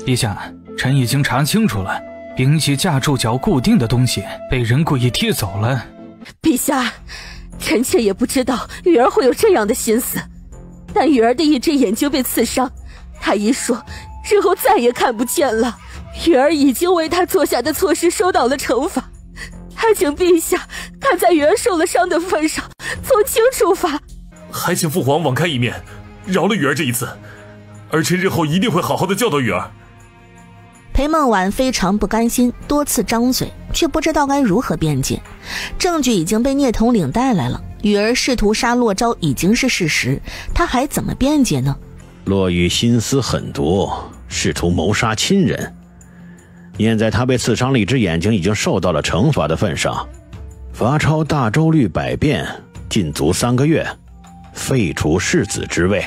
陛下，臣已经查清楚了，冰玺架柱脚固定的东西被人故意踢走了。陛下，臣妾也不知道雨儿会有这样的心思，但雨儿的一只眼睛被刺伤，她一说日后再也看不见了。雨儿已经为她做下的错事受到了惩罚，还请陛下看在雨儿受了伤的份上从轻处罚。还请父皇网开一面，饶了雨儿这一次，儿臣日后一定会好好的教导雨儿。裴梦婉非常不甘心，多次张嘴，却不知道该如何辩解。证据已经被聂统领带来了，雨儿试图杀骆昭已经是事实，他还怎么辩解呢？骆雨心思狠毒，试图谋杀亲人。现在他被刺伤了一只眼睛，已经受到了惩罚的份上，罚抄大周律100遍，禁足3个月，废除世子之位。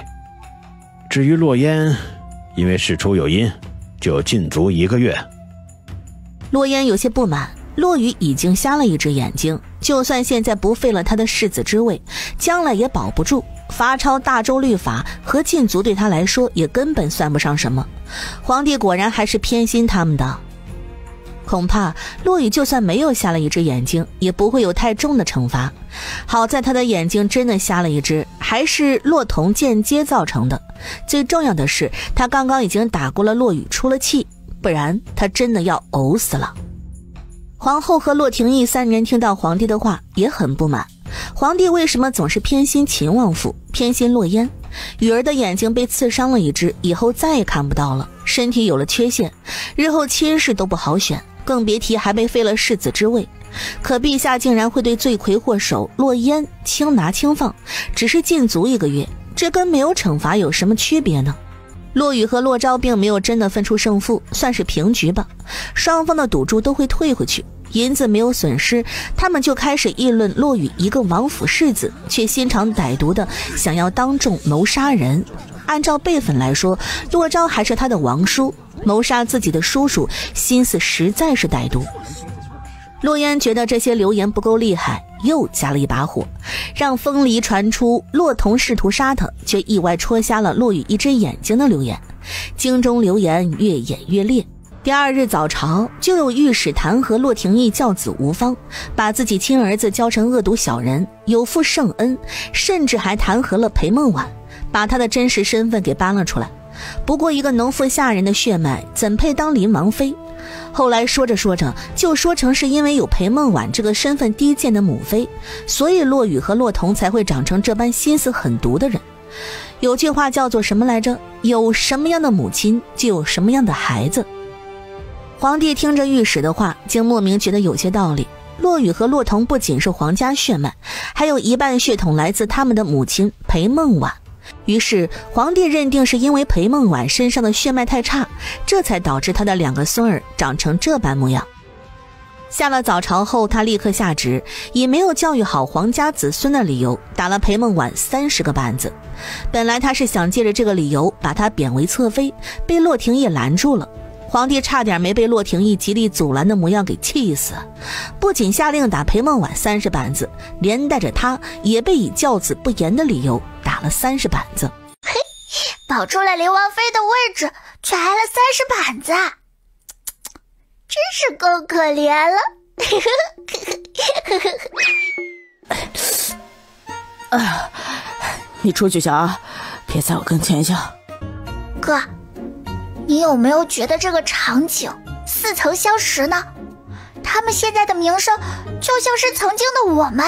至于骆烟，因为事出有因，就禁足1个月。骆烟有些不满，骆雨已经瞎了一只眼睛，就算现在不废了他的世子之位，将来也保不住。罚抄大周律法和禁足对他来说也根本算不上什么。皇帝果然还是偏心他们的。恐怕骆雨就算没有瞎了一只眼睛，也不会有太重的惩罚。好在他的眼睛真的瞎了一只，还是骆同间接造成的。最重要的是，他刚刚已经打过了骆雨出了气，不然他真的要呕死了。皇后和骆廷义3人听到皇帝的话也很不满，皇帝为什么总是偏心秦王府，偏心骆烟？雨儿的眼睛被刺伤了一只，以后再也看不到了，身体有了缺陷，日后亲事都不好选，更别提还被废了世子之位。可陛下竟然会对罪魁祸首骆烟轻拿轻放，只是禁足1个月，这跟没有惩罚有什么区别呢？骆雨和骆昭并没有真的分出胜负，算是平局吧，双方的赌注都会退回去，银子没有损失，他们就开始议论骆雨一个王府世子，却心肠歹毒的想要当众谋杀人。按照辈分来说，骆昭还是他的王叔，谋杀自己的叔叔，心思实在是歹毒。骆烟觉得这些流言不够厉害，又加了一把火，让风梨传出骆同试图杀他，却意外戳瞎了骆雨一只眼睛的流言。京中流言越演越烈。第2日早朝，就有御史弹劾骆廷义教子无方，把自己亲儿子教成恶毒小人，有负圣恩，甚至还弹劾了裴梦婉，把他的真实身份给搬了出来。不过一个农妇下人的血脉，怎配当林王妃？后来说着说着，就说成是因为有裴梦婉这个身份低贱的母妃，所以骆雨和骆同才会长成这般心思狠毒的人。有句话叫做什么来着？有什么样的母亲，就有什么样的孩子。皇帝听着御史的话，竟莫名觉得有些道理。骆雨和骆同不仅是皇家血脉，还有一半血统来自他们的母亲裴梦婉。于是皇帝认定是因为裴梦婉身上的血脉太差，这才导致他的2个孙儿长成这般模样。下了早朝后，他立刻下旨，以没有教育好皇家子孙的理由，打了裴梦婉30个板子。本来他是想借着这个理由把他贬为侧妃，被骆廷义拦住了。皇帝差点没被骆廷义极力阻拦的模样给气死，不仅下令打裴梦婉30板子，连带着他也被以教子不严的理由打了30板子。嘿，保住了林王妃的位置，却挨了30板子，真是够可怜了。你出去瞧，别在我跟前笑。哥，你有没有觉得这个场景似曾相识呢？他们现在的名声就像是曾经的我们。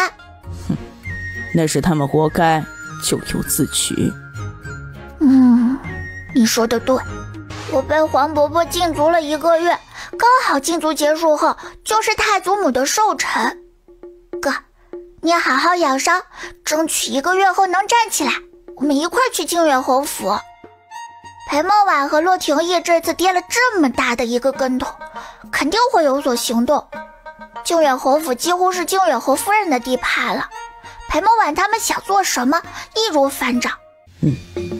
那是他们活该，咎由自取。你说的对，我被黄伯伯禁足了1个月，刚好禁足结束后就是太祖母的寿辰。哥，你好好养伤，争取1个月后能站起来，我们一块去靖远侯府。裴梦婉和骆廷义这次跌了这么大的一个跟头，肯定会有所行动。靖远侯府几乎是靖远侯夫人的地盘了，裴梦婉他们想做什么，易如反掌。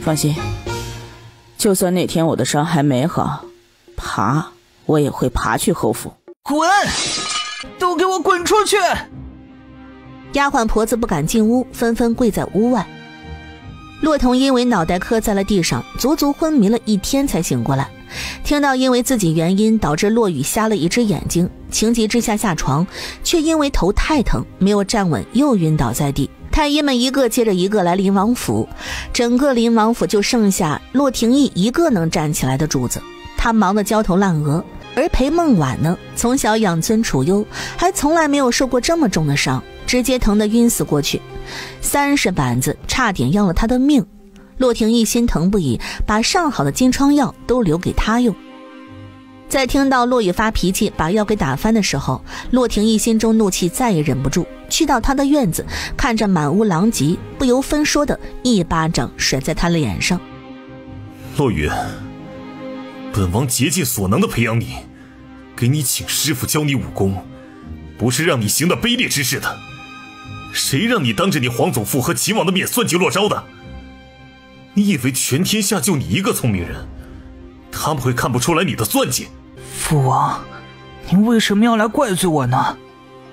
放心，就算那天我的伤还没好，我也会爬去侯府。滚！都给我滚出去！丫鬟婆子不敢进屋，纷纷跪在屋外。骆童因为脑袋磕在了地上，足足昏迷了1天才醒过来。听到因为自己原因导致骆雨瞎了一只眼睛，情急之下下床，却因为头太疼没有站稳，又晕倒在地。太医们一个接着一个来林王府，整个林王府就剩下骆廷义一个能站起来的主子，他忙得焦头烂额。而裴梦婉呢，从小养尊处优，还从来没有受过这么重的伤，直接疼得晕死过去，30板子差点要了他的命。骆廷义心疼不已，把上好的金疮药都留给他用。在听到骆雨发脾气把药给打翻的时候，骆廷义心中怒气再也忍不住，去到他的院子，看着满屋狼藉，不由分说的一巴掌甩在他脸上。骆雨，本王竭尽所能的培养你，给你请师傅教你武功，不是让你行的卑劣之事的。谁让你当着你皇祖父和秦王的面算计落招的？你以为全天下就你一个聪明人，他们会看不出来你的算计？父王，您为什么要来怪罪我呢？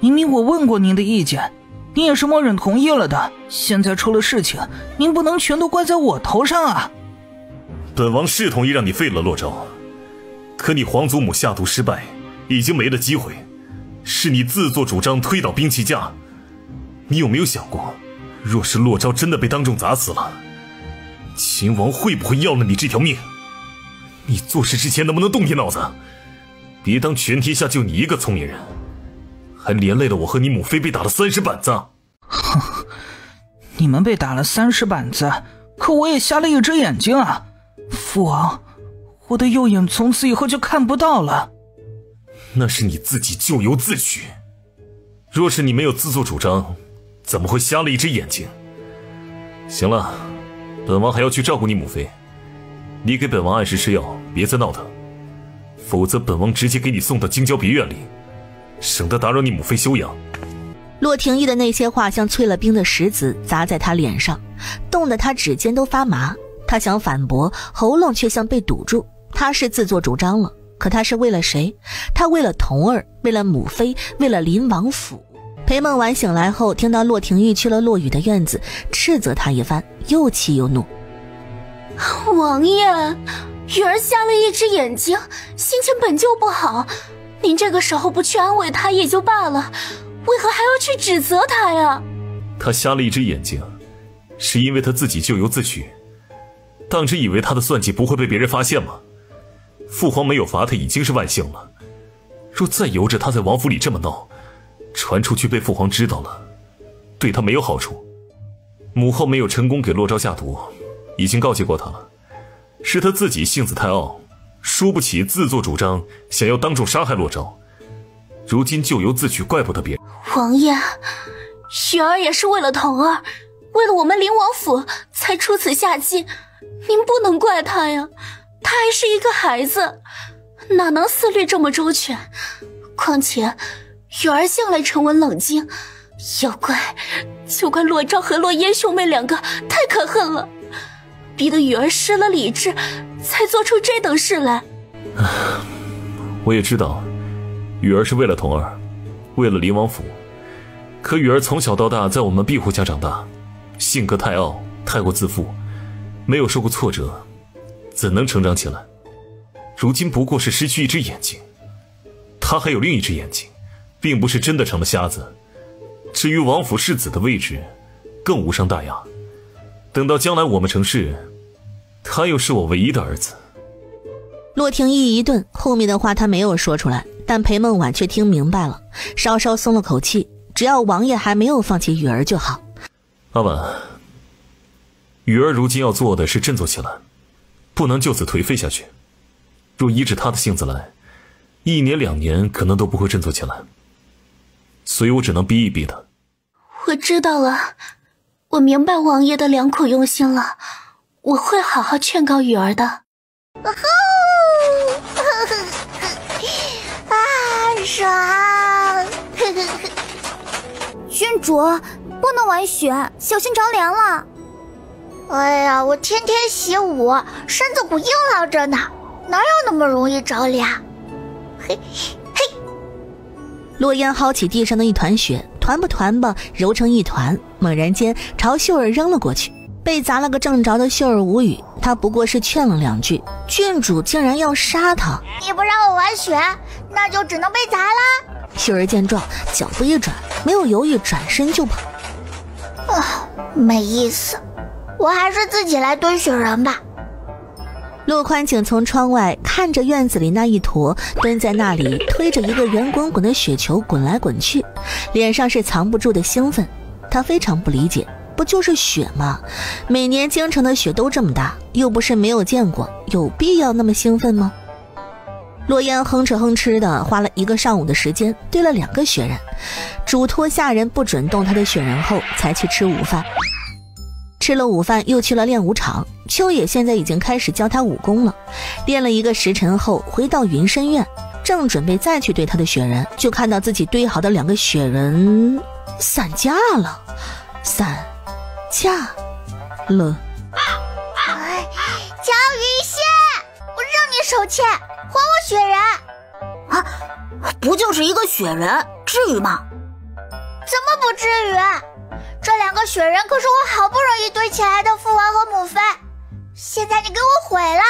明明我问过您的意见，您也是默认同意了的，现在出了事情，您不能全都怪在我头上啊。本王是同意让你废了落招，可你皇祖母下毒失败，已经没了机会，是你自作主张推倒兵器架。你有没有想过，若是落招真的被当众砸死了，秦王会不会要了你这条命？你做事之前能不能动点脑子？别当全天下就你一个聪明人，还连累了我和你母妃被打了30板子。哼，你们被打了30板子，可我也瞎了一只眼睛啊。父王，我的右眼从此以后就看不到了。那是你自己咎由自取，若是你没有自作主张，怎么会瞎了一只眼睛？行了，本王还要去照顾你母妃，你给本王按时吃药，别再闹腾，否则本王直接给你送到京郊别院里，省得打扰你母妃休养。骆廷义的那些话像淬了冰的石子砸在他脸上，冻得他指尖都发麻。他想反驳，喉咙却像被堵住。他是自作主张了，可他是为了谁？他为了童儿，为了母妃，为了林王府。裴梦婉醒来后，听到骆廷义去了骆雨的院子，斥责他一番，又气又怒。王爷，雨儿瞎了一只眼睛，心情本就不好，您这个时候不去安慰她也就罢了，为何还要去指责她呀？她瞎了一只眼睛，是因为她自己咎由自取，当真以为她的算计不会被别人发现吗？父皇没有罚她已经是万幸了，若再由着她在王府里这么闹，传出去被父皇知道了，对她没有好处。母后没有成功给落招下毒，已经告诫过她了，是她自己性子太傲，输不起自作主张，想要当众杀害落招，如今咎由自取，怪不得别人。王爷，雪儿也是为了童儿，为了我们林王府才出此下计，您不能怪她呀，她还是一个孩子，哪能思虑这么周全？况且雨儿向来沉稳冷静，就怪洛昭和洛烟兄妹两个太可恨了，逼得雨儿失了理智，才做出这等事来。我也知道，雨儿是为了童儿，为了林王府，可雨儿从小到大在我们庇护下长大，性格太傲，太过自负，没有受过挫折，怎能成长起来？如今不过是失去一只眼睛，她还有另一只眼睛，并不是真的成了瞎子。至于王府世子的位置，更无伤大雅。等到将来我们成事，他又是我唯一的儿子。骆廷义一顿，后面的话他没有说出来，但裴梦婉却听明白了，稍稍松了口气，只要王爷还没有放弃雨儿就好。阿婉，雨儿如今要做的是振作起来，不能就此颓废下去。若依着他的性子来，1年2年可能都不会振作起来，所以我只能逼一逼他。我知道了，我明白王爷的良苦用心了，我会好好劝告雨儿的。啊，爽！郡主，不能玩雪，小心着凉了。哎呀，我天天习武，身子骨硬朗着呢，哪有那么容易着凉？嘿，嘿！洛烟薅起地上的一团雪，团吧揉成一团，猛然间朝秀儿扔了过去。被砸了个正着的秀儿无语，他不过是劝了2句，郡主竟然要杀他。你不让我玩雪，那就只能被砸啦。秀儿见状，脚步一转，没有犹豫，转身就跑。没意思，我还是自己来堆雪人吧。陆宽景从窗外看着院子里那一坨蹲在那里推着一个圆滚滚的雪球滚来滚去，脸上是藏不住的兴奋。他非常不理解，不就是雪吗？每年京城的雪都这么大，又不是没有见过，有必要那么兴奋吗？洛烟哼哧哼哧的花了1个上午的时间堆了2个雪人，嘱托下人不准动他的雪人后，才去吃午饭。吃了午饭又去了练武场，秋野现在已经开始教他武功了。练了1个时辰后回到云深院，正准备再去堆他的雪人，就看到自己堆好的2个雪人散架了。江云仙，我认你手欠，还我雪人。啊，不就是一个雪人，至于吗？怎么不至于？这2个雪人可是我好不容易堆起来的父王和母妃，现在你给我毁了！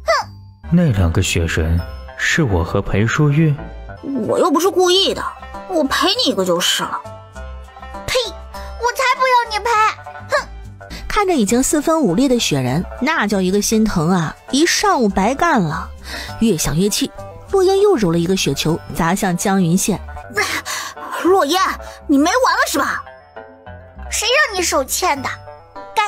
哼！那2个雪人是我和裴淑玉，我又不是故意的，我赔你一个就是了。呸！我才不要你赔！哼！看着已经4分5裂的雪人，那叫一个心疼啊！一上午白干了。越想越气，洛烟又揉了1个雪球砸向江云羡。洛烟，你没完了是吧？谁让你手欠的？该！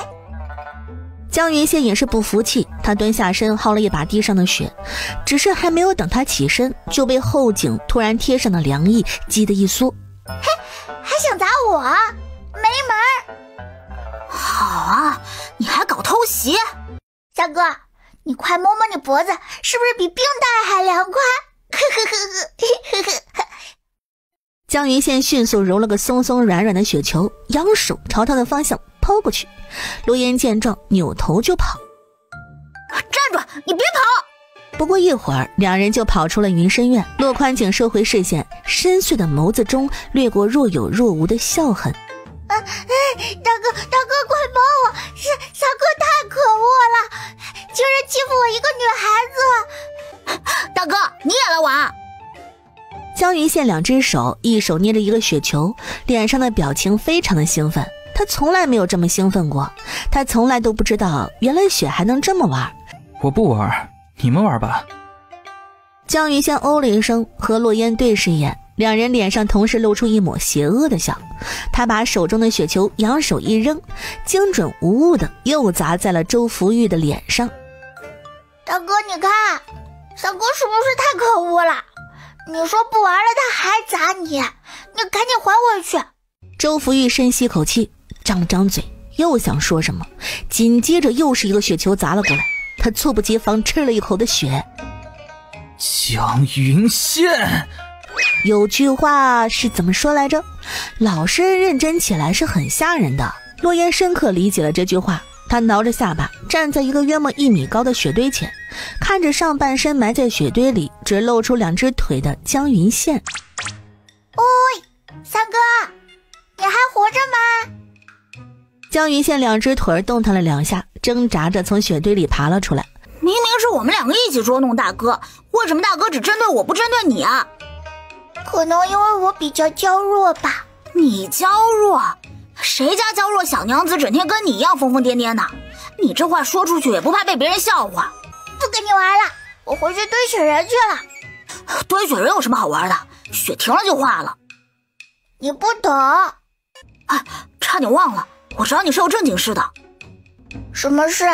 江云羡也是不服气，他蹲下身薅了一把地上的雪，只是还没有等他起身，就被后颈突然贴上的凉意激得一缩。嘿，还想砸我？没门！好啊，你还搞偷袭！小哥，你快摸摸你脖子，是不是比冰袋还凉快？呵呵呵呵呵呵。江云羡迅速揉了个松松软软的雪球，扬手朝他的方向抛过去。洛烟见状，扭头就跑。站住，你别跑！不过一会儿，2人就跑出了云深院。洛宽景收回视线，深邃的眸子中掠过若有若无的笑恨。大哥，快帮我！小哥太可恶了，竟然欺负我一个女孩子！大哥，你也来玩！江云羡2只手，一手捏着1个雪球，脸上的表情非常的兴奋。他从来没有这么兴奋过，他从来都不知道原来雪还能这么玩。我不玩，你们玩吧。江云羡哦了一声，和洛烟对视一眼，2人脸上同时露出一抹邪恶的笑。他把手中的雪球扬手一扔，精准无误的又砸在了周福玉的脸上。大哥，你看，小哥是不是太可恶了？你说不玩了，他还砸你，你赶紧还回去。周福玉深吸口气，张了张嘴，又想说什么，紧接着又是1个雪球砸了过来，他猝不及防吃了一口的雪。江云羡，有句话是怎么说来着？老实认真起来是很吓人的。洛烟深刻理解了这句话，他挠着下巴，站在一个约莫1米高的雪堆前，看着上半身埋在雪堆里只露出2只腿的江云羡。喂，三哥，你还活着吗？江云羡2只腿动弹了2下，挣扎着从雪堆里爬了出来。明明是我们2个一起捉弄大哥，为什么大哥只针对我不针对你啊？可能因为我比较娇弱吧。你娇弱？谁家娇弱小娘子整天跟你一样疯疯癫癫的？你这话说出去也不怕被别人笑话？不跟你玩了，我回去堆雪人去了。堆雪人有什么好玩的？雪停了就化了。你不懂。哎，差点忘了，我找你是有正经事的。什么事？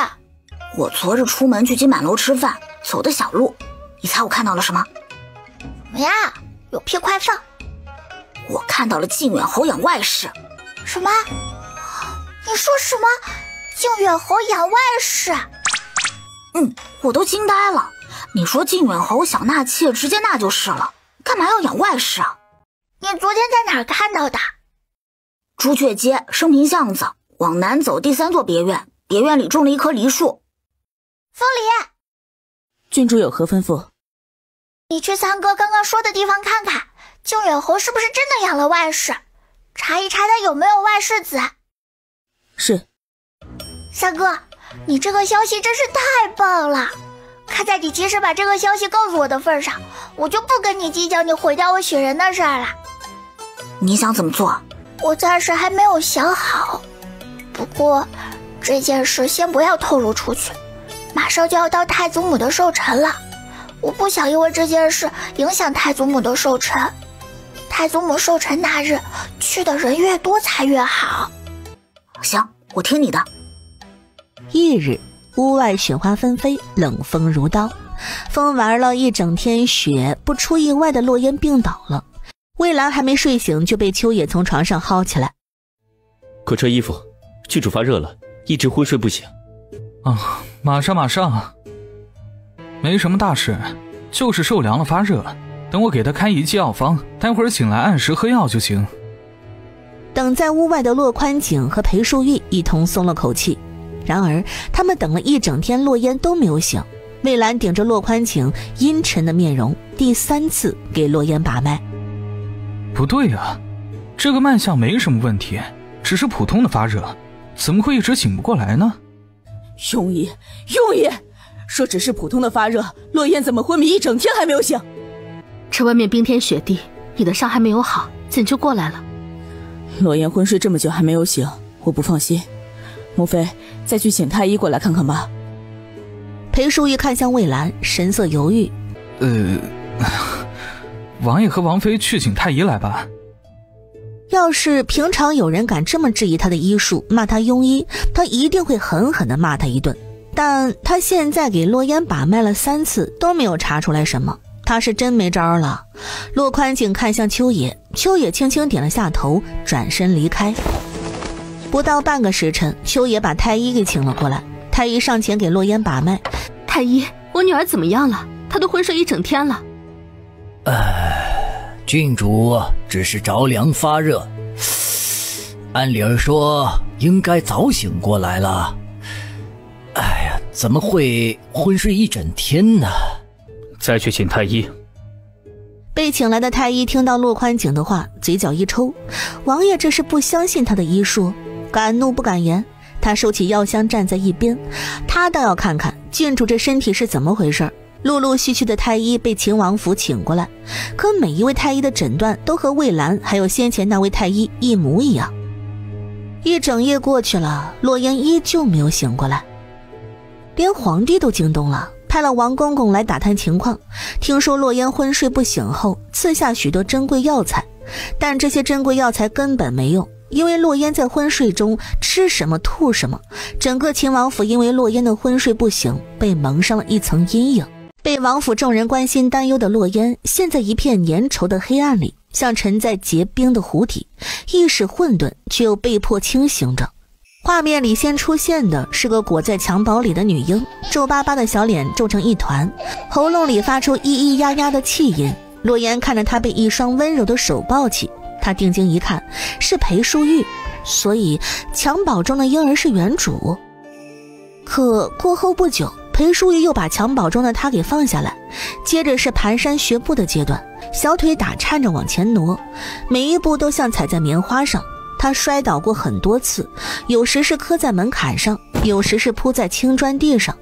我昨日出门去金满楼吃饭，走的小路，你猜我看到了什么？什么呀？有屁快放！我看到了靖远侯养外室。什么？你说什么？靖远侯养外室？我都惊呆了。你说靖远侯想纳妾，直接纳就是了，干嘛要养外室啊？你昨天在哪儿看到的？朱雀街升平巷子往南走第3座别院，别院里种了一棵梨树。风里，郡主有何吩咐？你去三哥刚刚说的地方看看，靖远侯是不是真的养了外室？查一查他有没有外室子。是。三哥，你这个消息真是太棒了！看在你及时把这个消息告诉我的份上，我就不跟你计较你毁掉我雪人的事儿了。你想怎么做？我暂时还没有想好，不过这件事先不要透露出去，马上就要到太祖母的寿辰了，我不想因为这件事影响太祖母的寿辰。太祖母寿辰那日去的人越多才越好。行，我听你的。翌日，屋外雪花纷飞，冷风如刀，风玩了一整天雪，不出意外的洛烟病倒了。魏兰还没睡醒就被秋野从床上薅起来。快穿衣服，郡主发热了，一直昏睡不醒。啊，马上。没什么大事，就是受凉了发热，等我给他开一剂药方，待会儿醒来按时喝药就行。等在屋外的洛宽景和裴淑玉一同松了口气，然而他们等了一整天，洛烟都没有醒。魏兰顶着洛宽景阴沉的面容，第3次给洛烟把脉。不对啊，这个脉象没什么问题，只是普通的发热，怎么会一直醒不过来呢？庸医，说只是普通的发热，洛烟怎么昏迷一整天还没有醒？这外面冰天雪地，你的伤还没有好，怎就过来了？洛烟昏睡这么久还没有醒，我不放心，莫非再去请太医过来看看吧？裴淑玉看向魏兰，神色犹豫。王爷和王妃去请太医来吧。要是平常有人敢这么质疑他的医术，骂他庸医，他一定会狠狠地骂他一顿。但他现在给洛烟把脉了3次，都没有查出来什么，他是真没招了。洛宽景看向秋野，秋野轻轻点了下头，转身离开。不到半个时辰，秋野把太医给请了过来。太医上前给洛烟把脉。太医，我女儿怎么样了？她都昏睡一整天了。郡主只是着凉发热，按理儿说应该早醒过来了。哎呀，怎么会昏睡一整天呢？再去请太医。被请来的太医听到洛宽景的话，嘴角一抽，王爷这是不相信他的医术，敢怒不敢言。他收起药箱站在一边，他倒要看看郡主这身体是怎么回事。陆陆续续的太医被秦王府请过来，可每一位太医的诊断都和魏兰还有先前那位太医一模一样。一整夜过去了，洛烟依旧没有醒过来。连皇帝都惊动了，派了王公公来打探情况。听说洛烟昏睡不醒后，赐下许多珍贵药材，但这些珍贵药材根本没用，因为洛烟在昏睡中吃什么吐什么，整个秦王府因为洛烟的昏睡不醒被蒙上了一层阴影。被王府众人关心担忧的洛烟，现在一片粘稠的黑暗里，像沉在结冰的湖底，意识混沌却又被迫清醒着。画面里先出现的是个裹在襁褓里的女婴，皱巴巴的小脸皱成一团，喉咙里发出咿咿呀呀的气音。洛烟看着她被一双温柔的手抱起，她定睛一看，是裴淑玉，所以襁褓中的婴儿是原主。可过后不久，裴淑玉又把襁褓中的她给放下来，接着是蹒跚学步的阶段，小腿打颤着往前挪，每一步都像踩在棉花上。她摔倒过很多次，有时是磕在门槛上，有时是扑在青砖地上。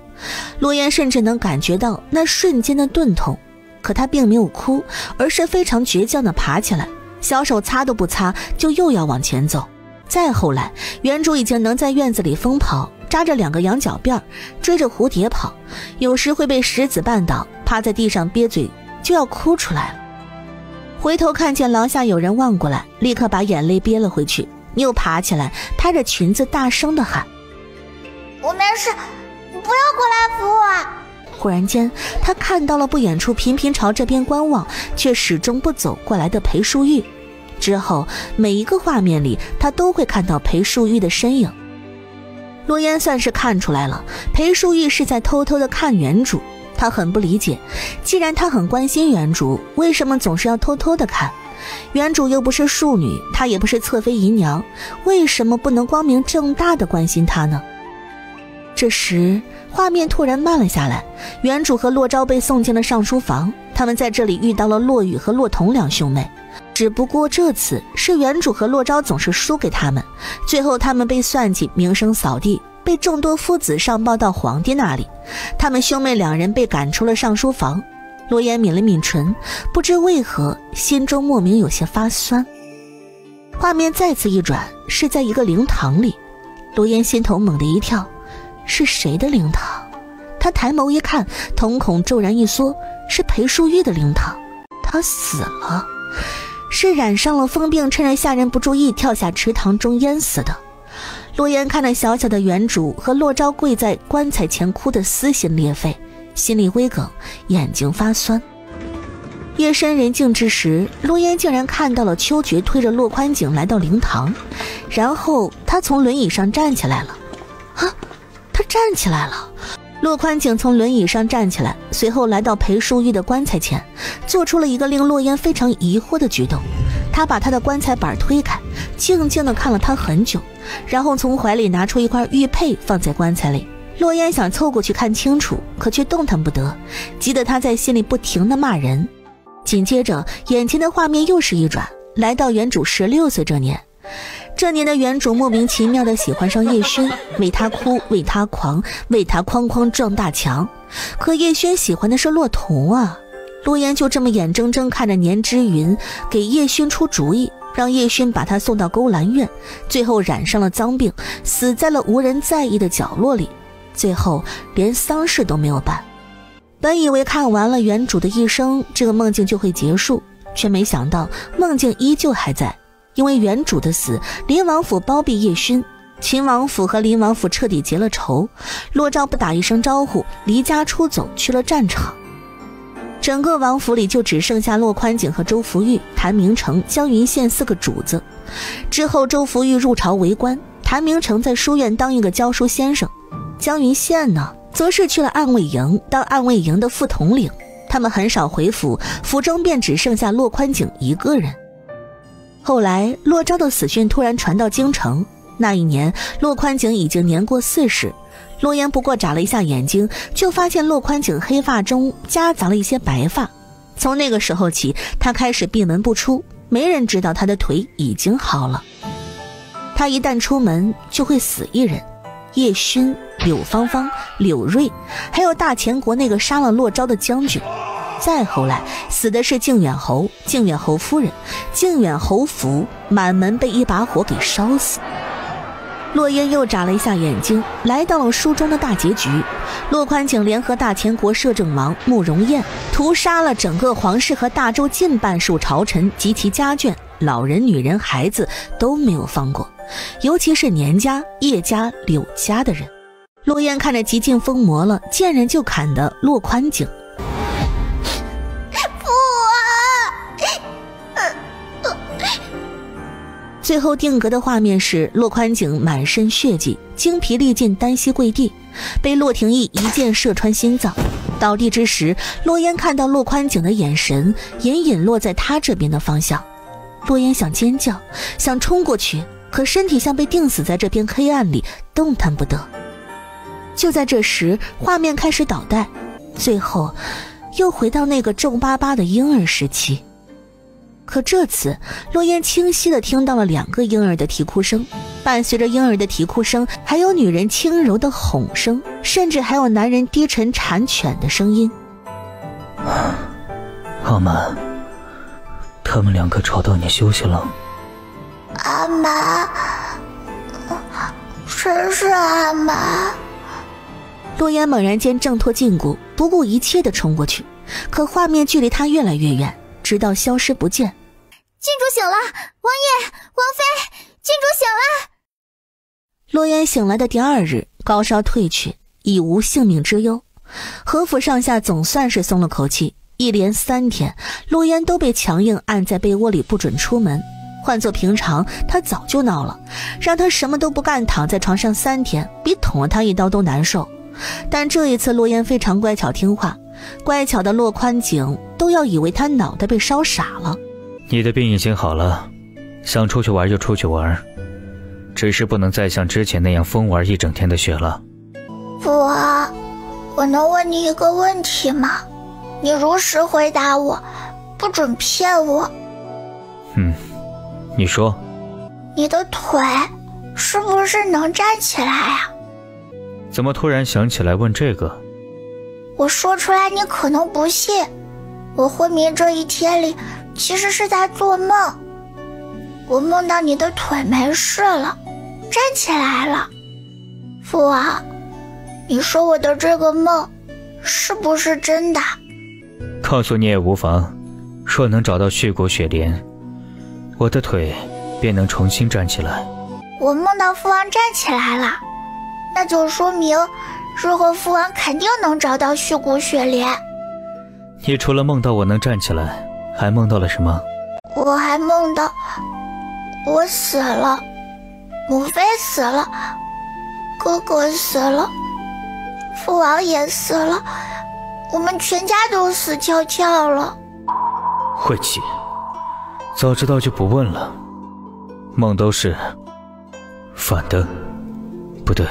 洛烟甚至能感觉到那瞬间的钝痛，可她并没有哭，而是非常倔强地爬起来，小手擦都不擦就又要往前走。再后来，原主已经能在院子里疯跑，扎着2个羊角辫，追着蝴蝶跑，有时会被石子绊倒，趴在地上憋嘴就要哭出来了。回头看见廊下有人望过来，立刻把眼泪憋了回去，又爬起来拍着裙子大声地喊：我没事，你不要过来扶我。忽然间，他看到了不远处频频朝这边观望却始终不走过来的裴淑玉。之后每一个画面里，他都会看到裴淑玉的身影。洛烟算是看出来了，裴淑玉是在偷偷地看原主。他很不理解，既然他很关心原主，为什么总是要偷偷地看？原主又不是庶女，她也不是侧妃姨娘，为什么不能光明正大地关心她呢？这时画面突然慢了下来，原主和洛昭被送进了上书房，他们在这里遇到了洛雨和洛彤2兄妹，只不过这次是原主和洛昭总是输给他们，最后他们被算计名声扫地，被众多夫子上报到皇帝那里，他们兄妹两人被赶出了上书房。罗烟抿了抿唇，不知为何心中莫名有些发酸。画面再次一转，是在一个灵堂里。罗烟心头猛地一跳，是谁的灵堂？他抬眸一看，瞳孔骤然一缩，是裴淑玉的灵堂。他死了，是染上了疯病，趁着下人不注意跳下池塘中淹死的。罗烟看着小小的原主和洛昭跪在棺材前哭得撕心裂肺，心里微梗，眼睛发酸。夜深人静之时，罗烟竟然看到了秋决推着洛宽景来到灵堂，然后他从轮椅上站起来了。他站起来了。洛宽景从轮椅上站起来，随后来到裴淑玉的棺材前，做出了一个令洛烟非常疑惑的举动。他把他的棺材板推开，静静地看了他很久，然后从怀里拿出一块玉佩放在棺材里。洛烟想凑过去看清楚，可却动弹不得，急得他在心里不停地骂人。紧接着眼前的画面又是一转，来到原主16岁这年。这年的原主莫名其妙地喜欢上叶勋，为他哭，为他狂，为他哐哐撞大墙。可叶勋喜欢的是洛童啊。洛烟就这么眼睁睁看着年之云给叶勋出主意，让叶勋把他送到勾栏院，最后染上了脏病，死在了无人在意的角落里，最后连丧事都没有办。本以为看完了原主的一生，这个梦境就会结束，却没想到梦境依旧还在。因为原主的死，林王府包庇叶勋，秦王府和林王府彻底结了仇，洛昭不打一声招呼，离家出走去了战场。整个王府里就只剩下洛宽景和周福玉、谭明成、江云宪4个主子。之后周福玉入朝为官，谭明成在书院当一个教书先生，江云宪呢，则是去了暗卫营当暗卫营的副统领。他们很少回府，府中便只剩下洛宽景一个人。后来洛昭的死讯突然传到京城，那一年洛宽景已经年过40。洛烟不过眨了一下眼睛，就发现洛宽景黑发中夹杂了一些白发。从那个时候起，他开始闭门不出，没人知道他的腿已经好了。他一旦出门就会死一人，叶勋、柳芳芳、柳瑞，还有大前国那个杀了洛昭的将军。再后来死的是靖远侯、靖远侯夫人、靖远侯府，满门被一把火给烧死。洛烟又眨了一下眼睛，来到了书中的大结局。洛宽景联合大前国摄政王慕容彦，屠杀了整个皇室和大周近半数朝臣及其家眷，老人、女人、孩子都没有放过，尤其是年家、叶家、柳家的人。洛烟看着极尽疯魔了，见人就砍的洛宽景。最后定格的画面是洛宽景满身血迹，精疲力尽，单膝跪地，被洛廷义一箭射穿心脏。倒地之时，洛烟看到洛宽景的眼神隐隐落在他这边的方向。洛烟想尖叫，想冲过去，可身体像被钉死在这片黑暗里，动弹不得。就在这时，画面开始倒带，最后又回到那个皱巴巴的婴儿时期。可这次洛烟清晰地听到了2个婴儿的啼哭声，伴随着婴儿的啼哭声，还有女人轻柔的哄声，甚至还有男人低沉馋犬的声音。阿满，他们2个吵到你休息了。阿满，谁是阿满？洛烟猛然间挣脱禁锢，不顾一切地冲过去，可画面距离他越来越远，直到消失不见。郡主醒了，王爷、王妃，郡主醒了。洛烟醒来的第2日，高烧退去，已无性命之忧。何府上下总算是松了口气，一连3天，洛烟都被强硬按在被窝里不准出门。换做平常，他早就闹了，让他什么都不干，躺在床上3天，比捅了他一刀都难受。但这一次洛烟非常乖巧听话，乖巧的洛宽景都要以为他脑袋被烧傻了。你的病已经好了，想出去玩就出去玩，只是不能再像之前那样疯玩一整天的雪了。父王，我能问你一个问题吗？你如实回答我，不准骗我。你说。你的腿是不是能站起来啊？怎么突然想起来问这个？我说出来你可能不信，我昏迷这一天里其实是在做梦。我梦到你的腿没事了，站起来了。父王，你说我的这个梦是不是真的？告诉你也无妨，若能找到血骨血莲，我的腿便能重新站起来。我梦到父王站起来了，那就说明日后父王肯定能找到血骨血莲。你除了梦到我能站起来，还梦到了什么？我还梦到我死了，母妃死了，哥哥死了，父王也死了，我们全家都死翘翘了。晦气，早知道就不问了。梦都是反的，不对，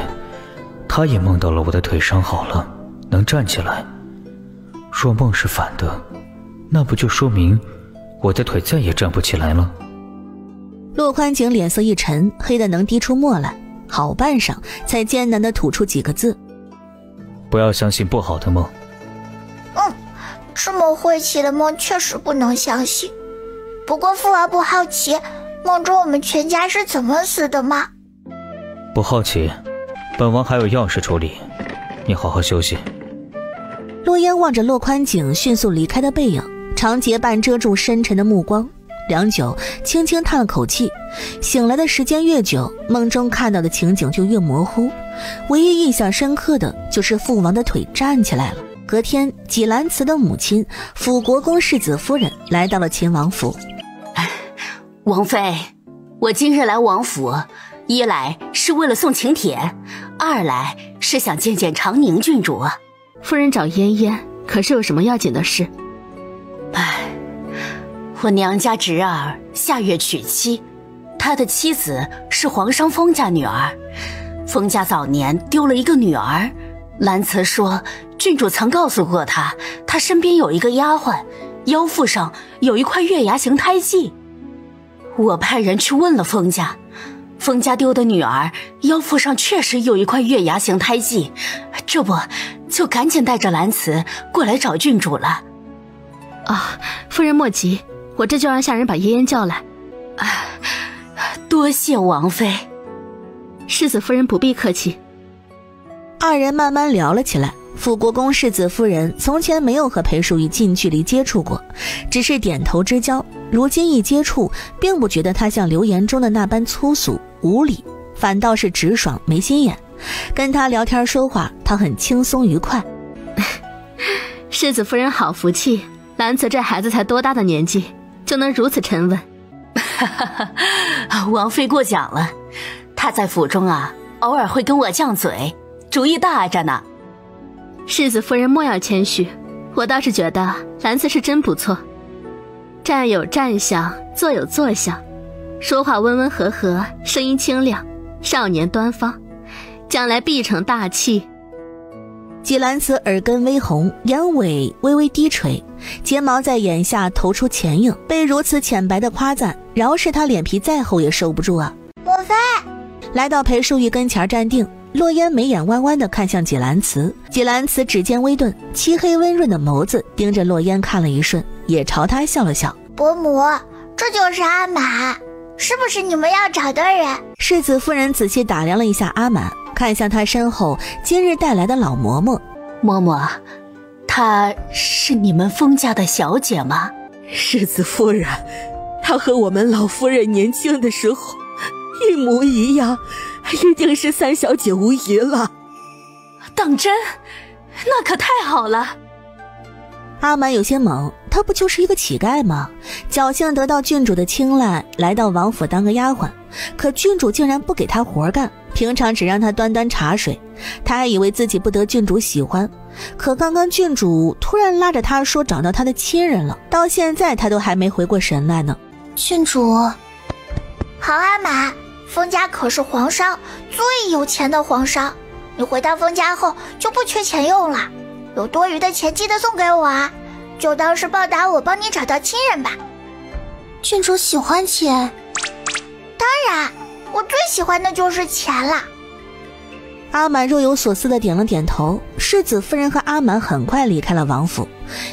他也梦到了我的腿伤好了，能站起来。若梦是反的，那不就说明我的腿再也站不起来了？骆宽景脸色一沉，黑得能滴出墨来，好半晌才艰难地吐出几个字：不要相信不好的梦。这么晦气的梦确实不能相信。不过父王不好奇梦中我们全家是怎么死的吗？不好奇，本王还有要事处理，你好好休息。洛烟望着骆宽景迅速离开的背影，长睫半遮住深沉的目光，良久轻轻叹了口气。醒来的时间越久，梦中看到的情景就越模糊，唯一印象深刻的就是父王的腿站起来了。隔天，纪兰慈的母亲辅国公世子夫人来到了秦王府。王妃，我今日来王府，一来是为了送请帖，二来是想见见长宁郡主啊。夫人找嫣嫣，可是有什么要紧的事？我娘家侄儿下月娶妻，他的妻子是皇商封家女儿，封家早年丢了一个女儿。兰慈说郡主曾告诉过他，他身边有一个丫鬟，腰腹上有一块月牙形胎记。我派人去问了封家，封家丢的女儿腰腹上确实有一块月牙形胎记，这不就赶紧带着兰慈过来找郡主了。夫人莫急，我这就让下人把嫣嫣叫来。多谢王妃。世子夫人不必客气。二人慢慢聊了起来。辅国公世子夫人从前没有和裴淑仪近距离接触过，只是点头之交，如今一接触，并不觉得她像流言中的那般粗俗无礼，反倒是直爽没心眼。跟她聊天说话，她很轻松愉快。世子夫人好福气，兰慈这孩子才多大的年纪，就能如此沉稳。王妃过奖了，她在府中偶尔会跟我犟嘴，主意大着呢。世子夫人莫要谦虚，我倒是觉得兰慈是真不错，站有站相，坐有坐相，说话温温和和，声音清亮，少年端方，将来必成大器。纪兰慈耳根微红，眼尾微微低垂，睫毛在眼下投出前影，被如此浅白的夸赞，饶是她脸皮再厚也受不住啊。母妃来到裴淑仪跟前站定，洛烟眉眼弯弯地看向纪兰慈，纪兰慈指尖微顿，漆黑温润的眸子盯着洛烟看了一瞬，也朝他笑了笑。伯母，这就是阿满，是不是你们要找的人？世子夫人仔细打量了一下阿满，看向他身后今日带来的老嬷嬷。嬷嬷，她是你们封家的小姐吗？世子夫人，她和我们老夫人年轻的时候一模一样，一定是三小姐无疑了。当真？那可太好了。阿满有些懵，他不就是一个乞丐吗？侥幸得到郡主的青睐，来到王府当个丫鬟，可郡主竟然不给他活干，平常只让他端端茶水。他还以为自己不得郡主喜欢，可刚刚郡主突然拉着他说找到他的亲人了，到现在他都还没回过神来呢。郡主，好阿满，封家可是皇商最有钱的皇商，你回到封家后就不缺钱用了，有多余的钱记得送给我啊，就当是报答我帮你找到亲人吧。郡主喜欢钱？当然，我最喜欢的就是钱了。阿满若有所思地点了点头。世子夫人和阿满很快离开了王府，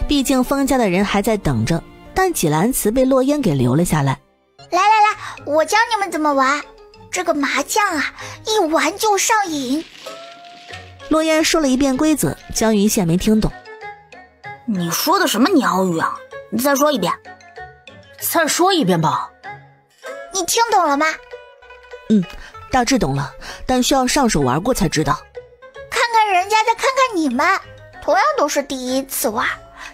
毕竟封家的人还在等着，但纪兰慈被洛烟给留了下来。来，我教你们怎么玩。这个麻将啊，一玩就上瘾。洛烟说了一遍规则，江云羡没听懂。你说的什么鸟语啊？你再说一遍。再说一遍吧。你听懂了吗？大致懂了，但需要上手玩过才知道。看看人家，再看看你们，同样都是第一次玩，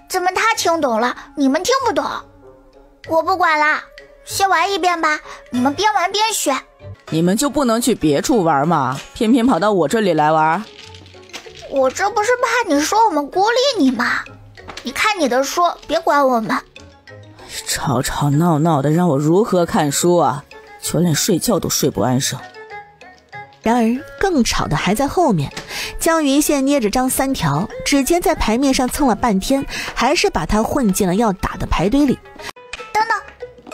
怎么他听懂了，你们听不懂？我不管啦，先玩一遍吧，你们边玩边学。你们就不能去别处玩吗？偏偏跑到我这里来玩？我这不是怕你说我们孤立你吗？你看你的书，别管我们。吵吵闹闹的，让我如何看书啊？就连睡觉都睡不安生。然而更吵的还在后面。江云羡捏着张三条，指尖在牌面上蹭了半天，还是把它混进了要打的牌堆里。等等，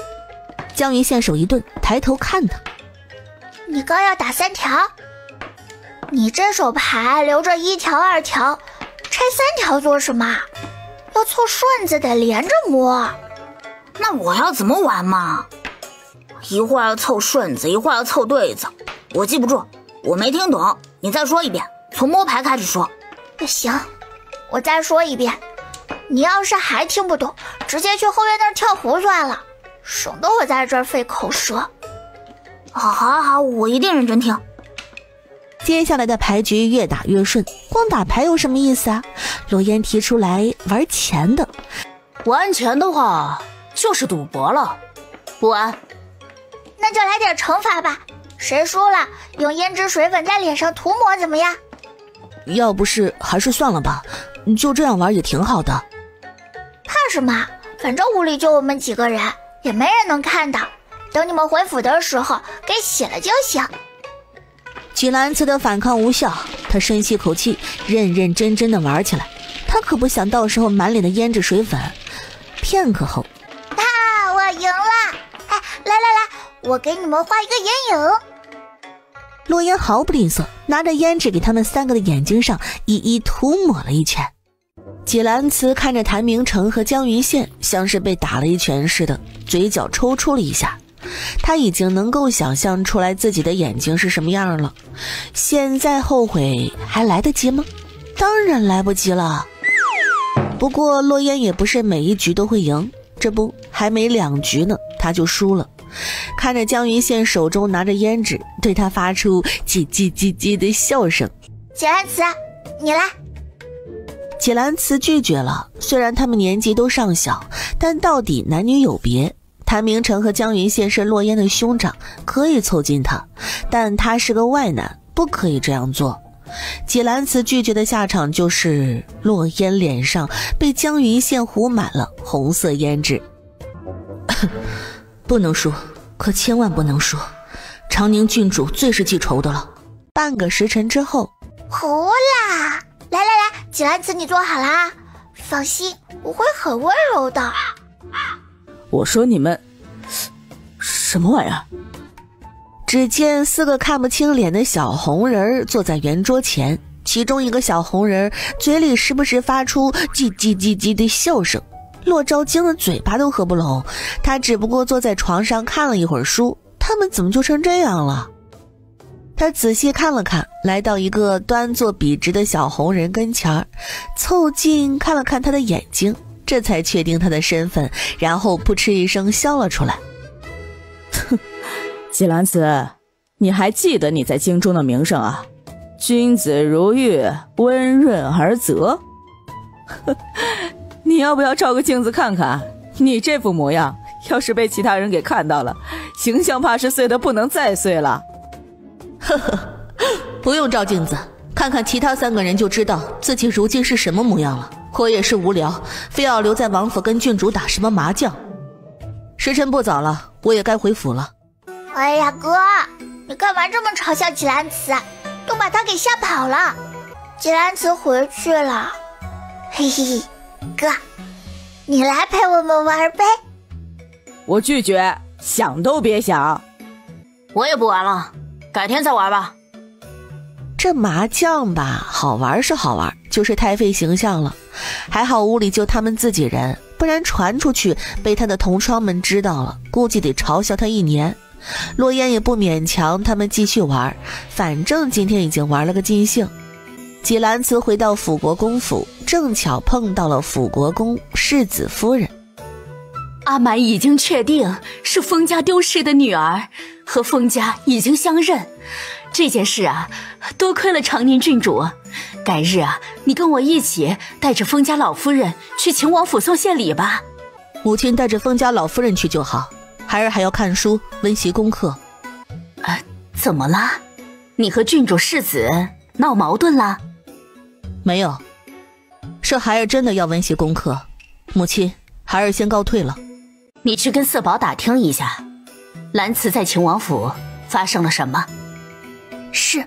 江云羡手一顿，抬头看他。你刚要打3条？你这手牌留着1条2条，拆3条做什么？要凑顺子得连着摸。那我要怎么玩嘛？一会儿要凑顺子，一会儿要凑对子，我记不住，我没听懂，你再说一遍，从摸牌开始说。行，我再说一遍。你要是还听不懂，直接去后院那儿跳湖算了，省得我在这儿费口舌。好，我一定认真听。接下来的牌局越打越顺，光打牌有什么意思啊？罗烟提出来玩钱的。玩钱的话就是赌博了，不玩。那就来点惩罚吧，谁输了用胭脂水粉在脸上涂抹怎么样？要不是还是算了吧，就这样玩也挺好的。怕什么？反正屋里就我们几个人，也没人能看到，等你们回府的时候给洗了就行。纪兰慈的反抗无效，他深吸口气，认认真真的玩起来。他可不想到时候满脸的胭脂水粉。片刻后，我赢了！来，我给你们画一个眼影。洛烟毫不吝啬，拿着胭脂给他们3个的眼睛上一一涂抹了一圈。纪兰慈看着谭明成和江云羡像是被打了一拳似的，嘴角抽搐了一下。他已经能够想象出来自己的眼睛是什么样了，现在后悔还来得及吗？当然来不及了。不过洛烟也不是每一局都会赢，这不还没2局呢，他就输了。看着江云羡手中拿着胭脂，对他发出叽叽叽叽的笑声。纪兰慈，你来。纪兰慈拒绝了，虽然他们年纪都尚小，但到底男女有别。谭明成和江云羡是洛烟的兄长，可以凑近他，但他是个外男，不可以这样做。纪兰慈拒绝的下场就是洛烟脸上被江云羡糊满了红色胭脂。不能输，可千万不能输，长宁郡主最是记仇的了。半个时辰之后，好啦，来，纪兰慈你坐好啦，放心，我会很温柔的。我说你们什么玩意儿？只见4个看不清脸的小红人坐在圆桌前，其中一个小红人嘴里时不时发出叽叽叽叽的笑声。骆昭惊的嘴巴都合不拢，他只不过坐在床上看了一会儿书，他们怎么就成这样了？他仔细看了看，来到一个端坐笔直的小红人跟前，凑近看了看他的眼睛，这才确定他的身份，然后扑哧一声笑了出来。纪兰慈，你还记得你在京中的名声啊？君子如玉，温润而泽。你要不要照个镜子看看？你这副模样，要是被其他人给看到了，形象怕是碎得不能再碎了。呵呵，不用照镜子，看看其他3个人就知道自己如今是什么模样了。我也是无聊，非要留在王府跟郡主打什么麻将。时辰不早了，我也该回府了。哎呀哥，你干嘛这么嘲笑纪兰慈？都把他给吓跑了。纪兰慈回去了。嘿嘿，哥，你来陪我们玩呗。我拒绝，想都别想。我也不玩了，改天再玩吧。这麻将吧，好玩是好玩，就是太费形象了。还好屋里就他们自己人，不然传出去被他的同窗们知道了，估计得嘲笑他1年。洛烟也不勉强他们继续玩，反正今天已经玩了个尽兴。纪兰慈回到辅国公府，正巧碰到了辅国公世子夫人。阿满已经确定是封家丢失的女儿，和封家已经相认。这件事啊，多亏了长宁郡主。改日啊，你跟我一起带着封家老夫人去秦王府送谢礼吧。母亲带着封家老夫人去就好，孩儿还要看书温习功课。怎么了？你和郡主世子闹矛盾了？没有，是孩儿真的要温习功课。母亲，孩儿先告退了。你去跟色宝打听一下，兰慈在秦王府发生了什么？是。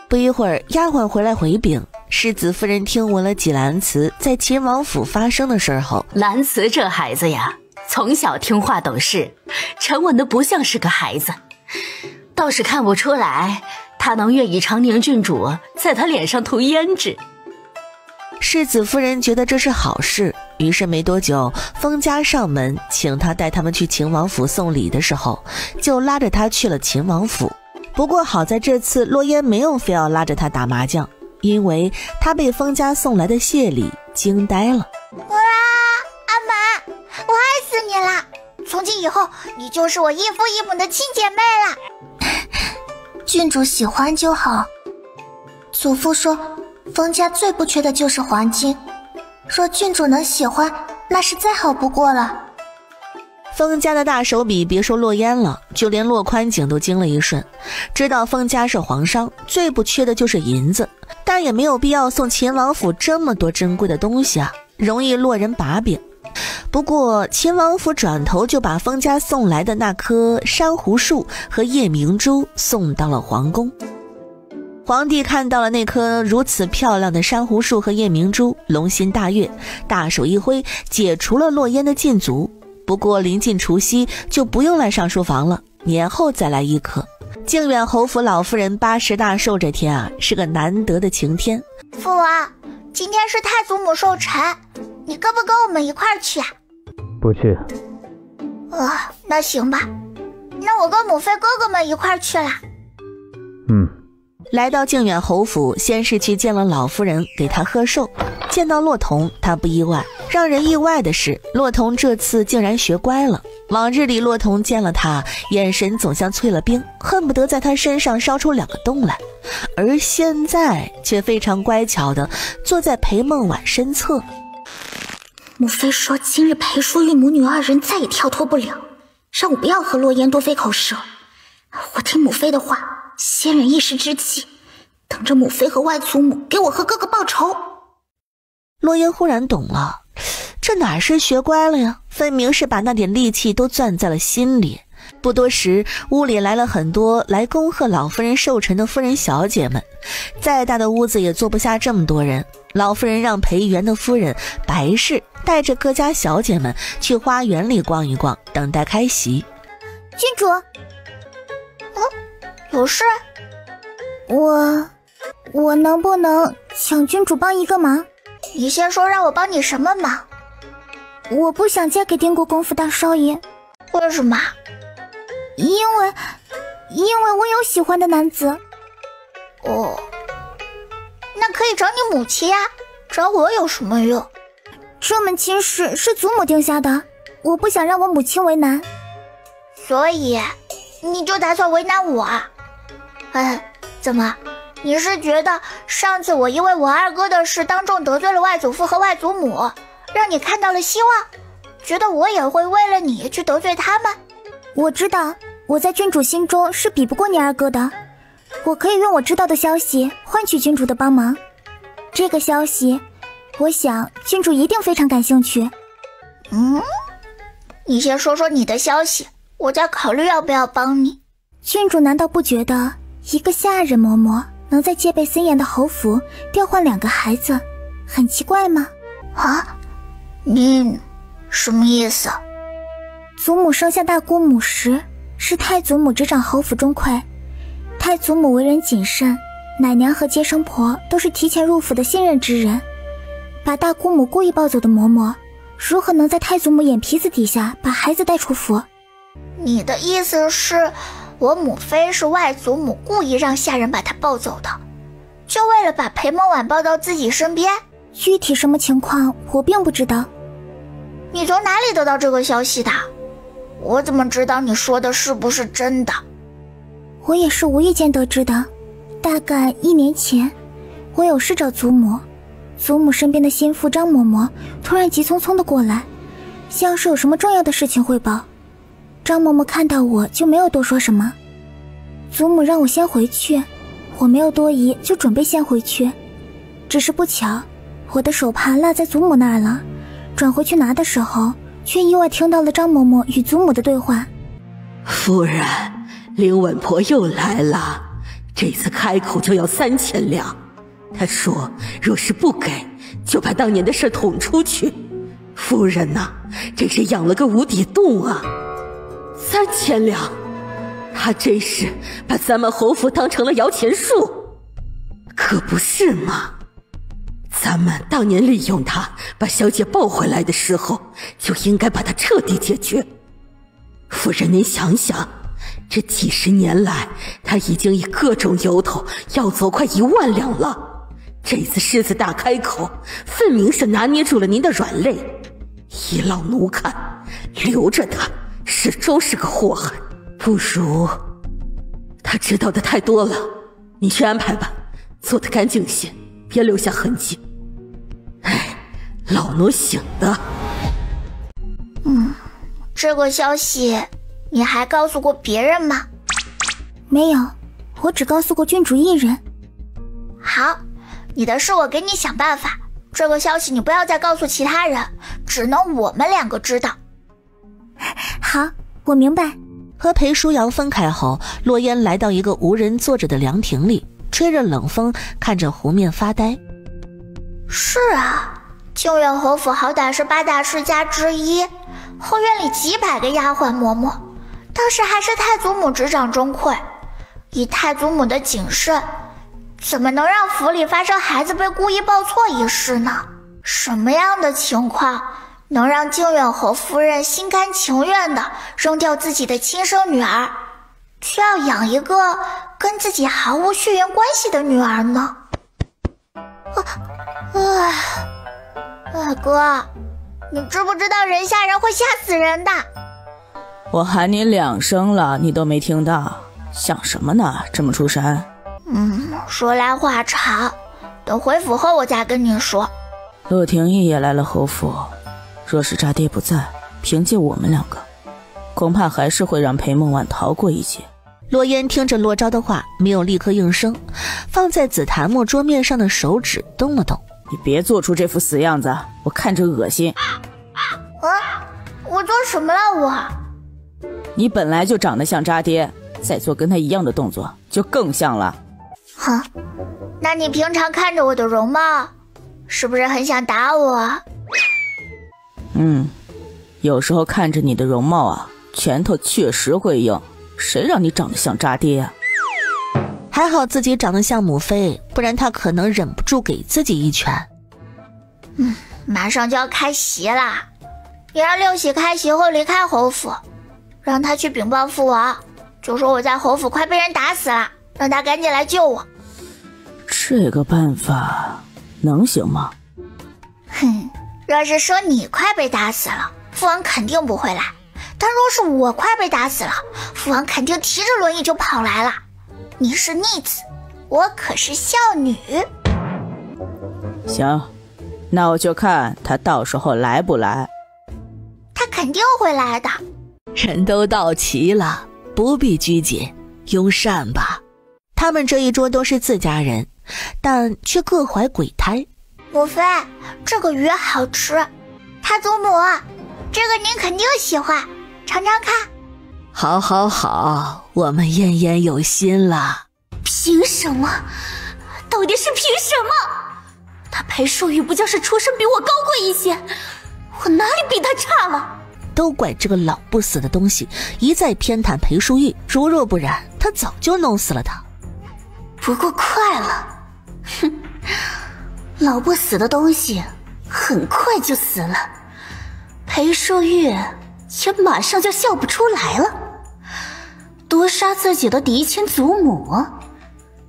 不一会儿，丫鬟回来回禀，世子夫人听闻了纪兰慈在秦王府发生的事后。兰慈这孩子呀，从小听话懂事，沉稳的不像是个孩子，倒是看不出来他能愿意长宁郡主在他脸上涂胭脂。世子夫人觉得这是好事，于是没多久，封家上门请他带他们去秦王府送礼的时候，就拉着他去了秦王府。不过好在这次洛烟没有非要拉着他打麻将，因为他被封家送来的谢礼惊呆了。哇，阿满，我爱死你了！从今以后，你就是我异父异母的亲姐妹了。郡主喜欢就好。祖父说，封家最不缺的就是黄金，若郡主能喜欢，那是再好不过了。封家的大手笔别说洛烟了，就连洛宽景都惊了一瞬，知道封家是皇商，最不缺的就是银子，但也没有必要送秦王府这么多珍贵的东西啊，容易落人把柄。不过秦王府转头就把封家送来的那棵珊瑚树和夜明珠送到了皇宫。皇帝看到了那棵如此漂亮的珊瑚树和夜明珠，龙心大悦，大手一挥，解除了洛烟的禁足。不过临近除夕就不用来上书房了，年后再来一颗。靖远侯府老夫人80大寿这天啊，是个难得的晴天。父王，今天是太祖母寿辰，你跟不跟我们一块儿去啊？不去。那行吧，那我跟母妃哥哥们一块儿去啦。来到靖远侯府，先是去见了老夫人，给她贺寿。见到骆童，他不意外。让人意外的是，骆童这次竟然学乖了。往日里，骆童见了他，眼神总像淬了冰，恨不得在他身上烧出2个洞来。而现在却非常乖巧的坐在裴梦婉身侧。母妃说，今日裴淑玉母女2人再也跳脱不了，让我不要和洛烟多费口舌。我听母妃的话，先忍一时之气，等着母妃和外祖母给我和哥哥报仇。洛烟忽然懂了，这哪是学乖了呀，分明是把那点戾气都攥在了心里。不多时，屋里来了很多来恭贺老夫人寿辰的夫人小姐们，再大的屋子也坐不下这么多人。老夫人让裴元的夫人白氏带着各家小姐们去花园里逛一逛，等待开席。郡主，有事？我能不能请郡主帮一个忙？你先说，让我帮你什么忙？我不想嫁给丁国公府大少爷。为什么？因为我有喜欢的男子。那可以找你母亲呀，找我有什么用？这门亲事是祖母定下的，我不想让我母亲为难。所以你就打算为难我啊？怎么？你是觉得上次我因为我2哥的事当众得罪了外祖父和外祖母，让你看到了希望，觉得我也会为了你去得罪他们？我知道我在郡主心中是比不过你2哥的，我可以用我知道的消息换取郡主的帮忙。这个消息我想郡主一定非常感兴趣。你先说说你的消息，我再考虑要不要帮你。郡主难道不觉得一个下人嬷嬷能在戒备森严的侯府调换2个孩子很奇怪吗？你什么意思？祖母生下大姑母时，是太祖母执掌侯府钟馗，太祖母为人谨慎，奶娘和接生婆都是提前入府的信任之人，把大姑母故意抱走的嬷嬷，如何能在太祖母眼皮子底下把孩子带出府？你的意思是，我母妃是外祖母故意让下人把她抱走的，就为了把裴梦婉抱到自己身边？具体什么情况我并不知道。你从哪里得到这个消息的？我怎么知道你说的是不是真的？我也是无意间得知的。大概1年前，我有事找祖母，祖母身边的心腹张嬷嬷突然急匆匆地过来，像是有什么重要的事情汇报。张嬷嬷看到我就没有多说什么，祖母让我先回去，我没有多疑，就准备先回去。只是不巧，我的手帕落在祖母那儿了，转回去拿的时候，却意外听到了张嬷嬷与祖母的对话。夫人，凌稳婆又来了，这次开口就要3000两。她说若是不给，就把当年的事捅出去。夫人呐，真是养了个无底洞啊！3000两，她真是把咱们侯府当成了摇钱树，可不是吗？咱们当年利用她把小姐抱回来的时候，就应该把她彻底解决。夫人您想想，这几10年来，她已经以各种由头要走快1万两了。这次狮子大开口，分明是拿捏住了您的软肋。依老奴看，留着她始终是个祸害，不如她知道的太多了，你去安排吧，做得干净些，别留下痕迹。哎，老奴醒的。这个消息你还告诉过别人吗？没有，我只告诉过郡主一人。好，你的事我给你想办法，这个消息你不要再告诉其他人，只能我们2个知道。好，我明白。和裴舒瑶分开后，洛烟来到一个无人坐着的凉亭里，吹着冷风，看着湖面发呆。是啊，靖远侯府好歹是8大世家之一，后院里几百个丫鬟嬷嬷，当时还是太祖母执掌中馈，以太祖母的谨慎，怎么能让府里发生孩子被故意抱错一事呢？什么样的情况能让靖远侯夫人心甘情愿地扔掉自己的亲生女儿，却要养一个跟自己毫无血缘关系的女儿呢？哥，你知不知道人吓人会吓死人的？我喊你2声了，你都没听到，想什么呢？这么出神？说来话长，等回府后我再跟你说。洛廷义也来了侯府，若是渣爹不在，凭借我们2个，恐怕还是会让裴梦婉逃过一劫。洛烟听着洛昭的话，没有立刻应声，放在紫檀木桌面上的手指动了动。你别做出这副死样子，我看着恶心。我做什么了我？你本来就长得像渣爹，再做跟他一样的动作就更像了。哼，那你平常看着我的容貌，是不是很想打我？有时候看着你的容貌啊，拳头确实会硬，谁让你长得像渣爹啊？还好自己长得像母妃，不然他可能忍不住给自己一拳。马上就要开席啦，你让六喜开席后离开侯府，让他去禀报父王，就说我在侯府快被人打死了，让他赶紧来救我。这个办法能行吗？若是说你快被打死了，父王肯定不会来，但若是我快被打死了，父王肯定提着轮椅就跑来了。你是逆子，我可是孝女。行，那我就看他到时候来不来。他肯定会来的。人都到齐了，不必拘谨，用膳吧。他们这一桌都是自家人，但却各怀鬼胎。母妃，这个鱼好吃，太祖母，这个您肯定喜欢，尝尝看。好好好，我们燕燕有心了。凭什么？到底是凭什么？他裴淑玉不就是出身比我高贵一些，我哪里比他差了？都怪这个老不死的东西，一再偏袒裴淑玉，如若不然，他早就弄死了他。不过快了。哼，老不死的东西很快就死了，裴淑玉也马上就笑不出来了。毒杀自己的嫡亲祖母，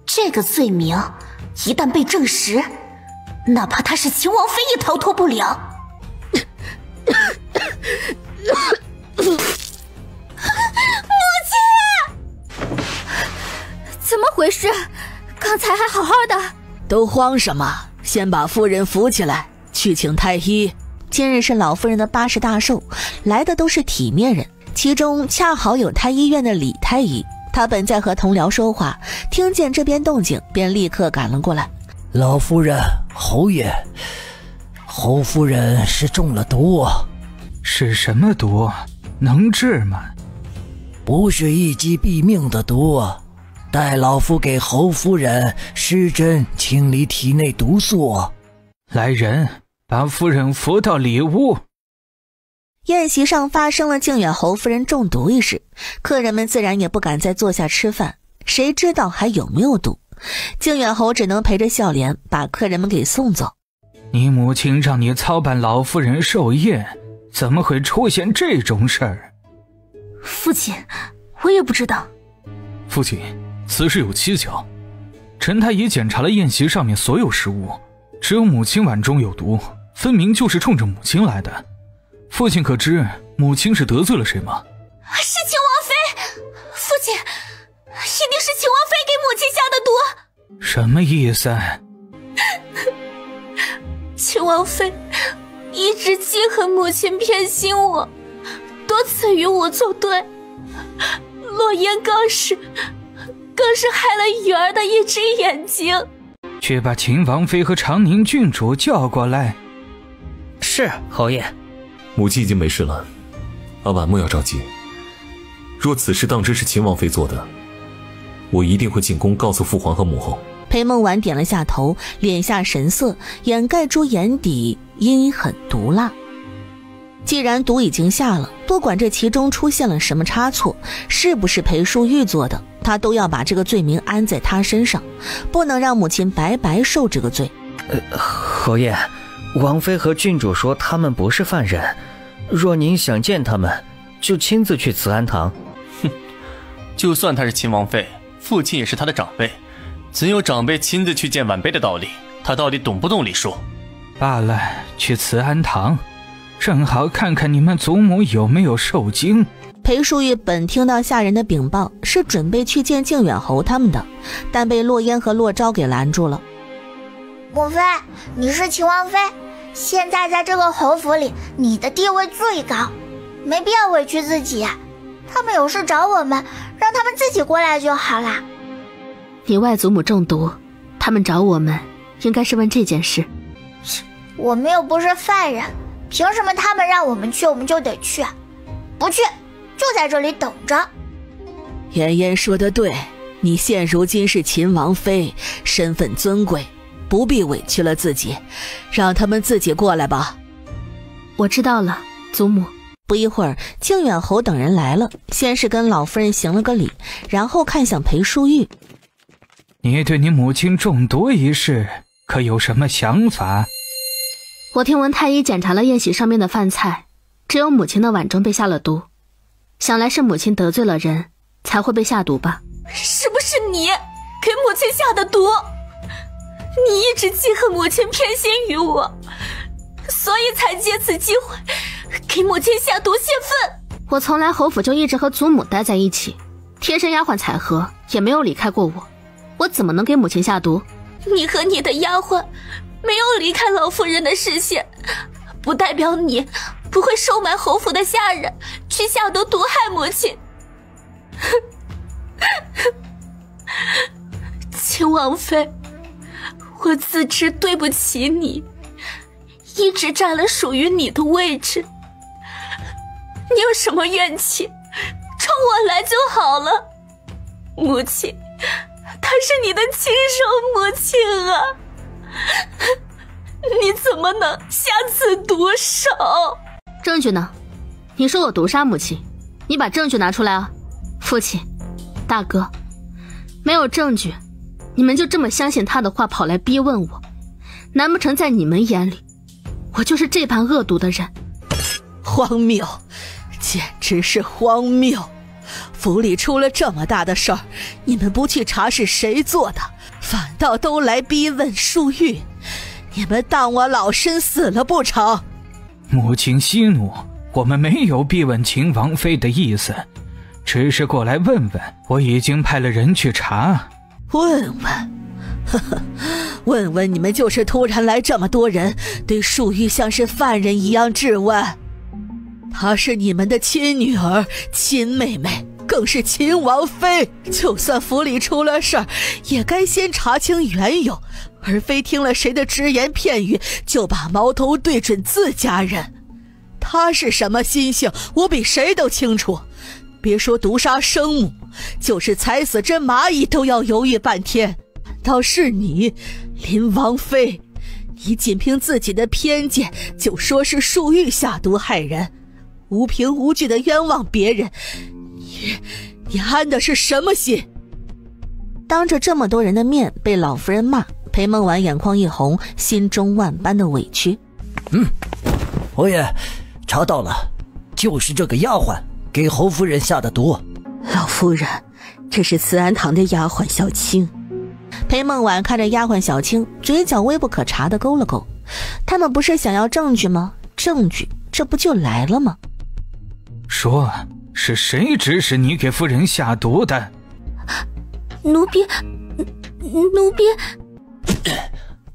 这个罪名一旦被证实，哪怕他是秦王妃也逃脱不了。母亲，怎么回事？刚才还好好的。都慌什么？先把夫人扶起来，去请太医。今日是老夫人的80大寿，来的都是体面人，其中恰好有太医院的李太医。他本在和同僚说话，听见这边动静，便立刻赶了过来。老夫人，侯爷，侯夫人是中了毒。是什么毒？能治吗？不是一击毙命的毒，待老夫给侯夫人施针清理体内毒素。来人，把夫人扶到里屋。宴席上发生了靖远侯夫人中毒一事，客人们自然也不敢再坐下吃饭，谁知道还有没有毒？靖远侯只能陪着笑脸把客人们给送走。你母亲让你操办老夫人寿宴，怎么会出现这种事儿？父亲，我也不知道。父亲，此事有蹊跷。陈太医检查了宴席上面所有食物，只有母亲碗中有毒，分明就是冲着母亲来的。父亲可知母亲是得罪了谁吗？是秦王妃。父亲，一定是秦王妃给母亲下的毒。什么意思？秦王妃一直记恨母亲偏心我，多次与我作对。落雁更是害了雨儿的一只眼睛。去把秦王妃和长宁郡主叫过来。是，侯爷。母亲已经没事了，阿婉莫要着急。若此事当真是秦王妃做的，我一定会进宫告诉父皇和母后。裴梦婉点了下头，脸下神色掩盖住眼底阴狠毒辣。既然毒已经下了，不管这其中出现了什么差错，是不是裴淑玉做的，他都要把这个罪名安在他身上，不能让母亲白白受这个罪。侯爷，王妃和郡主说他们不是犯人，若您想见他们，就亲自去慈安堂。哼，就算他是秦王妃，父亲也是他的长辈，怎有长辈亲自去见晚辈的道理？他到底懂不懂礼数？罢了，去慈安堂，正好看看你们祖母有没有受惊。裴淑玉本听到下人的禀报，是准备去见靖远侯他们的，但被洛烟和洛昭给拦住了。母妃，你是秦王妃，现在在这个侯府里，你的地位最高，没必要委屈自己。他们有事找我们，让他们自己过来就好啦。你外祖母中毒，他们找我们，应该是问这件事。我们又不是犯人，凭什么他们让我们去，我们就得去？不去，就在这里等着。妍妍说得对，你现如今是秦王妃，身份尊贵，不必委屈了自己，让他们自己过来吧。我知道了，祖母。不一会儿，靖远侯等人来了，先是跟老夫人行了个礼，然后看向裴淑玉。你对你母亲中毒一事可有什么想法？我听闻太医检查了宴席上面的饭菜，只有母亲的碗中被下了毒，想来是母亲得罪了人，才会被下毒吧。是不是你给母亲下的毒？你一直记恨母亲偏心于我，所以才借此机会给母亲下毒泄愤。我从来侯府就一直和祖母待在一起，贴身丫鬟彩禾也没有离开过我，我怎么能给母亲下毒？你和你的丫鬟没有离开老夫人的视线，不代表你不会收买侯府的下人去下毒毒害母亲。秦王妃，我自知对不起你，一直占了属于你的位置。你有什么怨气，冲我来就好了。母亲，她是你的亲生母亲啊，你怎么能下此毒手？证据呢？你说我毒杀母亲，你把证据拿出来啊！父亲，大哥，没有证据，你们就这么相信他的话跑来逼问我？难不成在你们眼里，我就是这般恶毒的人？荒谬，简直是荒谬！府里出了这么大的事儿，你们不去查是谁做的，反倒都来逼问淑玉，你们当我老身死了不成？母亲息怒，我们没有逼问秦王妃的意思，只是过来问问，我已经派了人去查。问问？呵呵，问问你们就是突然来这么多人，对淑玉像是犯人一样质问。她是你们的亲女儿、亲妹妹，更是秦王妃，就算府里出了事儿，也该先查清缘由，而非听了谁的只言片语就把矛头对准自家人。她是什么心性，我比谁都清楚。别说毒杀生母，就是踩死只蚂蚁都要犹豫半天。倒是你，林王妃，你仅凭自己的偏见就说是淑玉下毒害人，无凭无据的冤枉别人，你安的是什么心？当着这么多人的面被老夫人骂，裴梦婉眼眶一红，心中万般的委屈。我也查到了，就是这个丫鬟给侯夫人下的毒。老夫人，这是慈安堂的丫鬟小青。裴梦婉看着丫鬟小青，嘴角微不可察的勾了勾。他们不是想要证据吗？证据这不就来了吗？说，是谁指使你给夫人下毒的？奴婢。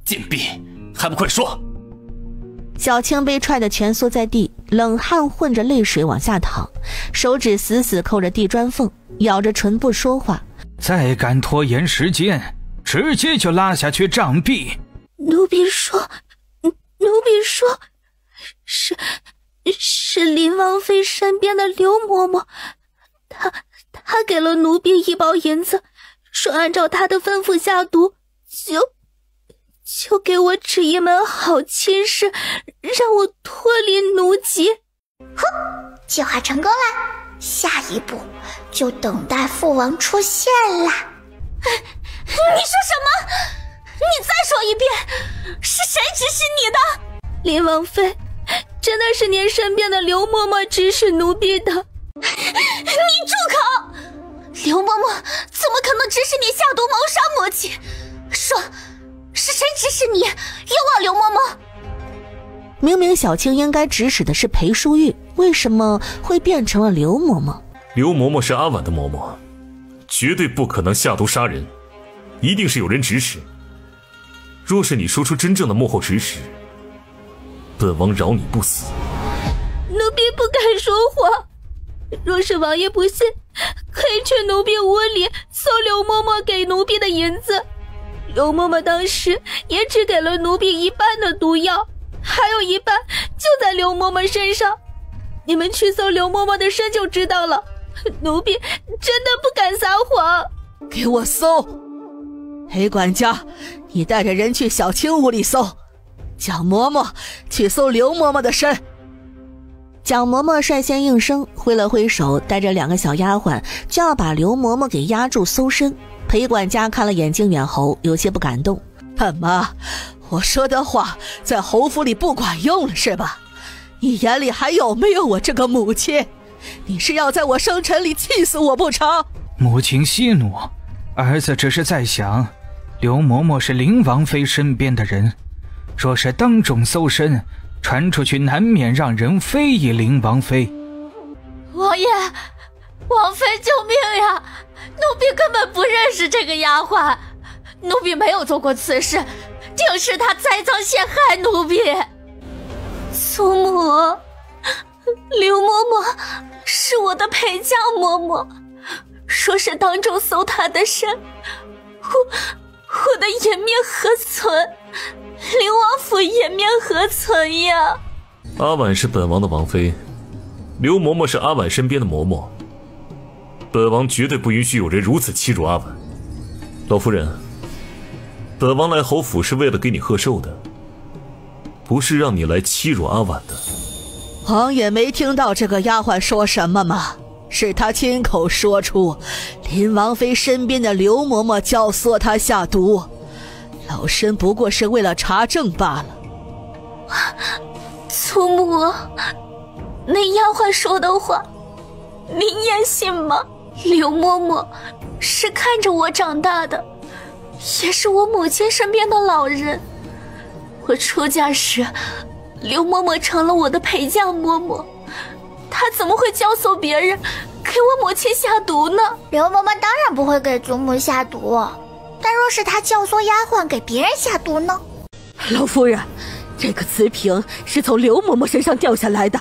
禁闭，还不快说！小青被踹得蜷缩在地，冷汗混着泪水往下淌，手指死死扣着地砖缝，咬着唇不说话。再敢拖延时间，直接就拉下去杖毙。奴婢说，是林王妃身边的刘嬷嬷，她给了奴婢1包银子，说按照她的吩咐下毒，就给我指一门好亲事，让我脱离奴籍。哼，计划成功了，下一步就等待父王出现啦。你说什么？你再说一遍，是谁指使你的？林王妃，真的是您身边的刘嬷嬷指使奴婢的。你住口！刘嬷嬷怎么可能指使你下毒谋杀母亲？说，是谁指使你冤枉刘嬷嬷？明明小青应该指使的是裴淑玉，为什么会变成了刘嬷嬷？刘嬷嬷是阿婉的嬷嬷，绝对不可能下毒杀人，一定是有人指使。若是你说出真正的幕后指使，本王饶你不死。奴婢不敢说谎，若是王爷不信，可以去奴婢屋里搜刘嬷嬷给奴婢的银子。刘嬷嬷当时也只给了奴婢一半的毒药，还有一半就在刘嬷嬷身上。你们去搜刘嬷嬷的身就知道了。奴婢真的不敢撒谎。给我搜！裴管家，你带着人去小青屋里搜，蒋嬷嬷去搜刘嬷嬷的身。蒋嬷嬷率先应声，挥了挥手，带着2个小丫鬟就要把刘嬷嬷给压住搜身。裴管家看了眼睛远侯，有些不敢动。干嘛？我说的话在侯府里不管用了是吧？你眼里还有没有我这个母亲？你是要在我生辰里气死我不成？母亲息怒，儿子只是在想，刘嬷嬷是林王妃身边的人，若是当众搜身，传出去难免让人非议林王妃。王爷，王妃救命呀！奴婢根本不认识这个丫鬟，奴婢没有做过此事，定是她栽赃陷害奴婢。祖母，刘嬷嬷是我的陪嫁嬷嬷，说是当众搜她的身，我的颜面何存？林王府颜面何存呀？阿婉是本王的王妃，刘嬷嬷是阿婉身边的嬷嬷，本王绝对不允许有人如此欺辱阿婉。老夫人，本王来侯府是为了给你贺寿的，不是让你来欺辱阿婉的。王爷没听到这个丫鬟说什么吗？是他亲口说出林王妃身边的刘嬷嬷教唆他下毒，老身不过是为了查证罢了。祖母，那丫鬟说的话您也信吗？刘嬷嬷是看着我长大的，也是我母亲身边的老人。我出嫁时，刘嬷嬷成了我的陪嫁嬷嬷，她怎么会教唆别人给我母亲下毒呢？刘嬷嬷当然不会给祖母下毒，但若是她教唆丫鬟给别人下毒呢？老夫人，这个瓷瓶是从刘嬷嬷身上掉下来的。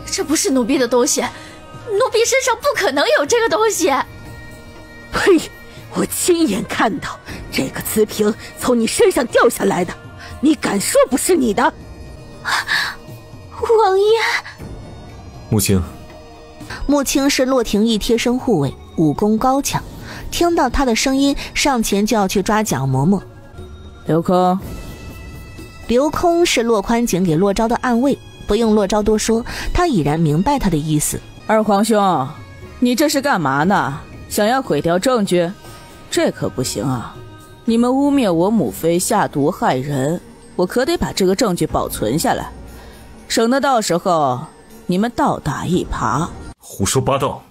这不是奴婢的东西，奴婢身上不可能有这个东西。呸！我亲眼看到这个瓷瓶从你身上掉下来的，你敢说不是你的？王爷。穆青。穆青是洛廷义贴身护卫，武功高强，听到他的声音，上前就要去抓蒋嬷嬷。刘空。刘空是洛宽景给洛昭的暗卫，不用洛昭多说，他已然明白他的意思。二皇兄，你这是干嘛呢？想要毁掉证据？这可不行啊！你们污蔑我母妃下毒害人，我可得把这个证据保存下来，省得到时候你们倒打一耙。胡说八道！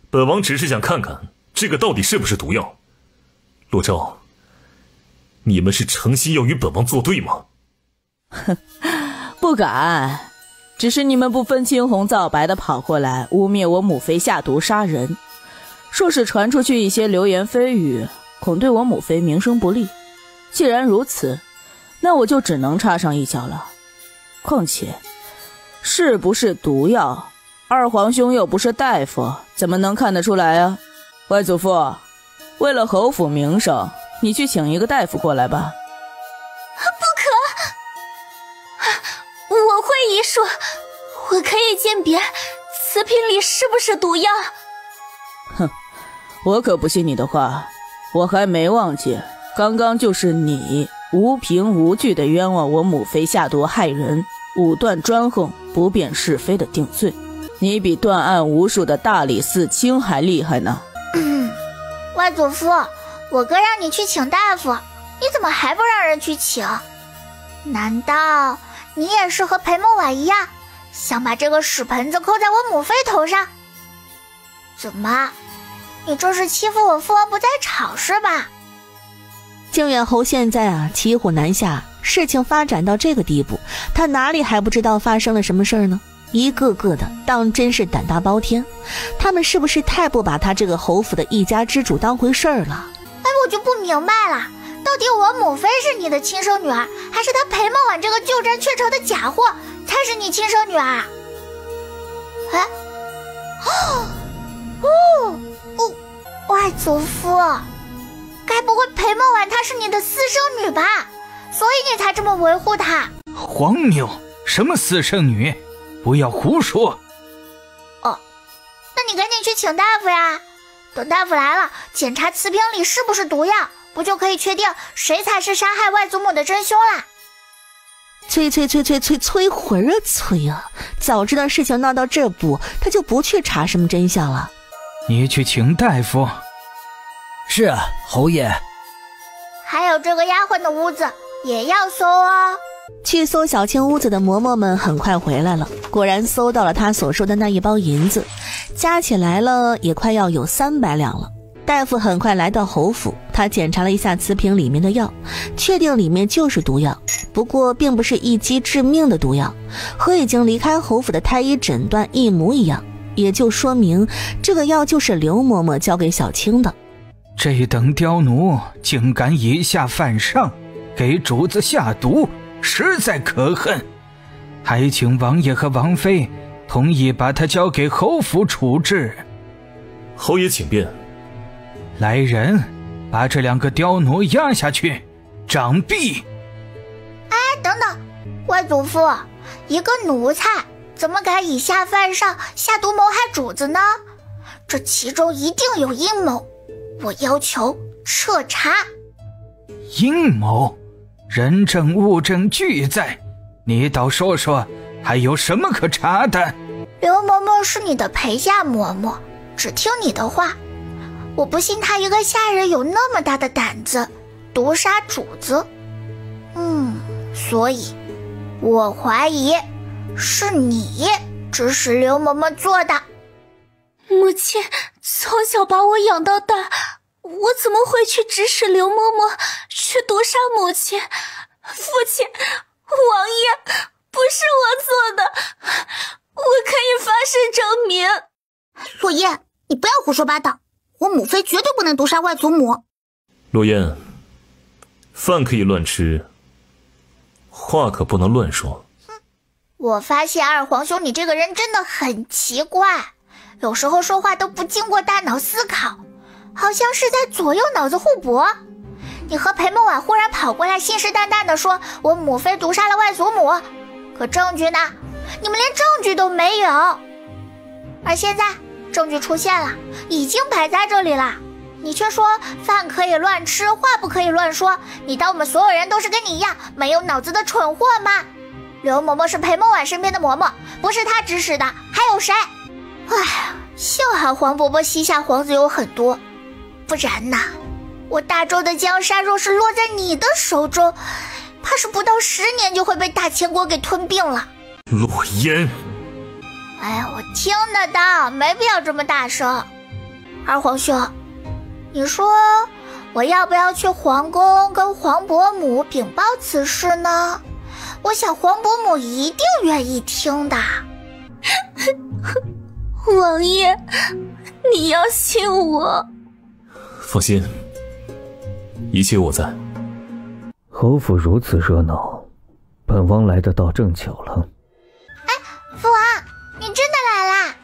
本王只是想看看这个到底是不是毒药。洛昭，你们是诚心要与本王作对吗？哼，不敢，只是你们不分青红皂白的跑过来污蔑我母妃下毒杀人，说是传出去一些流言蜚语，恐对我母妃名声不利。既然如此，那我就只能插上一脚了。况且是不是毒药，二皇兄又不是大夫，怎么能看得出来啊？外祖父，为了侯府名声，你去请一个大夫过来吧。不可！我会医术，我可以鉴别瓷瓶里是不是毒药。哼，我可不信你的话，我还没忘记，刚刚就是你无凭无据的冤枉我母妃下毒害人，武断专横，不辨是非的定罪。你比断案无数的大理寺卿还厉害呢。外祖父，我哥让你去请大夫，你怎么还不让人去请？难道你也是和裴梦婉一样，想把这个屎盆子扣在我母妃头上？怎么，你这是欺负我父王不在场是吧？靖远侯现在骑虎难下，事情发展到这个地步，他哪里还不知道发生了什么事儿呢？一个个的当真是胆大包天，他们是不是太不把他这个侯府的一家之主当回事儿了？我就不明白了，到底我母妃是你的亲生女儿，还是他裴梦婉这个旧战鹊巢的假货才是你亲生女儿？哎，外祖父，该不会裴梦婉她是你的私生女吧？所以你才这么维护她？荒谬！什么私生女？不要胡说！哦，那你赶紧去请大夫呀！等大夫来了，检查瓷瓶里是不是毒药，不就可以确定谁才是杀害外祖母的真凶啦？催魂啊催啊！早知道事情闹到这步，他就不去查什么真相了。你去请大夫。是啊，侯爷。还有这个丫鬟的屋子也要搜哦。去搜小青屋子的嬷嬷们很快回来了，果然搜到了他所说的那一包银子，加起来了也快要有300两了。大夫很快来到侯府，他检查了一下瓷瓶里面的药，确定里面就是毒药，不过并不是一击致命的毒药，和已经离开侯府的太医诊断一模一样，也就说明这个药就是刘嬷嬷交给小青的。这等刁奴竟敢以下犯上，给主子下毒，实在可恨，还请王爷和王妃同意把他交给侯府处置。侯爷请便。来人，把这2个刁奴押下去，掌毙！哎，等等，外祖父，一个奴才怎么敢以下犯上，下毒谋害主子呢？这其中一定有阴谋，我要求彻查。阴谋？人证物证俱在，你倒说说，还有什么可查的？刘嬷嬷是你的陪嫁嬷嬷，只听你的话。我不信她一个下人有那么大的胆子毒杀主子。所以我怀疑是你指使刘嬷嬷做的。母亲从小把我养到大，我怎么会去指使刘嬷嬷去毒杀母亲？父亲，王爷，不是我做的，我可以发誓证明。落雁，你不要胡说八道，我母妃绝对不能毒杀外祖母。落雁，饭可以乱吃，话可不能乱说。我发现二皇兄你这个人真的很奇怪，有时候说话都不经过大脑思考，好像是在左右脑子互搏。你和裴梦婉忽然跑过来信誓旦旦地说我母妃毒杀了外祖母，可证据呢？你们连证据都没有。而现在证据出现了，已经摆在这里了，你却说饭可以乱吃，话不可以乱说。你当我们所有人都是跟你一样没有脑子的蠢货吗？刘嬷嬷是裴梦婉身边的嬷嬷，不是她指使的，还有谁？唉，幸好黄伯伯膝下皇子有很多，不然呐，我大周的江山若是落在你的手中，怕是不到10年就会被大千国给吞并了。落雁，哎，我听得到，没必要这么大声。二皇兄，你说我要不要去皇宫跟黄伯母禀报此事呢？我想黄伯母一定愿意听的。王爷，你要信我。放心，一切我在。侯府如此热闹，本王来得倒正巧了。父王，你真的来啦？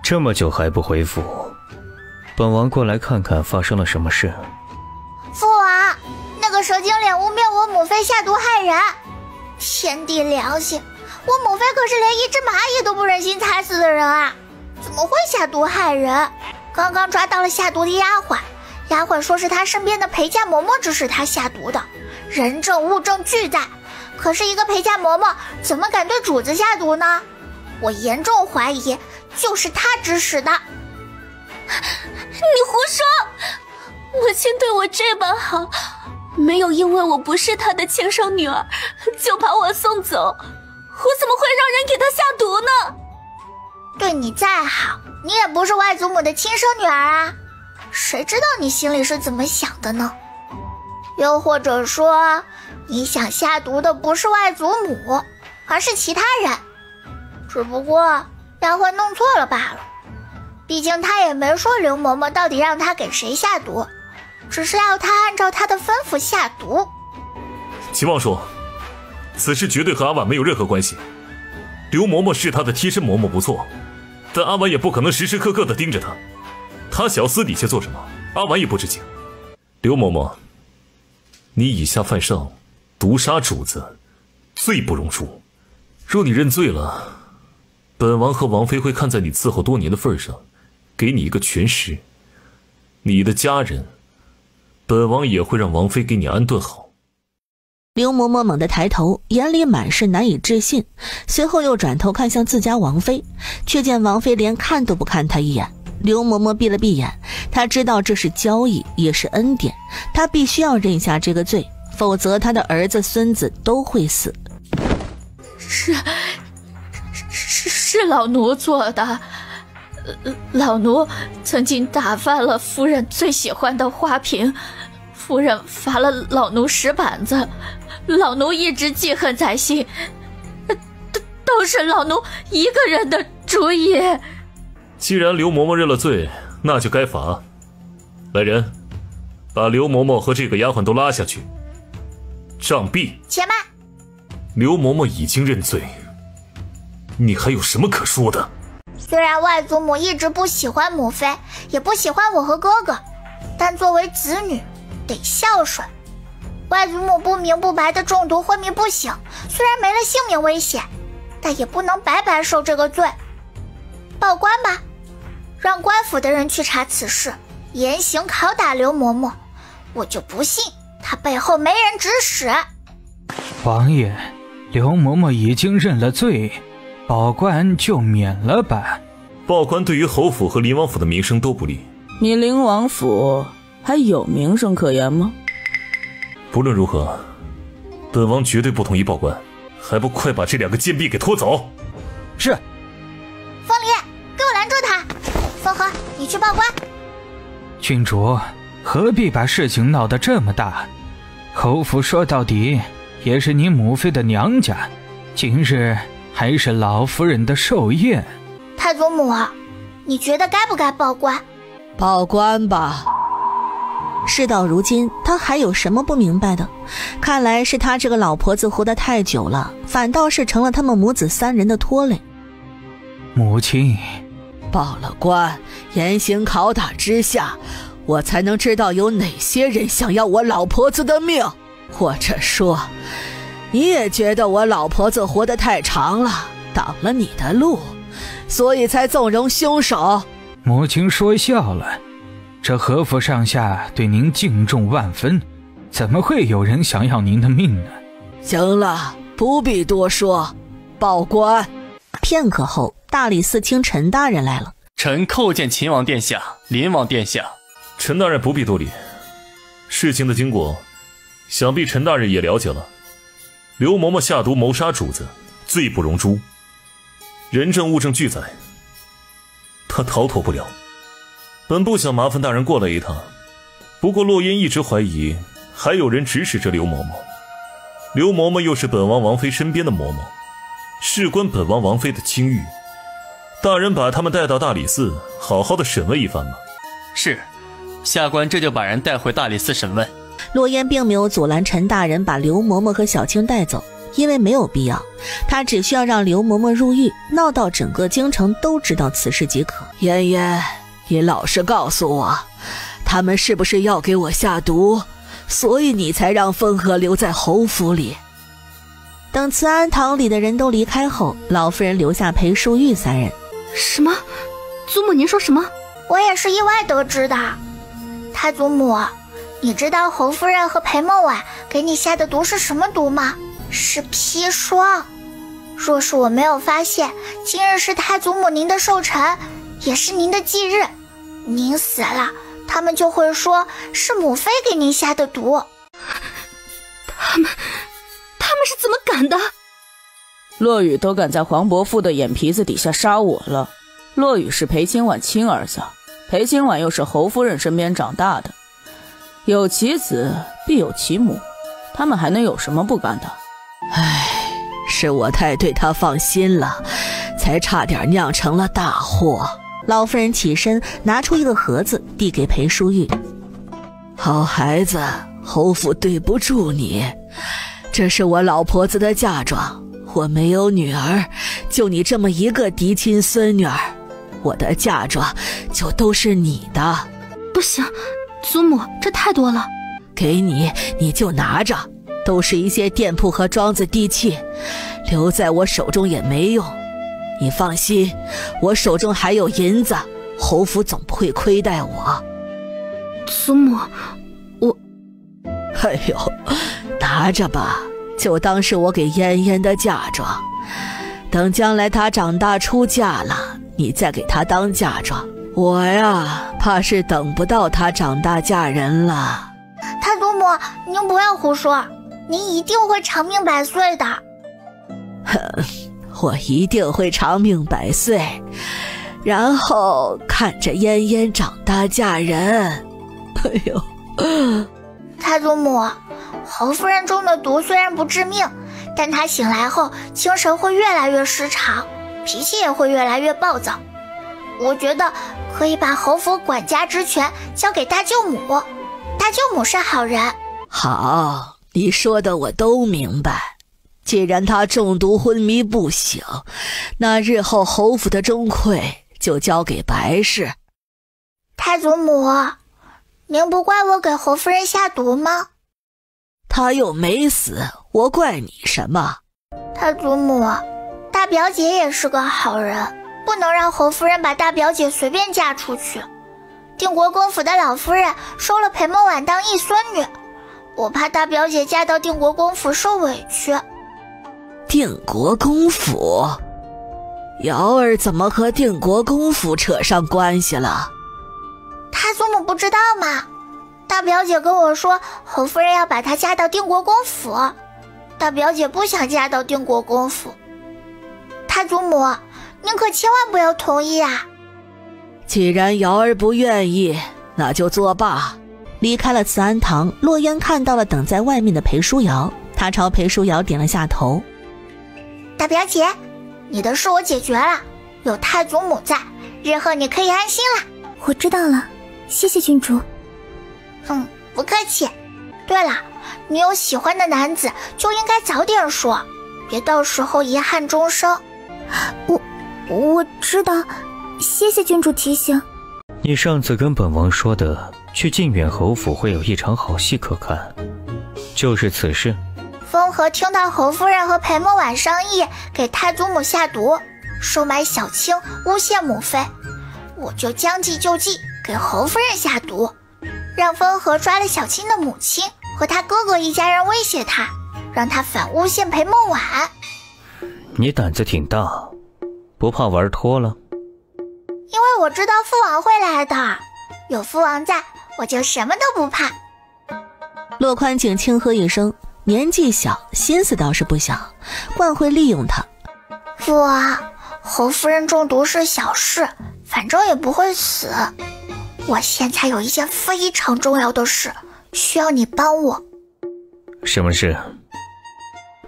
这么久还不回府，本王过来看看发生了什么事。父王，那个蛇精脸污蔑我母妃下毒害人，天地良心，我母妃可是连一只蚂蚁都不忍心踩死的人啊，怎么会下毒害人？刚刚抓到了下毒的丫鬟，丫鬟说是她身边的陪嫁嬷嬷指使她下毒的，人证物证俱在。可是一个陪嫁嬷嬷怎么敢对主子下毒呢？我严重怀疑就是她指使的。你胡说！母亲对我这般好，没有因为我不是她的亲生女儿就把我送走，我怎么会让人给她下毒呢？对你再好，你也不是外祖母的亲生女儿啊，谁知道你心里是怎么想的呢？又或者说，你想下毒的不是外祖母，而是其他人，只不过丫鬟弄错了罢了。毕竟她也没说刘嬷嬷到底让她给谁下毒，只是要她按照她的吩咐下毒。秦王说，此事绝对和阿婉没有任何关系。刘嬷嬷是她的贴身嬷嬷不错，但阿婉也不可能时时刻刻地盯着她，她想要私底下做什么，阿婉也不知情。刘嬷嬷，你以下犯上，毒杀主子，罪不容诛。若你认罪了，本王和王妃会看在你伺候多年的份上，给你一个全尸。你的家人，本王也会让王妃给你安顿好。刘嬷嬷猛地抬头，眼里满是难以置信，随后又转头看向自家王妃，却见王妃连看都不看她一眼。刘嬷嬷闭了闭眼，她知道这是交易，也是恩典，她必须要认下这个罪，否则她的儿子孙子都会死。是老奴做的，老奴曾经打翻了夫人最喜欢的花瓶，夫人罚了老奴10板子，老奴一直记恨在心，都是老奴一个人的主意。既然刘嬷嬷认了罪，那就该罚。来人，把刘嬷嬷和这个丫鬟都拉下去，杖毙。且慢，刘嬷嬷已经认罪，你还有什么可说的？虽然外祖母一直不喜欢母妃，也不喜欢我和哥哥，但作为子女得孝顺。外祖母不明不白的中毒昏迷不醒，虽然没了性命危险，但也不能白白受这个罪。报官吧，让官府的人去查此事，严刑拷打刘嬷嬷，我就不信她背后没人指使。王爷，刘嬷嬷已经认了罪，报官就免了吧。报官对于侯府和林王府的名声都不利。你林王府还有名声可言吗？不论如何，本王绝对不同意报官，还不快把这2个贱婢给拖走！是。风离，给我拦住他！风和，你去报官。郡主，何必把事情闹得这么大？侯府说到底也是你母妃的娘家，今日还是老夫人的寿宴。太祖母，你觉得该不该报官？报官吧。事到如今，他还有什么不明白的？看来是他这个老婆子活得太久了，反倒是成了他们母子3人的拖累。母亲，报了官，严刑拷打之下，我才能知道有哪些人想要我老婆子的命，或者说，你也觉得我老婆子活得太长了，挡了你的路，所以才纵容凶手。母亲说笑了，这何府上下对您敬重万分，怎么会有人想要您的命呢？行了，不必多说，报官。片刻后，大理寺卿陈大人来了。臣叩见秦王殿下、林王殿下。陈大人不必多礼，事情的经过，想必陈大人也了解了。刘嬷嬷下毒谋杀主子，罪不容诛，人证物证俱在，他逃脱不了。本不想麻烦大人过来一趟，不过洛烟一直怀疑还有人指使着刘嬷嬷。刘嬷嬷又是本王王妃身边的嬷嬷，事关本王王妃的清誉，大人把他们带到大理寺，好好的审问一番吧。是，下官这就把人带回大理寺审问。洛烟并没有阻拦陈大人把刘嬷嬷和小青带走，因为没有必要，他只需要让刘嬷嬷入狱，闹到整个京城都知道此事即可。妍妍，你老实告诉我，他们是不是要给我下毒，所以你才让风和留在侯府里？等慈安堂里的人都离开后，老夫人留下裴淑玉3人。什么？祖母您说什么？我也是意外得知的。太祖母，你知道侯夫人和裴梦婉给你下的毒是什么毒吗？是砒霜。若是我没有发现，今日是太祖母您的寿辰，也是您的忌日，您死了，他们就会说是母妃给您下的毒。他们是怎么敢的？洛雨都敢在黄伯父的眼皮子底下杀我了。洛雨是裴清婉亲儿子，裴清婉又是侯夫人身边长大的，有其子必有其母，他们还能有什么不敢的？唉，是我太对他放心了，才差点酿成了大祸。老夫人起身拿出一个盒子递给裴淑玉。好孩子，侯府对不住你，这是我老婆子的嫁妆，我没有女儿，就你这么一个嫡亲孙女儿，我的嫁妆就都是你的。不行，祖母，这太多了。给你，你就拿着，都是一些店铺和庄子地契，留在我手中也没用。你放心，我手中还有银子，侯府总不会亏待我。祖母，我……哎呦，拿着吧，就当是我给嫣嫣的嫁妆，等将来她长大出嫁了，你再给她当嫁妆。我呀，怕是等不到她长大嫁人了。太祖母，您不要胡说，您一定会长命百岁的。我一定会长命百岁，然后看着嫣嫣长大嫁人。哎呦，太祖母，侯夫人中的毒虽然不致命，但她醒来后精神会越来越失常，脾气也会越来越暴躁。我觉得可以把侯府管家之权交给大舅母，大舅母是好人。好，你说的我都明白。既然他中毒昏迷不醒，那日后侯府的钟馗就交给白氏。太祖母，您不怪我给侯夫人下毒吗？他又没死，我怪你什么？太祖母，大表姐也是个好人，不能让侯夫人把大表姐随便嫁出去。定国公府的老夫人收了裴梦婉当义孙女，我怕大表姐嫁到定国公府受委屈。定国公府，瑶儿怎么和定国公府扯上关系了？太祖母不知道吗？大表姐跟我说，侯夫人要把她嫁到定国公府。大表姐不想嫁到定国公府。太祖母，您可千万不要同意啊！既然瑶儿不愿意，那就作罢。离开了慈安堂，洛烟看到了等在外面的裴书瑶，她朝裴书瑶点了下头。大表姐，你的事我解决了，有太祖母在，日后你可以安心了。我知道了，谢谢郡主。不客气。对了，你有喜欢的男子就应该早点说，别到时候遗憾终生。我知道，谢谢郡主提醒。你上次跟本王说的，去靖远侯府会有一场好戏可看，就是此事。风和听到侯夫人和裴梦婉商议给太祖母下毒，收买小青，诬陷母妃，我就将计就计，给侯夫人下毒，让风和抓了小青的母亲和他哥哥一家人威胁他，让他反诬陷裴梦婉。你胆子挺大，不怕玩脱了？因为我知道父王会来的，有父王在，我就什么都不怕。洛宽景轻喝一声，年纪小，心思倒是不小，惯会利用他。父王，侯夫人中毒是小事，反正也不会死。我现在有一件非常重要的事，需要你帮我。什么事？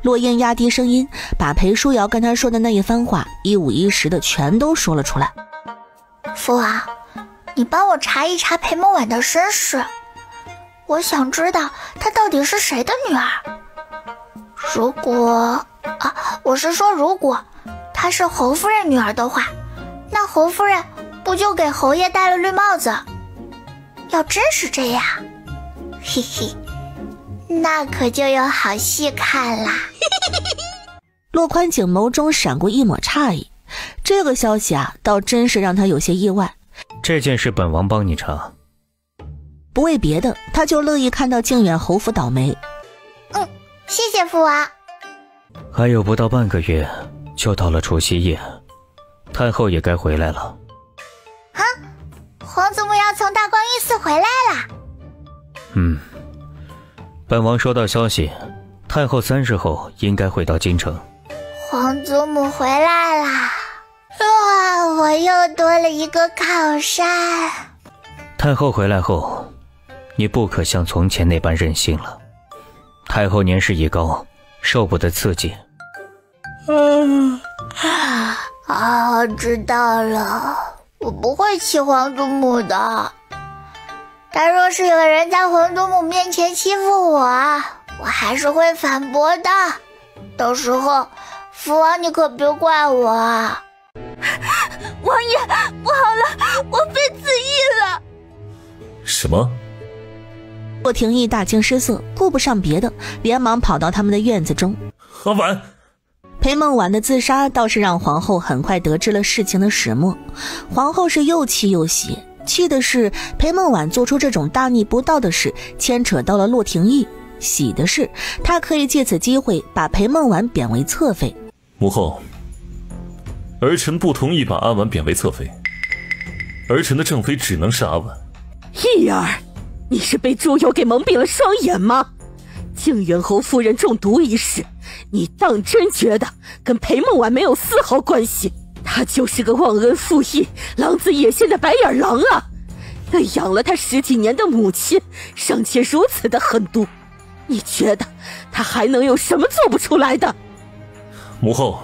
洛烟压低声音，把裴书瑶跟他说的那一番话一五一十的全都说了出来。父王，你帮我查一查裴梦婉的身世，我想知道她到底是谁的女儿。如果她是侯夫人女儿的话，那侯夫人不就给侯爷戴了绿帽子？要真是这样，嘿嘿，那可就有好戏看啦。洛宽景眸中闪过一抹诧异，这个消息啊，倒真是让他有些意外。这件事本王帮你查，不为别的，他就乐意看到靖远侯府倒霉。谢谢父王。还有不到半个月就到了除夕夜，太后也该回来了。皇祖母要从大观御寺回来啦。本王收到消息，太后3日后应该会到京城。皇祖母回来啦！哇，我又多了一个靠山。太后回来后，你不可像从前那般任性了。太后年事已高，受不得刺激。知道了，我不会气皇祖母的。但若是有人在皇祖母面前欺负我，我还是会反驳的。到时候，父王你可别怪我。王爷，不好了，我被自缢了。什么？洛廷义大惊失色，顾不上别的，连忙跑到他们的院子中。阿婉，裴梦婉的自杀倒是让皇后很快得知了事情的始末。皇后是又气又喜，气的是裴梦婉做出这种大逆不道的事，牵扯到了洛廷义；喜的是她可以借此机会把裴梦婉贬为侧妃。母后，儿臣不同意把阿婉贬为侧妃，儿臣的正妃只能是阿婉。义儿，你是被猪油给蒙蔽了双眼吗？靖远侯夫人中毒一事，你当真觉得跟裴梦婉没有丝毫关系？她就是个忘恩负义、狼子野心的白眼狼啊！那养了她10几年的母亲尚且如此的狠毒，你觉得她还能有什么做不出来的？母后，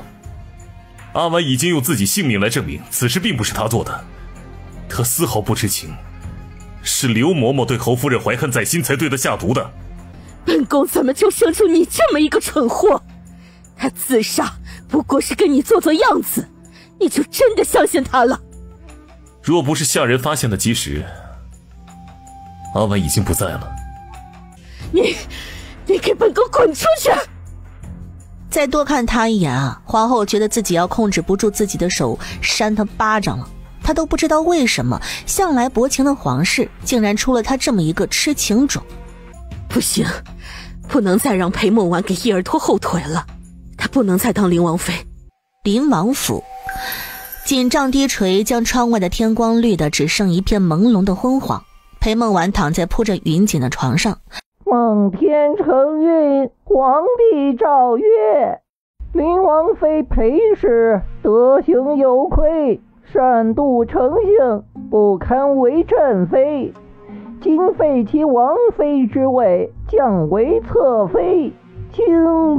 阿婉已经用自己性命来证明此事并不是她做的，她丝毫不知情，是刘嬷嬷对侯夫人怀恨在心才对她下毒的。本宫怎么就生出你这么一个蠢货？她自杀不过是跟你做做样子，你就真的相信她了？若不是下人发现的及时，阿婉已经不在了。你给本宫滚出去！再多看他一眼啊，皇后觉得自己要控制不住自己的手扇他巴掌了。她都不知道为什么向来薄情的皇室竟然出了她这么一个痴情种。不行，不能再让裴梦婉给义儿拖后腿了，她不能再当林王妃。林王府，锦帐低垂，将窗外的天光绿得只剩一片朦胧的昏黄。裴梦婉躺在铺着云锦的床上。梦天承运，皇帝诏曰：林王妃裴氏德行有愧，擅妒成性，不堪为正妃。今废其王妃之位，降为侧妃，钦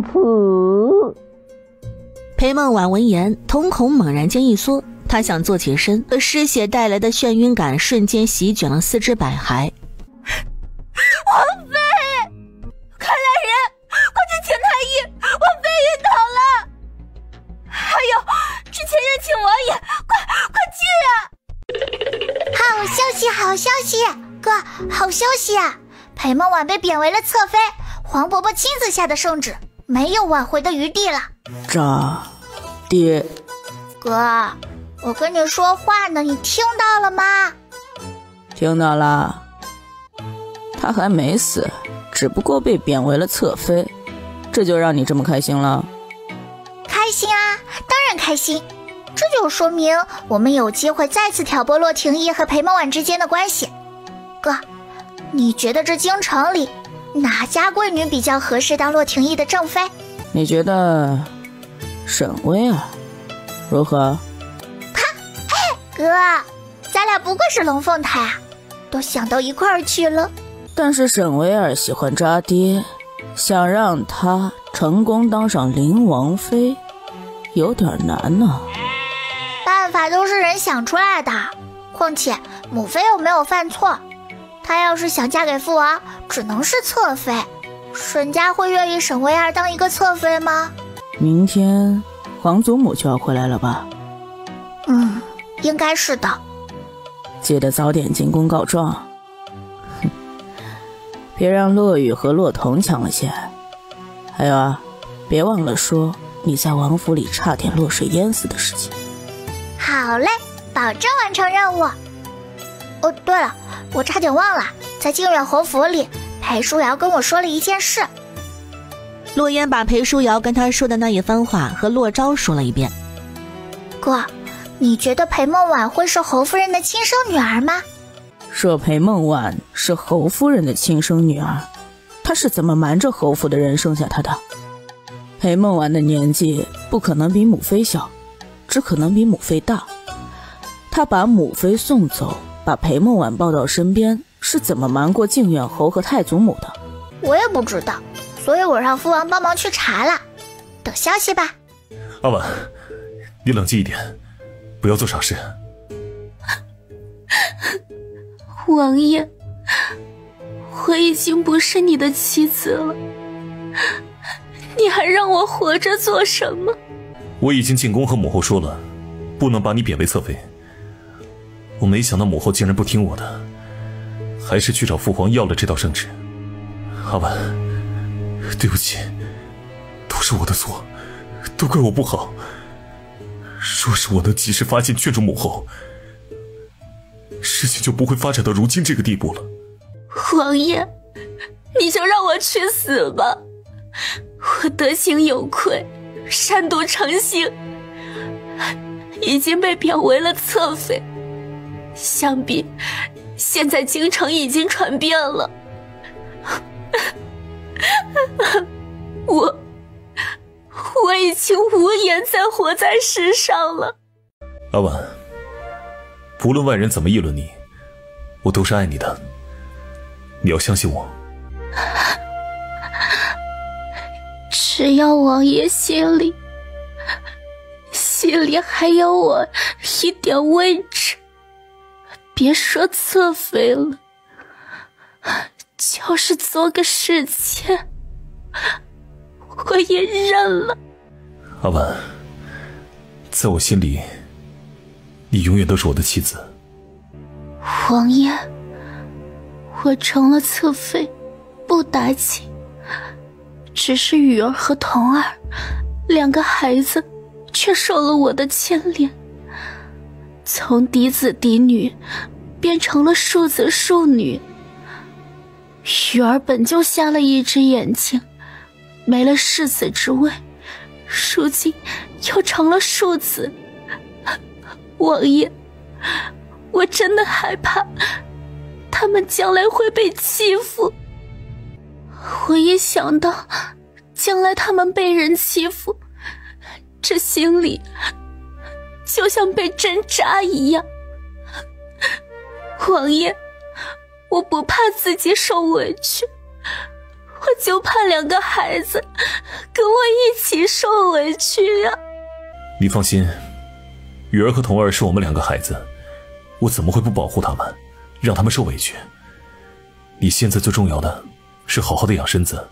此。裴梦婉闻言，瞳孔猛然间一缩，她想坐起身，可失血带来的眩晕感瞬间席卷了四肢百骸。王妃，快来人，快去请太医，王妃晕倒了。还有，之前人请王爷，快去啊！好消息，好消息，哥，好消息啊！裴梦婉被贬为了侧妃，黄伯伯亲自下的圣旨，没有挽回的余地了。这，爹，哥，我跟你说话呢，你听到了吗？听到了。他还没死，只不过被贬为了侧妃，这就让你这么开心了？开心啊，当然开心。这就说明我们有机会再次挑拨洛廷义和裴梦婉之间的关系。哥，你觉得这京城里哪家贵女比较合适当洛廷义的正妃？你觉得沈薇儿如何？哥，咱俩不愧是龙凤胎啊，都想到一块儿去了。但是沈薇儿喜欢渣爹，想让她成功当上林王妃，有点难呢。办法都是人想出来的，况且母妃又没有犯错，她要是想嫁给父王，只能是侧妃。沈家会愿意沈薇儿当一个侧妃吗？明天皇祖母就要回来了吧？应该是的。记得早点进宫告状。别让洛雨和洛彤抢了先。还有啊，别忘了说你在王府里差点落水淹死的事情。好嘞，保证完成任务。哦，对了，我差点忘了，在靖远侯府里，裴书瑶跟我说了一件事。洛烟把裴书瑶跟他说的那一番话和洛昭说了一遍。哥，你觉得裴梦婉会是侯夫人的亲生女儿吗？说裴梦婉是侯夫人的亲生女儿，她是怎么瞒着侯府的人生下她的？裴梦婉的年纪不可能比母妃小，只可能比母妃大。她把母妃送走，把裴梦婉抱到身边，是怎么瞒过靖远侯和太祖母的？我也不知道，所以我让父王帮忙去查了，等消息吧。阿婉，你冷静一点，不要做傻事。王爷，我已经不是你的妻子了，你还让我活着做什么？我已经进宫和母后说了，不能把你贬为侧妃。我没想到母后竟然不听我的，还是去找父皇要了这道圣旨。阿婉，对不起，都是我的错，都怪我不好。若是我能及时发现劝住母后，事情就不会发展到如今这个地步了。王爷，你就让我去死吧，我德行有愧，擅妒成性，已经被贬为了侧妃。想必现在京城已经传遍了。我已经无颜再活在世上了。阿婉，不论外人怎么议论你，我都是爱你的，你要相信我。只要王爷心里还有我一点位置，别说侧妃了，就是做个侍妾，我也认了。阿婉，在我心里，你永远都是我的妻子。王爷，我成了侧妃不打紧，只是雨儿和童儿两个孩子却受了我的牵连，从嫡子嫡女变成了庶子庶女。雨儿本就瞎了一只眼睛，没了世子之位，如今又成了庶子，王爷，我真的害怕他们将来会被欺负。我一想到将来他们被人欺负，这心里就像被针扎一样。王爷，我不怕自己受委屈，我就怕2个孩子跟我一起受委屈呀。你放心，雨儿和童儿是我们2个孩子，我怎么会不保护他们，让他们受委屈？你现在最重要的是好好的养身子，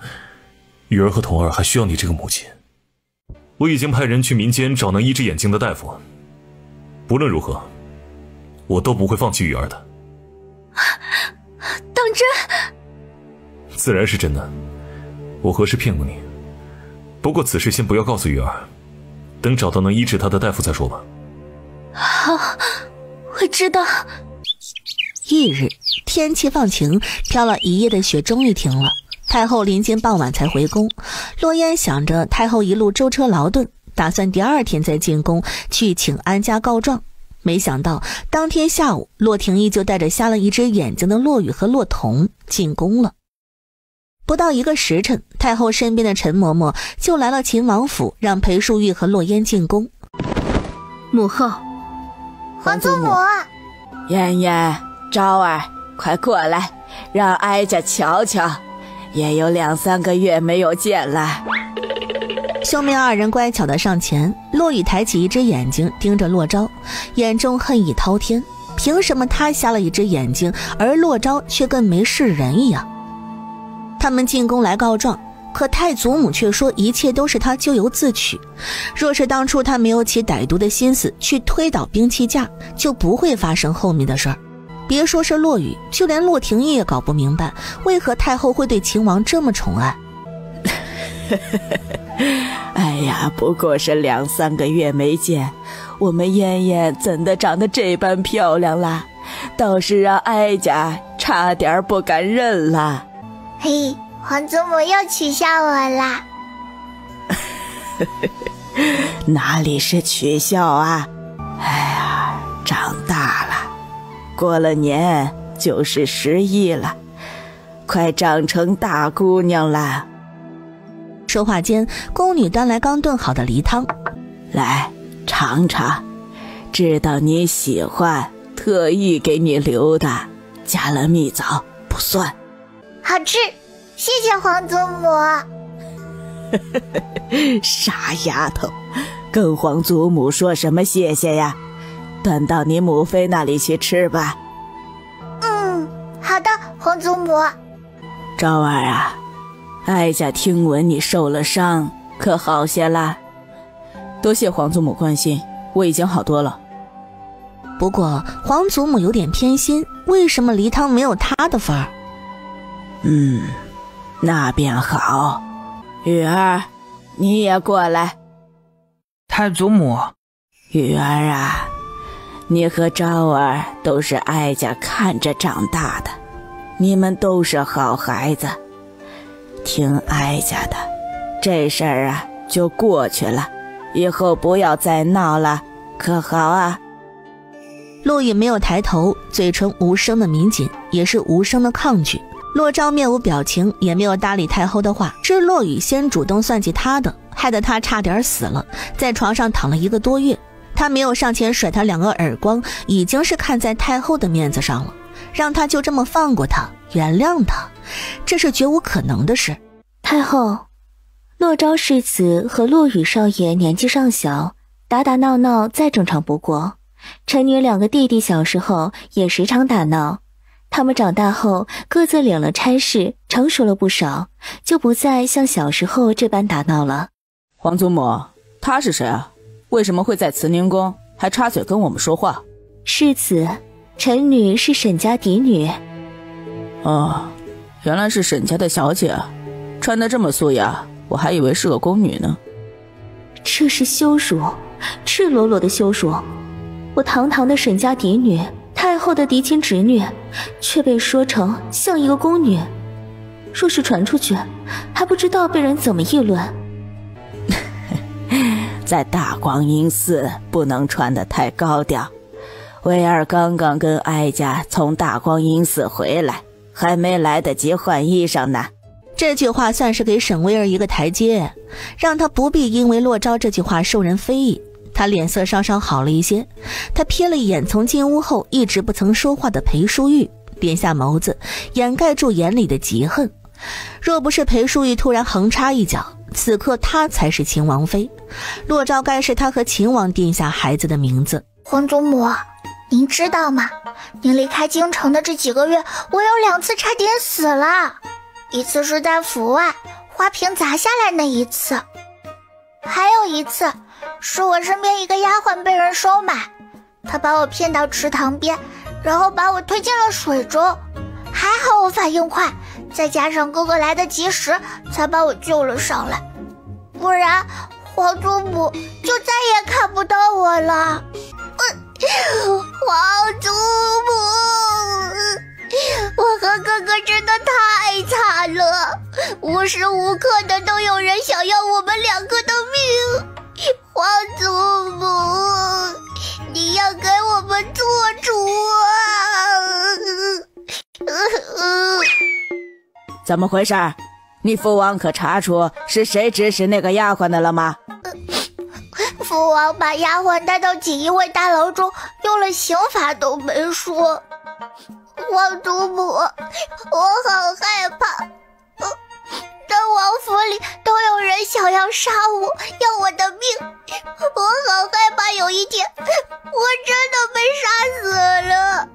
雨儿和童儿还需要你这个母亲。我已经派人去民间找能医治眼睛的大夫，不论如何，我都不会放弃雨儿的。当真？自然是真的，我何时骗过你？不过此事先不要告诉雨儿，等找到能医治她的大夫再说吧。好，我知道。翌日，天气放晴，飘了一夜的雪终于停了。太后临近傍晚才回宫，洛烟想着太后一路舟车劳顿，打算第2天再进宫去请安家告状。没想到当天下午，洛廷义就带着瞎了一只眼睛的洛雨和洛童进宫了。不到1个时辰，太后身边的陈嬷嬷就来了秦王府，让裴淑玉和洛烟进宫。母后，皇祖母，妍妍、昭儿，快过来，让哀家瞧瞧，也有2、3个月没有见了。兄妹2人乖巧地上前，洛雨抬起一只眼睛盯着洛昭，眼中恨意滔天。凭什么他瞎了一只眼睛，而洛昭却跟没事人一样？他们进宫来告状，可太祖母却说一切都是他咎由自取。若是当初他没有起歹毒的心思去推倒兵器架，就不会发生后面的事儿。别说是洛雨，就连洛廷义也搞不明白，为何太后会对秦王这么宠爱。哎呀，不过是2、3个月没见，我们妍妍怎的长得这般漂亮啦？倒是让哀家差点不敢认了。嘿，皇祖母又取笑我啦。哪里是取笑啊？哎呀，长大了，过了年就是11了，快长成大姑娘了。说话间，宫女端来刚炖好的梨汤，来尝尝，知道你喜欢，特意给你留的，加了蜜枣，不酸。好吃，谢谢皇祖母。傻丫头，跟皇祖母说什么谢谢呀？端到你母妃那里去吃吧。好的，皇祖母。昭儿啊，哀家听闻你受了伤，可好些啦？多谢皇祖母关心，我已经好多了。不过皇祖母有点偏心，为什么梨汤没有她的份儿？那便好。雨儿，你也过来。太祖母，雨儿啊，你和昭儿都是哀家看着长大的，你们都是好孩子，听哀家的，这事儿啊就过去了，以后不要再闹了，可好啊？洛雨没有抬头，嘴唇无声的抿紧，也是无声的抗拒。洛昭面无表情，也没有搭理太后的话，是洛雨先主动算计他的，害得他差点死了，在床上躺了1个多月。他没有上前甩他2个耳光，已经是看在太后的面子上了，让他就这么放过他，原谅他，这是绝无可能的事。太后，洛昭世子和洛雨少爷年纪尚小，打打闹闹再正常不过。臣女2个弟弟小时候也时常打闹，他们长大后各自领了差事，成熟了不少，就不再像小时候这般打闹了。皇祖母，他是谁啊？为什么会在慈宁宫还插嘴跟我们说话？世子，臣女是沈家嫡女。哦，原来是沈家的小姐，穿得这么素雅，我还以为是个宫女呢。这是羞辱，赤裸裸的羞辱。我堂堂的沈家嫡女，太后的嫡亲侄女，却被说成像一个宫女。若是传出去，还不知道被人怎么议论。在大光阴寺不能穿得太高调。威尔刚刚跟哀家从大光阴寺回来，还没来得及换衣裳呢。这句话算是给沈威儿一个台阶，让他不必因为洛昭这句话受人非议。他脸色稍稍好了一些，他瞥了一眼从进屋后一直不曾说话的裴淑玉，点下眸子，掩盖住眼里的嫉恨。若不是裴淑玉突然横插一脚，此刻她才是秦王妃，洛昭该是他和秦王殿下孩子的名字。皇祖母，您知道吗？您离开京城的这几个月，我有2次差点死了。一次是在府外，花瓶砸下来那一次，还有一次是我身边一个丫鬟被人收买，她把我骗到池塘边，然后把我推进了水中。还好我反应快，再加上哥哥来得及时，才把我救了上来，不然皇祖母就再也看不到我了。皇祖母，我和哥哥真的太惨了，无时无刻的都有人想要我们2个的命。皇祖母，你要给我们做主啊！怎么回事？你父王可查出是谁指使那个丫鬟的了吗？父王把丫鬟带到锦衣卫大牢中，用了刑罚都没说。皇祖母，我好害怕，在王府里都有人想要杀我，要我的命。我好害怕有一天我真的被杀死了，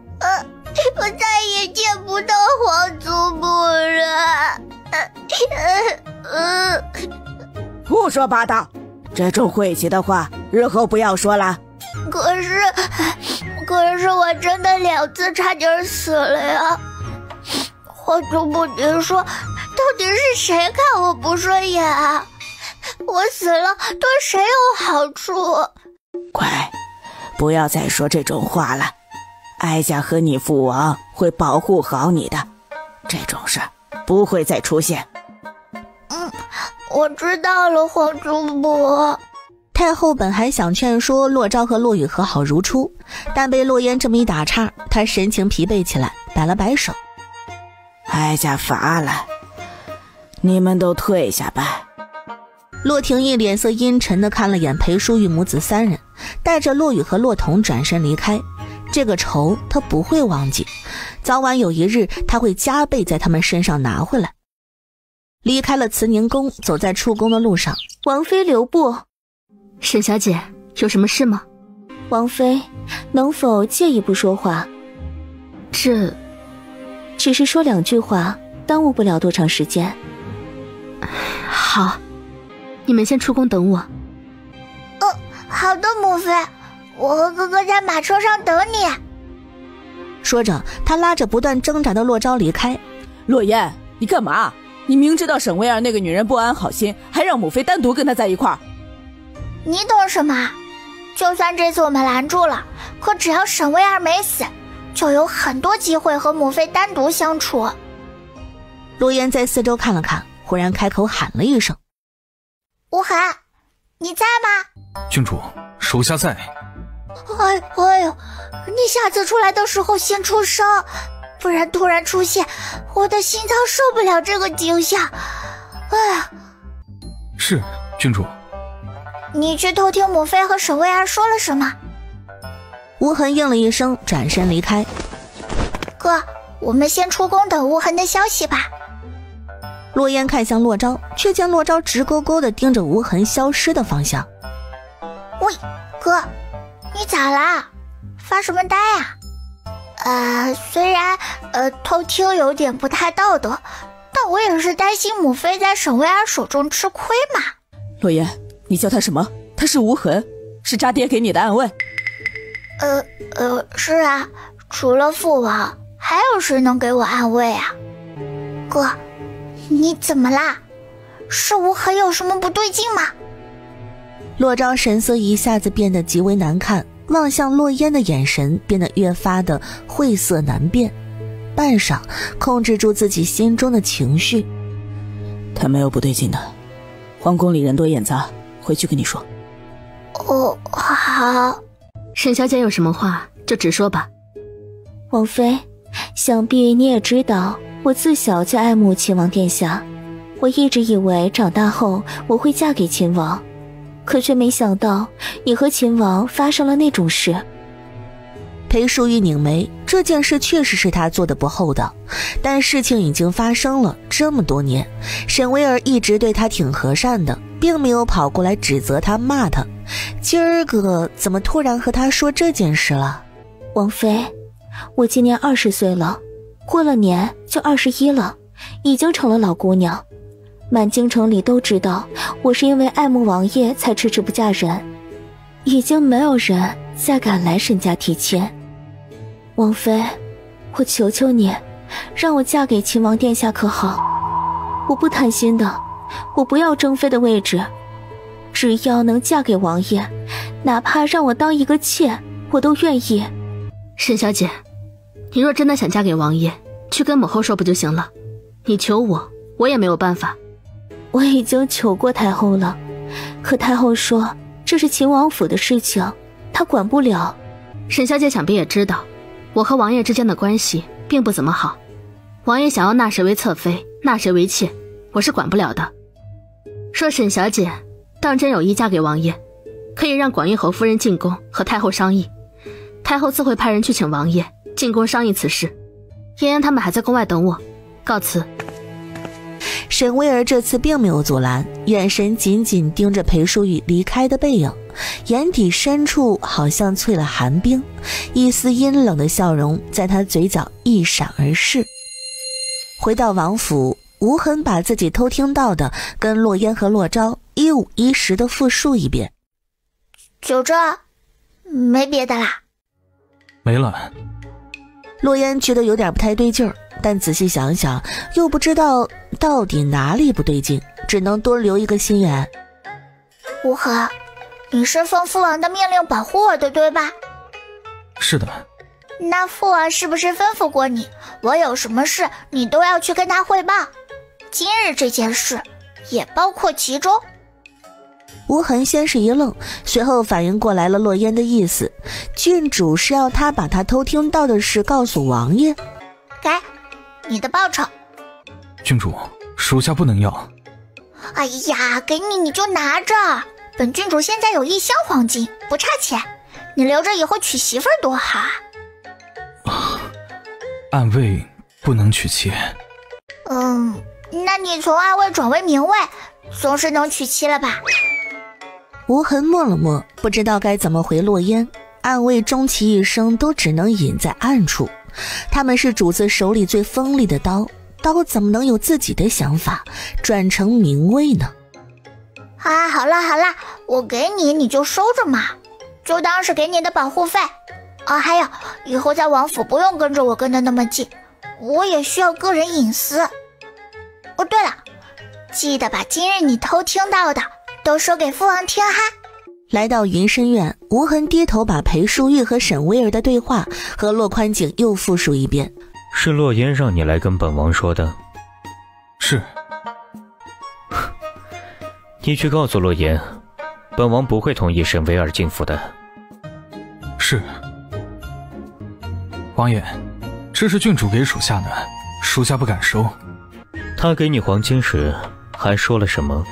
我再也见不到皇祖母了。胡说八道，这种晦气的话日后不要说了。可是我真的2次差点死了呀！皇祖母，您说到底是谁看我不顺眼啊？我死了对谁有好处？乖，不要再说这种话了，哀家和你父王会保护好你的，这种事不会再出现。我知道了，皇祖母。太后本还想劝说洛昭和洛宇和好如初，但被洛烟这么一打岔，她神情疲惫起来，摆了摆手。哀家乏了，你们都退下吧。洛廷义脸色阴沉地看了眼裴淑玉母子3人，带着洛宇和洛彤转身离开。这个仇他不会忘记，早晚有一日他会加倍在他们身上拿回来。离开了慈宁宫，走在出宫的路上，王妃留步。沈小姐，有什么事吗？王妃，能否借一步说话？这只是说2句话，耽误不了多长时间。好，你们先出宫等我。好的，母妃，我和哥哥在马车上等你。说着，他拉着不断挣扎的洛昭离开。洛烟，你干嘛？你明知道沈薇儿那个女人不安好心，还让母妃单独跟她在一块儿。你懂什么？就算这次我们拦住了，可只要沈薇儿没死，就有很多机会和母妃单独相处。洛烟在四周看了看，忽然开口喊了一声：“吴痕，你在吗？”郡主，属下在。哎呦，你下次出来的时候先出声，不然突然出现，我的心脏受不了这个惊吓。哎呀，是郡主。你去偷听母妃和沈薇儿说了什么？吴痕应了一声，转身离开。哥，我们先出宫等吴痕的消息吧。洛烟看向洛昭，却见洛昭直勾勾地盯着吴痕消失的方向。喂，哥，你咋啦？发什么呆啊？虽然偷听有点不太道德，但我也是担心母妃在沈薇儿手中吃亏嘛。洛烟，你叫他什么？他是无痕，是渣爹给你的暗卫。是啊，除了父王，还有谁能给我暗卫啊？哥，你怎么啦？是无痕有什么不对劲吗？洛昭神色一下子变得极为难看，望向洛烟的眼神变得越发的晦涩难辨，半晌控制住自己心中的情绪。他没有不对劲的，皇宫里人多眼杂，回去跟你说。哦，好。沈小姐有什么话就直说吧。王妃，想必你也知道，我自小就爱慕秦王殿下。我一直以为长大后我会嫁给秦王，可却没想到你和秦王发生了那种事。裴淑玉拧眉，这件事确实是他做的不厚道，但事情已经发生了这么多年，沈薇儿一直对他挺和善的，并没有跑过来指责他骂他，今儿个怎么突然和他说这件事了？王妃，我今年20岁了，过了年就21了，已经成了老姑娘。满京城里都知道我是因为爱慕王爷才迟迟不嫁人，已经没有人再敢来沈家提亲。王妃，我求求你，让我嫁给秦王殿下可好？我不贪心的，我不要正妃的位置，只要能嫁给王爷，哪怕让我当一个妾，我都愿意。沈小姐，你若真的想嫁给王爷，去跟母后说不就行了？你求我，我也没有办法。我已经求过太后了，可太后说这是秦王府的事情，她管不了。沈小姐想必也知道，我和王爷之间的关系并不怎么好。王爷想要纳谁为侧妃，纳谁为妾，我是管不了的。若沈小姐当真有意嫁给王爷，可以让广运侯夫人进宫和太后商议，太后自会派人去请王爷进宫商议此事。嫣嫣他们还在宫外等我，告辞。沈薇儿这次并没有阻拦，眼神紧紧盯着裴淑玉离开的背影，眼底深处好像淬了寒冰，一丝阴冷的笑容在她嘴角一闪而逝。回到王府，无痕把自己偷听到的跟洛烟和洛昭一五一十的复述一遍。就这，没别的啦。没了。洛烟觉得有点不太对劲儿，但仔细想想又不知道到底哪里不对劲，只能多留一个心眼。无痕，你是奉父王的命令保护我的，对吧？是的。那父王是不是吩咐过你，我有什么事你都要去跟他汇报？今日这件事也包括其中。无痕先是一愣，随后反应过来了洛烟的意思，郡主是要他把他偷听到的事告诉王爷。该你的报酬。郡主，属下不能要。哎呀，给你你就拿着，本郡主现在有1箱黄金，不差钱，你留着以后娶媳妇儿多好啊。暗卫不能娶妻。那你从暗卫转为明卫，总是能娶妻了吧？无痕默了默，不知道该怎么回洛烟。暗卫终其一生都只能隐在暗处，他们是主子手里最锋利的刀，刀怎么能有自己的想法，转成明卫呢？啊，好了好了，我给你，你就收着嘛，就当是给你的保护费。还有，以后在王府不用跟着我跟得那么近，我也需要个人隐私。对了，记得把今日你偷听到的都说给父王听哈。来到云深院，无痕低头把裴淑玉和沈薇儿的对话和洛宽景又复述一遍。是洛烟让你来跟本王说的？是。你去告诉洛烟，本王不会同意沈薇儿进府的。是。王爷，这是郡主给属下的，属下不敢收。他给你黄金时还说了什么？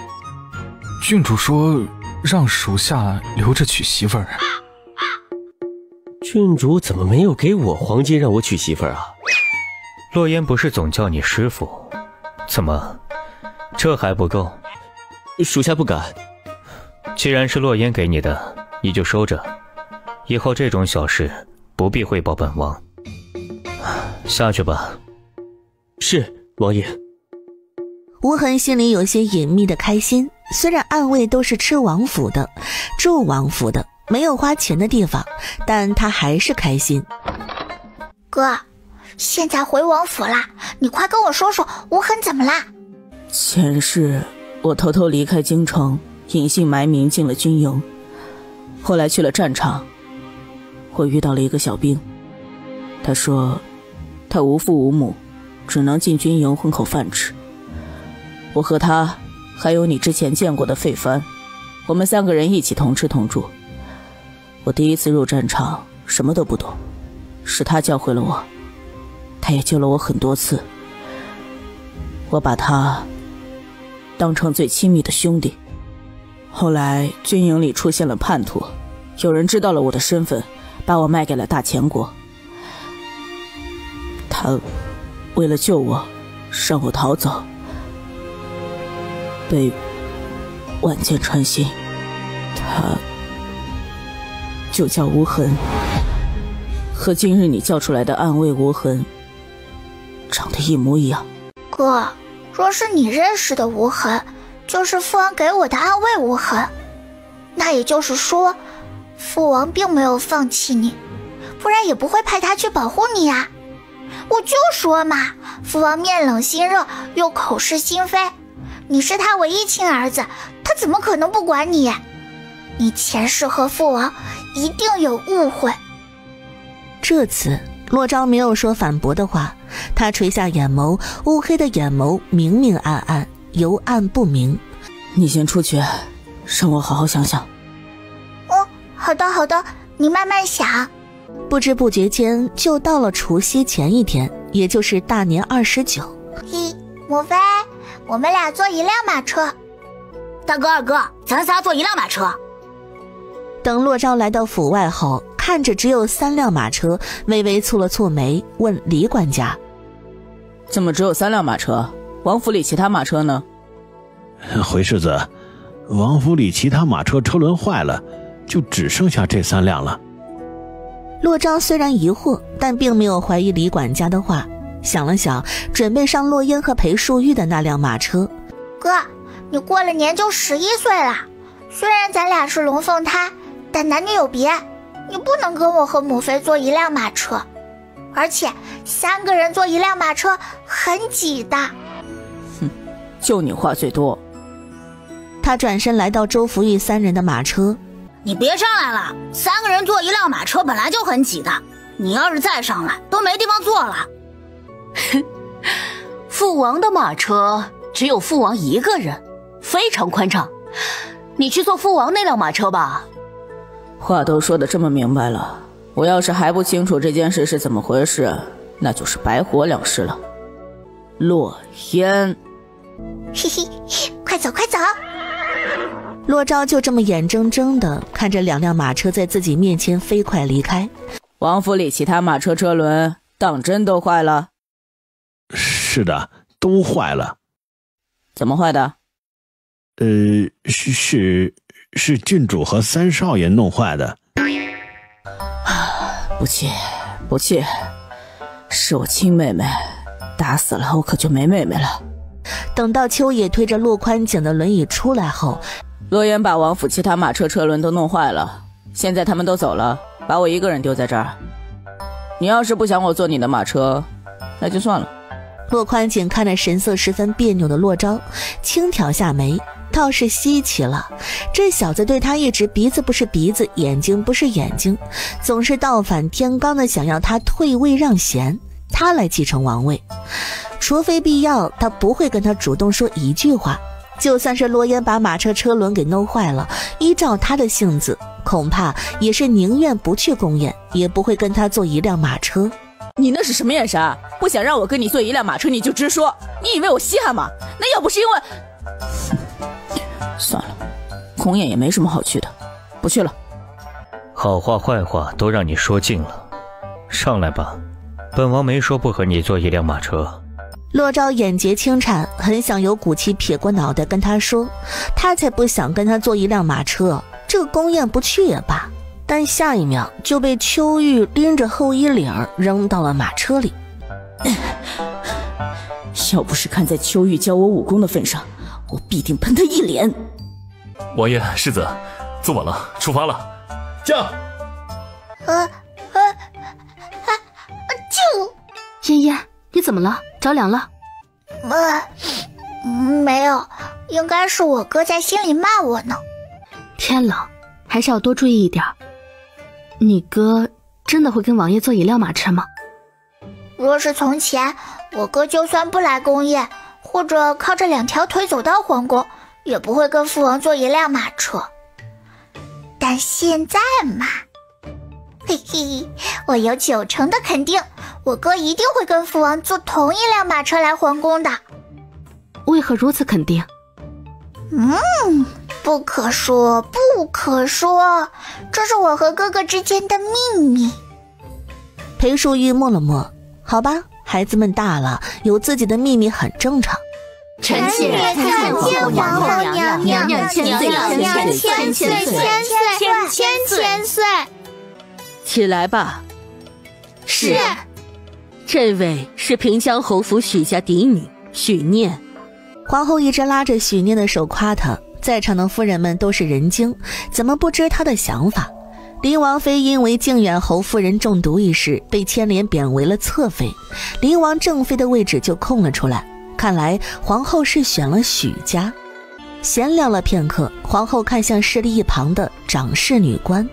郡主说让属下留着娶媳妇儿。郡主怎么没有给我黄金让我娶媳妇儿啊？洛烟不是总叫你师父，怎么这还不够？属下不敢。既然是洛烟给你的，你就收着，以后这种小事不必汇报本王。下去吧。是，王爷。无痕心里有些隐秘的开心，虽然暗卫都是吃王府的，住王府的，没有花钱的地方，但他还是开心。哥，现在回王府啦，你快跟我说说无痕怎么啦？前世我偷偷离开京城，隐姓埋名进了军营，后来去了战场，我遇到了一个小兵，他说他无父无母，只能进军营混口饭吃。我和他还有你之前见过的费帆，我们3个人一起同吃同住。我第一次入战场，什么都不懂，是他教会了我，他也救了我很多次。我把他当成最亲密的兄弟。后来军营里出现了叛徒，有人知道了我的身份，把我卖给了大前国。他为了救我，让我逃走，被万箭穿心。他就叫无痕，和今日你叫出来的暗卫无痕长得一模一样。哥，若是你认识的无痕就是父王给我的暗卫无痕，那也就是说父王并没有放弃你，不然也不会派他去保护你呀。我就说嘛，父王面冷心热又口是心非，你是他唯一亲儿子，他怎么可能不管你？你前世和父王一定有误会。这次洛昭没有说反驳的话，他垂下眼眸，乌黑的眼眸明明暗暗，由暗不明。你先出去，让我好好想想。好的好的，你慢慢想。不知不觉间就到了除夕前一天，也就是大年29。嘿，母妃，我们俩坐一辆马车。大哥二哥，咱仨坐一辆马车。等洛昭来到府外后，看着只有3辆马车，微微蹙了蹙眉，问李管家：怎么只有3辆马车？王府里其他马车呢？回世子，王府里其他马车车轮坏了，就只剩下这3辆了。洛昭虽然疑惑，但并没有怀疑李管家的话，想了想，准备上洛烟和裴淑玉的那辆马车。哥，你过了年就11岁了，虽然咱俩是龙凤胎，但男女有别，你不能跟我和母妃坐一辆马车，而且3个人坐一辆马车很挤的。哼，就你话最多。他转身来到周福玉3人的马车。你别上来了，3个人坐一辆马车本来就很挤的，你要是再上来都没地方坐了。父王的马车只有父王一个人，非常宽敞，你去坐父王那辆马车吧。话都说得这么明白了，我要是还不清楚这件事是怎么回事，那就是白活2世了。洛烟，嘿嘿，快走快走。洛昭就这么眼睁睁地看着2辆马车在自己面前飞快离开。王府里其他马车车轮当真都坏了？是的，都坏了。怎么坏的？是郡主和3少爷弄坏的。不气，是我亲妹妹，打死了我可就没妹妹了。等到秋野推着洛宽景的轮椅出来后，洛言把王府其他马车车轮都弄坏了，现在他们都走了，把我一个人丢在这儿。你要是不想我坐你的马车，那就算了。洛宽景看着神色十分别扭的洛昭，轻挑下眉，倒是稀奇了，这小子对他一直鼻子不是鼻子，眼睛不是眼睛，总是倒反天罡的想要他退位让贤，他来继承王位。除非必要，他不会跟他主动说一句话。就算是洛烟把马车车轮给弄坏了，依照他的性子，恐怕也是宁愿不去宫宴，也不会跟他坐一辆马车。你那是什么眼神？不想让我跟你坐一辆马车你就直说，你以为我稀罕吗？那要不是因为……算了，宫宴也没什么好去的，不去了。好话坏话都让你说尽了，上来吧，本王没说不和你坐一辆马车。洛昭眼睫轻颤，很想有骨气撇过脑袋跟他说，他才不想跟他坐一辆马车，这个宫宴不去也罢。但下一秒就被秋玉拎着后衣领扔到了马车里。要不是看在秋玉教我武功的份上，我必定喷他一脸。王爷世子，坐稳了，出发了，驾！嫣嫣，你怎么了？着凉了？没有，应该是我哥在心里骂我呢。天冷，还是要多注意一点。你哥真的会跟王爷坐一辆马车吗？若是从前，我哥就算不来宫宴，或者靠着2条腿走到皇宫，也不会跟父王坐一辆马车。但现在嘛，嘿嘿，我有90%的肯定，我哥一定会跟父王坐同一辆马车来皇宫的。为何如此肯定？不可说，不可说，这是我和哥哥之间的秘密。裴淑玉默了默，好吧，孩子们大了，有自己的秘密很正常。臣妾看见皇后娘娘千岁。起来吧。是。这位是平江侯府许家嫡女许念。皇后一直拉着许念的手夸她，在场的夫人们都是人精，怎么不知她的想法？林王妃因为靖远侯夫人中毒一事被牵连贬为了侧妃，林王正妃的位置就空了出来。看来皇后是选了许家。闲聊了片刻，皇后看向侍立一旁的长侍女官，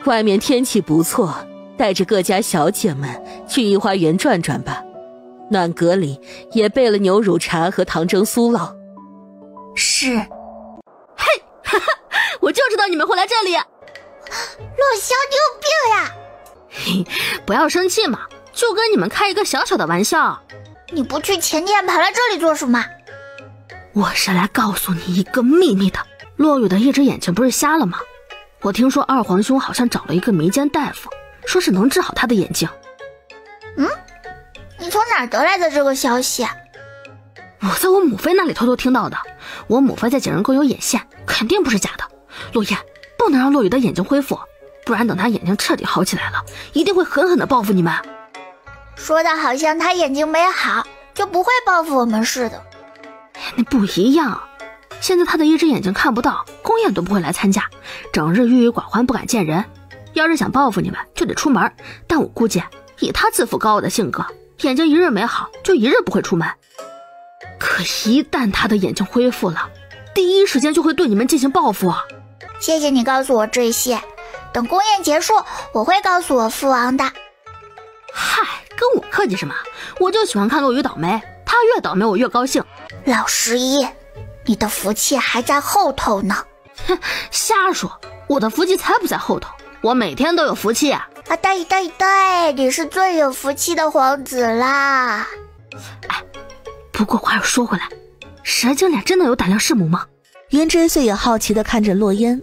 外面天气不错，带着各家小姐们去御花园转转吧。暖阁里也备了牛乳茶和糖蒸酥酪。是。嘿，哈哈，我就知道你们会来这里。洛萧，你有病呀！不要生气嘛，就跟你们开一个小小的玩笑。你不去前殿，跑来这里做什么？我是来告诉你一个秘密的。洛雨的一只眼睛不是瞎了吗？我听说二皇兄好像找了一个民间大夫，说是能治好他的眼睛。你从哪儿得来的这个消息？我在我母妃那里偷偷听到的。我母妃在景仁宫有眼线，肯定不是假的。洛言，不能让洛雨的眼睛恢复，不然等他眼睛彻底好起来了，一定会狠狠地报复你们。说的好像他眼睛没好就不会报复我们似的。那不一样，现在他的一只眼睛看不到，宫宴都不会来参加，整日郁郁寡欢不敢见人。要是想报复你们就得出门，但我估计以他自负高傲的性格，眼睛一日没好就一日不会出门。可一旦他的眼睛恢复了，第一时间就会对你们进行报复。谢谢你告诉我这些，等宫宴结束我会告诉我父王的。嗨，跟我客气什么？我就喜欢看洛雨倒霉，他越倒霉我越高兴。老十一，你的福气还在后头呢。哼，瞎说，我的福气才不在后头，我每天都有福气啊！对，你是最有福气的皇子啦。哎，不过话又说回来，蛇精脸真的有胆量弑母吗？云之穗也好奇地看着洛烟。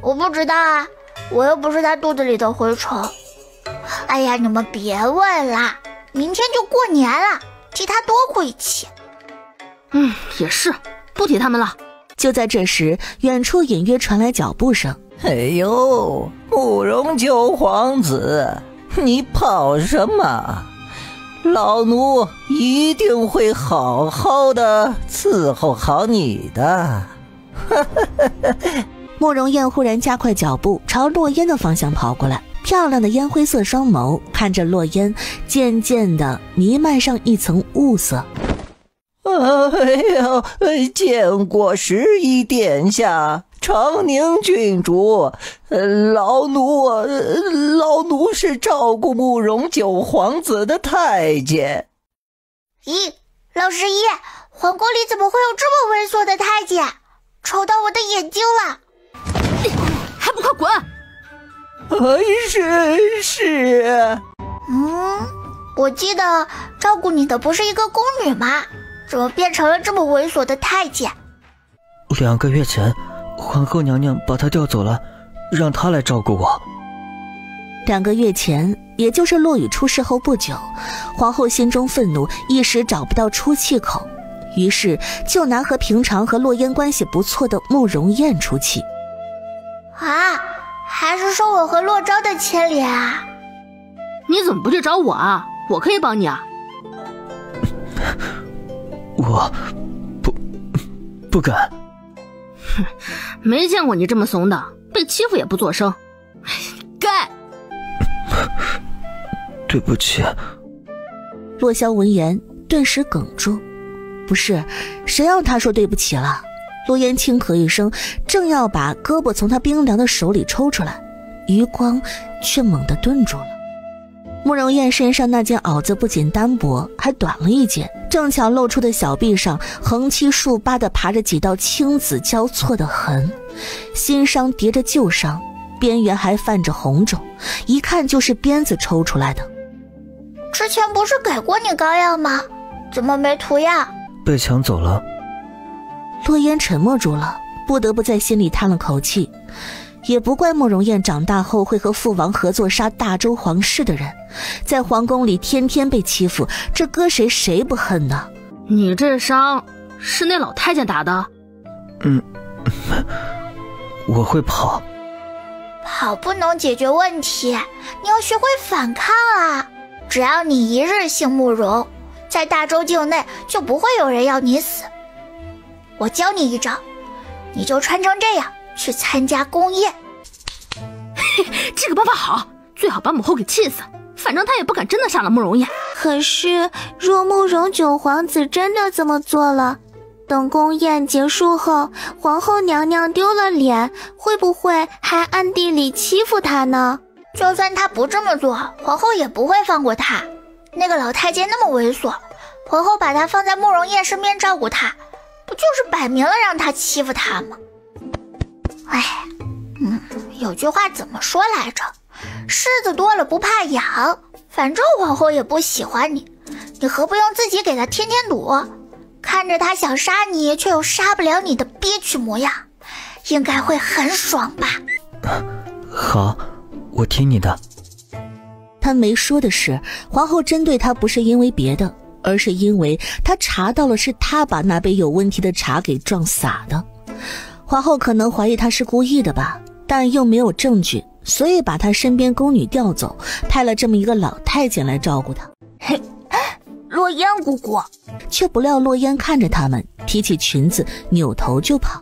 我不知道啊，我又不是他肚子里的蛔虫。哎呀，你们别问啦，明天就过年了，替他多哭一气。也是，不提他们了。就在这时，远处隐约传来脚步声。哎呦，慕容九皇子，你跑什么？老奴一定会好好的伺候好你的。慕容燕忽然加快脚步，朝洛烟的方向跑过来，漂亮的烟灰色双眸看着洛烟，渐渐地弥漫上一层雾色。哎呀，见过十一殿下，长宁郡主，老奴是照顾慕容九皇子的太监。咦，老十一，皇宫里怎么会有这么猥琐的太监？瞅到我的眼睛了！还不快滚！是。我记得照顾你的不是一个宫女吗？怎么变成了这么猥琐的太监？2个月前，皇后娘娘把她调走了，让她来照顾我。 2个月前，也就是洛雨出事后不久，皇后心中愤怒，一时找不到出气口，于是就拿和平常和洛烟关系不错的慕容燕出气。啊，还是受我和洛昭的牵连啊！你怎么不去找我啊？我可以帮你啊。我不敢。哼，没见过你这么怂的，被欺负也不作声。该。对不起。洛萧闻言顿时哽住，不是，谁让他说对不起了？洛烟轻咳一声，正要把胳膊从他冰凉的手里抽出来，余光却猛地顿住了。慕容燕身上那件袄子不仅单薄，还短了一截，正巧露出的小臂上横七竖八地爬着几道青紫交错的痕。新伤叠着旧伤，边缘还泛着红肿，一看就是鞭子抽出来的。之前不是给过你膏药吗？怎么没涂药？被抢走了。洛烟沉默住了，不得不在心里叹了口气。也不怪慕容燕长大后会和父王合作杀大周皇室的人，在皇宫里天天被欺负，这搁谁不恨呢？你这伤是那老太监打的？我会跑。跑不能解决问题，你要学会反抗啊！只要你一日姓慕容，在大周境内就不会有人要你死。我教你一招，你就穿成这样去参加宫宴。这个办法好，最好把母后给气死，反正他也不敢真的杀了慕容燕。可是若慕容九皇子真的这么做了，等宫宴结束后，皇后娘娘丢了脸，会不会还暗地里欺负她呢？就算她不这么做，皇后也不会放过她。那个老太监那么猥琐，皇后把她放在慕容燕身边照顾她，不就是摆明了让她欺负她吗？有句话怎么说来着？虱子多了不怕痒，反正皇后也不喜欢你，你何不用自己给她添添堵？看着她想杀你却又杀不了你的憋屈模样，应该会很爽吧？好，我听你的。他没说的是，皇后针对他不是因为别的，而是因为他查到了是他把那杯有问题的茶给撞洒的。皇后可能怀疑他是故意的吧，但又没有证据，所以把他身边宫女调走，派了这么一个老太监来照顾他。洛烟姑姑，却不料洛烟看着他们，提起裙子扭头就跑。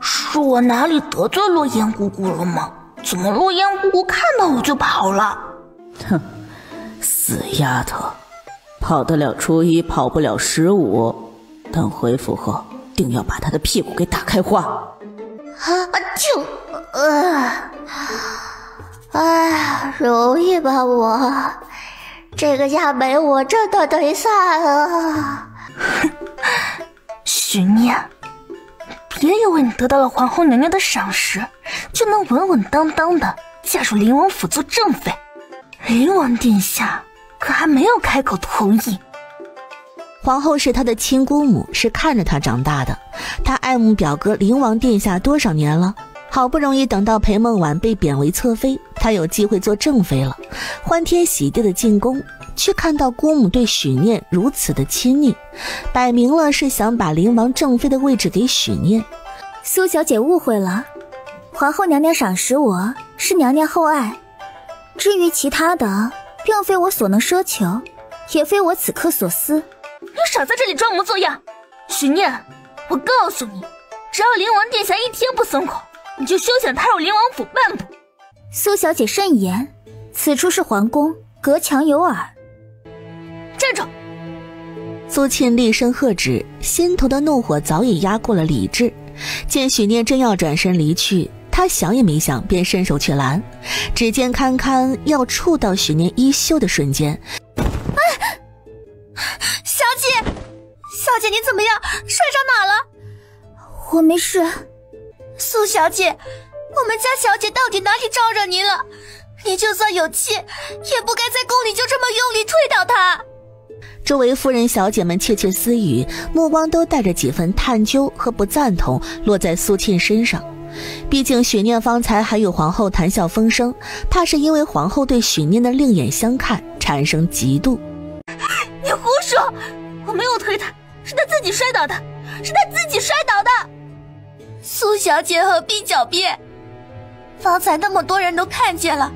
是我哪里得罪洛烟姑姑了吗？怎么洛烟姑姑看到我就跑了？哼，死丫头，跑得了初一，跑不了15，等恢复后定要把她的屁股给打开花。容易吧我，这个家没我真的得散了。许念，别以为你得到了皇后娘娘的赏识，就能稳稳当当的嫁入灵王府做正妃。灵王殿下可还没有开口同意。皇后是他的亲姑母，是看着他长大的，他爱慕表哥灵王殿下多少年了，好不容易等到裴梦婉被贬为侧妃，他有机会做正妃了，欢天喜地的进宫，却看到姑母对许念如此的亲昵，摆明了是想把灵王正妃的位置给许念。苏小姐误会了，皇后娘娘赏识我是娘娘厚爱，至于其他的并非我所能奢求，也非我此刻所思。你少在这里装模作样。许念，我告诉你，只要灵王殿下一天不松口，你就休想踏入灵王府半步。苏小姐慎言，此处是皇宫，隔墙有耳。站住！苏沁厉声喝止，心头的怒火早已压过了理智。见许念正要转身离去，他想也没想便伸手去拦，指尖堪堪要触到许念衣袖的瞬间，小姐你怎么样？摔着哪了？我没事。苏小姐，我们家小姐到底哪里招惹您了？你就算有气，也不该在宫里就这么用力推倒她。周围夫人小姐们窃窃私语，目光都带着几分探究和不赞同落在苏沁身上。毕竟许念方才还与皇后谈笑风生，怕是因为皇后对许念的另眼相看产生嫉妒。你胡说，我没有推她，是她自己摔倒的，是她自己摔倒的。苏小姐何必狡辩？方才那么多人都看见了，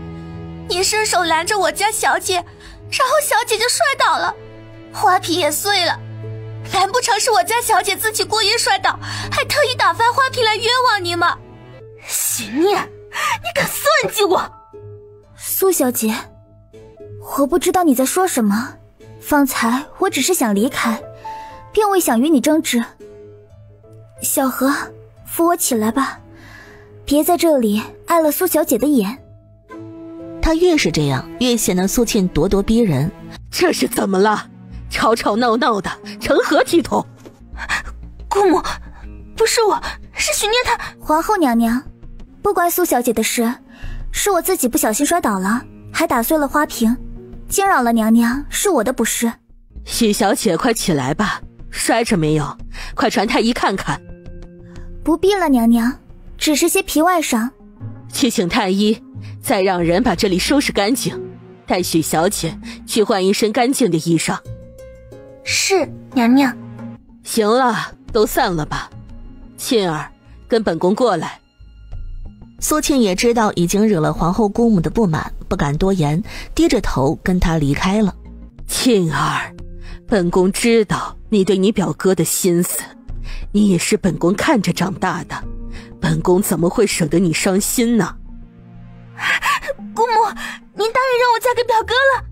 你伸手拦着我家小姐，然后小姐就摔倒了，花瓶也碎了。难不成是我家小姐自己故意摔倒，还特意打翻花瓶来冤枉你吗？许念，你敢算计我！苏小姐，我不知道你在说什么，方才我只是想离开，并未想与你争执。小何，扶我起来吧，别在这里碍了苏小姐的眼。他越是这样，越显得苏沁咄咄逼人。这是怎么了？吵吵闹闹的，成何体统？姑母，不是我，是许念他。皇后娘娘，不关苏小姐的事，是我自己不小心摔倒了，还打碎了花瓶，惊扰了娘娘，是我的不是。许小姐，快起来吧，摔着没有？快传太医看看。不必了，娘娘，只是些皮外伤。去请太医，再让人把这里收拾干净，带许小姐去换一身干净的衣裳。是，娘娘。行了，都散了吧。沁儿，跟本宫过来。苏沁也知道已经惹了皇后姑母的不满，不敢多言，低着头跟她离开了。沁儿，本宫知道你对你表哥的心思，你也是本宫看着长大的，本宫怎么会舍得你伤心呢？姑母，您答应让我嫁给表哥了。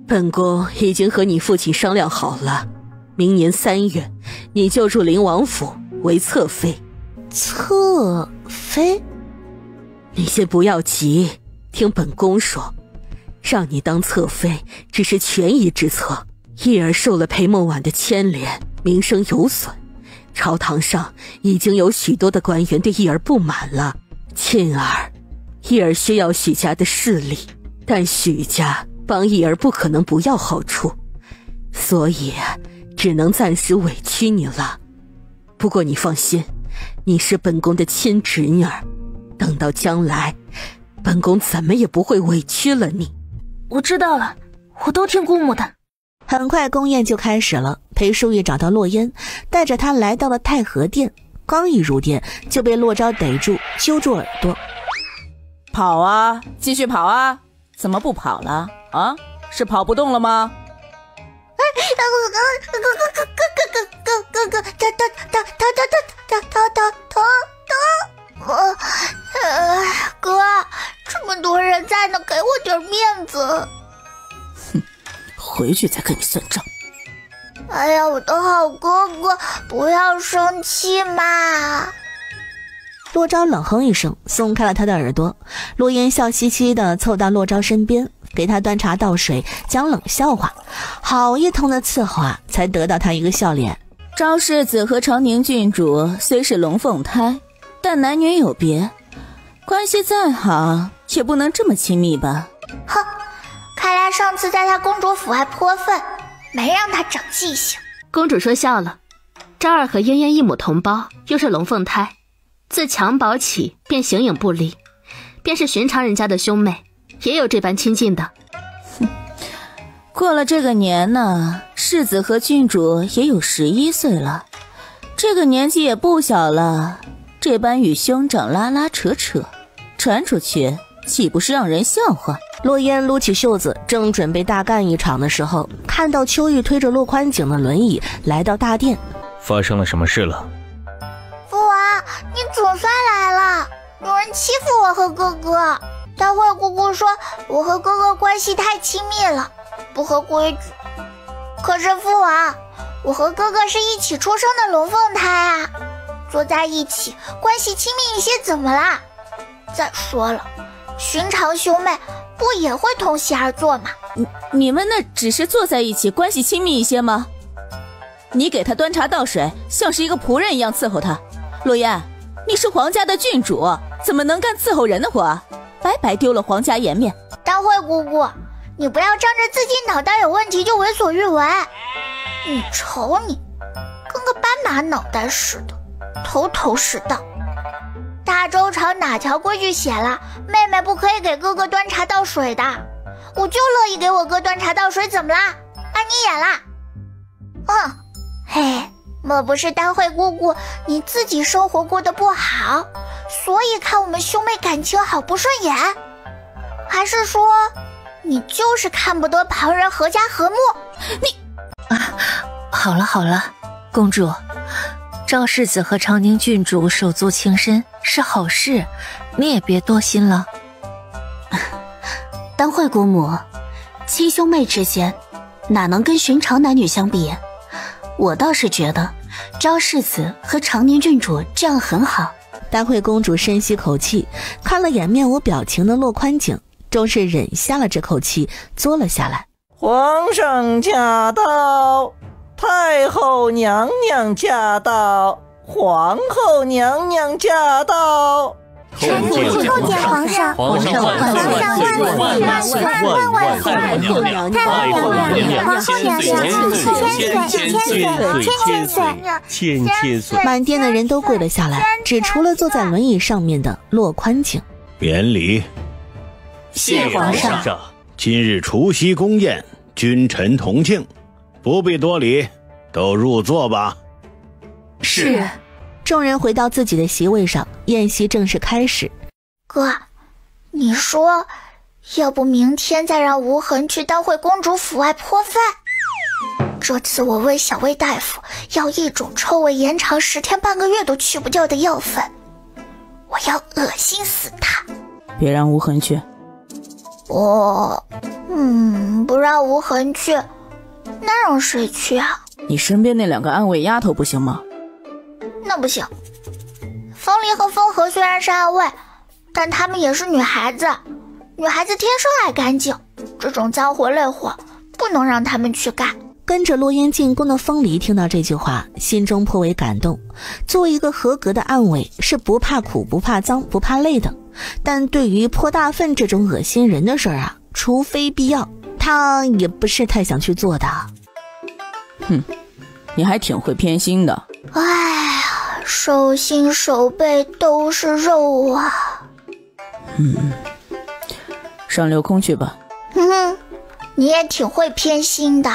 本宫已经和你父亲商量好了，明年3月你就入灵王府为侧妃。侧妃？你先不要急，听本宫说，让你当侧妃只是权宜之策。义儿受了裴梦婉的牵连，名声有损，朝堂上已经有许多的官员对义儿不满了。沁儿，义儿需要许家的势力，但许家帮义儿不可能不要好处，所以只能暂时委屈你了。不过你放心，你是本宫的亲侄女儿，等到将来，本宫怎么也不会委屈了你。我知道了，我都听姑母的。很快宫宴就开始了，裴淑玉找到洛烟，带着她来到了太和殿。刚一入殿，就被洛昭逮住，揪住耳朵。跑啊，继续跑啊！怎么不跑了啊？是跑不动了吗？哥，这么多人在呢，给我点面子。哼，回去再跟你算账。哎呀，我的好哥哥，不要生气嘛。洛昭冷哼一声，松开了他的耳朵。洛烟笑嘻嘻地凑到洛昭身边，给他端茶倒水，讲冷笑话，好一通的伺候啊，才得到他一个笑脸。昭世子和长宁郡主虽是龙凤胎，但男女有别，关系再好也不能这么亲密吧。哼，看来上次在他公主府还颇愤，没让他长记性。公主说笑了，昭儿和嫣嫣一母同胞，又是龙凤胎，自襁褓起便形影不离，便是寻常人家的兄妹也有这般亲近的。过了这个年呢，世子和郡主也有11岁了，这个年纪也不小了，这般与兄长拉拉扯扯，传出去岂不是让人笑话？洛烟撸起袖子，正准备大干一场的时候，看到秋玉推着洛宽景的轮椅来到大殿。发生了什么事了？父王，你总算来了！有人欺负我和哥哥，大慧姑姑说我和哥哥关系太亲密了，不合规矩。可是父王，我和哥哥是一起出生的龙凤胎啊，坐在一起关系亲密一些怎么啦？再说了，寻常兄妹不也会同席而坐吗？你们那只是坐在一起关系亲密一些吗？你给他端茶倒水，像是一个仆人一样伺候他。洛烟，你是皇家的郡主，怎么能干伺候人的活？白白丢了皇家颜面。大慧姑姑，你不要仗着自己脑袋有问题就为所欲为。你瞅你，跟个斑马脑袋似的，头头是道。大周朝哪条规矩写了妹妹不可以给哥哥端茶倒水的？我就乐意给我哥端茶倒水，怎么啦？碍你眼啦？嘿，莫不是丹慧姑姑你自己生活过得不好，所以看我们兄妹感情好不顺眼？还是说你就是看不得旁人阖家和睦？好了好了，公主，赵世子和长宁郡主手足情深是好事，你也别多心了。丹慧姑母，亲兄妹之间哪能跟寻常男女相比？我倒是觉得赵世子和长宁郡主这样很好。丹慧公主深吸口气，看了眼面无表情的洛宽景，终是忍下了这口气，坐了下来。皇上驾到，太后娘娘驾到，皇后娘娘驾到！叩见皇上！皇上万岁！万岁！万岁！万岁！太后娘娘！太后娘娘！千岁！满殿的人都跪了下来，只除了坐在轮椅上面的骆宽景。免礼。谢皇上。今日除夕宫宴，君臣同庆，不必多礼，都入座吧。是。众人回到自己的席位上，宴席正式开始。哥，你说，要不明天再让无痕去当惠公主府外泼饭？这次我问小魏大夫要一种臭味延长10天半个月都去不掉的药粉，我要恶心死他。别让无痕去。不让无痕去，那让谁去啊？你身边那2个暗卫丫头不行吗？那不行，风离和风和虽然是暗卫，但她们也是女孩子，女孩子天生爱干净，这种脏活累活不能让她们去干。跟着落烟进宫的风离听到这句话，心中颇为感动。作为一个合格的暗卫，是不怕苦不怕脏不怕累的，但对于泼大粪这种恶心人的事儿啊，除非必要，他也不是太想去做的。你还挺会偏心的。哎呀，手心手背都是肉啊。上留空去吧。你也挺会偏心的。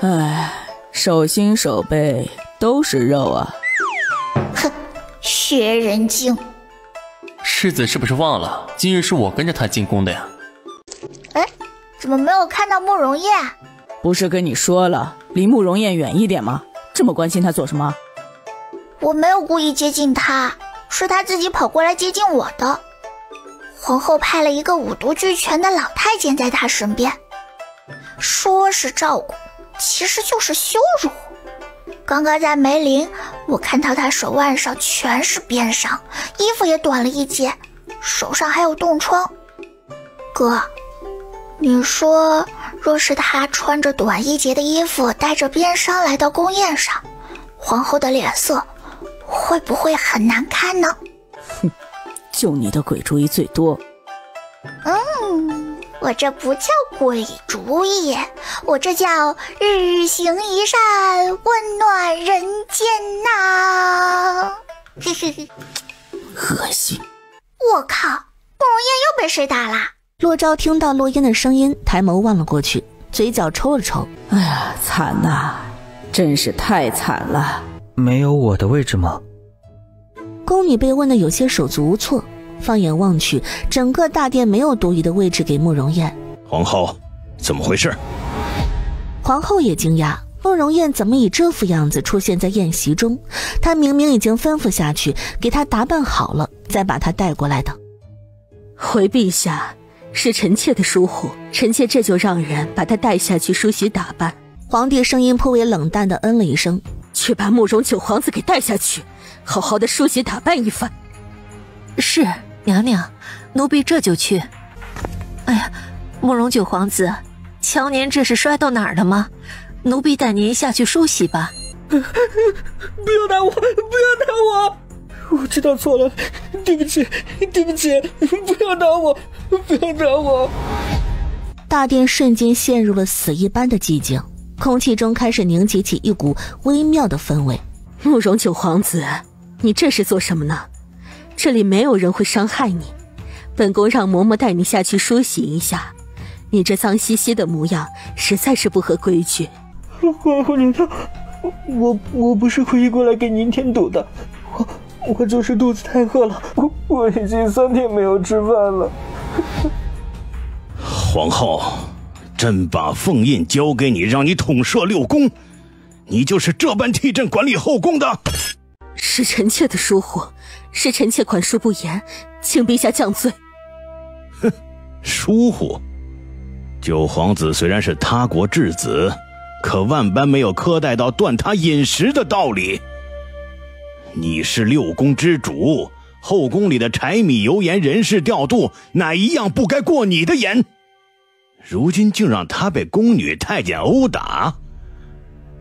哎，手心手背都是肉啊。哼，学人精。世子是不是忘了，今日是我跟着他进宫的呀？哎，怎么没有看到慕容燕？不是跟你说了，离慕容燕远一点吗？这么关心他做什么？我没有故意接近他，是他自己跑过来接近我的。皇后派了一个五毒俱全的老太监在他身边，说是照顾，其实就是羞辱。刚刚在梅林，我看到他手腕上全是鞭伤，衣服也短了一截，手上还有冻疮。哥，你说若是他穿着短一截的衣服，带着鞭伤来到宫宴上，皇后的脸色会不会很难看呢？就你的鬼主意最多。我这不叫鬼主意，我这叫日行一善，温暖人间呐。恶心！我靠，慕容燕又被谁打啦？洛昭听到洛烟的声音，抬眸望了过去，嘴角抽了抽。哎呀，惨呐，真是太惨了。没有我的位置吗？宫女被问得有些手足无措，放眼望去，整个大殿没有多余的位置给慕容燕。皇后，怎么回事？皇后也惊讶，慕容燕怎么以这副样子出现在宴席中？她明明已经吩咐下去，给她打扮好了，再把她带过来的。回陛下，是臣妾的疏忽，臣妾这就让人把她带下去梳洗打扮。皇帝声音颇为冷淡地嗯了一声，去把慕容九皇子给带下去，好好的梳洗打扮一番。是，娘娘，奴婢这就去。哎呀，慕容九皇子，瞧您这是摔到哪儿了吗？奴婢带您下去梳洗吧。不要打我，不要打我，我知道错了，对不起，对不起，不要打我，不要打我。大殿瞬间陷入了死一般的寂静，空气中开始凝结起一股微妙的氛围。慕容九皇子，你这是做什么呢？这里没有人会伤害你，本宫让嬷嬷带你下去梳洗一下，你这脏兮兮的模样实在是不合规矩。皇后娘娘，我不是故意过来给您添堵的，我就是肚子太饿了，我已经3天没有吃饭了。皇后，朕把凤印交给你，让你统摄6宫，你就是这般替朕管理后宫的？是臣妾的疏忽，是臣妾管束不严，请陛下降罪。哼，疏忽？九皇子虽然是他国质子，可万般没有苛待到断他饮食的道理。你是6宫之主，后宫里的柴米油盐人事调度，哪一样不该过你的眼？如今竟让他被宫女太监殴打，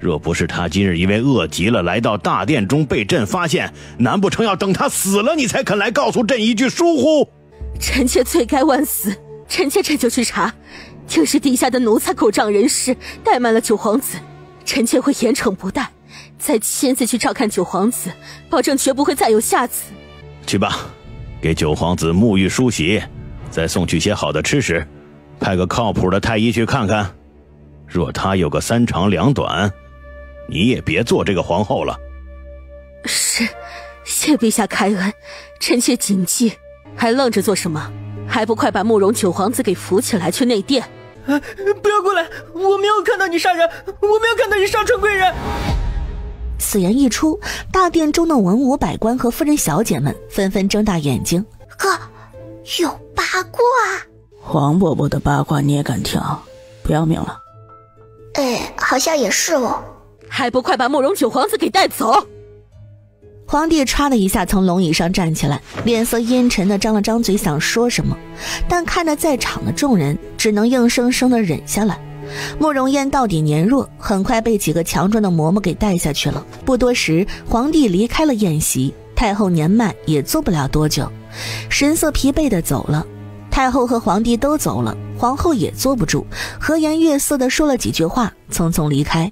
若不是他今日因为饿极了来到大殿中被朕发现，难不成要等他死了你才肯来告诉朕一句疏忽？臣妾罪该万死，臣妾这就去查，定是地下的奴才狗仗人势，怠慢了九皇子，臣妾会严惩不贷，再亲自去照看九皇子，保证绝不会再有下次。去吧，给九皇子沐浴梳洗，再送去些好的吃食，派个靠谱的太医去看看。若他有个3长2短，你也别做这个皇后了。是，谢陛下开恩，臣妾谨记。还愣着做什么？还不快把慕容九皇子给扶起来去内殿！不要过来！我没有看到你杀人，我没有看到你杀纯贵人。此言一出，大殿中的文武百官和夫人小姐们纷纷睁大眼睛。哥，有八卦！黄伯伯的八卦你也敢听？不要命了？好像也是哦。还不快把慕容九皇子给带走！皇帝唰的一下从龙椅上站起来，脸色阴沉的张了张嘴想说什么，但看着在场的众人，只能硬生生的忍下来。慕容嫣到底年弱，很快被几个强壮的嬷嬷给带下去了。不多时，皇帝离开了宴席，太后年迈也坐不了多久，神色疲惫的走了。太后和皇帝都走了，皇后也坐不住，和颜悦色的说了几句话，匆匆离开。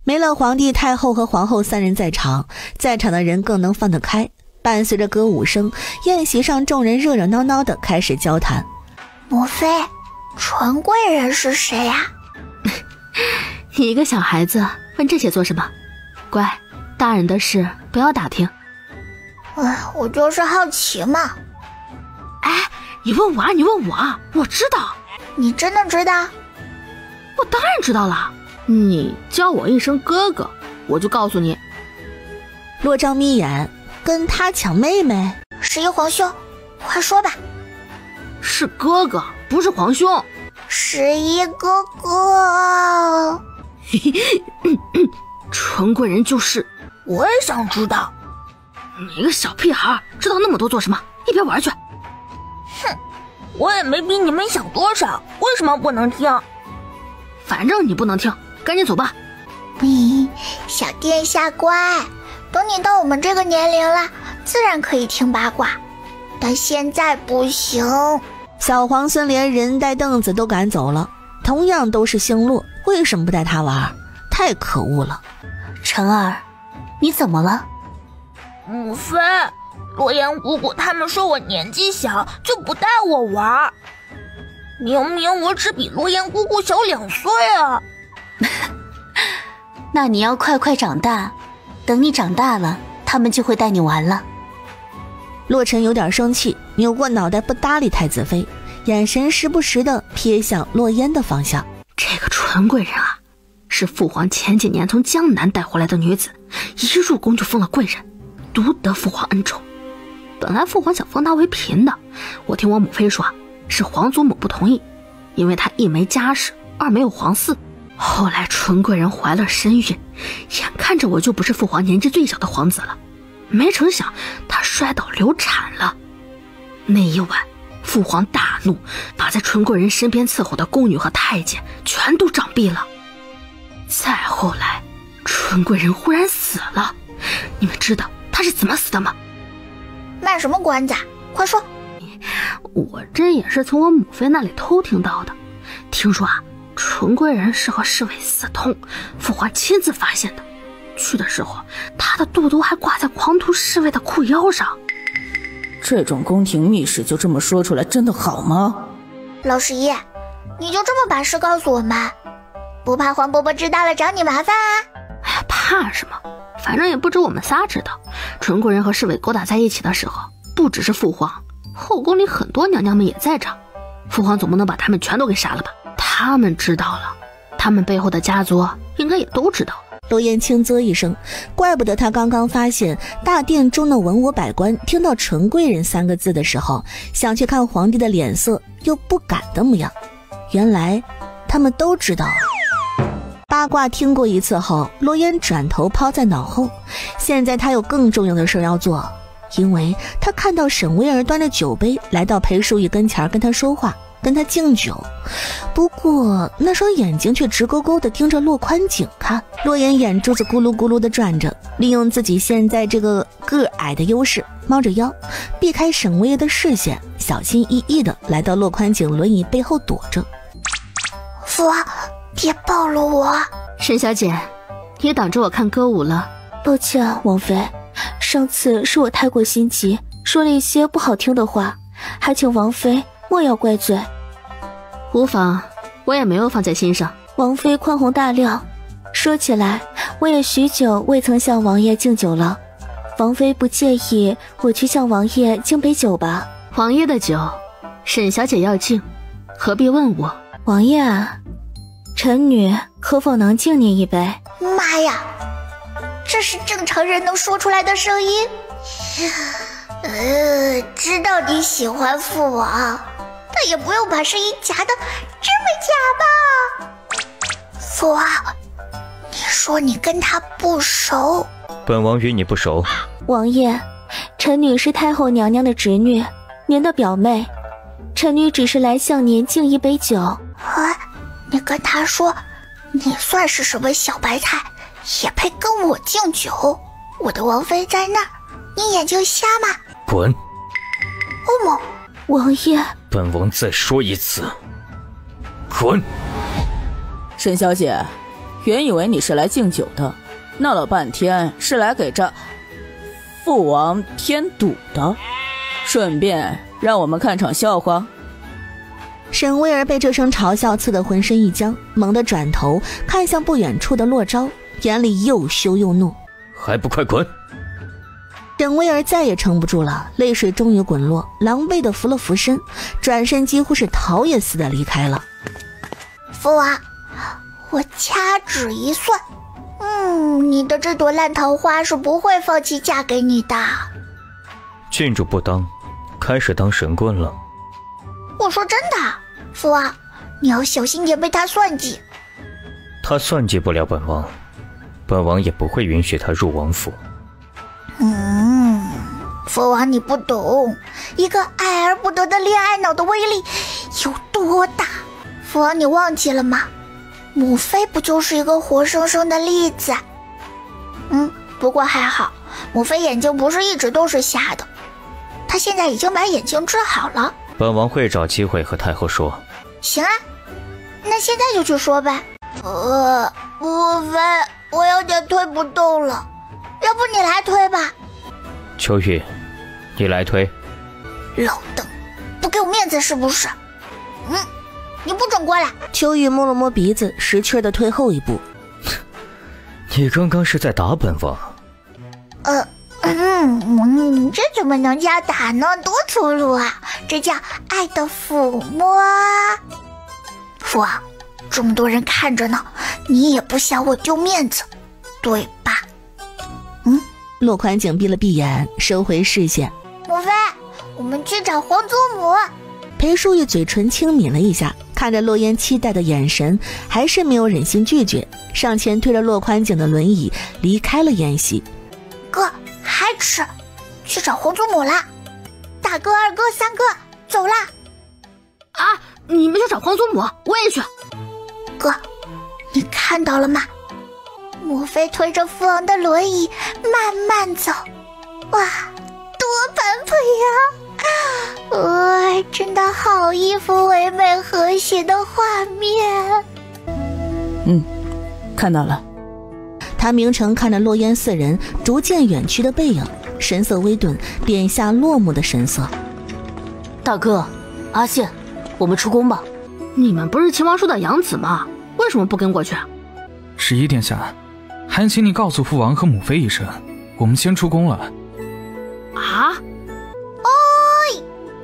没了皇帝、太后和皇后3人在场，在场的人更能放得开。伴随着歌舞声，宴席上众人热热闹闹的开始交谈。母妃，纯贵人是谁呀？你一个小孩子问这些做什么？乖，大人的事不要打听。我就是好奇嘛。你问我啊，你问我啊，我知道。你真的知道？我当然知道了。你叫我一声哥哥，我就告诉你。洛章眯眼，跟他抢妹妹？11皇兄，快说吧。是哥哥，不是皇兄。11哥哥。纯贵人就是。我也想知道。你个小屁孩，知道那么多做什么？一边玩去。哼，我也没比你们想多少，为什么不能听？反正你不能听，赶紧走吧。小殿下乖，等你到我们这个年龄了，自然可以听八卦，但现在不行。小皇孙连人带凳子都赶走了，同样都是姓洛，为什么不带他玩？太可恶了。晨儿，你怎么了？母妃，洛言姑姑他们说我年纪小，就不带我玩。明明我只比洛言姑姑小2岁啊。那你要快快长大，等你长大了，他们就会带你玩了。洛尘有点生气，扭过脑袋不搭理太子妃，眼神时不时地瞥向洛烟的方向。这个纯贵人啊，是父皇前几年从江南带回来的女子，一入宫就封了贵人，独得父皇恩宠。本来父皇想封她为嫔的，我听我母妃说是皇祖母不同意，因为她一没家世，二没有皇嗣。后来纯贵人怀了身孕，眼看着我就不是父皇年纪最小的皇子了，没成想她摔倒流产了。那一晚父皇大怒，把在纯贵人身边伺候的宫女和太监全都杖毙了。再后来纯贵人忽然死了，你们知道她是怎么死的吗？卖什么关子？快说。我这也是从我母妃那里偷听到的，听说啊，纯贵人是和侍卫私通，父皇亲自发现的。去的时候，她的肚兜还挂在狂徒侍卫的裤腰上。这种宫廷秘事就这么说出来，真的好吗？老十一，你就这么把事告诉我们，不怕黄伯伯知道了找你麻烦啊？哎呀，怕什么？反正也不止我们仨知道。纯贵人和侍卫勾搭在一起的时候，不只是父皇，后宫里很多娘娘们也在场。父皇总不能把他们全都给杀了吧？他们知道了，他们背后的家族应该也都知道了。罗烟轻啧一声，怪不得他刚刚发现大殿中的文武百官听到纯贵人3个字的时候，想去看皇帝的脸色又不敢的模样。原来他们都知道。八卦听过一次后，罗烟转头抛在脑后。现在他有更重要的事要做，因为他看到沈巍儿端着酒杯来到裴淑仪跟前跟他说话，跟他敬酒。不过那双眼睛却直勾勾地盯着洛宽景看。洛言眼珠子咕噜咕噜地转着，利用自己现在这个个矮的优势，猫着腰避开沈巍的视线，小心翼翼地来到洛宽景轮椅背后躲着。父王，别抱了我。沈小姐，你挡着我看歌舞了。抱歉，王妃，上次是我太过心急，说了一些不好听的话，还请王妃莫要怪罪。无妨，我也没有放在心上。王妃宽宏大量，说起来我也许久未曾向王爷敬酒了，王妃不介意我去向王爷敬杯酒吧？王爷的酒，沈小姐要敬，何必问我？王爷啊，臣女可否能敬您一杯？妈呀，这是正常人能说出来的声音？知道你喜欢父王，但也不用把声音夹得这么假吧？父王，你说你跟他不熟？本王与你不熟。王爷，臣女是太后娘娘的侄女，您的表妹，臣女只是来向您敬一杯酒。你跟他说，你算是什么小白菜，也配跟我敬酒？我的王妃在那儿，你眼睛瞎吗？滚！欧某，王爷，本王再说一次，滚！沈小姐，原以为你是来敬酒的，闹了半天是来给这父王添堵的，顺便让我们看场笑话。沈巍儿被这声嘲笑刺得浑身一僵，猛地转头看向不远处的洛昭，眼里又羞又怒。还不快滚！沈巍儿再也撑不住了，泪水终于滚落，狼狈地扶了扶身，转身几乎是逃也似的离开了。父王，我掐指一算，你的这朵烂桃花是不会放弃嫁给你的。郡主不当，开始当神棍了。我说真的，父王，你要小心点被他算计。他算计不了本王，本王也不会允许他入王府。父王你不懂，一个爱而不得的恋爱脑的威力有多大。父王你忘记了吗？母妃不就是一个活生生的例子？不过还好，母妃眼睛不是一直都是瞎的，她现在已经把眼睛治好了。本王会找机会和太后说。行啊，那现在就去说呗。母妃，我有点推不动了，要不你来推吧。秋玉，你来推。老邓，不给我面子是不是？你不准过来。秋玉摸了摸鼻子，识趣地退后一步。你刚刚是在打本王？这怎么能叫打呢？多粗鲁啊！这叫爱的抚摸啊！父王，这么多人看着呢，你也不想我丢面子，对吧？洛宽景闭了闭眼，收回视线。母妃，我们去找皇祖母。裴淑玉嘴唇轻抿了一下，看着洛烟期待的眼神，还是没有忍心拒绝，上前推着洛宽景的轮椅离开了宴席。哥，还吃？去找皇祖母啦！大哥、二哥、三哥，走啦！你们去找皇祖母，我也去。哥，你看到了吗？母妃推着父王的轮椅慢慢走，哇，多般配呀！真的好一幅唯美和谐的画面。看到了。他明诚看着洛烟四人逐渐远去的背影，神色微顿，脸下落寞的神色。大哥，阿信，我们出宫吧。你们不是秦王叔的养子吗？为什么不跟过去？十一殿下，还请你告诉父王和母妃一声，我们先出宫了。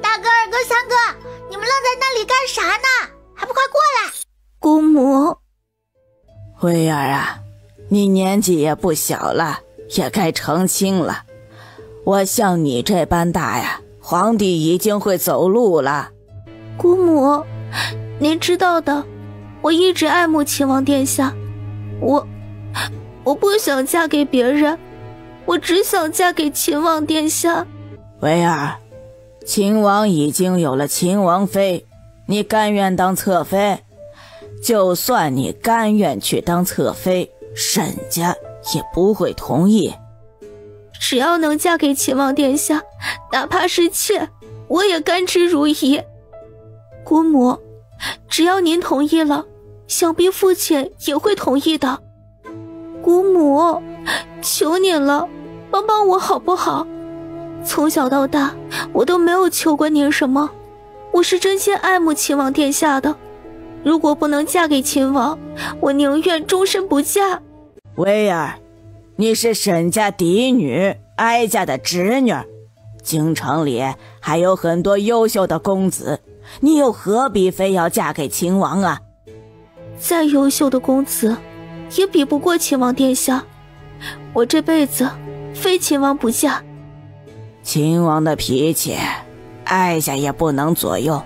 大哥、二哥、三哥，你们愣在那里干啥呢？还不快过来！姑母，薇儿啊，你年纪也不小了，也该成亲了。我像你这般大呀，皇帝已经会走路了。姑母，您知道的，我一直爱慕秦王殿下，我不想嫁给别人，我只想嫁给秦王殿下。薇儿，秦王已经有了秦王妃，你甘愿当侧妃？就算你甘愿去当侧妃，沈家也不会同意。只要能嫁给秦王殿下，哪怕是妾，我也甘之如饴。姑母，只要您同意了，想必父亲也会同意的。姑母，求您了，帮帮我好不好？从小到大，我都没有求过您什么，我是真心爱慕秦王殿下的。如果不能嫁给秦王，我宁愿终身不嫁。薇儿，你是沈家嫡女，哀家的侄女，京城里还有很多优秀的公子，你又何必非要嫁给秦王啊？再优秀的公子也比不过秦王殿下，我这辈子非秦王不嫁。秦王的脾气哀家也不能左右，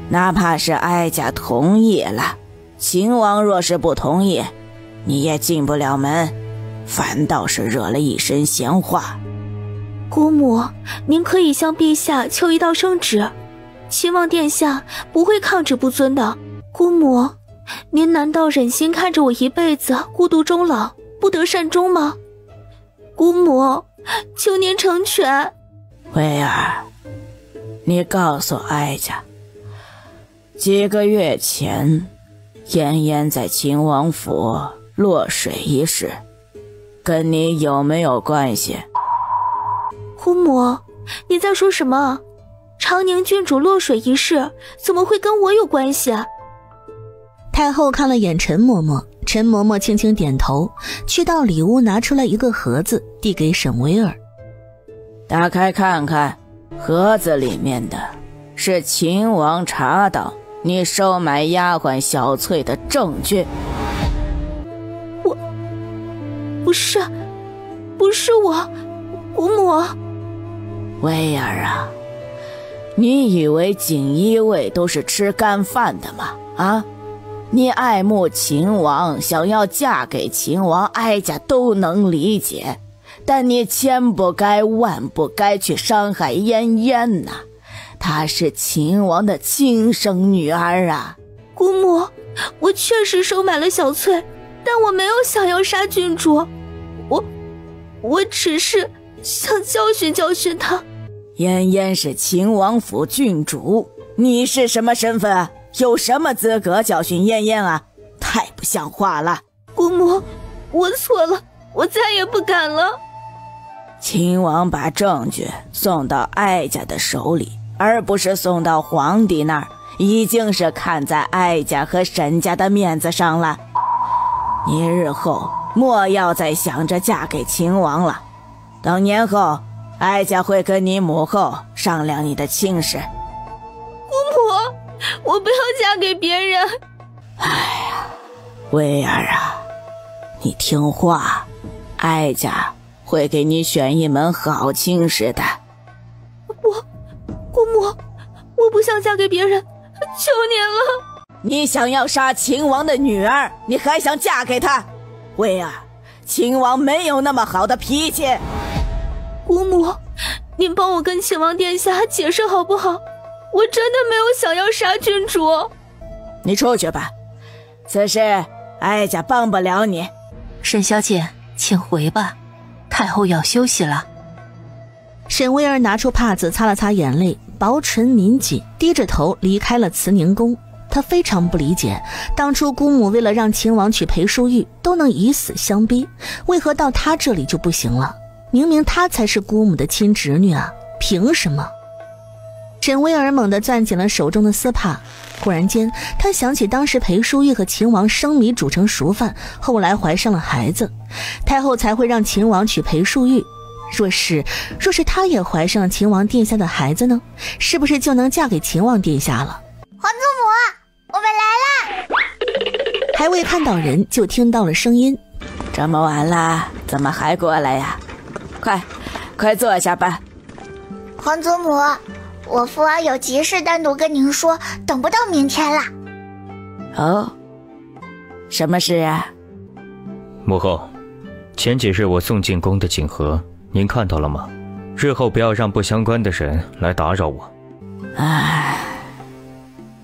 哪怕是哀家同意了，秦王若是不同意，你也进不了门，反倒是惹了一身闲话。姑母，您可以向陛下求一道圣旨，秦王殿下不会抗旨不遵的。姑母，您难道忍心看着我一辈子孤独终老，不得善终吗？姑母，求您成全。薇儿，你告诉哀家，几个月前燕燕在秦王府落水一事，跟你有没有关系？姑母，你在说什么？长宁郡主落水一事怎么会跟我有关系？太后看了眼陈嬷嬷，陈嬷嬷轻轻点头，去到里屋拿出来一个盒子，递给沈薇儿。打开看看，盒子里面的是秦王查到你收买丫鬟小翠的证据。不是我，姑母。薇儿啊，你以为锦衣卫都是吃干饭的吗？啊，你爱慕秦王，想要嫁给秦王，哀家都能理解，但你千不该万不该去伤害燕燕呐，她是秦王的亲生女儿啊。姑母，我确实收买了小翠，但我没有想要杀郡主，我只是想教训教训她。燕燕是秦王府郡主，你是什么身份？有什么资格教训燕燕啊？太不像话了。姑母，我错了，我再也不敢了。秦王把证据送到哀家的手里，而不是送到皇帝那儿，已经是看在哀家和沈家的面子上了。你日后莫要再想着嫁给秦王了，等年后哀家会跟你母后商量你的亲事。姑母，我不要嫁给别人。哎呀，薇儿啊，你听话，哀家会给你选一门好亲事的。姑母，我不想嫁给别人，求您了。你想要杀秦王的女儿，你还想嫁给他？薇儿，秦王没有那么好的脾气。姑母，您帮我跟秦王殿下解释好不好？我真的没有想要杀郡主。你出去吧，此事哀家帮不了你。沈小姐，请回吧，太后要休息了。沈薇儿拿出帕子擦了擦眼泪，薄唇抿紧，低着头离开了慈宁宫。她非常不理解，当初姑母为了让秦王娶裴淑玉都能以死相逼，为何到她这里就不行了？明明她才是姑母的亲侄女啊，凭什么？沈薇儿猛地攥紧了手中的丝帕，忽然间她想起当时裴淑玉和秦王生米煮成熟饭，后来怀上了孩子，太后才会让秦王娶裴淑玉。若是她也怀上了秦王殿下的孩子呢？是不是就能嫁给秦王殿下了？皇祖母，我们来啦！还未看到人，就听到了声音。这么晚了，怎么还过来呀？快坐下吧。皇祖母，我父王有急事单独跟您说，等不到明天啦。哦，什么事啊？母后，前几日我送进宫的锦盒，您看到了吗？日后不要让不相关的人来打扰我。唉，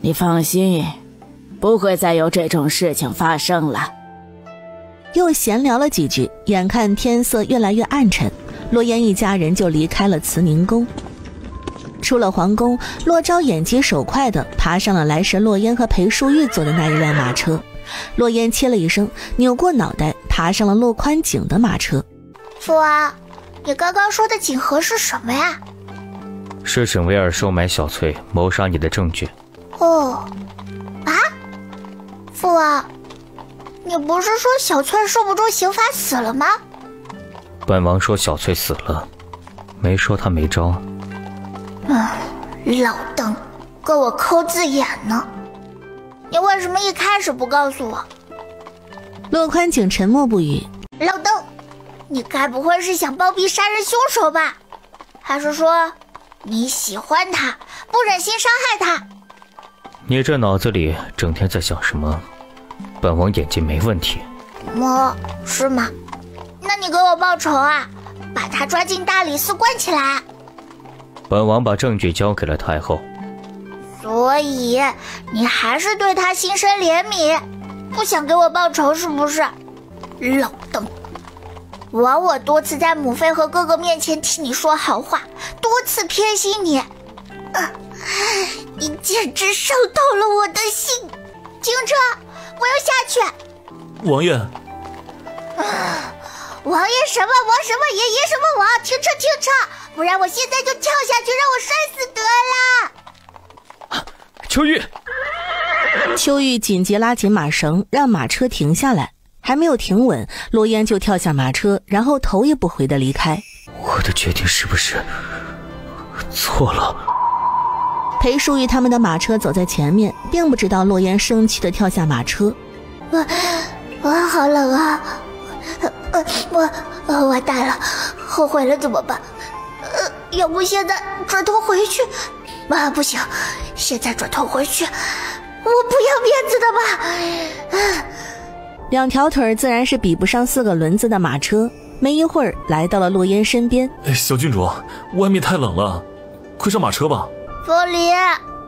你放心，不会再有这种事情发生了。又闲聊了几句，眼看天色越来越暗沉，洛烟一家人就离开了慈宁宫。出了皇宫，洛昭眼疾手快地爬上了来时洛烟和裴淑玉坐的那一辆马车。洛烟切了一声，扭过脑袋爬上了洛宽景的马车。父王，你刚刚说的锦盒是什么呀？是沈威尔收买小翠谋杀你的证据。哦，啊，父王，你不是说小翠受不住刑罚死了吗？本王说小翠死了，没说她没招。老邓，跟我抠字眼呢！你为什么一开始不告诉我？洛宽景沉默不语。老邓，你该不会是想包庇杀人凶手吧？还是说你喜欢他，不忍心伤害他？你这脑子里整天在想什么？本王眼睛没问题。是吗？那你给我报仇啊，把他抓进大理寺关起来。本王把证据交给了太后，所以你还是对他心生怜悯，不想给我报仇是不是？老邓，我多次在母妃和哥哥面前替你说好话，多次偏心你，你简直伤透了我的心。停车，我要下去。王爷。王爷什么王什么爷爷什么王，停车停车，不然我现在就跳下去让我摔死得了。秋玉，秋玉紧急拉紧马绳，让马车停下来。还没有停稳，洛烟就跳下马车，然后头也不回地离开。我的决定是不是错了？裴淑玉他们的马车走在前面，并不知道洛烟生气地跳下马车。我好冷啊！我完蛋了，后悔了怎么办？要不现在转头回去？不行，现在转头回去，我不要面子的吧。两条腿自然是比不上4个轮子的马车。没一会儿来到了洛烟身边。小郡主，外面太冷了，快上马车吧。风离，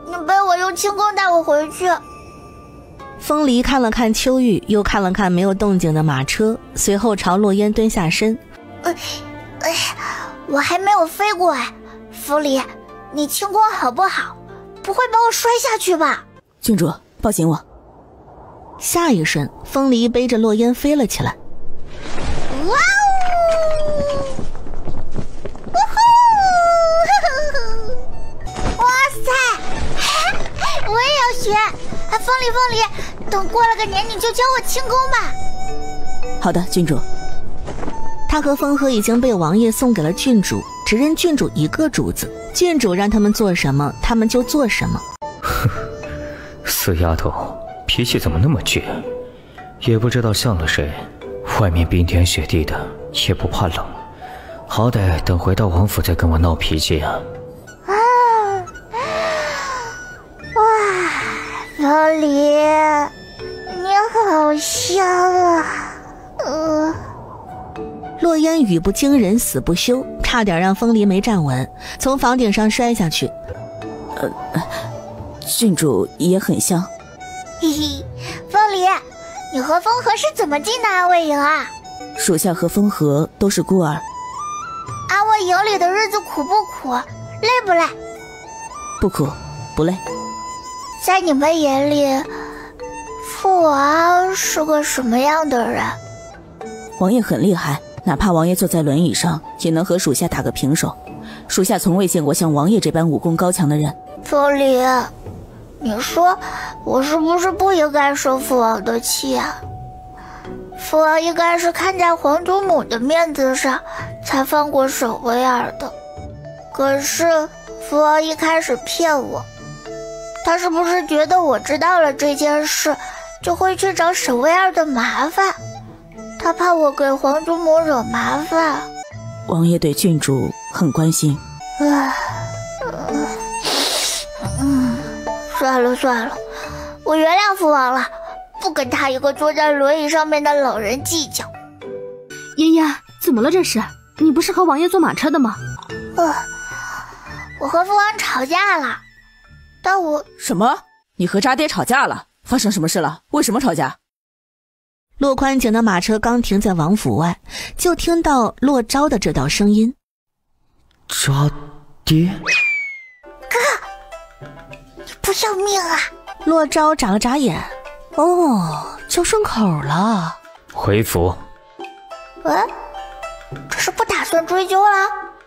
你背我用轻功带我回去。风离看了看秋玉，又看了看没有动静的马车，随后朝洛烟蹲下身。我还没有飞过哎，风离，你轻功好不好？不会把我摔下去吧？郡主，抱紧我。下一瞬，风离背着洛烟飞了起来。哇哇塞！我也要学。风离，等过了个年你就教我轻功吧。好的，郡主。他和风和已经被王爷送给了郡主，只认郡主一个主子，郡主让他们做什么，他们就做什么。死丫头，脾气怎么那么倔？也不知道像了谁，外面冰天雪地的，也不怕冷，好歹等回到王府再跟我闹脾气啊！风离，你好香啊！洛烟语不惊人死不休，差点让风离没站稳，从房顶上摔下去。郡主也很香。嘿嘿，风离，你和风和是怎么进的安慰营啊？属下和风和都是孤儿。安慰营里的日子苦不苦？累不累？不苦不累。在你们眼里，父王是个什么样的人？王爷很厉害，哪怕王爷坐在轮椅上，也能和属下打个平手。属下从未见过像王爷这般武功高强的人。风离，你说我是不是不应该生父王的气啊？父王应该是看在皇祖母的面子上才放过沈薇儿的。可是父王一开始骗我，他是不是觉得我知道了这件事就会去找沈薇儿的麻烦？他怕我给皇祖母惹麻烦。王爷对郡主很关心。算了，我原谅父王了，不跟他一个坐在轮椅上面的老人计较。妍妍，怎么了这是？你不是和王爷坐马车的吗？我和父王吵架了，但我什么？你和渣爹吵架了？发生什么事了？为什么吵架？骆宽景的马车刚停在王府外，就听到骆昭的这道声音：渣爹。哥，你不要命啊！骆昭眨了眨眼，哦，就顺口了。回府。喂，这是不打算追究了？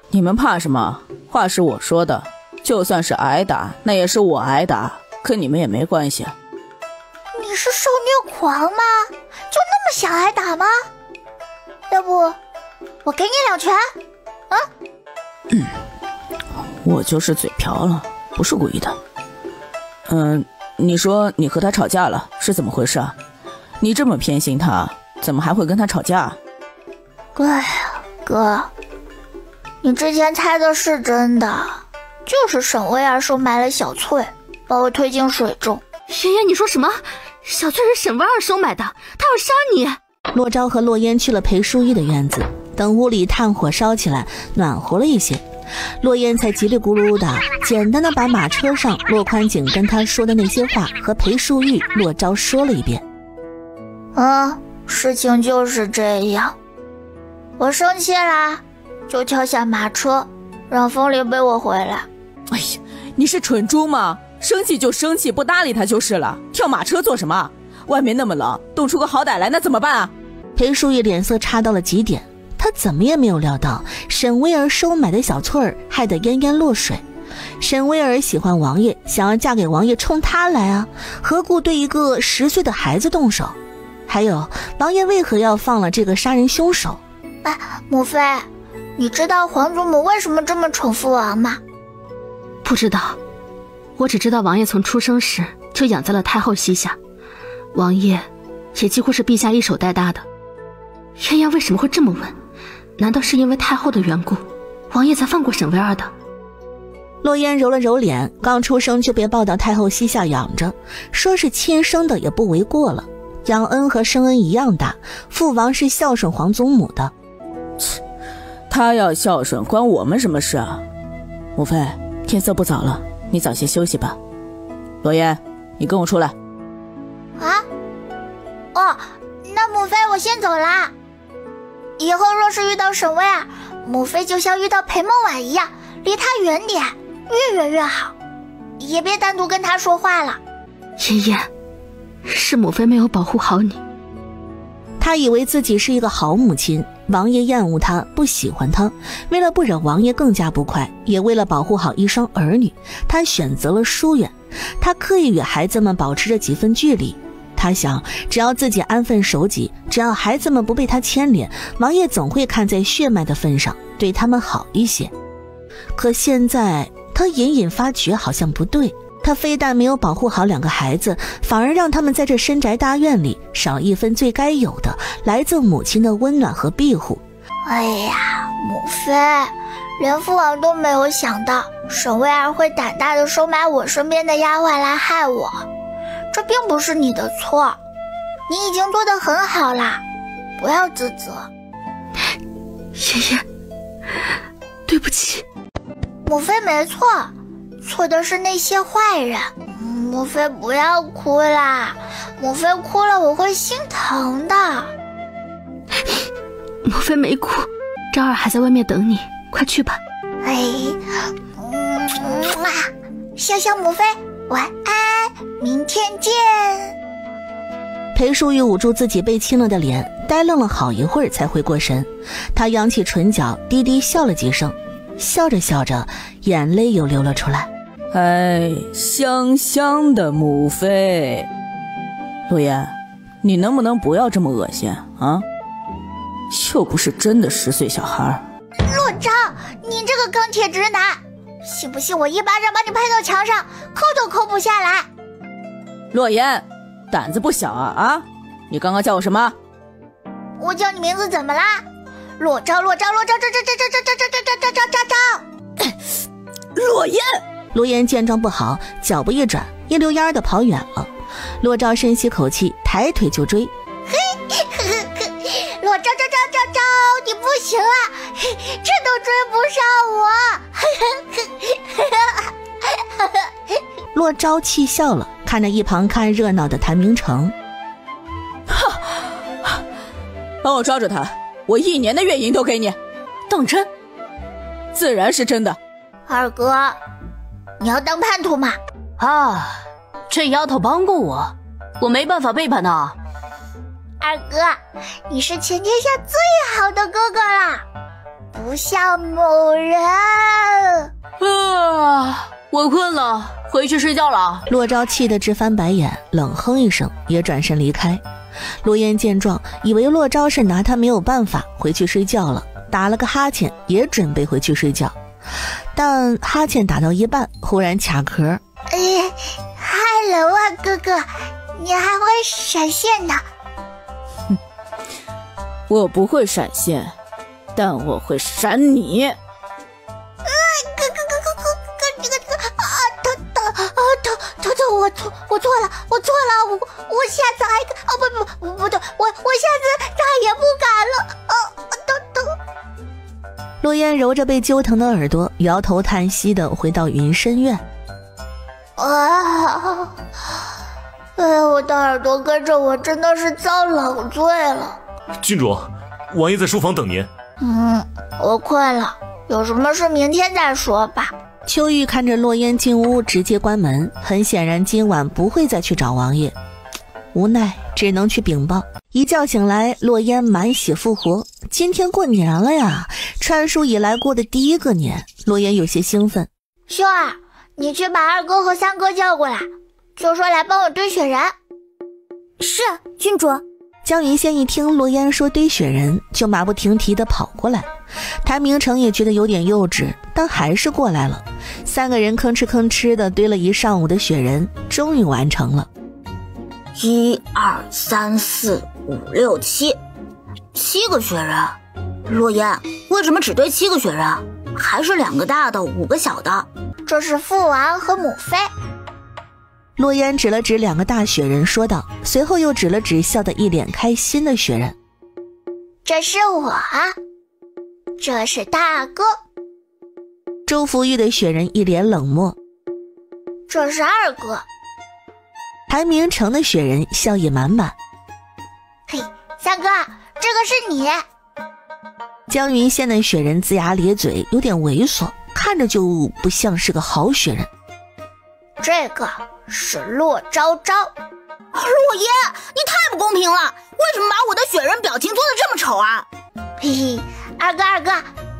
你们怕什么？话是我说的，就算是挨打，那也是我挨打，跟你们也没关系。你是受虐狂吗？就那么想挨打吗？要不我给你2拳啊？我就是嘴瓢了，不是故意的。你说你和他吵架了，是怎么回事啊？你这么偏心他，怎么还会跟他吵架？哎呀，哥，你之前猜的是真的，就是沈薇儿收买了小翠，把我推进水中。爷爷，你说什么？小翠是沈薇儿收买的，她要杀你。骆昭和骆烟去了裴淑仪的院子，等屋里炭火烧起来，暖和了一些，骆烟才叽里咕噜的简单的把马车上骆宽景跟他说的那些话和裴淑仪、骆昭说了一遍。事情就是这样，我生气啦，就跳下马车，让风铃背我回来。哎呀，你是蠢猪吗？生气就生气，不搭理他就是了，跳马车做什么？外面那么冷，冻出个好歹来那怎么办啊？裴淑仪脸色差到了极点，她怎么也没有料到沈薇儿收买的小翠儿害得滟滟落水。沈薇儿喜欢王爷，想要嫁给王爷冲她来啊，何故对一个10岁的孩子动手？还有，王爷为何要放了这个杀人凶手？母妃，你知道皇祖母为什么这么宠父王吗？不知道，我只知道王爷从出生时就养在了太后膝下，王爷也几乎是陛下一手带大的。滟滟为什么会这么问？难道是因为太后的缘故，王爷才放过沈薇儿的？骆烟揉了揉脸，刚出生就被抱到太后膝下养着，说是亲生的也不为过了。养恩和生恩一样大，父王是孝顺皇祖母的。他要孝顺关我们什么事啊？母妃，天色不早了，你早些休息吧。罗烟，你跟我出来。那母妃我先走啦。以后若是遇到沈薇儿，母妃就像遇到裴梦婉一样，离她远点，越远越好，也别单独跟她说话了。爷爷，是母妃没有保护好你。他以为自己是一个好母亲，王爷厌恶他，不喜欢他，为了不惹王爷更加不快，也为了保护好一双儿女，他选择了疏远。他刻意与孩子们保持着几分距离，他想只要自己安分守己，只要孩子们不被他牵连，王爷总会看在血脉的份上对他们好一些。可现在他隐隐发觉好像不对，他非但没有保护好2个孩子，反而让他们在这深宅大院里少一分最该有的来自母亲的温暖和庇护。哎呀，母妃，连父王都没有想到沈薇儿会胆大的收买我身边的丫鬟来害我，这并不是你的错，你已经做得很好啦，不要自责。爷爷，对不起。母妃没错，错的是那些坏人。母妃不要哭啦，母妃哭了我会心疼的。母妃没哭，昭儿还在外面等你，快去吧。香香母妃晚安，明天见。裴淑玉捂住自己被亲了的脸，呆愣了好一会儿才回过神。她扬起唇角，低低笑了几声，笑着笑着，眼泪又流了出来。香香的母妃。陆言，你能不能不要这么恶心啊？又不是真的10岁小孩。骆昭，你这个钢铁直男，信不信我一巴掌把你拍到墙上，抠都抠不下来。洛言，胆子不小啊！你刚刚叫我什么？我叫你名字怎么啦？骆昭，骆昭，洛言。陆言见状不好，脚步一转，一溜烟的跑远了。骆昭深吸口气，抬腿就追。骆昭，你不行了，这都追不上我。骆昭气笑了，看着一旁看热闹的谭明成。帮我抓住他，我1年的月银都给你。当真？自然是真的。二哥，你要当叛徒吗？啊，这丫头帮过我，我没办法背叛她。二哥，你是全天下最好的哥哥啦，不像某人。我困了，回去睡觉了。骆昭气得直翻白眼，冷哼一声，也转身离开。洛烟见状，以为骆昭是拿他没有办法，回去睡觉了，打了个哈欠，也准备回去睡觉。但哈欠打到一半，忽然卡壳。Hello 啊，哥哥，你还会闪现呢？我不会闪现，但我会闪你。哥，我错了，我下次还不对，我下次再也不敢了。疼。洛烟揉着被揪疼的耳朵，摇头叹息地回到云深院。我的耳朵跟着我真的是遭冷醉了。郡主，王爷在书房等您。我困了，有什么事明天再说吧。秋玉看着洛烟进屋直接关门，很显然今晚不会再去找王爷，无奈只能去禀报。一觉醒来，洛烟满血复活，今天过年了呀，传书以来过的第一个年，洛烟有些兴奋。秀儿，你去把二哥和三哥叫过来，就说来帮我堆雪人。是，郡主。江云仙一听洛烟说堆雪人，就马不停蹄地跑过来。谭明成也觉得有点幼稚，但还是过来了。3个人吭哧吭哧地堆了一上午的雪人，终于完成了。1、2、3、4、5、6、7个雪人。洛烟，为什么只堆7个雪人？还是2个大的，5个小的？这是父王和母妃。洛烟指了指2个大雪人说道，随后又指了指笑得一脸开心的雪人。这是我，这是大哥。周福玉的雪人一脸冷漠。这是二哥。谭明成的雪人笑意满满。嘿，三哥，这个是你。江云仙的雪人龇牙咧嘴，有点猥琐，看着就不像是个好雪人。这个是骆昭昭。洛烟，你太不公平了，为什么把我的雪人表情做得这么丑啊？嘿嘿，二哥，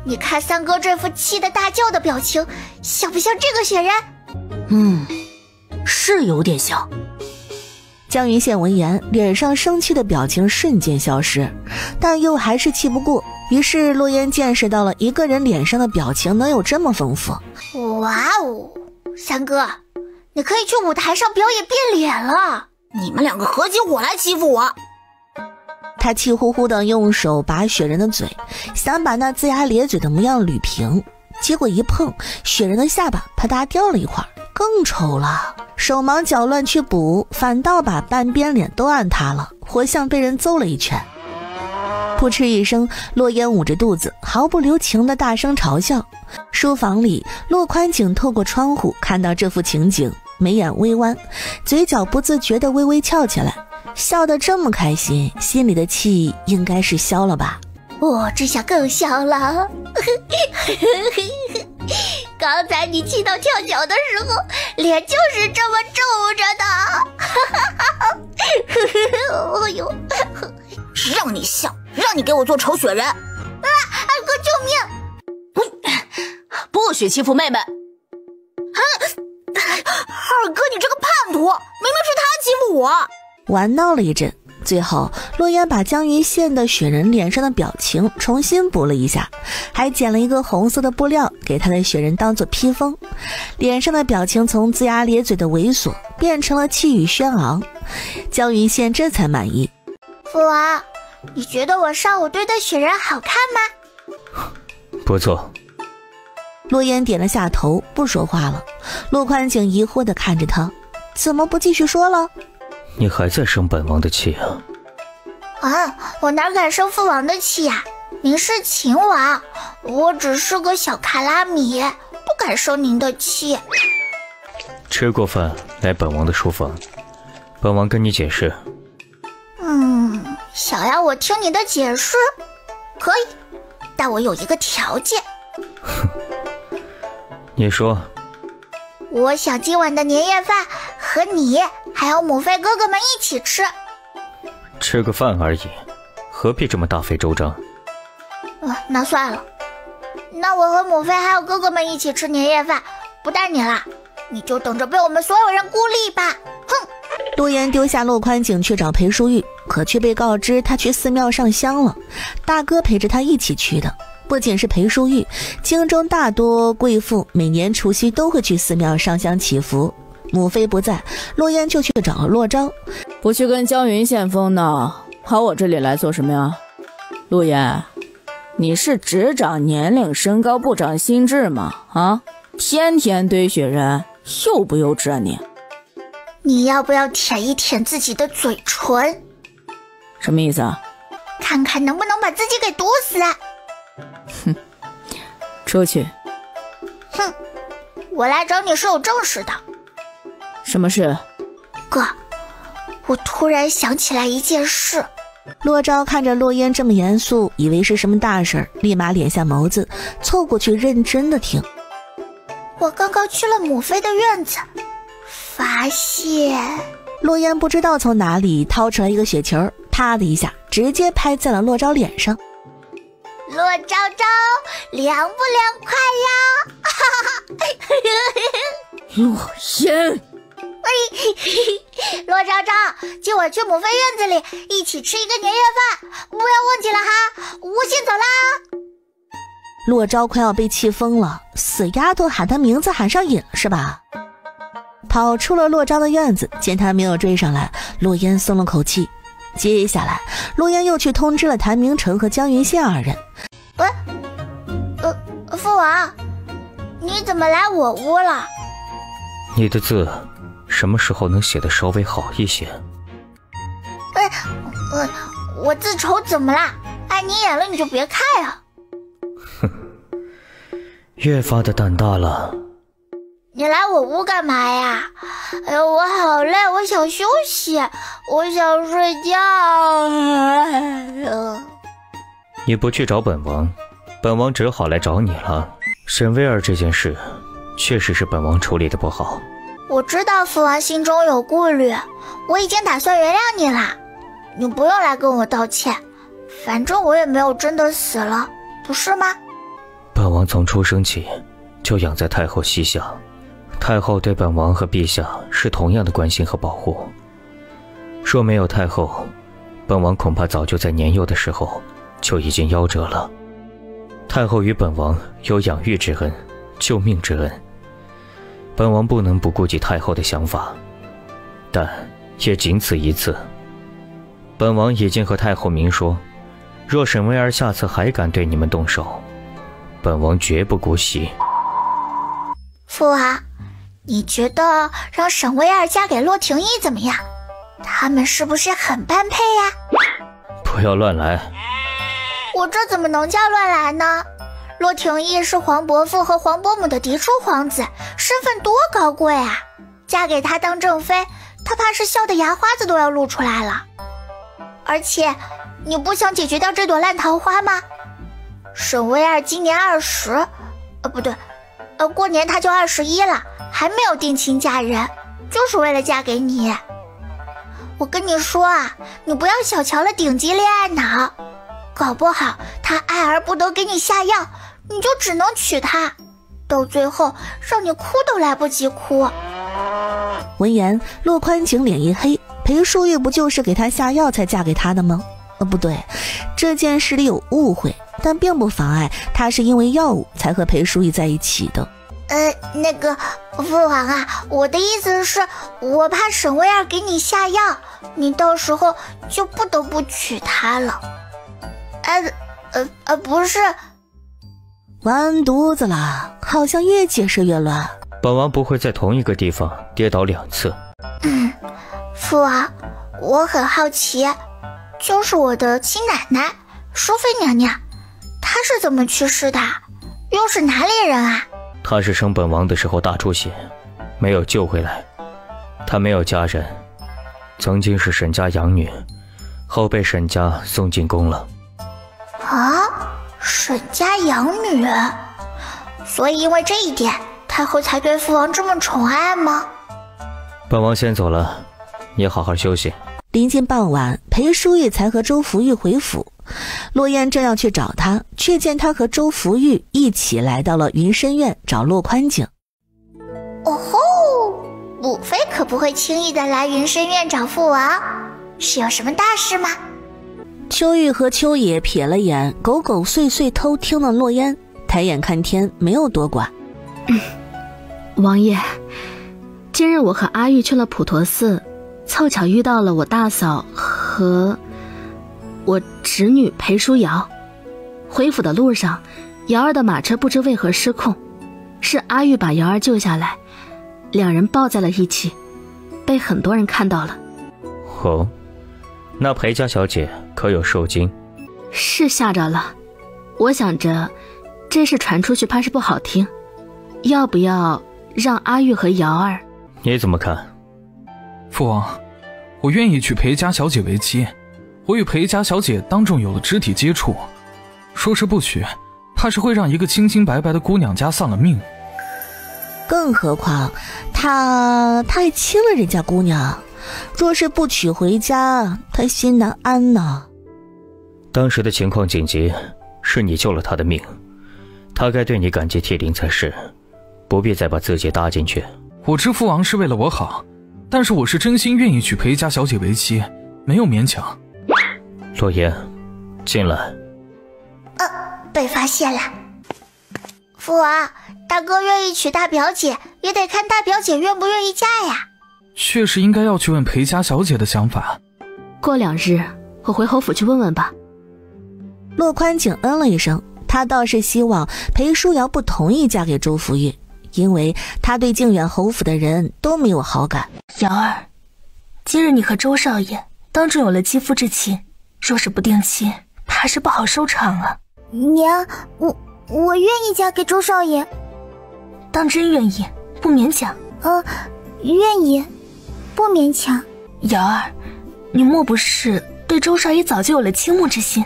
你看三哥这副气得大叫的表情，像不像这个雪人？是有点像。江云羡闻言，脸上生气的表情瞬间消失，但又还是气不过，于是洛烟见识到了一个人脸上的表情能有这么丰富。哇哦，三哥，你可以去舞台上表演变脸了。你们2个合起伙来欺负我。他气呼呼地用手把雪人的嘴，想把那龇牙咧嘴的模样捋平，结果一碰，雪人的下巴啪嗒掉了一块，更丑了。手忙脚乱去补，反倒把半边脸都按塌了，活像被人揍了一拳。扑哧一声，洛烟捂着肚子，毫不留情地大声嘲笑。书房里，骆宽景透过窗户看到这幅情景，眉眼微弯，嘴角不自觉地微微翘起来，笑得这么开心，心里的气应该是消了吧。这下更消了。刚才你气到跳脚的时候，脸就是这么皱着的。哎呦，让你笑，让你给我做丑雪人。二哥救命！不许欺负妹妹。二哥，你这个叛徒，明明是他欺负我。玩闹了一阵，最后洛烟把江云羡的雪人脸上的表情重新补了一下，还剪了一个红色的布料给他的雪人当做披风，脸上的表情从龇牙咧嘴的猥琐变成了气宇轩昂。江云羡这才满意。父王，你觉得我上午堆的雪人好看吗？不错。洛烟点了下头，不说话了。骆宽景疑惑地看着他，怎么不继续说了？你还在生本王的气啊？我哪敢生父王的气呀？您是秦王，我只是个小卡拉米，不敢生您的气。吃过饭来本王的书房，本王跟你解释。想要我听你的解释，可以，但我有一个条件。你说。我想今晚的年夜饭和你还有母妃哥哥们一起吃。吃个饭而已，何必这么大费周章？那算了，那我和母妃还有哥哥们一起吃年夜饭，不带你啦，你就等着被我们所有人孤立吧。哼！陆言丢下洛宽景去找裴淑玉，可却被告知他去寺庙上香了，大哥陪着他一起去的。不仅是裴淑玉，京中大多贵妇每年除夕都会去寺庙上香祈福。母妃不在，洛言就去找了洛章。不去跟江云献风呢，跑我这里来做什么呀？陆言，你是只长年龄身高不长心智吗？啊，天天堆雪人，幼不幼稚啊你？你要不要舔一舔自己的嘴唇？什么意思啊？看看能不能把自己给毒死。哼，出去。哼，我来找你是有正事的。什么事？哥，我突然想起来一件事。洛昭看着洛烟这么严肃，以为是什么大事，立马敛下眸子，凑过去认真的听。我刚刚去了母妃的院子，发现……洛烟不知道从哪里掏出来一个雪球，啪的一下，直接拍在了洛昭脸上。洛昭昭，凉不凉快呀？洛烟，洛昭昭，今晚去母妃院子里一起吃一个年夜饭，不要忘记了哈！我先走啦。洛昭快要被气疯了，死丫头喊他名字喊上瘾了是吧？跑出了洛昭的院子，见他没有追上来，洛烟松了口气。接下来，洛烟又去通知了谭明成和江云羡二人。父王，你怎么来我屋了？你的字什么时候能写得稍微好一些？我字丑怎么啦？碍你眼了你就别看啊！哼，越发的胆大了。你来我屋干嘛呀？哎呦，我好累，我想休息，我想睡觉。你不去找本王，本王只好来找你了。沈薇儿这件事，确实是本王处理的不好。我知道父王心中有顾虑，我已经打算原谅你啦。你不用来跟我道歉，反正我也没有真的死了，不是吗？本王从出生起就养在太后膝下，太后对本王和陛下是同样的关心和保护。若没有太后，本王恐怕早就在年幼的时候就已经夭折了。太后与本王有养育之恩，救命之恩，本王不能不顾及太后的想法，但也仅此一次。本王已经和太后明说，若沈薇儿下次还敢对你们动手，本王绝不姑息。父王，你觉得让沈薇儿嫁给洛廷义怎么样？他们是不是很般配呀？不要乱来。我这怎么能叫乱来呢？洛廷义是皇伯父和皇伯母的嫡出皇子，身份多高贵啊！嫁给他当正妃，他怕是笑得牙花子都要露出来了。而且，你不想解决掉这朵烂桃花吗？沈薇儿今年20，不对，过年她就21了，还没有定亲嫁人，就是为了嫁给你。我跟你说啊，你不要小瞧了顶级恋爱脑，搞不好他爱而不得给你下药，你就只能娶她，到最后让你哭都来不及哭。闻言，洛宽景脸一黑，裴淑玉不就是给他下药才嫁给他的吗？不对，这件事里有误会，但并不妨碍他是因为药物才和裴淑玉在一起的。那个父王啊，我的意思是，我怕沈薇儿给你下药，你到时候就不得不娶她了。不是，完犊子了，好像越解释越乱。本王不会在同一个地方跌倒2次。父王，我很好奇，就是我的亲奶奶淑妃娘娘，她是怎么去世的？又是哪里人啊？她是生本王的时候大出血，没有救回来，她没有家人，曾经是沈家养女，后被沈家送进宫了。啊，沈家养女，所以因为这一点，太后才对父王这么宠爱吗？本王先走了，你好好休息。临近傍晚，裴淑玉才和周福玉回府。洛烟正要去找他，却见他和周福玉一起来到了云深院找洛宽景。哦吼，母妃可不会轻易的来云深院找父王，是有什么大事吗？秋玉和秋野瞥了眼，狗狗碎碎偷听了洛烟，抬眼看天，没有多管。王爷，今日我和阿玉去了普陀寺，凑巧遇到了我大嫂和我侄女裴淑瑶。回府的路上，瑶儿的马车不知为何失控，是阿玉把瑶儿救下来，两人抱在了一起，被很多人看到了。哦，那裴家小姐可有受惊？是吓着了，我想着这事传出去怕是不好听，要不要让阿玉和瑶儿？你怎么看？父王，我愿意娶裴家小姐为妻。我与裴家小姐当众有了肢体接触，说是不娶，怕是会让一个清清白白的姑娘家丧了命。更何况他还亲了人家姑娘，若是不娶回家，他心难安呢。当时的情况紧急，是你救了他的命，他该对你感激涕零才是，不必再把自己搭进去。我知父王是为了我好，但是我是真心愿意娶裴家小姐为妻，没有勉强。洛言，进来。被发现了。父王，大哥愿意娶大表姐，也得看大表姐愿不愿意嫁呀。确实应该要去问裴家小姐的想法。过2日我回侯府去问问吧。洛宽景嗯了一声，他倒是希望裴淑瑶不同意嫁给周福玉，因为他对靖远侯府的人都没有好感。瑶儿，今日你和周少爷当众有了肌肤之亲，若是不定亲，怕是不好收场啊。娘，我愿意嫁给周少爷。当真愿意，不勉强。愿意，不勉强。瑶儿，你莫不是对周少爷早就有了倾慕之心？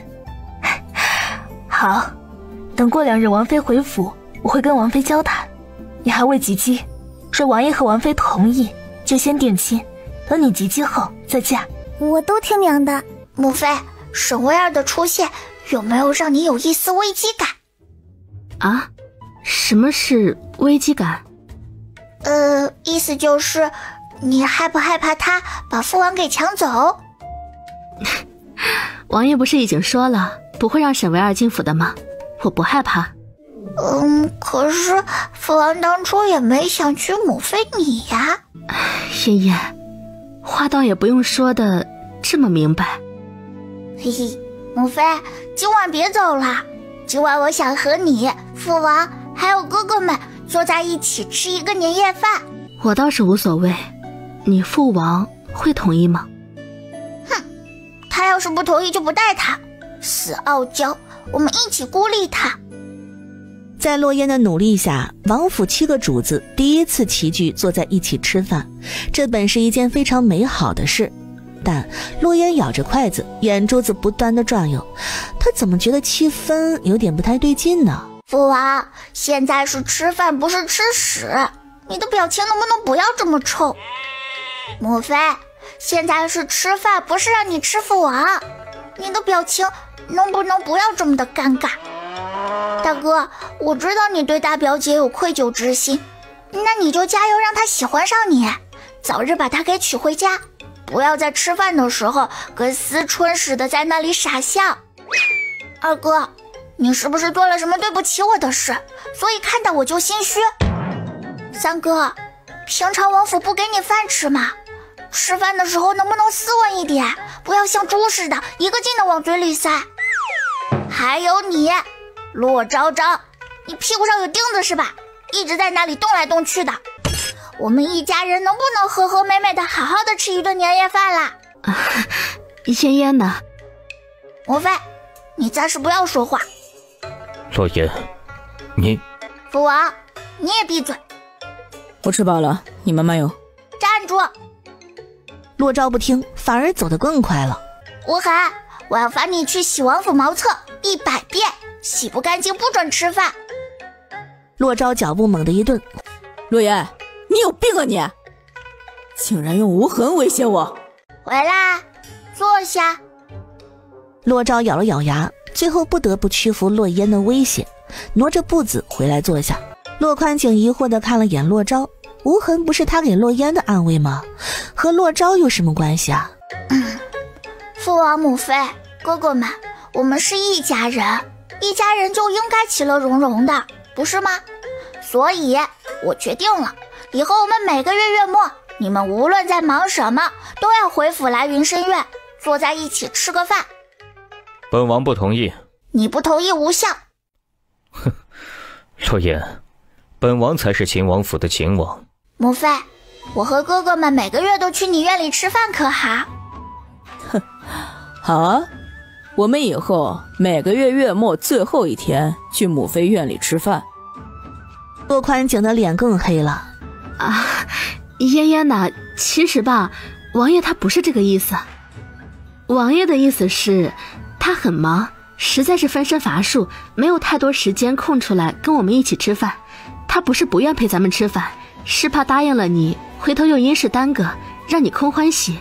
好，等过2日王妃回府，我会跟王妃交谈。你还未及笄，若王爷和王妃同意，就先定亲，等你及笄后再嫁。我都听娘的。母妃，沈薇儿的出现有没有让你有一丝危机感？啊？什么是危机感？意思就是你害不害怕他把父王给抢走？王爷不是已经说了不会让沈薇儿进府的吗？我不害怕。可是父王当初也没想娶母妃你呀。妍妍，话倒也不用说的这么明白。嘿嘿，母妃，今晚别走了。今晚我想和你、父王还有哥哥们坐在一起吃一个年夜饭。我倒是无所谓，你父王会同意吗？哼，他要是不同意就不带他，死傲娇，我们一起孤立他。在洛烟的努力下，王府7个主子第一次齐聚坐在一起吃饭，这本是一件非常美好的事。但洛烟咬着筷子，眼珠子不断地转悠，他怎么觉得气氛有点不太对劲呢？父王，现在是吃饭不是吃屎，你的表情能不能不要这么臭？母妃，现在是吃饭不是让你吃父王，你的表情能不能不要这么的尴尬？大哥，我知道你对大表姐有愧疚之心，那你就加油让她喜欢上你，早日把她给娶回家，不要在吃饭的时候跟思春似的在那里傻笑。二哥，你是不是做了什么对不起我的事，所以看到我就心虚？三哥，平常王府不给你饭吃吗？吃饭的时候能不能斯文一点，不要像猪似的一个劲的往嘴里塞。还有你骆昭昭，你屁股上有钉子是吧？一直在那里动来动去的。我们一家人能不能和和美美的好好的吃一顿年夜饭啦？嫣嫣呢？母妃，你暂时不要说话。洛言，你……父王，你也闭嘴。我吃饱了，你们慢用。站住！洛昭不听，反而走得更快了。吴痕，我要罚你去洗王府茅厕100遍，洗不干净不准吃饭。洛昭脚步猛地一顿，洛言，你有病啊你！竟然用无痕威胁我！回来，坐下。洛昭咬了咬牙，最后不得不屈服洛烟的威胁，挪着步子回来坐下。洛宽景疑惑地看了眼洛昭，无痕不是他给洛烟的安慰吗？和洛昭有什么关系啊？父王母妃，哥哥们，我们是一家人，一家人就应该其乐融融的，不是吗？所以我决定了，以后我们每个月月末，你们无论在忙什么，都要回府来云深院，坐在一起吃个饭。本王不同意。你不同意无效。哼，洛言，本王才是秦王府的秦王。母妃，我和哥哥们每个月都去你院里吃饭可好？哼，好啊，我们以后每个月月末最后一天去母妃院里吃饭。洛宽景的脸更黑了。啊，嫣嫣呐，其实吧，王爷他不是这个意思。王爷的意思是，他很忙，实在是分身乏术，没有太多时间空出来跟我们一起吃饭。他不是不愿陪咱们吃饭，是怕答应了你，回头又因事耽搁，让你空欢喜。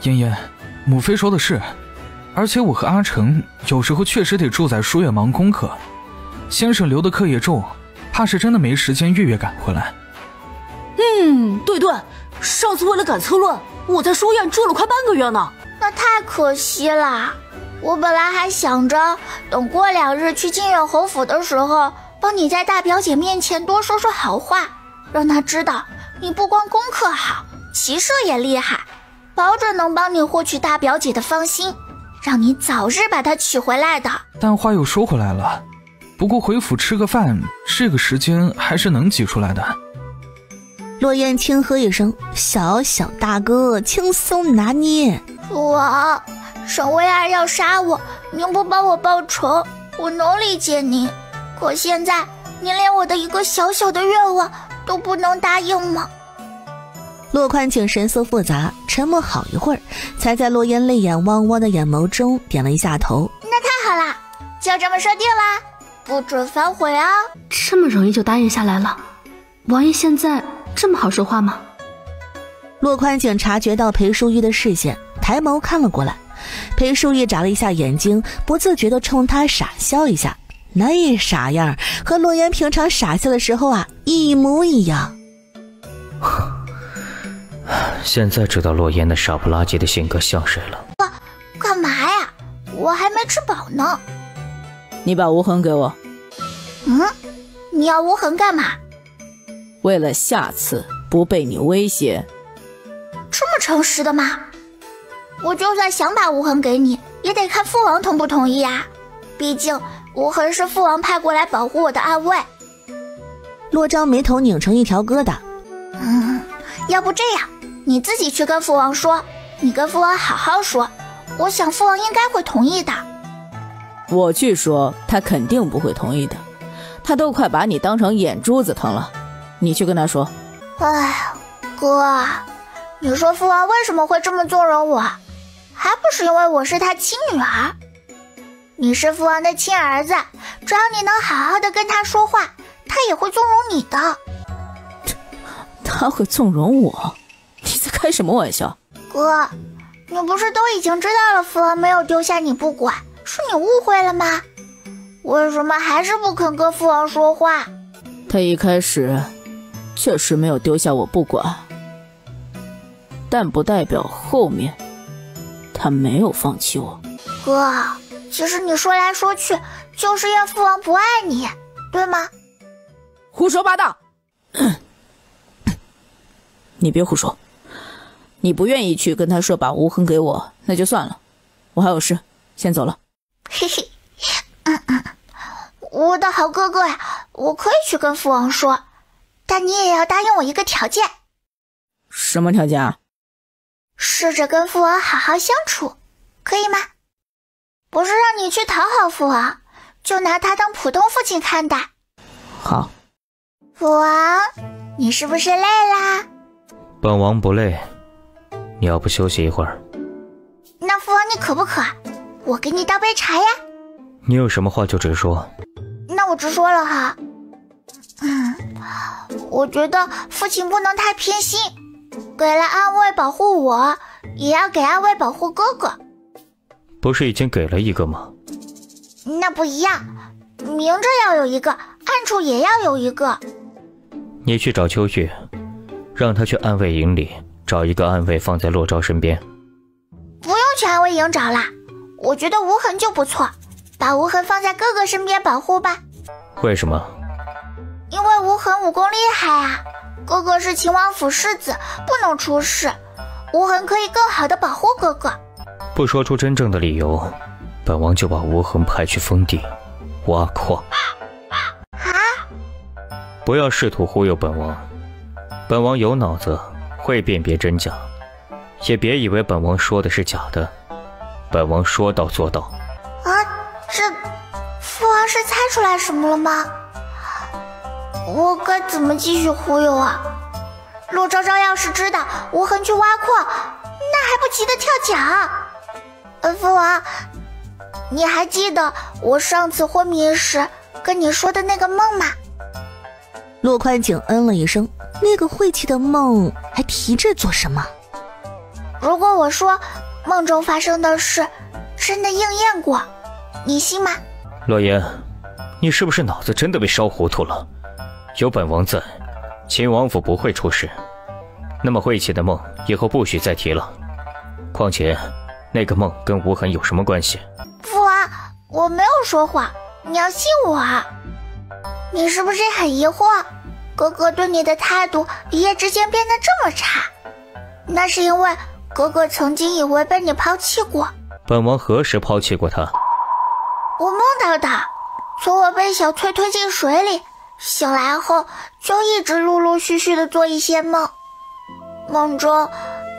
嫣嫣，母妃说的是，而且我和阿成有时候确实得住在书院忙功课，先生留的课业重，怕是真的没时间月月赶回来。对，上次为了赶策论，我在书院住了快半个月呢。那太可惜了，我本来还想着等过2日去靖远侯府的时候，帮你在大表姐面前多说说好话，让她知道你不光功课好，骑射也厉害，保准能帮你获取大表姐的芳心，让你早日把她娶回来的。但话又说回来了，不过回府吃个饭，这个时间还是能挤出来的。洛烟轻喝一声，小小大哥轻松拿捏。父王，沈薇儿要杀我，您不帮我报仇，我能理解您，可现在您连我的一个小小的愿望都不能答应吗？洛宽景神色复杂，沉默好一会儿，才在洛烟泪眼汪汪的眼眸中点了一下头。那太好了，就这么说定啦，不准反悔啊！这么容易就答应下来了？王爷现在这么好说话吗？洛宽景察觉到裴淑玉的视线，抬眸看了过来。裴淑玉眨了一下眼睛，不自觉地冲他傻笑一下，那傻样和洛言平常傻笑的时候啊一模一样。现在知道洛言的傻不拉几的性格像谁了。干嘛呀？我还没吃饱呢。你把无痕给我。你要无痕干嘛？为了下次不被你威胁。这么诚实的吗？我就算想把无痕给你，也得看父王同不同意啊。毕竟无痕是父王派过来保护我的暗卫。洛章眉头拧成一条疙瘩。要不这样，你自己去跟父王说，你跟父王好好说，我想父王应该会同意的。我去说，他肯定不会同意的，他都快把你当成眼珠子疼了。你去跟他说。哎，哥，你说父王为什么会这么纵容我？还不是因为我是他亲女儿。你是父王的亲儿子，只要你能好好的跟他说话，他也会纵容你的。他会纵容我？你在开什么玩笑？哥，你不是都已经知道了父王没有丢下你不管，是你误会了吗？为什么还是不肯跟父王说话？他一开始确实没有丢下我不管，但不代表后面他没有放弃我。哥，其实你说来说去就是因为父王不爱你，对吗？胡说八道！你别胡说，你不愿意去跟他说把无痕给我，那就算了，我还有事，先走了。嘿嘿，我的好哥哥呀，我可以去跟父王说，但你也要答应我一个条件。什么条件啊？试着跟父王好好相处，可以吗？不是让你去讨好父王，就拿他当普通父亲看待。好。父王，你是不是累啦？本王不累，你要不休息一会儿？那父王你渴不渴？我给你倒杯茶呀。你有什么话就直说。那我直说了哈。我觉得父亲不能太偏心，给了安慰保护我，也要给安慰保护哥哥。不是已经给了一个吗？那不一样，明着要有一个，暗处也要有一个。你去找秋月，让他去安慰营里找一个暗卫放在洛昭身边。不用去安卫营找啦，我觉得无痕就不错，把无痕放在哥哥身边保护吧。为什么？因为无痕武功厉害啊，哥哥是秦王府世子，不能出事，无痕可以更好的保护哥哥。不说出真正的理由，本王就把无痕派去封地挖矿。不要试图忽悠本王，本王有脑子，会辨别真假，也别以为本王说的是假的，本王说到做到。这父王是猜出来什么了吗？我该怎么继续忽悠啊？陆昭昭要是知道无痕去挖矿，那还不急得跳脚？父王，你还记得我上次昏迷时跟你说的那个梦吗？洛宽景嗯了一声，那个晦气的梦还提这做什么？如果我说梦中发生的事真的应验过，你信吗？洛言，你是不是脑子真的被烧糊涂了？有本王在，秦王府不会出事。那么晦气的梦以后不许再提了。况且那个梦跟无痕有什么关系？父王，我没有说谎，你要信我啊。你是不是很疑惑，哥哥对你的态度一夜之间变得这么差？那是因为哥哥曾经以为被你抛弃过。本王何时抛弃过他？我梦到的，从我被小翠推进水里，醒来后就一直陆陆续续的做一些梦。梦中，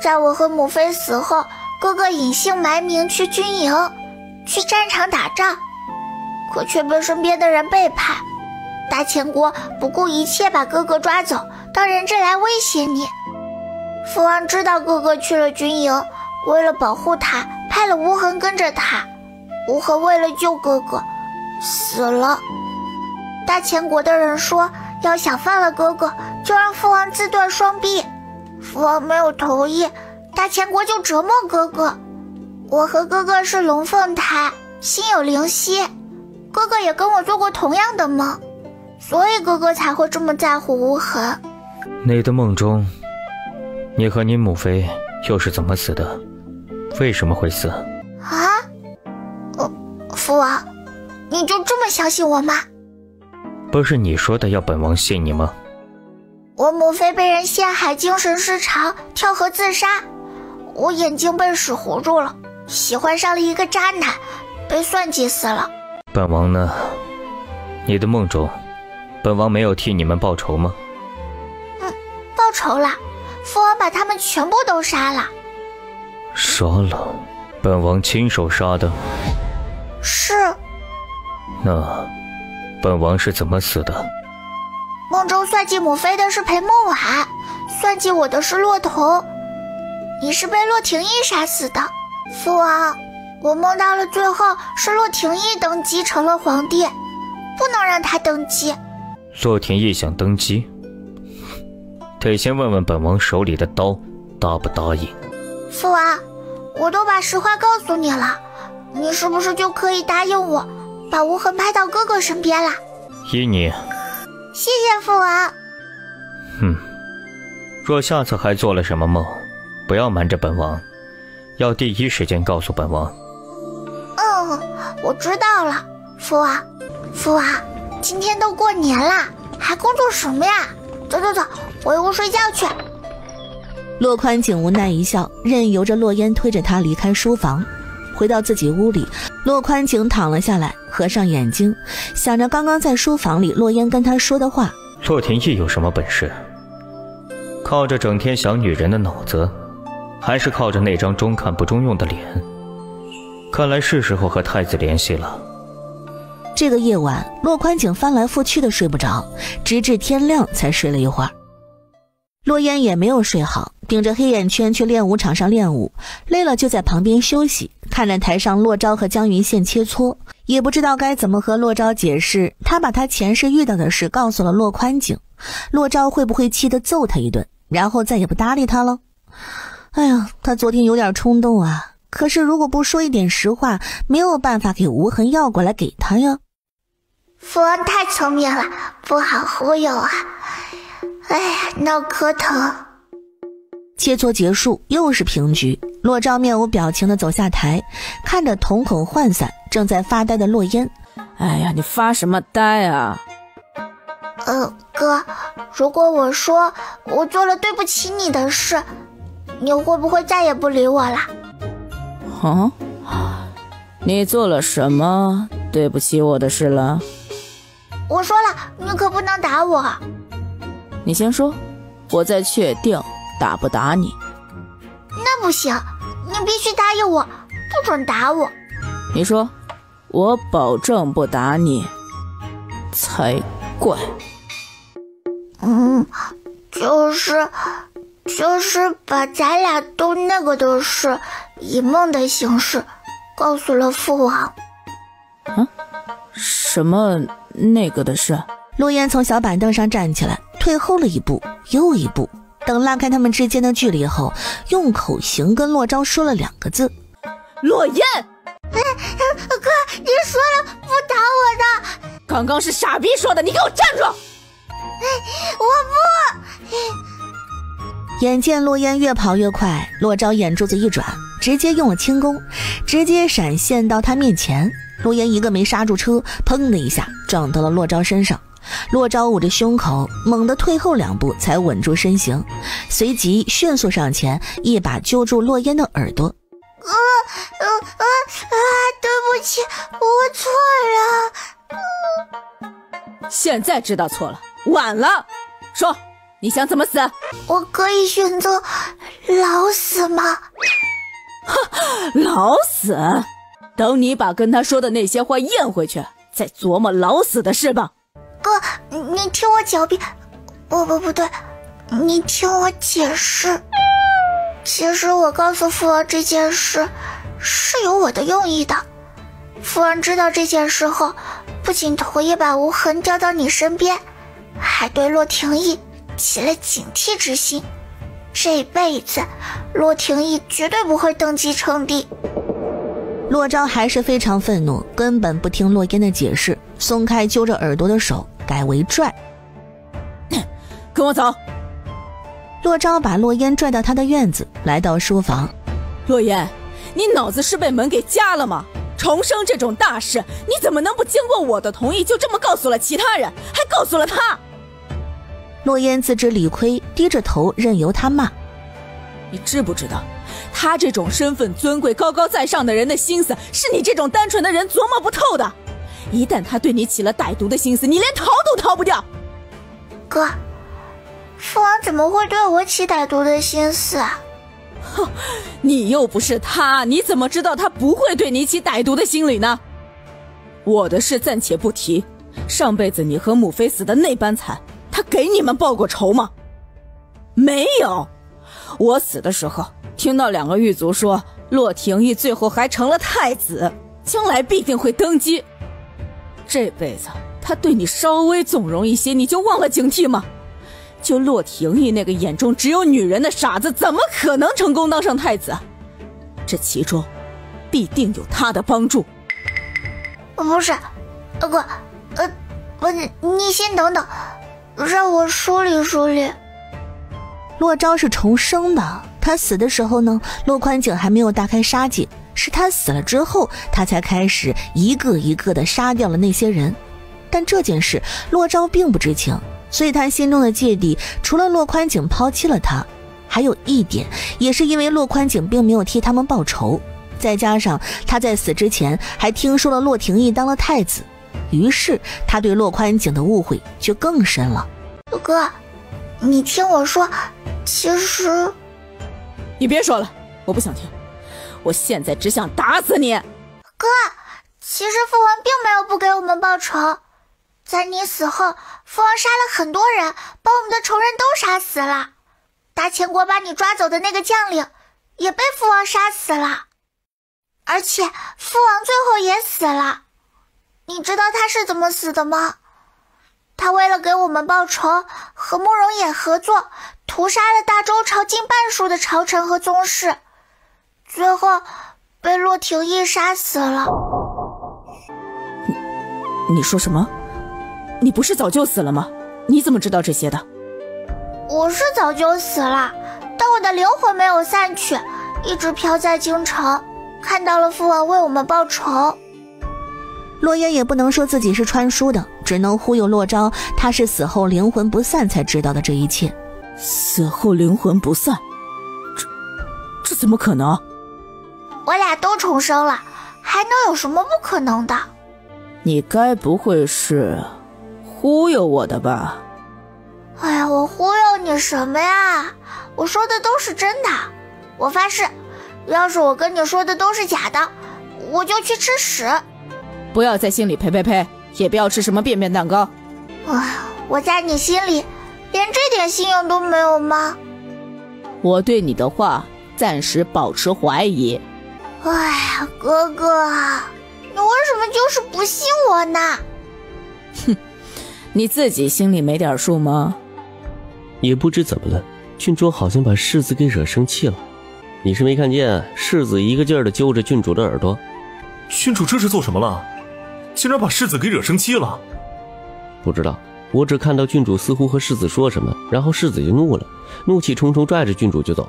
在我和母妃死后，哥哥隐姓埋名去军营，去战场打仗，可却被身边的人背叛。大前国不顾一切把哥哥抓走，当人质来威胁你。父王知道哥哥去了军营，为了保护他，派了无痕跟着他。无痕为了救哥哥，死了。大前国的人说，要想放了哥哥，就让父王自断双臂。父王没有同意，大前国就折磨哥哥。我和哥哥是龙凤胎，心有灵犀，哥哥也跟我做过同样的梦，所以哥哥才会这么在乎无痕。你的梦中，你和你母妃又是怎么死的？为什么会死？父王，你就这么相信我吗？不是你说的要本王信你吗？我母妃被人陷害，精神失常，跳河自杀。我眼睛被屎糊住了，喜欢上了一个渣男，被算计死了。本王呢？你的梦中，本王没有替你们报仇吗？报仇了，父王把他们全部都杀了。杀了？本王亲手杀的？是。那本王是怎么死的？梦中算计母妃的是裴梦婉，算计我的是骆童，你是被骆廷义杀死的。父王，我梦到了最后是骆廷义登基成了皇帝，不能让他登基。骆廷义想登基，得先问问本王手里的刀答不答应。父王，我都把实话告诉你了，你是不是就可以答应我，把无痕派到哥哥身边啦？依你。谢谢父王。若下次还做了什么梦，不要瞒着本王，要第一时间告诉本王。我知道了，父王。父王，今天都过年啦，还工作什么呀？走走走，回屋睡觉去。洛宽景无奈一笑，任由着洛烟推着他离开书房。回到自己屋里，洛宽景躺了下来，合上眼睛，想着刚刚在书房里洛烟跟他说的话。骆廷义有什么本事？靠着整天想女人的脑子，还是靠着那张中看不中用的脸？看来是时候和太子联系了。这个夜晚，洛宽景翻来覆去的睡不着，直至天亮才睡了一会儿。洛烟也没有睡好，顶着黑眼圈去练武场上练武，累了就在旁边休息，看着台上洛昭和江云羡切磋，也不知道该怎么和洛昭解释他把他前世遇到的事告诉了洛宽景，洛昭会不会气得揍他一顿，然后再也不搭理他了？哎呀，他昨天有点冲动啊，可是如果不说一点实话，没有办法给无痕要过来给他呀。父王太聪明了，不好忽悠啊！哎呀，脑壳疼。切磋结束，又是平局。洛昭面无表情地走下台，看着瞳孔涣散正在发呆的洛烟。哎呀，你发什么呆啊？哥，如果我说我做了对不起你的事，你会不会再也不理我了？你做了什么对不起我的事了？我说了，你可不能打我。你先说，我再确定打不打你。那不行，你必须答应我，不准打我。你说，我保证不打你才怪。就是把咱俩都那个的事，以梦的形式告诉了父王。什么那个的事？洛烟从小板凳上站起来，退后了一步又一步，等拉开他们之间的距离后，用口型跟洛昭说了2个字：洛烟。哥，你说了不打我的。刚刚是傻逼说的，你给我站住！我不。眼见洛烟越跑越快，洛昭眼珠子一转，直接用了轻功，直接闪现到他面前。洛烟一个没刹住车，砰的一下撞到了洛昭身上。洛昭捂着胸口，猛地退后2步才稳住身形，随即迅速上前，一把揪住洛烟的耳朵。对不起，我错了。现在知道错了，晚了。说，你想怎么死？我可以选择老死吗？老死？等你把跟他说的那些话咽回去，再琢磨老死的事吧。哥，你听我狡辩，不对，你听我解释。其实我告诉父王这件事是有我的用意的。父王知道这件事后，不仅同意把无痕调到你身边，还对洛廷义起了警惕之心。这辈子洛廷义绝对不会登基称帝。洛昭还是非常愤怒，根本不听洛烟的解释，松开揪着耳朵的手，改为拽。跟我走。洛昭把洛烟拽到他的院子，来到书房。洛烟，你脑子是被门给夹了吗？重生这种大事，你怎么能不经过我的同意就这么告诉了其他人，还告诉了他？洛烟自知理亏，低着头任由他骂。你知不知道，他这种身份尊贵高高在上的人的心思，是你这种单纯的人琢磨不透的。一旦他对你起了歹毒的心思，你连逃都逃不掉。哥，父王怎么会对我起歹毒的心思啊？哼，你又不是他，你怎么知道他不会对你起歹毒的心理呢？我的事暂且不提，上辈子你和母妃死的那般惨，他给你们报过仇吗？没有。我死的时候听到2个狱卒说，洛廷义最后还成了太子，将来必定会登基。这辈子他对你稍微纵容一些，你就忘了警惕吗？就洛廷义那个眼中只有女人的傻子，怎么可能成功当上太子？这其中必定有他的帮助。不是，哥，你先等等，让我梳理梳理。洛昭是重生的，他死的时候呢，洛宽景还没有大开杀戒，是他死了之后，他才开始一个一个的杀掉了那些人。但这件事洛昭并不知情，所以他心中的芥蒂除了洛宽景抛弃了他，还有一点也是因为洛宽景并没有替他们报仇，再加上他在死之前还听说了洛廷义当了太子，于是他对洛宽景的误会就更深了。哥，你听我说，其实……你别说了，我不想听，我现在只想打死你。哥，其实父王并没有不给我们报仇，在你死后，父王杀了很多人，把我们的仇人都杀死了。大千国把你抓走的那个将领也被父王杀死了，而且父王最后也死了。你知道他是怎么死的吗？他为了给我们报仇，和慕容衍合作，屠杀了大周朝近半数的朝臣和宗室，最后被骆廷义杀死了。你说什么？你不是早就死了吗？你怎么知道这些的？我是早就死了，但我的灵魂没有散去，一直飘在京城，看到了父王为我们报仇。洛烟也不能说自己是穿书的，只能忽悠洛昭，他是死后灵魂不散才知道的这一切。死后灵魂不散？这怎么可能？我俩都重生了，还能有什么不可能的？你该不会是忽悠我的吧？哎呀，我忽悠你什么呀？我说的都是真的，我发誓，要是我跟你说的都是假的，我就去吃屎。不要在心里呸呸呸，也不要吃什么便便蛋糕。我在你心里连这点信用都没有吗？我对你的话暂时保持怀疑。哎呀，哥哥，你为什么就是不信我呢？哼，你自己心里没点数吗？也不知怎么了，郡主好像把世子给惹生气了。你是没看见世子一个劲儿地揪着郡主的耳朵？郡主这是做什么了？竟然把世子给惹生气了？不知道，我只看到郡主似乎和世子说什么，然后世子就怒了，怒气冲冲拽着郡主就走。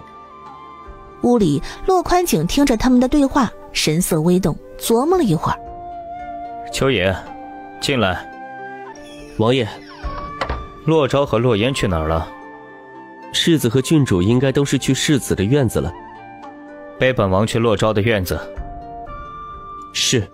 屋里，洛宽景听着他们的对话，神色微动，琢磨了一会儿。秋野，进来。王爷，洛昭和洛烟去哪儿了？世子和郡主应该都是去世子的院子了。背本王去洛昭的院子。是。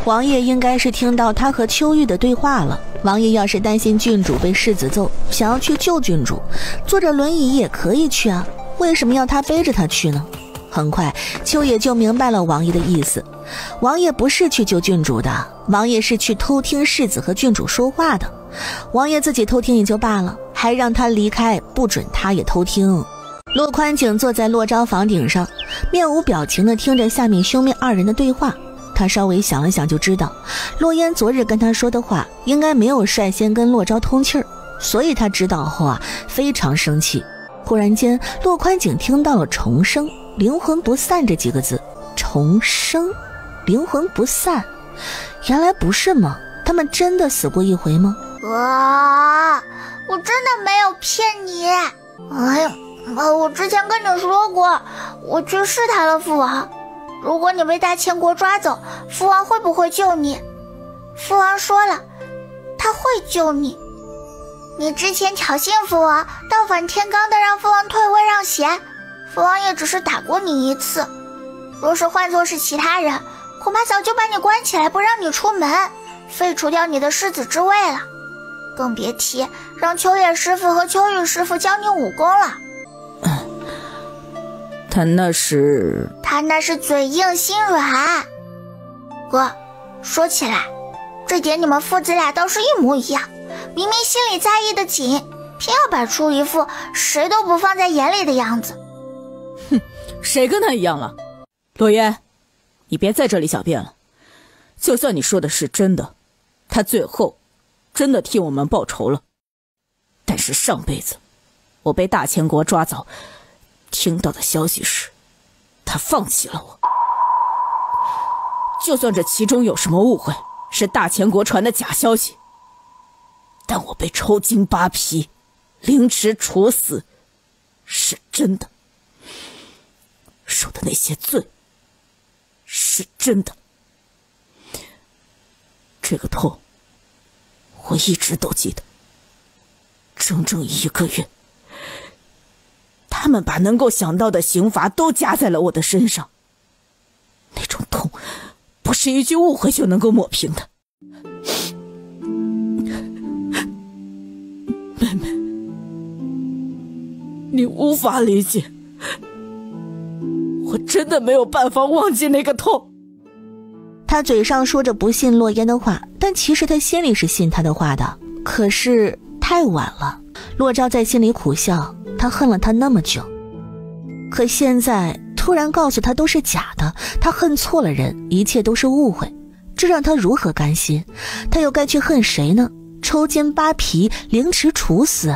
王爷应该是听到他和秋玉的对话了。王爷要是担心郡主被世子揍，想要去救郡主，坐着轮椅也可以去啊，为什么要他背着他去呢？很快秋野就明白了王爷的意思，王爷不是去救郡主的，王爷是去偷听世子和郡主说话的。王爷自己偷听也就罢了，还让他离开，不准他也偷听。洛宽景坐在洛昭房顶上，面无表情地听着下面兄妹二人的对话。他稍微想了想就知道，洛烟昨日跟他说的话应该没有率先跟洛昭通气儿，所以他知道后非常生气。忽然间，洛宽景听到了重生灵魂不散这几个字。重生灵魂不散，原来不是吗？他们真的死过一回吗？我真的没有骗你。哎呀，我之前跟你说过，我去试探了父王，如果你被大千国抓走，父王会不会救你？父王说了，他会救你。你之前挑衅父王，倒反天罡的让父王退位让贤，父王也只是打过你一次。若是换作是其他人，恐怕早就把你关起来不让你出门，废除掉你的世子之位了，更别提让秋野师傅和秋雨师傅教你武功了。他那是嘴硬心软。哥，说起来，这点你们父子俩倒是一模一样，明明心里在意的紧，偏要摆出一副谁都不放在眼里的样子。哼，谁跟他一样了？洛烟，你别在这里狡辩了。就算你说的是真的，他最后真的替我们报仇了。但是上辈子我被大千国抓走，听到的消息是他放弃了我。就算这其中有什么误会，是大千国传的假消息，但我被抽筋扒皮凌迟处死是真的，受的那些罪是真的。这个痛我一直都记得，整整1个月，他们把能够想到的刑罚都加在了我的身上，那种痛不是一句误会就能够抹平的。妹妹，你无法理解，我真的没有办法忘记那个痛。他嘴上说着不信洛烟的话，但其实他心里是信他的话的。可是太晚了，洛昭在心里苦笑，他恨了他那么久，可现在突然告诉他都是假的，他恨错了人，一切都是误会，这让他如何甘心？他又该去恨谁呢？抽筋扒皮，凌迟处死。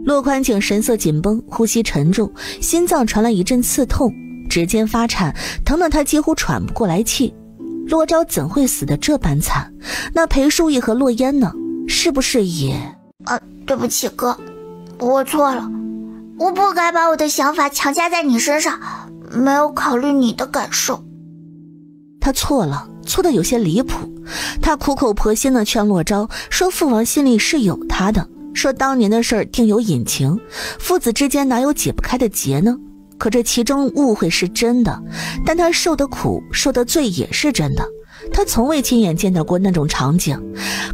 洛宽景神色紧绷，呼吸沉重，心脏传来一阵刺痛，指尖发颤，疼得他几乎喘不过来气。洛昭怎会死得这般惨？那裴淑义和洛烟呢？是不是也……对不起哥，我错了，我不该把我的想法强加在你身上，没有考虑你的感受。他错了，错得有些离谱。他苦口婆心地劝洛昭说父王心里是有他的，说当年的事儿定有隐情，父子之间哪有解不开的结呢？可这其中误会是真的，但他受的苦受的罪也是真的。他从未亲眼见到过那种场景，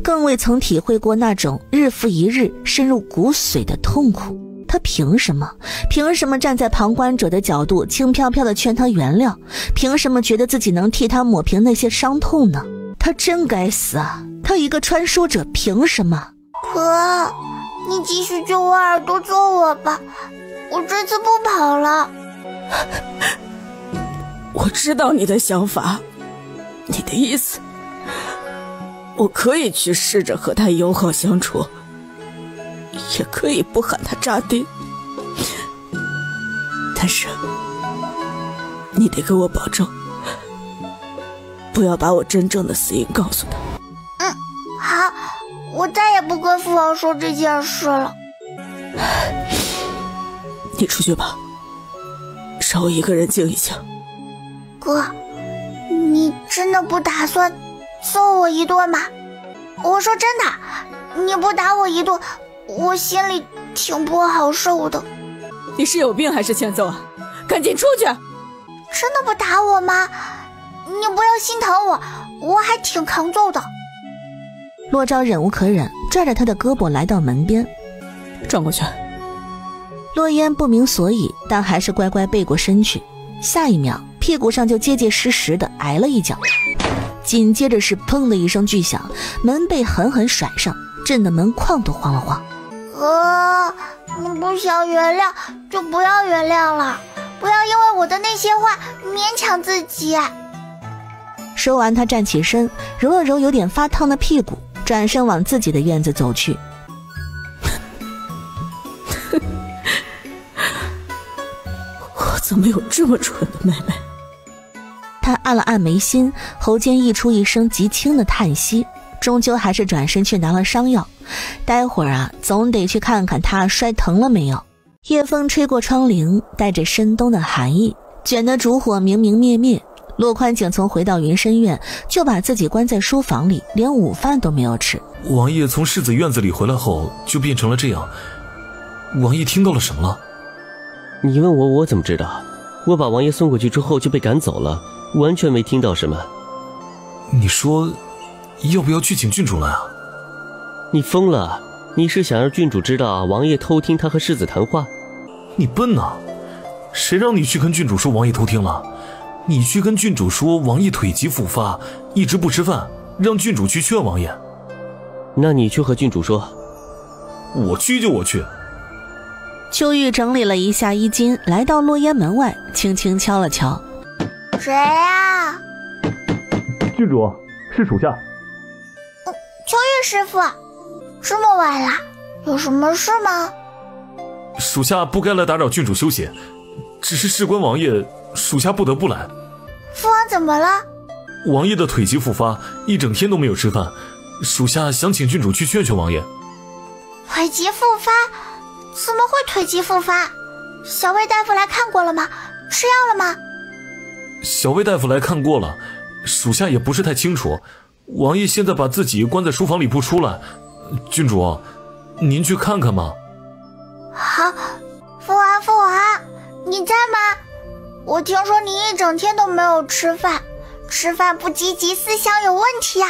更未曾体会过那种日复一日深入骨髓的痛苦。他凭什么站在旁观者的角度轻飘飘地劝他原谅？凭什么觉得自己能替他抹平那些伤痛呢？他真该死啊！他一个传书者，凭什么？哥，你继续揪我耳朵揍我吧，我这次不跑了。我知道你的想法，你的意思，我可以去试着和他友好相处，也可以不喊他渣爹，但是你得给我保证，不要把我真正的死因告诉他。好，我再也不跟父王说这件事了。你出去吧，让我一个人静一静。哥，你真的不打算揍我一顿吗？我说真的，你不打我一顿，我心里挺不好受的。你是有病还是欠揍啊？赶紧出去！真的不打我吗？你不要心疼我，我还挺抗揍的。洛昭忍无可忍，拽着他的胳膊来到门边，转过去。洛烟不明所以，但还是乖乖背过身去。下一秒，屁股上就结结实实的挨了一脚，紧接着是砰的一声巨响，门被狠狠甩上，震得门框都晃了晃。你不想原谅就不要原谅了，不要因为我的那些话勉强自己。说完，他站起身，揉了揉有点发烫的屁股，转身往自己的院子走去。我怎么有这么蠢的妹妹？他按了按眉心，喉间溢出一声极轻的叹息，终究还是转身去拿了伤药。待会儿啊，总得去看看他摔疼了没有。夜风吹过窗棂，带着深冬的寒意，卷得烛火明明灭灭。洛宽景从回到云深院，就把自己关在书房里，连午饭都没有吃。王爷从世子院子里回来后，就变成了这样。王爷听到了什么了？你问我，我怎么知道？我把王爷送过去之后就被赶走了，完全没听到什么。你说，要不要去请郡主来啊？你疯了？你是想让郡主知道王爷偷听他和世子谈话？你笨呐！谁让你去跟郡主说王爷偷听了？你去跟郡主说王爷腿疾复发，一直不吃饭，让郡主去劝王爷。那你去和郡主说。我去就我去。秋玉整理了一下衣襟，来到落烟门外，轻轻敲了敲。谁啊？郡主，是属下。秋玉师傅，这么晚了，有什么事吗？属下不该来打扰郡主休息，只是事关王爷，属下不得不来。父王怎么了？王爷的腿疾复发，一整天都没有吃饭，属下想请郡主去劝劝王爷。腿疾复发？怎么会腿疾复发？小魏大夫来看过了吗？吃药了吗？小魏大夫来看过了，属下也不是太清楚。王爷现在把自己关在书房里不出来，郡主，您去看看吗？好，父王，你在吗？我听说你一整天都没有吃饭，吃饭不积极，思想有问题啊。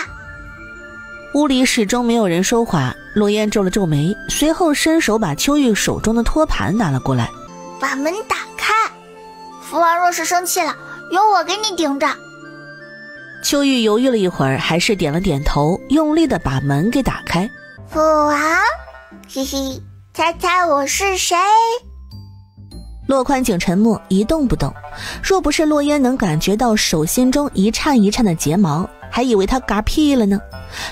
屋里始终没有人说话，落烟皱了皱眉，随后伸手把秋玉手中的托盘拿了过来。把门打开，父王若是生气了，由我给你顶着。秋玉犹豫了一会儿，还是点了点头，用力的把门给打开。父王，嘿嘿，猜猜我是谁？洛宽景沉默一动不动，若不是洛烟能感觉到手心中一颤一颤的睫毛，还以为他嗝屁了呢。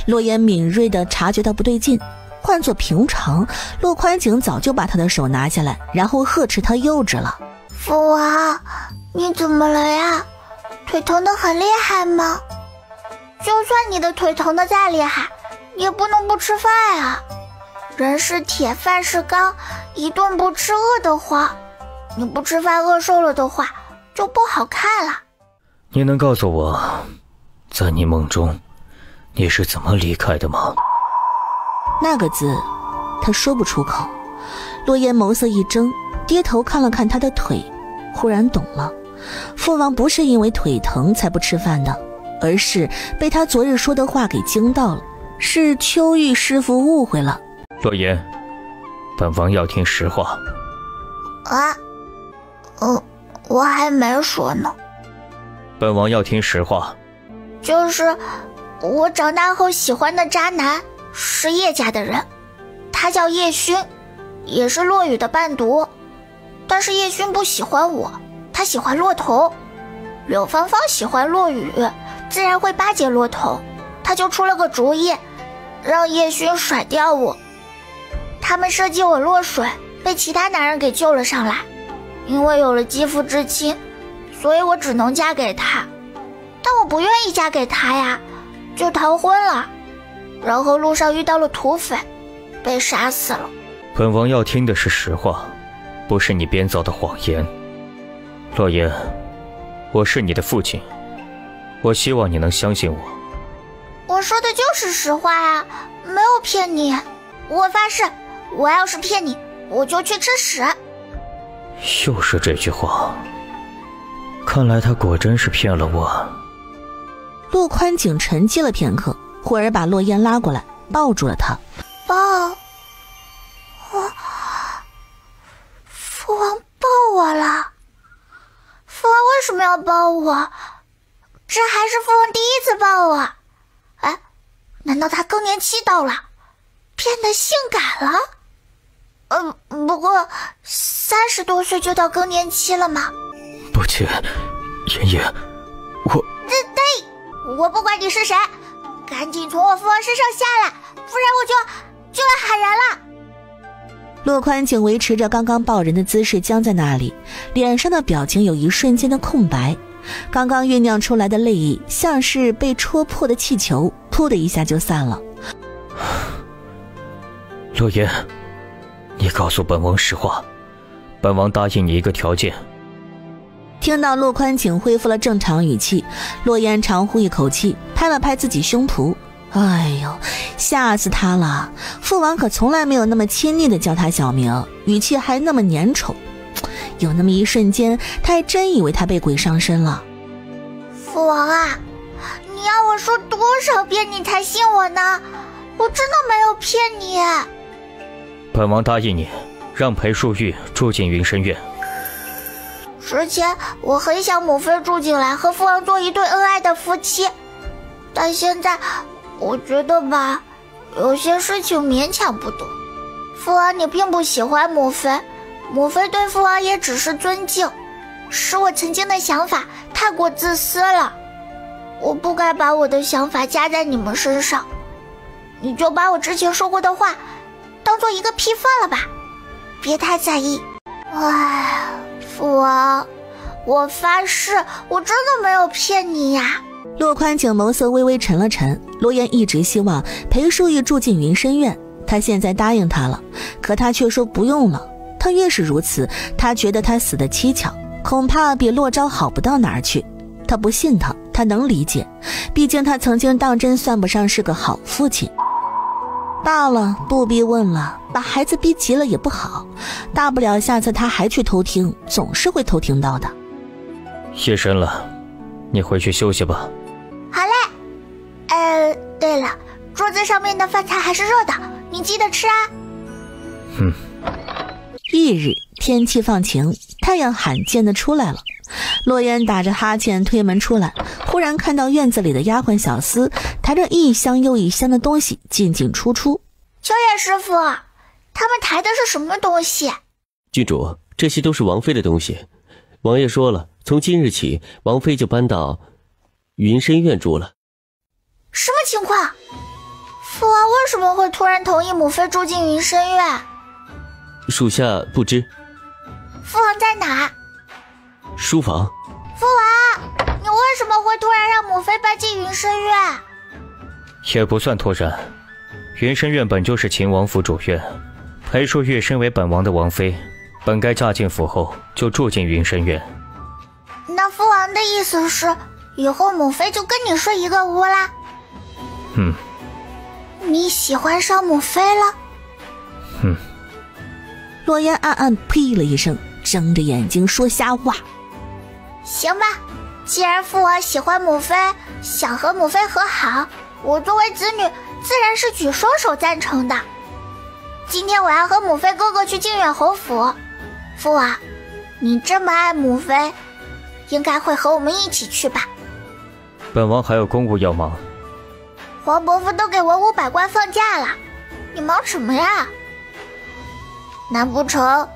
洛烟敏锐地察觉到不对劲，换作平常，洛宽景早就把他的手拿下来，然后呵斥他幼稚了。父王，你怎么了呀？腿疼得很厉害吗？就算你的腿疼得再厉害，也不能不吃饭啊。人是铁，饭是钢，一顿不吃饿得慌。你不吃饭饿瘦了的话，就不好看了。你能告诉我，在你梦中，你是怎么离开的吗？那个字，他说不出口。洛烟眸色一睁，低头看了看他的腿，忽然懂了。父王不是因为腿疼才不吃饭的，而是被他昨日说的话给惊到了，是秋玉师傅误会了。洛烟，本王要听实话。啊？我还没说呢。本王要听实话。就是我长大后喜欢的渣男是叶家的人，他叫叶勋，也是洛雨的伴读。但是叶勋不喜欢我，他喜欢骆头。柳芳芳喜欢洛雨，自然会巴结骆头，他就出了个主意，让叶勋甩掉我。他们设计我落水，被其他男人给救了上来。因为有了肌肤之亲，所以我只能嫁给他。但我不愿意嫁给他呀，就逃婚了。然后路上遇到了土匪，被杀死了。本王要听的是实话，不是你编造的谎言。洛言，我是你的父亲，我希望你能相信我。我说的就是实话呀，没有骗你。我发誓，我要是骗你，我就去吃屎。又是这句话，看来他果真是骗了我。洛宽景沉寂了片刻，忽而把洛烟拉过来，抱住了他。父王抱我了。父王为什么要抱我？这还是父王第一次抱我。哎，难道他更年期到了，变得性感了？不过30多岁就到更年期了吗？不亲，妍妍，我不管你是谁，赶紧从我父王身上下来，不然我就要喊人了。洛宽景维持着刚刚抱人的姿势僵在那里，脸上的表情有一瞬间的空白，刚刚酝酿出来的泪意像是被戳破的气球，噗的一下就散了。洛言，你告诉本王实话，本王答应你一个条件。听到洛宽景恢复了正常语气，洛言长呼一口气，拍了拍自己胸脯。哎呦，吓死他了！父王可从来没有那么亲昵的叫他小名，语气还那么粘稠。有那么一瞬间，他还真以为他被鬼上身了。父王啊，你要我说多少遍你才信我呢？我真的没有骗你。本王答应你，让裴淑玉住进云深院。之前我很想母妃住进来，和父王做一对恩爱的夫妻，但现在我觉得吧，有些事情勉强不得。父王你并不喜欢母妃，母妃对父王也只是尊敬，是我曾经的想法太过自私了，我不该把我的想法加在你们身上。你就把我之前说过的话当做一个批范了吧，别太在意。哎，父王，我发誓我真的没有骗你呀。洛宽景眸色微微沉了沉，罗言一直希望裴淑玉住进云深院，他现在答应他了，可他却说不用了。他越是如此，他觉得他死得蹊跷，恐怕比洛昭好不到哪儿去。他不信他，他能理解，毕竟他曾经当真算不上是个好父亲。罢了，不逼问了，把孩子逼急了也不好，大不了下次他还去偷听，总是会偷听到的。夜深了，你回去休息吧。好嘞。对了，桌子上面的饭菜还是热的，你记得吃啊。翌日天气放晴，太阳罕见的出来了。洛言打着哈欠推门出来，忽然看到院子里的丫鬟小厮抬着一箱又一箱的东西进进出出。秋叶师傅，他们抬的是什么东西？郡主，这些都是王妃的东西。王爷说了，从今日起，王妃就搬到云深院住了。什么情况？父王为什么会突然同意母妃住进云深院？属下不知。父王在哪？书房。父王，你为什么会突然让母妃搬进云深院？也不算突然，云深院本就是秦王府主院，裴淑玉身为本王的王妃，本该嫁进府后就住进云深院。那父王的意思是，以后母妃就跟你睡一个屋啦？你喜欢上母妃了？洛言暗暗呸了一声，睁着眼睛说瞎话。行吧，既然父王喜欢母妃，想和母妃和好，我作为子女自然是举双手赞成的。今天我要和母妃哥哥去靖远侯府，父王，你这么爱母妃，应该会和我们一起去吧？本王还有公务要忙。黄伯父都给文武百官放假了，你忙什么呀？难不成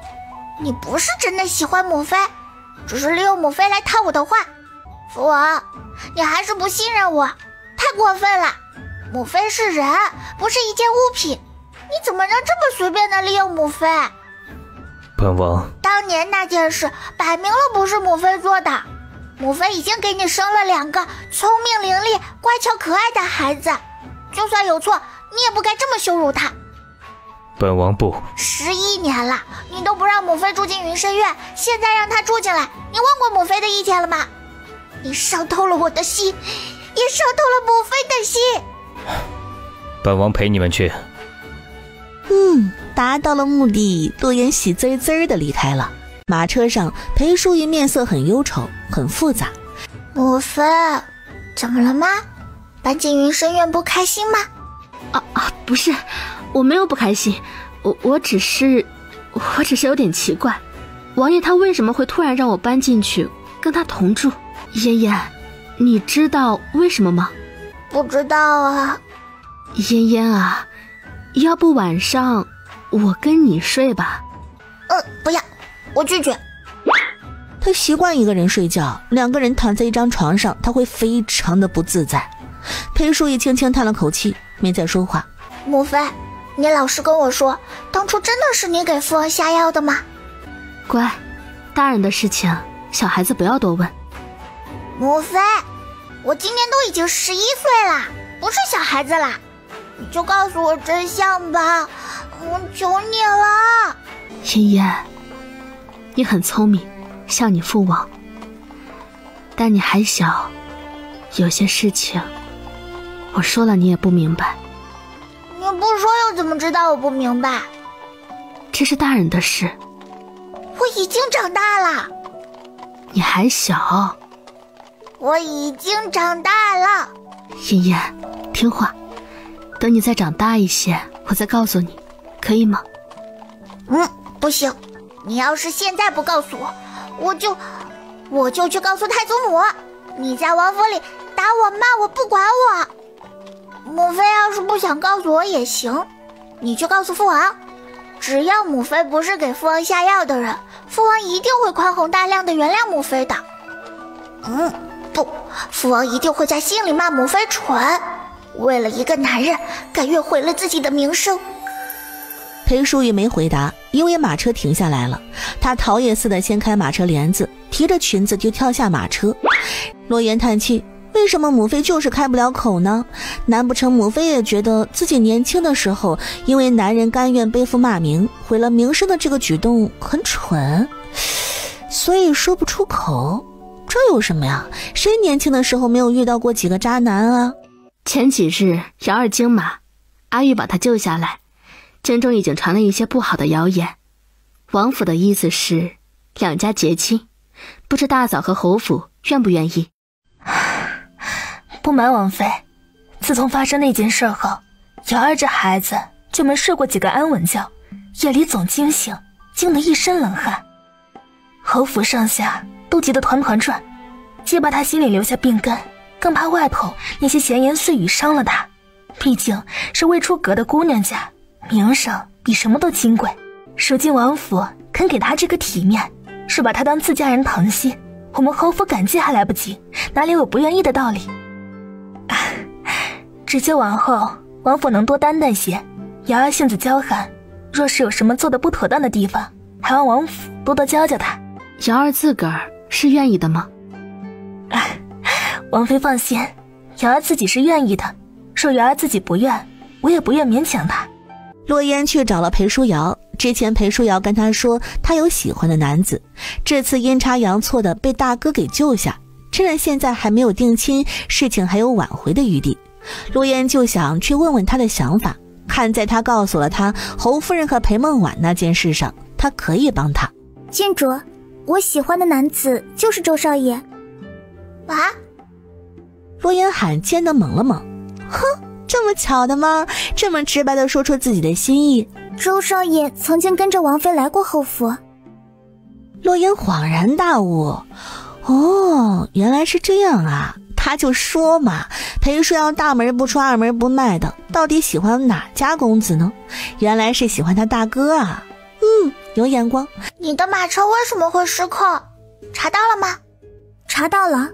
你不是真的喜欢母妃，只是利用母妃来套我的话？父王，你还是不信任我，太过分了。母妃是人，不是一件物品，你怎么能这么随便的利用母妃？本王当年那件事摆明了不是母妃做的，母妃已经给你生了2个聪明伶俐、乖巧可爱的孩子，就算有错，你也不该这么羞辱她。本王不。11年了，你都不让母妃住进云深院，现在让她住进来，你问过母妃的意见了吗？你伤透了我的心，也伤透了母妃的心。本王陪你们去。达到了目的，洛言喜滋滋的离开了。马车上，裴淑仪面色很忧愁，很复杂。母妃，怎么了吗？搬进云深院不开心吗？不是，我没有不开心，我只是有点奇怪，王爷他为什么会突然让我搬进去跟他同住？嫣嫣，你知道为什么吗？不知道啊。嫣嫣啊，要不晚上我跟你睡吧？不要，我拒绝。他习惯一个人睡觉，2个人躺在一张床上，他会非常的不自在。裴淑仪轻轻叹了口气，没再说话。母妃，你老实跟我说，当初真的是你给父王下药的吗？乖，大人的事情小孩子不要多问。母妃，我今年都已经11岁了，不是小孩子啦，你就告诉我真相吧，我求你了。嫣嫣，你很聪明，像你父王，但你还小，有些事情我说了你也不明白。你不说又怎么知道我不明白？这是大人的事。我已经长大了。你还小。我已经长大了。嫣嫣，听话，等你再长大一些，我再告诉你，可以吗？不行，你要是现在不告诉我，我就去告诉太祖母，你在王府里打我骂我不管我。母妃要是不想告诉我也行，你去告诉父王，只要母妃不是给父王下药的人，父王一定会宽宏大量的原谅母妃的。不，父王一定会在心里骂母妃蠢，为了一个男人甘愿毁了自己的名声。裴淑仪没回答，因为马车停下来了。她逃也似的掀开马车帘子，提着裙子就跳下马车。洛言叹气，为什么母妃就是开不了口呢？难不成母妃也觉得自己年轻的时候因为男人甘愿背负骂名毁了名声的这个举动很蠢，所以说不出口？这有什么呀？谁年轻的时候没有遇到过几个渣男啊？前几日姚二惊马，阿玉把他救下来，真中已经传了一些不好的谣言。王府的意思是2家结亲，不知大嫂和侯府愿不愿意？不瞒王妃，自从发生那件事后，瑶儿这孩子就没睡过几个安稳觉，夜里总惊醒，惊得一身冷汗。侯府上下都急得团团转，既怕他心里留下病根，更怕外头那些闲言碎语伤了他。毕竟是未出阁的姑娘家，名声比什么都金贵。如今王府肯给他这个体面，是把他当自家人疼惜，我们侯府感激还来不及，哪里有不愿意的道理？只求往后王府能多担待些。瑶儿性子娇憨，若是有什么做得不妥当的地方，还望王府多多教教他。瑶儿自个儿是愿意的吗？王妃放心，瑶儿自己是愿意的。若瑶儿自己不愿，我也不愿勉强她。洛烟去找了裴书瑶，之前裴书瑶跟他说他有喜欢的男子，这次阴差阳错的被大哥给救下，趁着现在还没有定亲，事情还有挽回的余地，洛烟就想去问问他的想法，看在他告诉了他侯夫人和裴梦婉那件事上，他可以帮他。郡主，我喜欢的男子就是周少爷。啊？洛烟罕见的猛了猛，哼，这么巧的吗？这么直白的说出自己的心意。周少爷曾经跟着王妃来过后府。洛烟恍然大悟，哦，原来是这样啊！他就说嘛，裴叔要大门不出二门不迈的，到底喜欢哪家公子呢？原来是喜欢他大哥啊！有眼光。你的马车为什么会失控？查到了吗？查到了，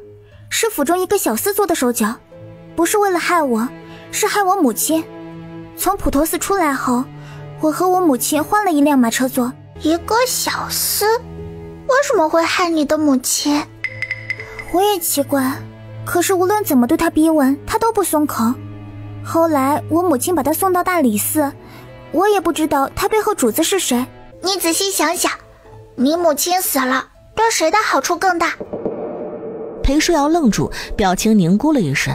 是府中一个小厮做的手脚，不是为了害我，是害我母亲。从普陀寺出来后，我和我母亲换了一辆马车坐。一个小厮为什么会害你的母亲？我也奇怪，可是无论怎么对他逼问，他都不松口。后来我母亲把他送到大理寺，我也不知道他背后主子是谁。你仔细想想，你母亲死了，对谁的好处更大？裴书瑶愣住，表情凝固了一瞬。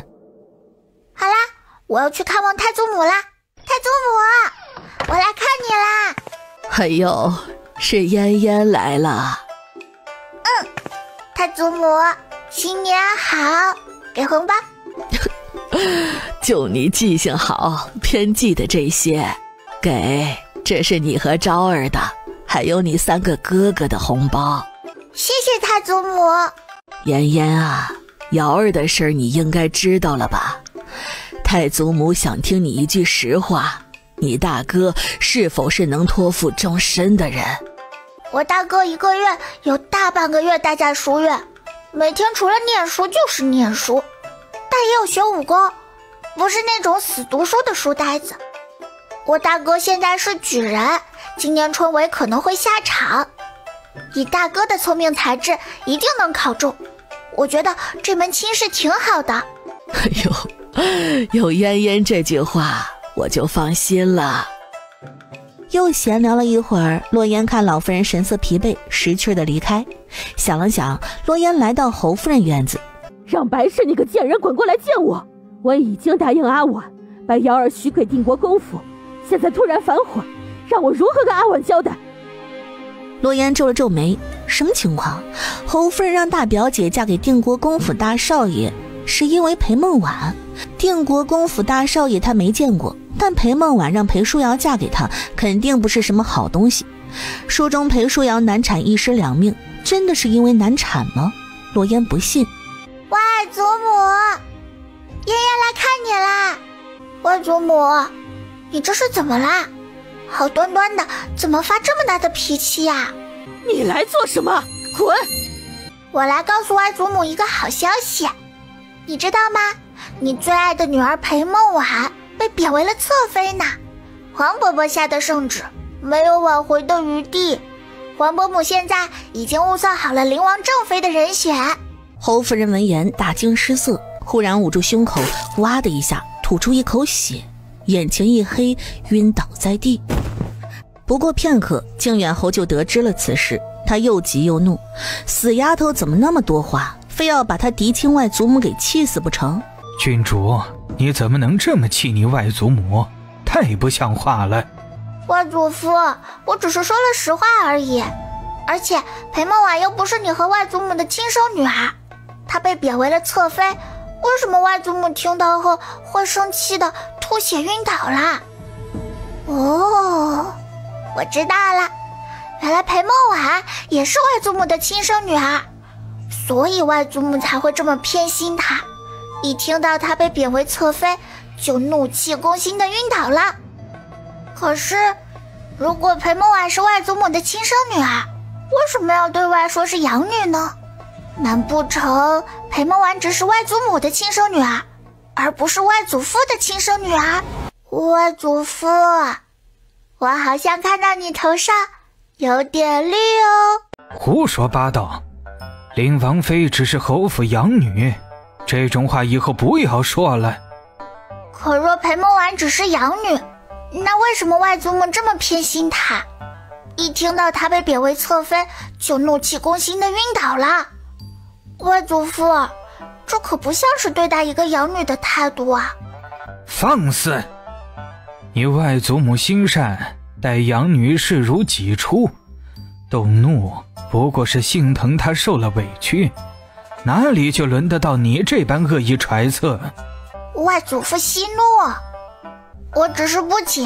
好啦，我要去看望太祖母啦！太祖母，我来看你啦！哎呦，是嫣嫣来了。太祖母，新年好，给红包。就你记性好，偏记得这些。给，这是你和昭儿的，还有你3个哥哥的红包。谢谢太祖母。嫣嫣啊，瑶儿的事儿你应该知道了吧？太祖母想听你一句实话，你大哥是否是能托付终身的人？我大哥1个月有大半个月待在书院，每天除了念书就是念书，但也有学武功，不是那种死读书的书呆子。我大哥现在是举人，今年春闱可能会下场，以大哥的聪明才智一定能考中，我觉得这门亲事挺好的。哎呦，有嫣嫣这句话我就放心了。又闲聊了一会儿，洛烟看老夫人神色疲惫，识趣的离开。想了想，洛烟来到侯夫人院子，让白氏那个贱人滚过来见我。我已经答应阿婉，把瑶儿许给定国公府，现在突然反悔，让我如何跟阿婉交代？洛烟皱了皱眉，什么情况？侯夫人让大表姐嫁给定国公府大少爷，是因为裴梦婉。定国公府大少爷他没见过，但裴梦婉让裴书瑶嫁给他，肯定不是什么好东西。书中裴书瑶难产1尸2命，真的是因为难产吗？洛烟不信。外祖母，嫣嫣来看你啦！外祖母，你这是怎么啦？好端端的，怎么发这么大的脾气呀？你来做什么？滚！我来告诉外祖母一个好消息，你知道吗？你最爱的女儿裴梦婉被贬为了侧妃呢。皇伯伯下的圣旨，没有挽回的余地。皇伯母现在已经物色好了灵王正妃的人选。侯夫人闻言大惊失色，忽然捂住胸口，哇的一下吐出一口血，眼前一黑，晕倒在地。不过片刻，靖远侯就得知了此事，他又急又怒，死丫头怎么那么多话，非要把他嫡亲外祖母给气死不成？郡主，你怎么能这么气你外祖母？太不像话了。外祖父，我只是说了实话而已。而且裴梦婉又不是你和外祖母的亲生女儿，她被贬为了侧妃，为什么外祖母听到后会生气的吐血晕倒啦？哦，我知道了，原来裴梦婉也是外祖母的亲生女儿，所以外祖母才会这么偏心她，一听到她被贬为侧妃就怒气攻心的晕倒了。可是，如果裴梦婉是外祖母的亲生女儿，为什么要对外说是养女呢？难不成裴梦婉只是外祖母的亲生女儿，而不是外祖父的亲生女儿？外祖父，我好像看到你头上有点绿哦。胡说八道，林王妃只是侯府养女，这种话以后不要说了。可若裴梦婉只是养女，那为什么外祖母这么偏心她？一听到她被贬为侧妃，就怒气攻心的晕倒了。外祖父，这可不像是对待一个养女的态度啊！放肆！你外祖母心善，待养女视如己出，动怒不过是心疼她受了委屈，哪里就轮得到你这般恶意揣测？外祖父息怒，我只是不解，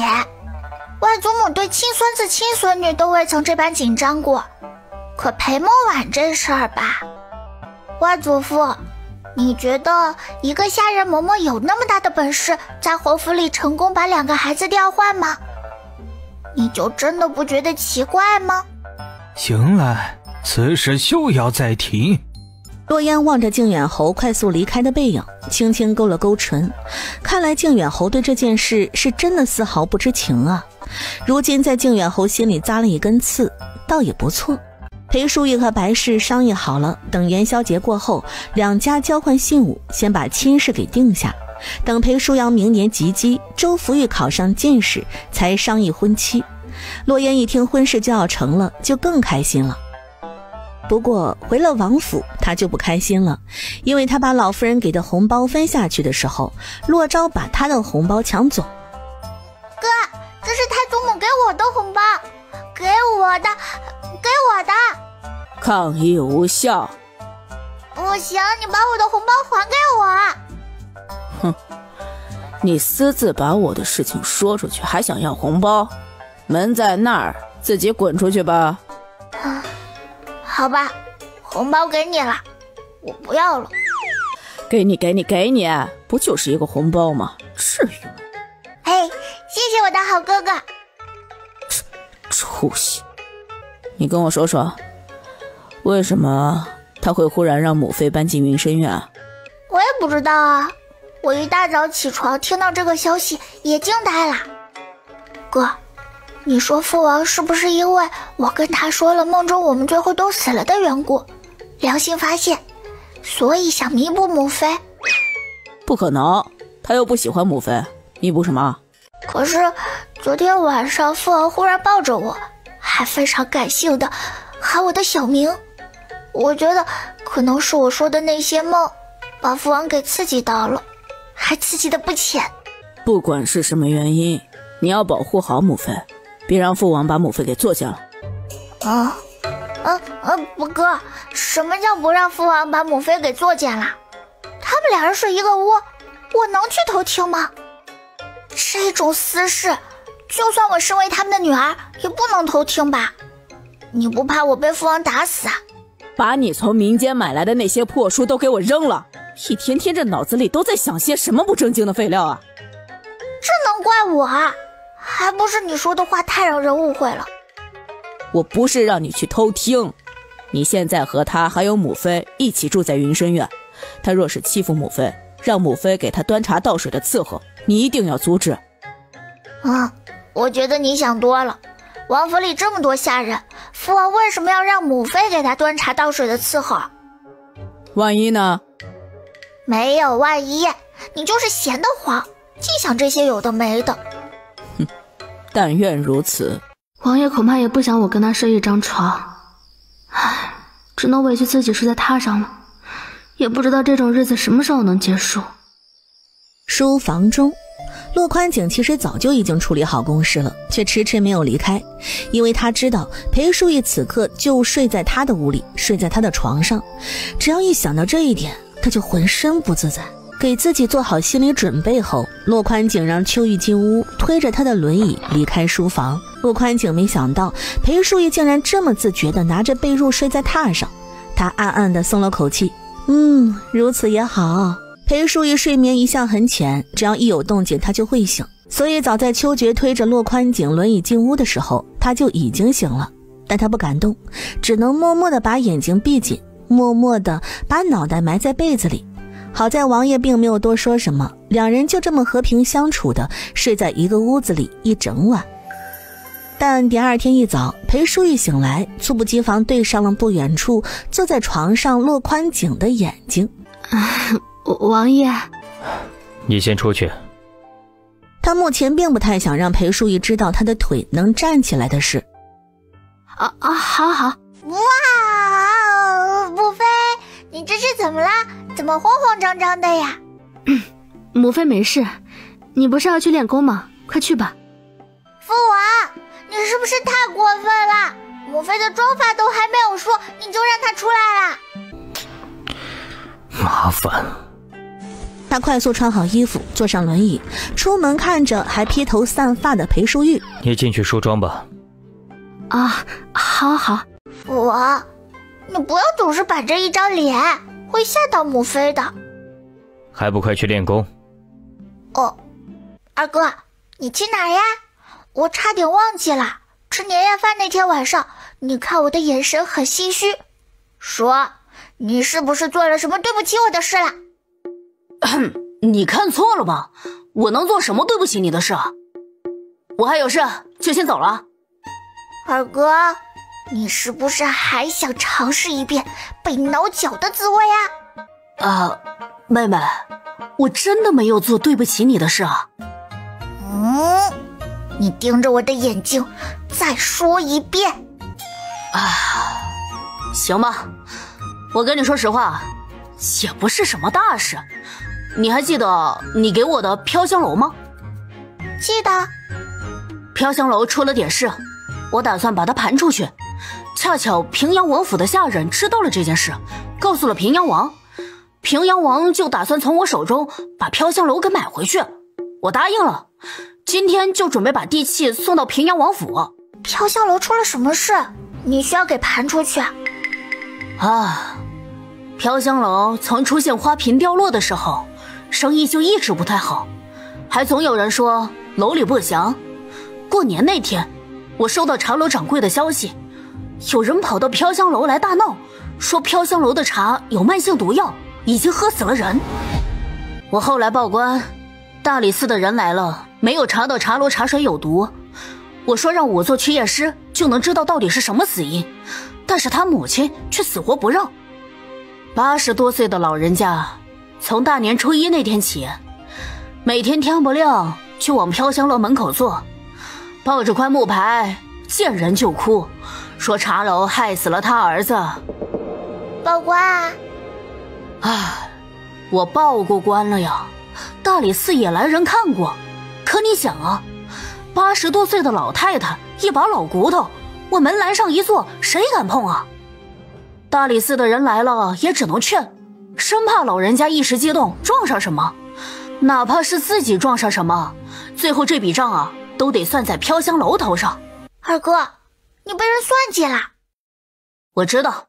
外祖母对亲孙子亲孙女都未曾这般紧张过，可裴梦婉这事儿吧，外祖父，你觉得一个下人嬷嬷有那么大的本事在侯府里成功把2个孩子调换吗？你就真的不觉得奇怪吗？行了，此事休要再提。洛烟望着靖远侯快速离开的背影，轻轻勾了勾唇，看来靖远侯对这件事是真的丝毫不知情啊。如今在靖远侯心里扎了一根刺，倒也不错。裴淑玉和白氏商议好了，等元宵节过后，2家交换信物，先把亲事给定下，等裴舒阳明年及笄，周福玉考上进士，才商议婚期。洛烟一听婚事就要成了，就更开心了。不过回了王府，他就不开心了，因为他把老夫人给的红包分下去的时候，洛昭把他的红包抢走。哥，这是太祖母给我的红包，给我的。抗议无效。不行，你把我的红包还给我。哼，你私自把我的事情说出去，还想要红包？门在那儿，自己滚出去吧。好吧，红包给你了，我不要了。给你，不就是一个红包吗？至于吗？嘿，谢谢我的好哥哥。出息！你跟我说说，为什么他会忽然让母妃搬进云深院啊？我也不知道啊，我一大早起床听到这个消息也惊呆了。哥，你说父王是不是因为我跟他说了梦中我们最后都死了的缘故，良心发现，所以想弥补母妃？不可能，他又不喜欢母妃，弥补什么？可是昨天晚上父王忽然抱着我，还非常感性的喊我的小名，我觉得可能是我说的那些梦把父王给刺激到了，还刺激的不浅。不管是什么原因，你要保护好母妃，别让父王把母妃给作践了。不哥，什么叫不让父王把母妃给作践了？他们2人睡一个屋，我能去偷听吗？这种私事，就算我身为他们的女儿，也不能偷听吧？你不怕我被父王打死啊？把你从民间买来的那些破书都给我扔了！一天天这脑子里都在想些什么不正经的废料啊！这能怪我啊？还不是你说的话太让人误会了。我不是让你去偷听，你现在和他还有母妃一起住在云深院，他若是欺负母妃，让母妃给他端茶倒水的伺候，你一定要阻止。我觉得你想多了。王府里这么多下人，父王为什么要让母妃给他端茶倒水的伺候？万一呢？没有万一，你就是闲得慌，净想这些有的没的。哼，但愿如此。王爷恐怕也不想我跟他睡一张床，唉，只能委屈自己睡在榻上了。也不知道这种日子什么时候能结束。书房中，洛宽景其实早就已经处理好公事了，却迟迟没有离开，因为他知道裴淑玉此刻就睡在他的屋里，睡在他的床上。只要一想到这一点，他就浑身不自在。给自己做好心理准备后，洛宽景让秋玉进屋，推着他的轮椅离开书房。洛宽景没想到裴淑玉竟然这么自觉地拿着被褥睡在榻上，他暗暗地松了口气，如此也好。裴淑玉睡眠一向很浅，只要一有动静他就会醒，所以早在秋决推着骆宽景轮椅进屋的时候，他就已经醒了，但他不敢动，只能默默地把眼睛闭紧，默默地把脑袋埋在被子里。好在王爷并没有多说什么，两人就这么和平相处的睡在一个屋子里一整晚。但第二天一早，裴淑玉醒来，猝不及防对上了不远处坐在床上骆宽景的眼睛。王爷，你先出去。他目前并不太想让裴淑玉知道他的腿能站起来的事。好。哇，母妃，你这是怎么了？怎么慌慌张张的呀？母妃没事，你不是要去练功吗？快去吧。父王，你是不是太过分了？母妃的妆发都还没有梳，你就让她出来了？麻烦。他快速穿好衣服，坐上轮椅，出门看着还披头散发的裴淑玉。你进去梳妆吧。好。父王，你不要总是板着一张脸，会吓到母妃的。还不快去练功？哦，二哥，你去哪儿呀？我差点忘记了，吃年夜饭那天晚上，你看我的眼神很心虚，说你是不是做了什么对不起我的事了？你看错了吧？我能做什么对不起你的事啊？我还有事，就先走了。二哥，你是不是还想尝试一遍被挠脚的滋味啊？妹妹，我真的没有做对不起你的事啊。你盯着我的眼睛，再说一遍。行吧，我跟你说实话，也不是什么大事。你还记得你给我的飘香楼吗？记得。飘香楼出了点事，我打算把它盘出去。恰巧平阳王府的下人知道了这件事，告诉了平阳王，平阳王就打算从我手中把飘香楼给买回去。我答应了，今天就准备把地契送到平阳王府。飘香楼出了什么事？你需要给盘出去飘香楼曾出现花瓶掉落的时候，生意就一直不太好，还总有人说楼里不祥。过年那天，我收到茶楼掌柜的消息，有人跑到飘香楼来大闹，说飘香楼的茶有慢性毒药，已经喝死了人。我后来报官，大理寺的人来了，没有查到茶楼茶水有毒。我说让仵作去验尸，就能知道到底是什么死因，但是他母亲却死活不让。80多岁的老人家，从大年初一那天起，每天天不亮就往飘香楼门口坐，抱着块木牌，见人就哭，说茶楼害死了他儿子。报官我报过官了呀，大理寺也来人看过。可你想啊，80多岁的老太太，一把老骨头，我门栏上一坐，谁敢碰啊？大理寺的人来了也只能劝，生怕老人家一时激动撞上什么，哪怕是自己撞上什么，最后这笔账啊都得算在飘香楼头上。二哥，你被人算计了。我知道。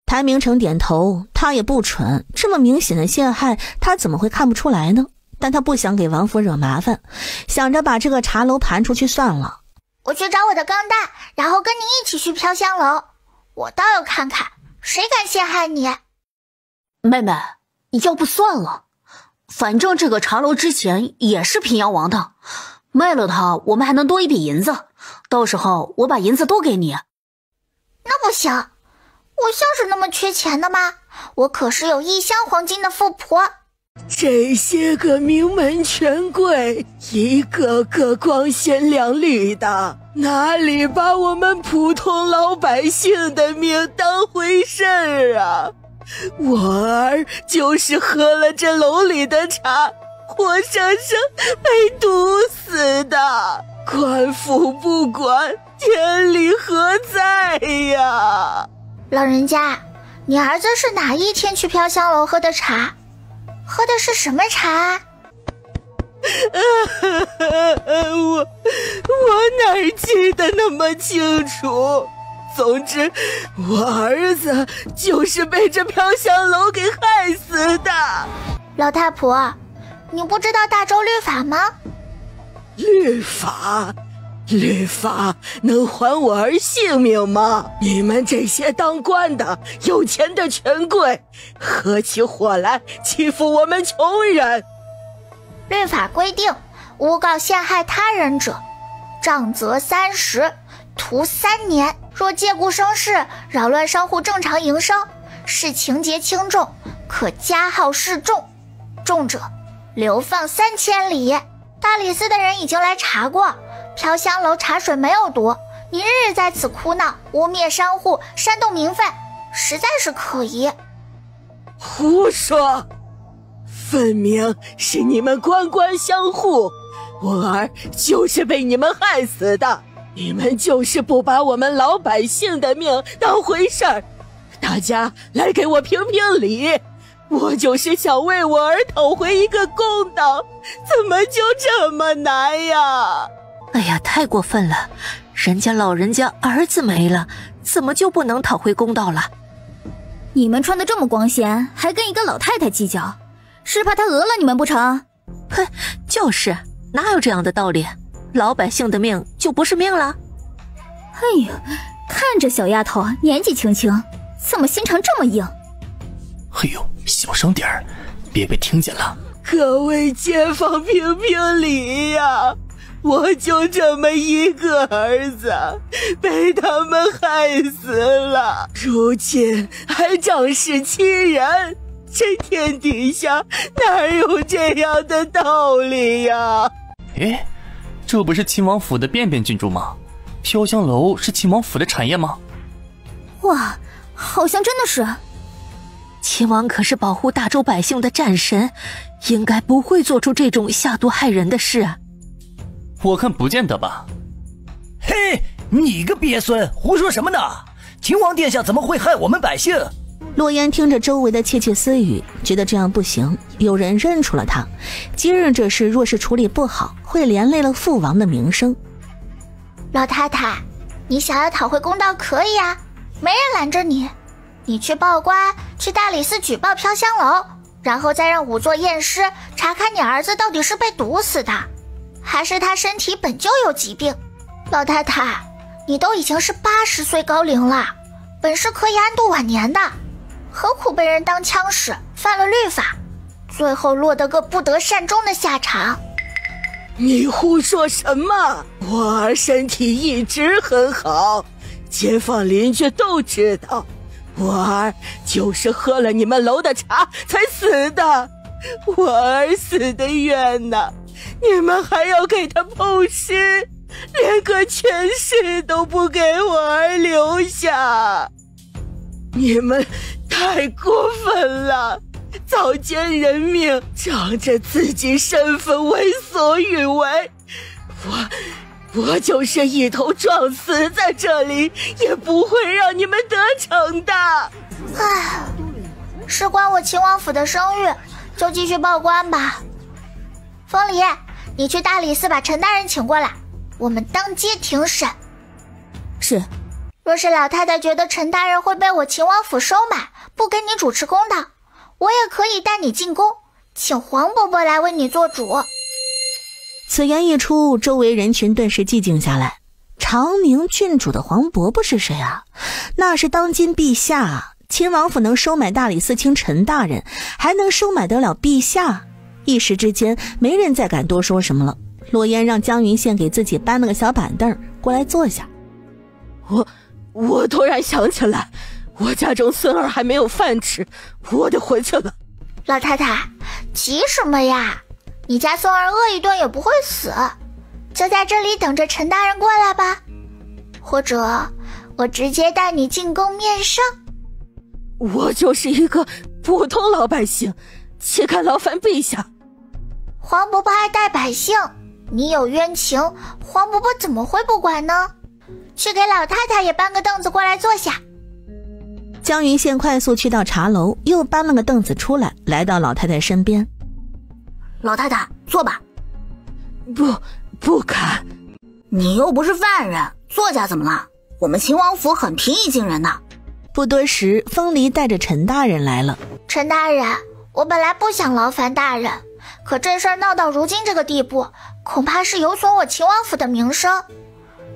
谭明成点头，他也不蠢，这么明显的陷害，他怎么会看不出来呢？但他不想给王府惹麻烦，想着把这个茶楼盘出去算了。我去找我的钢蛋，然后跟你一起去飘香楼。我倒要看看谁敢陷害你。妹妹，要不算了，反正这个茶楼之前也是平阳王的，卖了它我们还能多一笔银子，到时候我把银子都给你。那不行，我像是那么缺钱的吗？我可是有1箱黄金的富婆。这些个名门权贵，一个个光鲜亮丽的，哪里把我们普通老百姓的命当回事儿啊？我儿就是喝了这楼里的茶，活生生被毒死的。官府不管，天理何在呀？老人家，你儿子是哪一天去飘香楼喝的茶？喝的是什么茶？我哪记得那么清楚？总之，我儿子就是被这飘香楼给害死的。老太婆，你不知道大周律法吗？律法能还我儿性命吗？你们这些当官的、有钱的权贵，合起伙来欺负我们穷人。律法规定，诬告陷害他人者，杖责30，徒3年。若借故生事，扰乱商户正常营商，视情节轻重，可加号示众，重者流放3000里。大理寺的人已经来查过，飘香楼茶水没有毒，你日日在此哭闹，污蔑商户，煽动民愤，实在是可疑。胡说，分明是你们官官相护，我儿就是被你们害死的。你们就是不把我们老百姓的命当回事儿，大家来给我评评理，我就是想为我儿讨回一个公道，怎么就这么难呀？哎呀，太过分了，人家老人家儿子没了，怎么就不能讨回公道了？你们穿得这么光鲜，还跟一个老太太计较，是怕她讹了你们不成？哼，就是，哪有这样的道理？老百姓的命就不是命了？哎呀，看这小丫头年纪轻轻，怎么心肠这么硬？哎呦，小声点儿，别被听见了。各位街坊评评理呀！我就这么一个儿子，被他们害死了，如今还仗势欺人，这天底下哪有这样的道理呀？诶，这不是亲王府的便便郡主吗？飘香楼是亲王府的产业吗？哇，好像真的是。亲王可是保护大周百姓的战神，应该不会做出这种下毒害人的事啊。我看不见得吧。嘿，你个鳖孙，胡说什么呢？秦王殿下怎么会害我们百姓？洛言听着周围的窃窃私语，觉得这样不行，有人认出了他。今日这事若是处理不好，会连累了父王的名声。老太太，你想要讨回公道可以啊，没人拦着你。你去报官，去大理寺举报飘香楼，然后再让仵作验尸，查看你儿子到底是被毒死的，还是他身体本就有疾病。老太太，你都已经是80岁高龄了，本是可以安度晚年的，何苦被人当枪使，犯了律法，最后落得个不得善终的下场？你胡说什么？我儿身体一直很好，街坊邻居都知道，我儿就是喝了你们楼的茶才死的，我儿死得冤呐，你们还要给他剖尸，连个全尸都不给我儿留下，你们太过分了，草菅人命，仗着自己身份为所欲为，我就是一头撞死在这里，也不会让你们得逞的。唉，事关我秦王府的声誉，就继续报官吧。风离，你去大理寺把陈大人请过来，我们当街庭审。是。若是老太太觉得陈大人会被我秦王府收买，不给你主持公道，我也可以带你进宫，请黄伯伯来为你做主。此言一出，周围人群顿时寂静下来。长明郡主的黄伯伯是谁啊？那是当今陛下，秦王府能收买大理寺卿陈大人，还能收买得了陛下？一时之间，没人再敢多说什么了。洛言让江云羡给自己搬了个小板凳过来坐下。我突然想起来，我家中孙儿还没有饭吃，我得回去了。老太太，急什么呀？你家孙儿饿一顿也不会死，就在这里等着陈大人过来吧。或者我直接带你进宫面圣。我就是一个普通老百姓，岂敢劳烦陛下？黄伯伯爱戴百姓，你有冤情，黄伯伯怎么会不管呢？去给老太太也搬个凳子过来坐下。江云羡快速去到茶楼，又搬了个凳子出来，来到老太太身边。老太太，坐吧。不敢。你又不是犯人，坐下怎么了？我们秦王府很平易近人的。不多时，风离带着陈大人来了。陈大人，我本来不想劳烦大人，可这事儿闹到如今这个地步，恐怕是有损我秦王府的名声。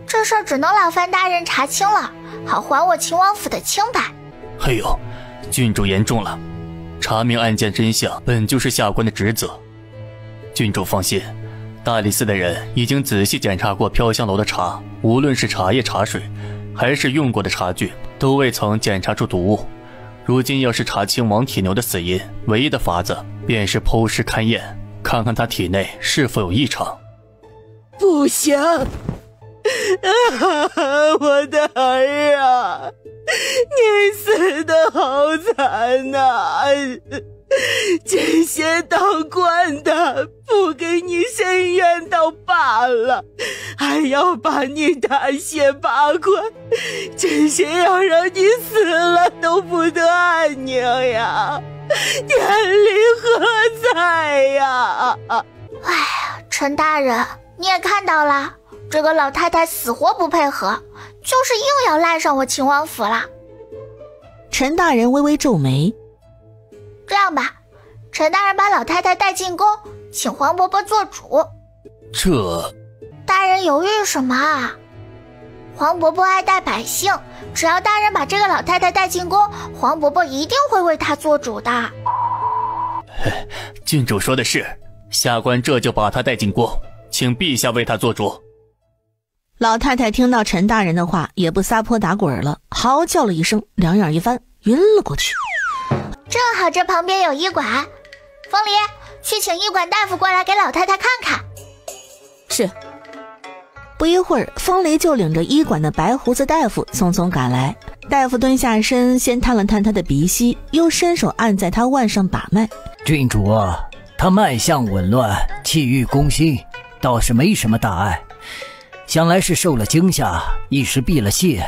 这事儿只能劳烦大人查清了，好还我秦王府的清白。哎呦，郡主言重了，查明案件真相本就是下官的职责。郡主放心，大理寺的人已经仔细检查过飘香楼的茶，无论是茶叶、茶水，还是用过的茶具，都未曾检查出毒物。如今要是查清王铁牛的死因，唯一的法子便是剖尸勘验，看看他体内是否有异常。不行！我的儿啊，你死得好惨呐！这些当官的不给你伸冤倒罢了，还要把你大卸八块，真是要让你死了都不得安宁呀！天理何在呀？哎呀，陈大人，你也看到了，这个老太太死活不配合，就是硬要赖上我秦王府了。陈大人微微皱眉，这样吧，陈大人把老太太带进宫，请黄伯伯做主。这……大人犹豫什么啊？黄伯伯爱戴百姓，只要大人把这个老太太带进宫，黄伯伯一定会为她做主的。郡主说的是，下官这就把她带进宫，请陛下为她做主。老太太听到陈大人的话，也不撒泼打滚了，嚎叫了一声，两眼一翻，晕了过去。正好这旁边有医馆，风离，去请医馆大夫过来给老太太看看。是。不一会儿，风离就领着医馆的白胡子大夫匆匆赶来。大夫蹲下身，先探了探他的鼻息，又伸手按在他腕上把脉。郡主啊，他脉象紊乱，气郁攻心，倒是没什么大碍，想来是受了惊吓，一时闭了气。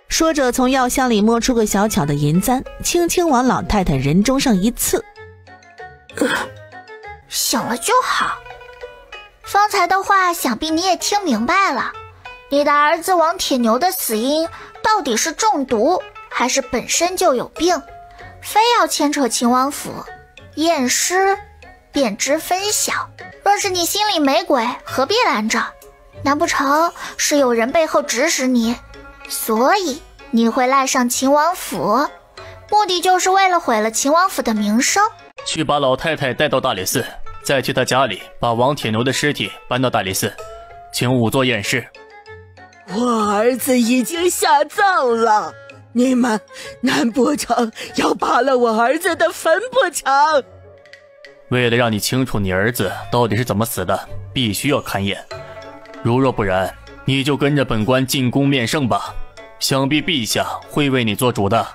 说着，从药箱里摸出个小巧的银簪，轻轻往老太太人中上一刺。醒了就好。方才的话想必你也听明白了，你的儿子王铁牛的死因到底是中毒还是本身就有病，非要牵扯秦王府，验尸便知分晓。若是你心里没鬼，何必拦着？难不成是有人背后指使你，所以你会赖上秦王府，目的就是为了毁了秦王府的名声？去把老太太带到大理寺，再去他家里把王铁牛的尸体搬到大理寺，请仵作验尸。我儿子已经下葬了，你们难不成要扒了我儿子的坟不成？为了让你清楚你儿子到底是怎么死的，必须要勘验。如若不然，你就跟着本官进宫面圣吧，想必陛下会为你做主的。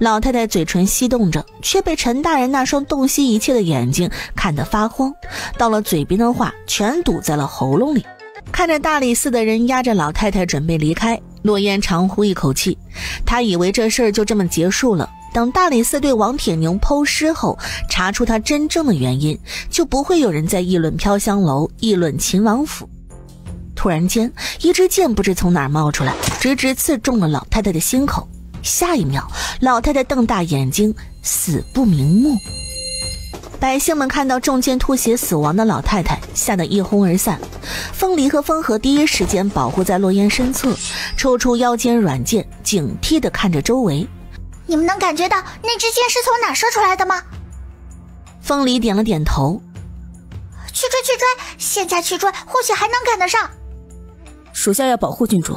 老太太嘴唇翕动着，却被陈大人那双洞悉一切的眼睛看得发慌，到了嘴边的话全堵在了喉咙里。看着大理寺的人押着老太太准备离开，洛烟长呼一口气，他以为这事儿就这么结束了，等大理寺对王铁牛剖尸后查出他真正的原因，就不会有人在议论飘香楼，议论秦王府。突然间，一支箭不知从哪儿冒出来，直直刺中了老太太的心口。下一秒，老太太瞪大眼睛，死不瞑目。百姓们看到中箭吐血死亡的老太太，吓得一哄而散。风离和风和第一时间保护在洛烟身侧，抽出腰间软剑，警惕地看着周围。你们能感觉到那支箭是从哪射出来的吗？风离点了点头。去追，现在去追，或许还能赶得上。属下要保护郡主。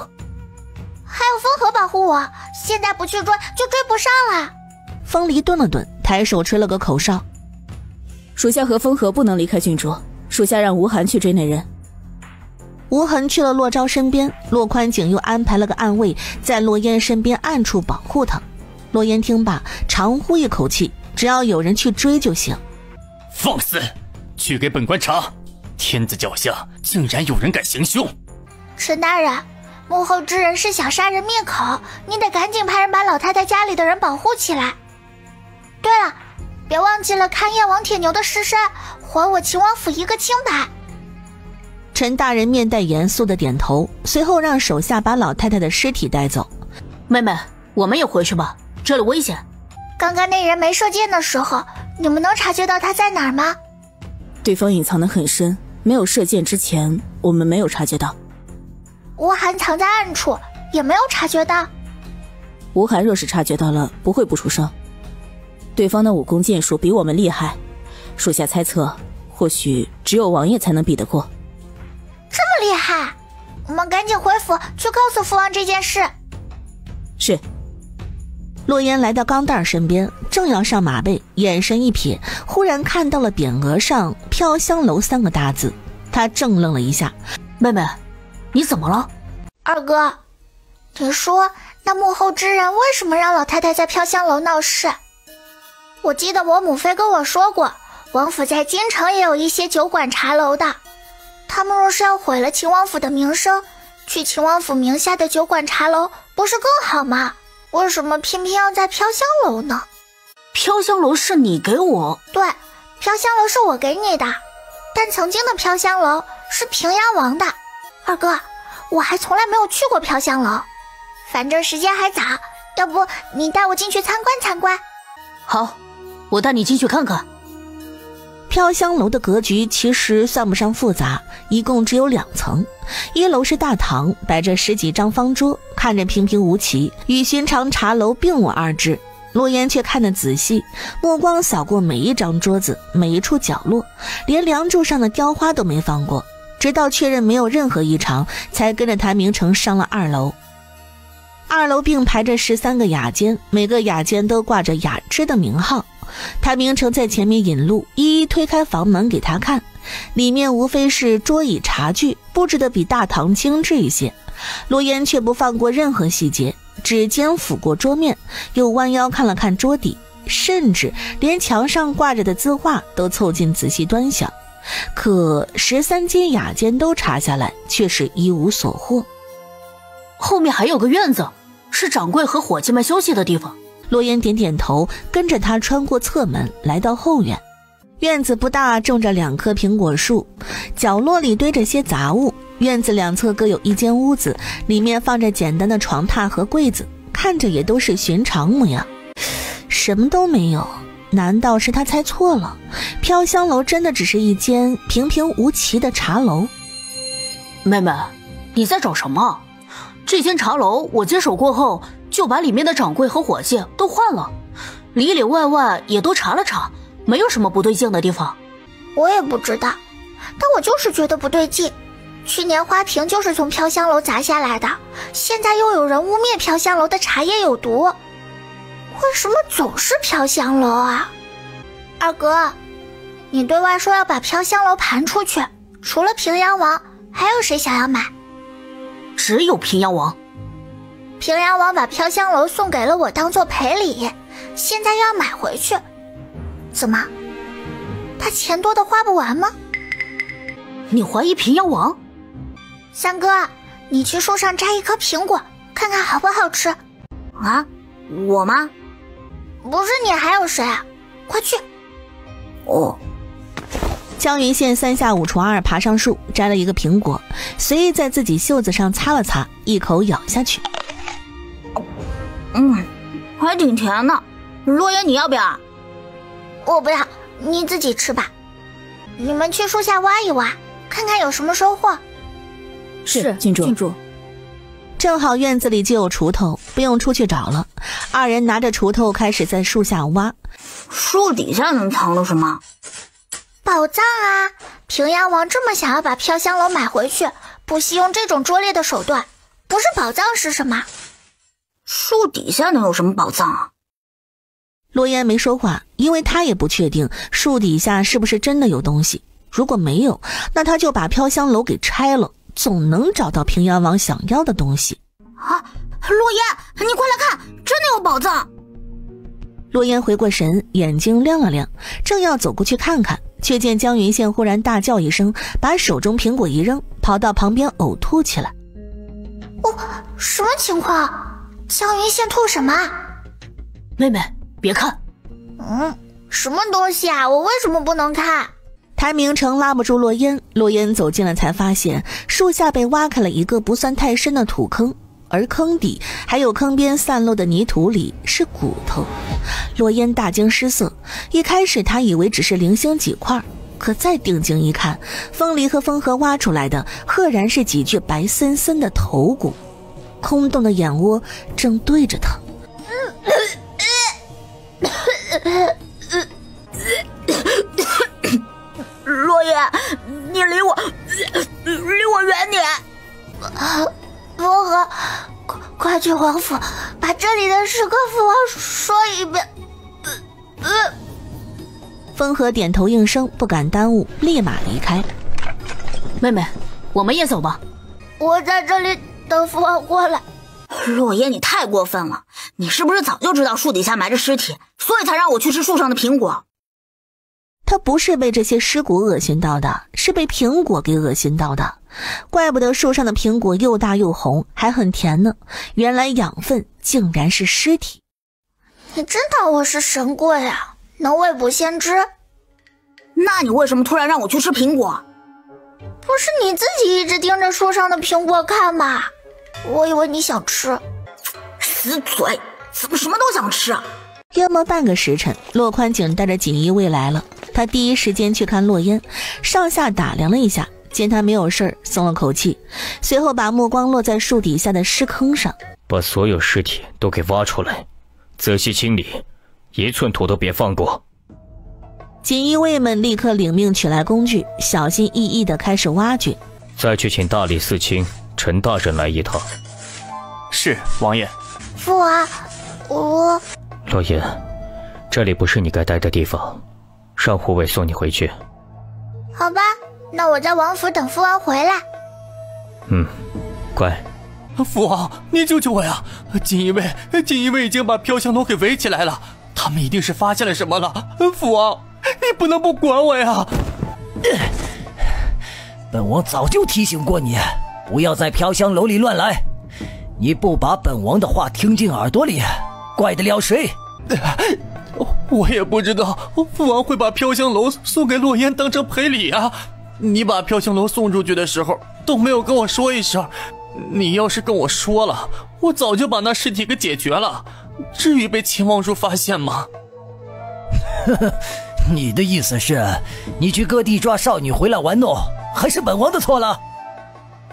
还有风和保护我，现在不去追就追不上了。风离顿了顿，抬手吹了个口哨。属下和风和不能离开郡主，属下让吴寒去追那人。吴痕去了洛昭身边，洛宽景又安排了个暗卫在洛烟身边暗处保护他。洛烟听罢长呼一口气，只要有人去追就行。放肆！去给本官查！天子脚下竟然有人敢行凶！陈大人，幕后之人是想杀人灭口，你得赶紧派人把老太太家里的人保护起来。对了，别忘记了勘验王铁牛的尸身，还我秦王府一个清白。陈大人面带严肃的点头，随后让手下把老太太的尸体带走。妹妹，我们也回去吧，这里危险。刚刚那人没射箭的时候，你们能察觉到他在哪儿吗？对方隐藏得很深，没有射箭之前，我们没有察觉到。吴寒藏在暗处，也没有察觉到。吴寒若是察觉到了，不会不出声。对方的武功剑术比我们厉害，属下猜测，或许只有王爷才能比得过。这么厉害，我们赶紧回府去告诉父王这件事。是。洛烟来到钢蛋儿身边，正要上马背，眼神一瞥，忽然看到了匾额上飘香楼3个大字，他怔愣了一下。妹妹，你怎么了？二哥，你说那幕后之人为什么让老太太在飘香楼闹事？我记得我母妃跟我说过，王府在京城也有一些酒馆茶楼的，他们若是要毁了秦王府的名声，去秦王府名下的酒馆茶楼不是更好吗？为什么偏偏要在飘香楼呢？飘香楼是你给我？对，飘香楼是我给你的，但曾经的飘香楼是平阳王的。二哥，我还从来没有去过飘香楼，反正时间还早，要不你带我进去参观参观？好，我带你进去看看。飘香楼的格局其实算不上复杂，一共只有2层。1楼是大堂，摆着10几张方桌，看着平平无奇，与寻常茶楼并无二致。洛烟却看得仔细，目光扫过每一张桌子，每一处角落，连梁柱上的雕花都没放过，直到确认没有任何异常，才跟着谭明成上了2楼。2楼并排着13个雅间，每个雅间都挂着雅致的名号。谭明成在前面引路，一一推开房门给他看，里面无非是桌椅茶具，布置得比大堂精致一些。洛烟却不放过任何细节，指尖抚过桌面，又弯腰看了看桌底，甚至连墙上挂着的字画都凑近仔细端详。可13间雅间都查下来，却是一无所获。后面还有个院子，是掌柜和伙计们休息的地方。洛烟点点头，跟着他穿过侧门，来到后院。院子不大，种着2棵苹果树，角落里堆着些杂物。院子两侧各有一间屋子，里面放着简单的床榻和柜子，看着也都是寻常模样。什么都没有，难道是他猜错了？飘香楼真的只是一间平平无奇的茶楼？妹妹，你在找什么？这间茶楼我接手过后，就把里面的掌柜和伙计都换了，里里外外也都查了查，没有什么不对劲的地方。我也不知道，但我就是觉得不对劲。去年花瓶就是从飘香楼砸下来的，现在又有人污蔑飘香楼的茶叶有毒，为什么总是飘香楼啊？二哥，你对外说要把飘香楼盘出去，除了平阳王，还有谁想要买？只有平阳王。平阳王把飘香楼送给了我当做赔礼，现在又要买回去，怎么？他钱多的花不完吗？你怀疑平阳王？三哥，你去树上摘一颗苹果，看看好不好吃。啊？我吗？不是你还有谁啊？快去。哦。江云羡3下5除2爬上树，摘了一个苹果，随意在自己袖子上擦了擦，一口咬下去。还挺甜的。洛言，你要不要？我不要，你自己吃吧。你们去树下挖一挖，看看有什么收获。是，郡主。正好院子里就有锄头，不用出去找了。2人拿着锄头开始在树下挖。树底下能藏着什么？宝藏啊！平阳王这么想要把飘香楼买回去，不惜用这种拙劣的手段，不是宝藏是什么？树底下能有什么宝藏啊？洛言没说话，因为他也不确定树底下是不是真的有东西。如果没有，那他就把飘香楼给拆了，总能找到平阳王想要的东西。啊，洛言，你快来看，真的有宝藏！洛言回过神，眼睛亮了亮，正要走过去看看，却见江云羡忽然大叫一声，把手中苹果一扔，跑到旁边呕吐起来。什么情况？江云羡吐什么？妹妹，别看。什么东西啊？我为什么不能看？谭明成拉不住洛烟，洛烟走近了才发现树下被挖开了一个不算太深的土坑，而坑底还有坑边散落的泥土里是骨头。洛烟大惊失色，一开始他以为只是零星几块，可再定睛一看，风离和风和挖出来的赫然是几具白森森的头骨，空洞的眼窝正对着他。落叶，你离我远点！风和，快去王府，把这里的事跟父王说一遍。风和点头应声，不敢耽误，立马离开。妹妹，我们也走吧。我在这里等父王过来。落叶，你太过分了！你是不是早就知道树底下埋着尸体，所以才让我去吃树上的苹果？他不是被这些尸骨恶心到的，是被苹果给恶心到的。怪不得树上的苹果又大又红，还很甜呢。原来养分竟然是尸体。你真当我是神棍呀？能未卜先知？那你为什么突然让我去吃苹果？不是你自己一直盯着树上的苹果看吗？我以为你想吃。死嘴，怎么什么都想吃啊？约莫半个时辰，骆宽景带着锦衣卫来了。他第一时间去看洛烟，上下打量了一下，见他没有事，松了口气，随后把目光落在树底下的尸坑上，把所有尸体都给挖出来，仔细清理，一寸土都别放过。锦衣卫们立刻领命取来工具，小心翼翼地开始挖掘。再去请大理寺卿陈大人来一趟。是，王爷。父王，我……洛言，这里不是你该待的地方，让护卫送你回去。好吧，那我在王府等父王回来。乖。父王，你救救我呀！锦衣卫已经把飘香楼给围起来了，他们一定是发现了什么了。父王，你不能不管我呀！本王早就提醒过你，不要在飘香楼里乱来。你不把本王的话听进耳朵里，怪得了谁？我也不知道父王会把飘香楼送给洛烟当成赔礼啊！你把飘香楼送出去的时候都没有跟我说一声，你要是跟我说了，我早就把那尸体给解决了，至于被秦王叔发现吗？你的意思是，你去各地抓少女回来玩弄，还是本王的错了？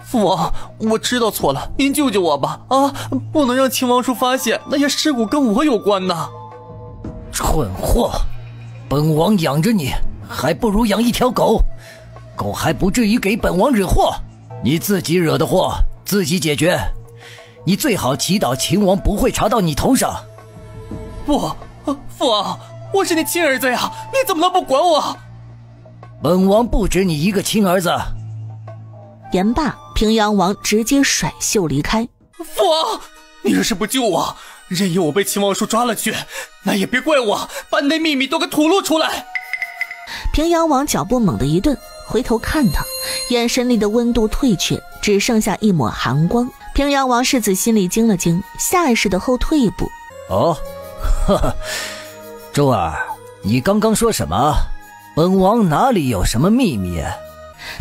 父王，我知道错了，您救救我吧！啊，不能让秦王叔发现那些尸骨跟我有关呐！蠢货，本王养着你，还不如养一条狗，狗还不至于给本王惹祸。你自己惹的祸，自己解决。你最好祈祷秦王不会查到你头上。不，父王，我是你亲儿子呀，你怎么能不管我？本王不止你一个亲儿子。言罢，平阳王直接甩袖离开。父王，你若是不救我，任由我被秦王叔抓了去，那也别怪我把你的秘密都给吐露出来。平阳王脚步猛地一顿，回头看他，眼神里的温度退却，只剩下一抹寒光。平阳王世子心里惊了惊，下意识地后退一步。哦，呵呵，周儿，你刚刚说什么？本王哪里有什么秘密？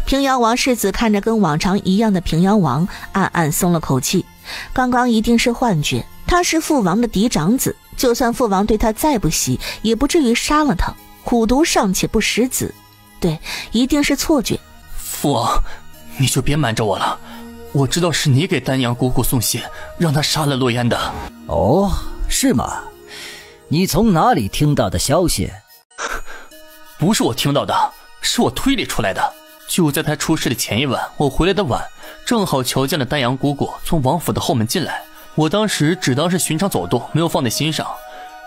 平阳王世子看着跟往常一样的平阳王，暗暗松了口气。刚刚一定是幻觉，他是父王的嫡长子，就算父王对他再不喜，也不至于杀了他。虎毒尚且不食子，对，一定是错觉。父王，你就别瞒着我了，我知道是你给丹阳姑姑送信，让他杀了洛烟的。哦，是吗？你从哪里听到的消息？不是我听到的，是我推理出来的。就在他出事的前一晚，我回来的晚，正好瞧见了丹阳姑姑从王府的后门进来。我当时只当是寻常走动，没有放在心上，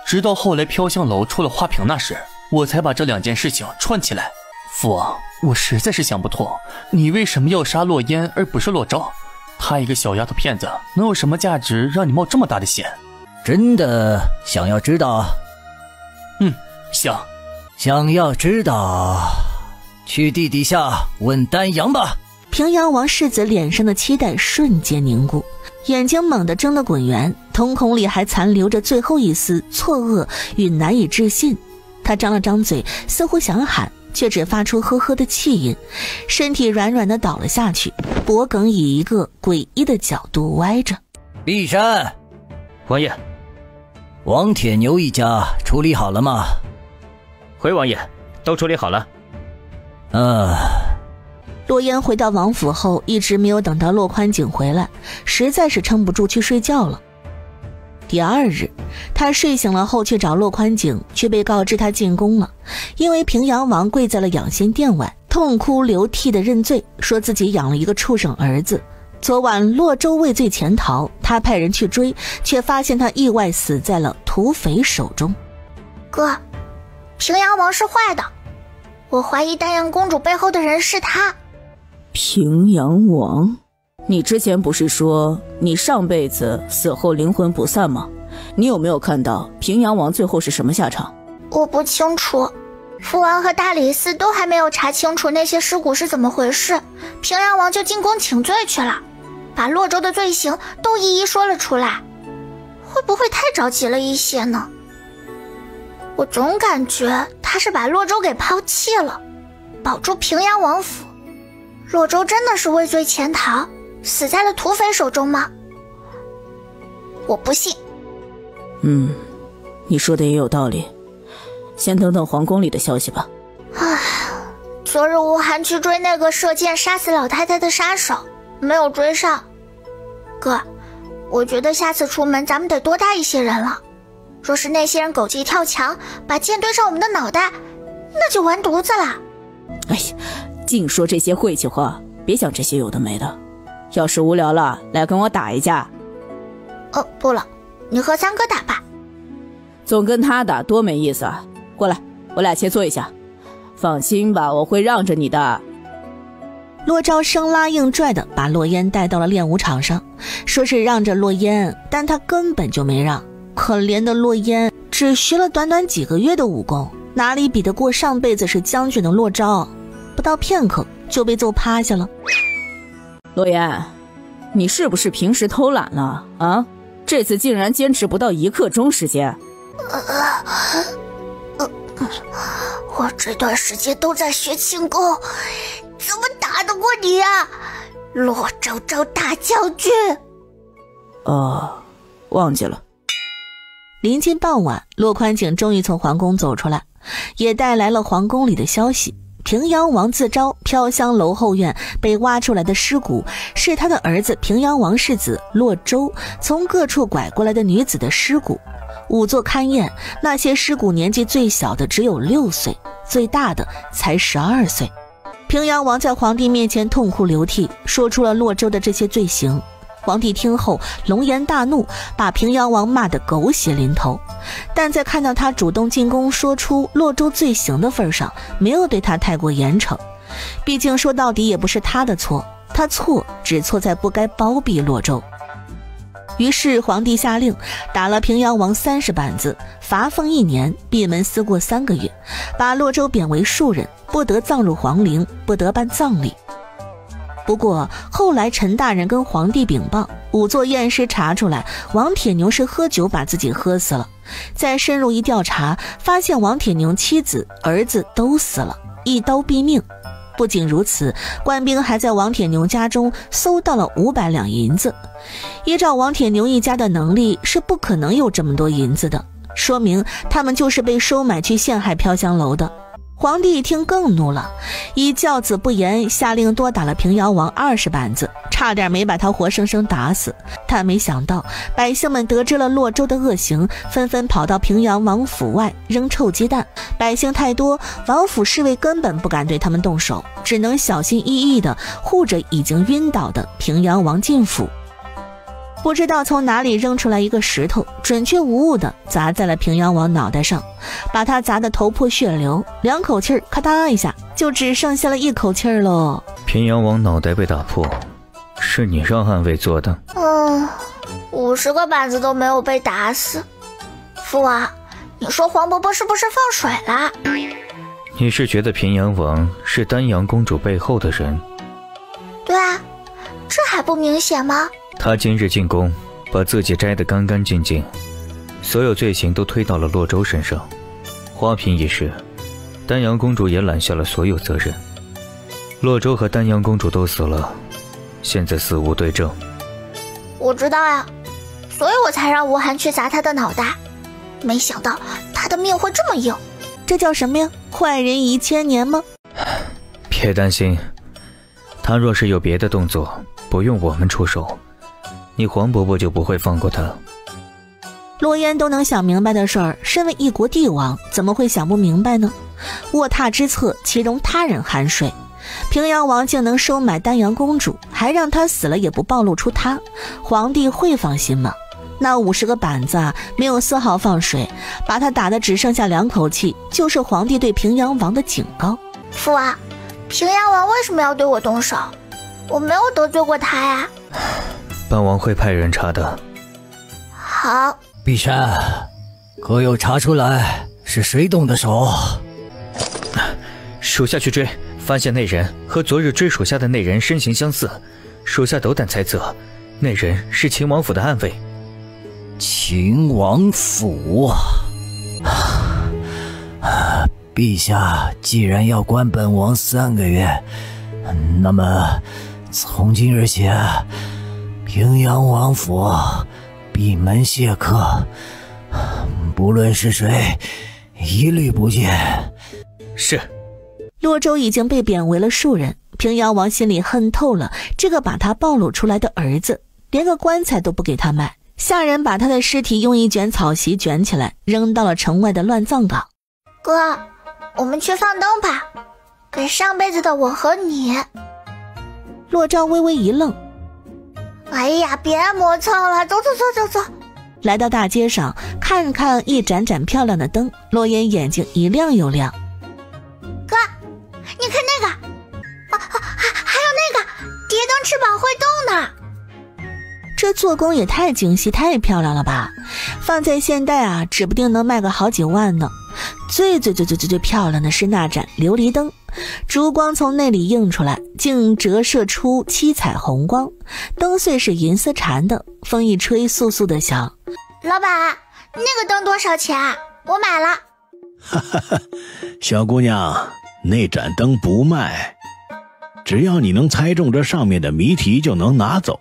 直到后来飘香楼出了花瓶那时，我才把这两件事情串起来。父王，我实在是想不通，你为什么要杀洛烟而不是洛昭？她一个小丫头片子，能有什么价值让你冒这么大的险？真的想要知道？想要知道，去地底下问丹阳吧。平阳王世子脸上的期待瞬间凝固，眼睛猛地睁得滚圆，瞳孔里还残留着最后一丝错愕与难以置信。他张了张嘴，似乎想喊，却只发出呵呵的气音，身体软软地倒了下去，脖梗以一个诡异的角度歪着。碧山，王爷，王铁牛一家处理好了吗？回王爷，都处理好了。洛烟回到王府后，一直没有等到洛宽景回来，实在是撑不住去睡觉了。第二日，他睡醒了后去找洛宽景，却被告知他进宫了，因为平阳王跪在了养心殿外，痛哭流涕地认罪，说自己养了一个畜生儿子。昨晚洛州畏罪潜逃，他派人去追，却发现他意外死在了土匪手中。哥，平阳王是坏的，我怀疑丹阳公主背后的人是他。平阳王？你之前不是说你上辈子死后灵魂不散吗？你有没有看到平阳王最后是什么下场？我不清楚，父王和大理寺都还没有查清楚那些尸骨是怎么回事，平阳王就进宫请罪去了，把洛州的罪行都一一说了出来。会不会太着急了一些呢？我总感觉他是把洛州给抛弃了，保住平阳王府。洛州真的是畏罪潜逃，死在了土匪手中吗？我不信。你说的也有道理，先等等皇宫里的消息吧。昨日吴寒去追那个射箭杀死老太太的杀手，没有追上。哥，我觉得下次出门咱们得多带一些人了。若是那些人狗急跳墙，把箭对上我们的脑袋，那就完犊子了。哎呀，净说这些晦气话，别想这些有的没的。要是无聊了，来跟我打一架。不了，你和三哥打吧。总跟他打多没意思啊！过来，我俩切磋一下。放心吧，我会让着你的。洛昭生拉硬拽的把洛烟带到了练武场上，说是让着洛烟，但他根本就没让。可怜的洛烟只学了短短几个月的武功，哪里比得过上辈子是将军的洛昭？不到片刻就被揍趴下了。洛烟，你是不是平时偷懒了啊？这次竟然坚持不到1刻钟时间。我这段时间都在学轻功，怎么打得过你啊，洛州州大将军？忘记了。临近傍晚，洛宽景终于从皇宫走出来，也带来了皇宫里的消息。平阳王自昭飘香楼后院被挖出来的尸骨，是他的儿子平阳王世子洛州从各处拐过来的女子的尸骨。仵作勘验，那些尸骨年纪最小的只有6岁，最大的才12岁。平阳王在皇帝面前痛哭流涕，说出了洛州的这些罪行。皇帝听后龙颜大怒，把平阳王骂得狗血淋头，但在看到他主动进宫说出洛州罪行的份上，没有对他太过严惩。毕竟说到底也不是他的错，他错只错在不该包庇洛州。于是皇帝下令打了平阳王30板子，罚俸1年，闭门思过3个月，把洛州贬为庶人，不得葬入皇陵，不得办葬礼。不过后来陈大人跟皇帝禀报，仵作验尸查出来王铁牛是喝酒把自己喝死了。再深入一调查，发现王铁牛妻子儿子都死了，一刀毙命。不仅如此，官兵还在王铁牛家中搜到了500两银子。依照王铁牛一家的能力，是不可能有这么多银子的，说明他们就是被收买去陷害飘香楼的。皇帝一听更怒了，以教子不严，下令多打了平阳王20板子，差点没把他活生生打死。但没想到百姓们得知了洛州的恶行，纷纷跑到平阳王府外扔臭鸡蛋。百姓太多，王府侍卫根本不敢对他们动手，只能小心翼翼地护着已经晕倒的平阳王进府。不知道从哪里扔出来一个石头，准确无误地砸在了平阳王脑袋上，把他砸得头破血流，2口气咔嗒一下就只剩下了1口气喽。平阳王脑袋被打破，是你让暗卫做的？50个板子都没有被打死。父王，你说黄伯伯是不是放水啦？你是觉得平阳王是丹阳公主背后的人？对啊，这还不明显吗？他今日进宫，把自己摘得干干净净，所有罪行都推到了洛州身上。花瓶一事，丹阳公主也揽下了所有责任。洛州和丹阳公主都死了，现在死无对证。我知道呀，所以我才让吴寒去砸他的脑袋，没想到他的命会这么硬。这叫什么呀？坏人1千年吗？别担心，他若是有别的动作，不用我们出手，你黄伯伯就不会放过他。洛烟都能想明白的事儿，身为一国帝王，怎么会想不明白呢？卧榻之侧，岂容他人酣睡？平阳王竟能收买丹阳公主，还让她死了也不暴露出她，皇帝会放心吗？那50个板子啊，没有丝毫放水，把他打得只剩下2口气，就是皇帝对平阳王的警告。父王，平阳王为什么要对我动手？我没有得罪过他呀。本王会派人查的。好。陛下，可有查出来是谁动的手？属下去追，发现那人和昨日追属下的那人身形相似，属下斗胆猜测，那人是秦王府的暗卫。秦王府陛下既然要关本王3个月，那么从今日起，平阳王府闭门谢客，不论是谁，一律不见。是。洛州已经被贬为了庶人，平阳王心里恨透了这个把他暴露出来的儿子，连个棺材都不给他卖，下人把他的尸体用一卷草席卷起来，扔到了城外的乱葬岗。哥，我们去放灯吧，给上辈子的我和你。洛昭微微一愣，哎呀，别磨蹭了，走。来到大街上，看看一盏盏漂亮的灯，洛烟眼睛一亮又亮。哥，你看那个，还有那个蝶灯翅膀会动呢。这做工也太精细太漂亮了吧，放在现代啊，指不定能卖个好几万呢。最漂亮的是那盏琉璃灯，烛光从那里映出来，竟折射出七彩红光，灯穗是银丝缠的，风一吹簌簌的响。老板，那个灯多少钱啊？我买了。小姑娘，那盏灯不卖，只要你能猜中这上面的谜题就能拿走。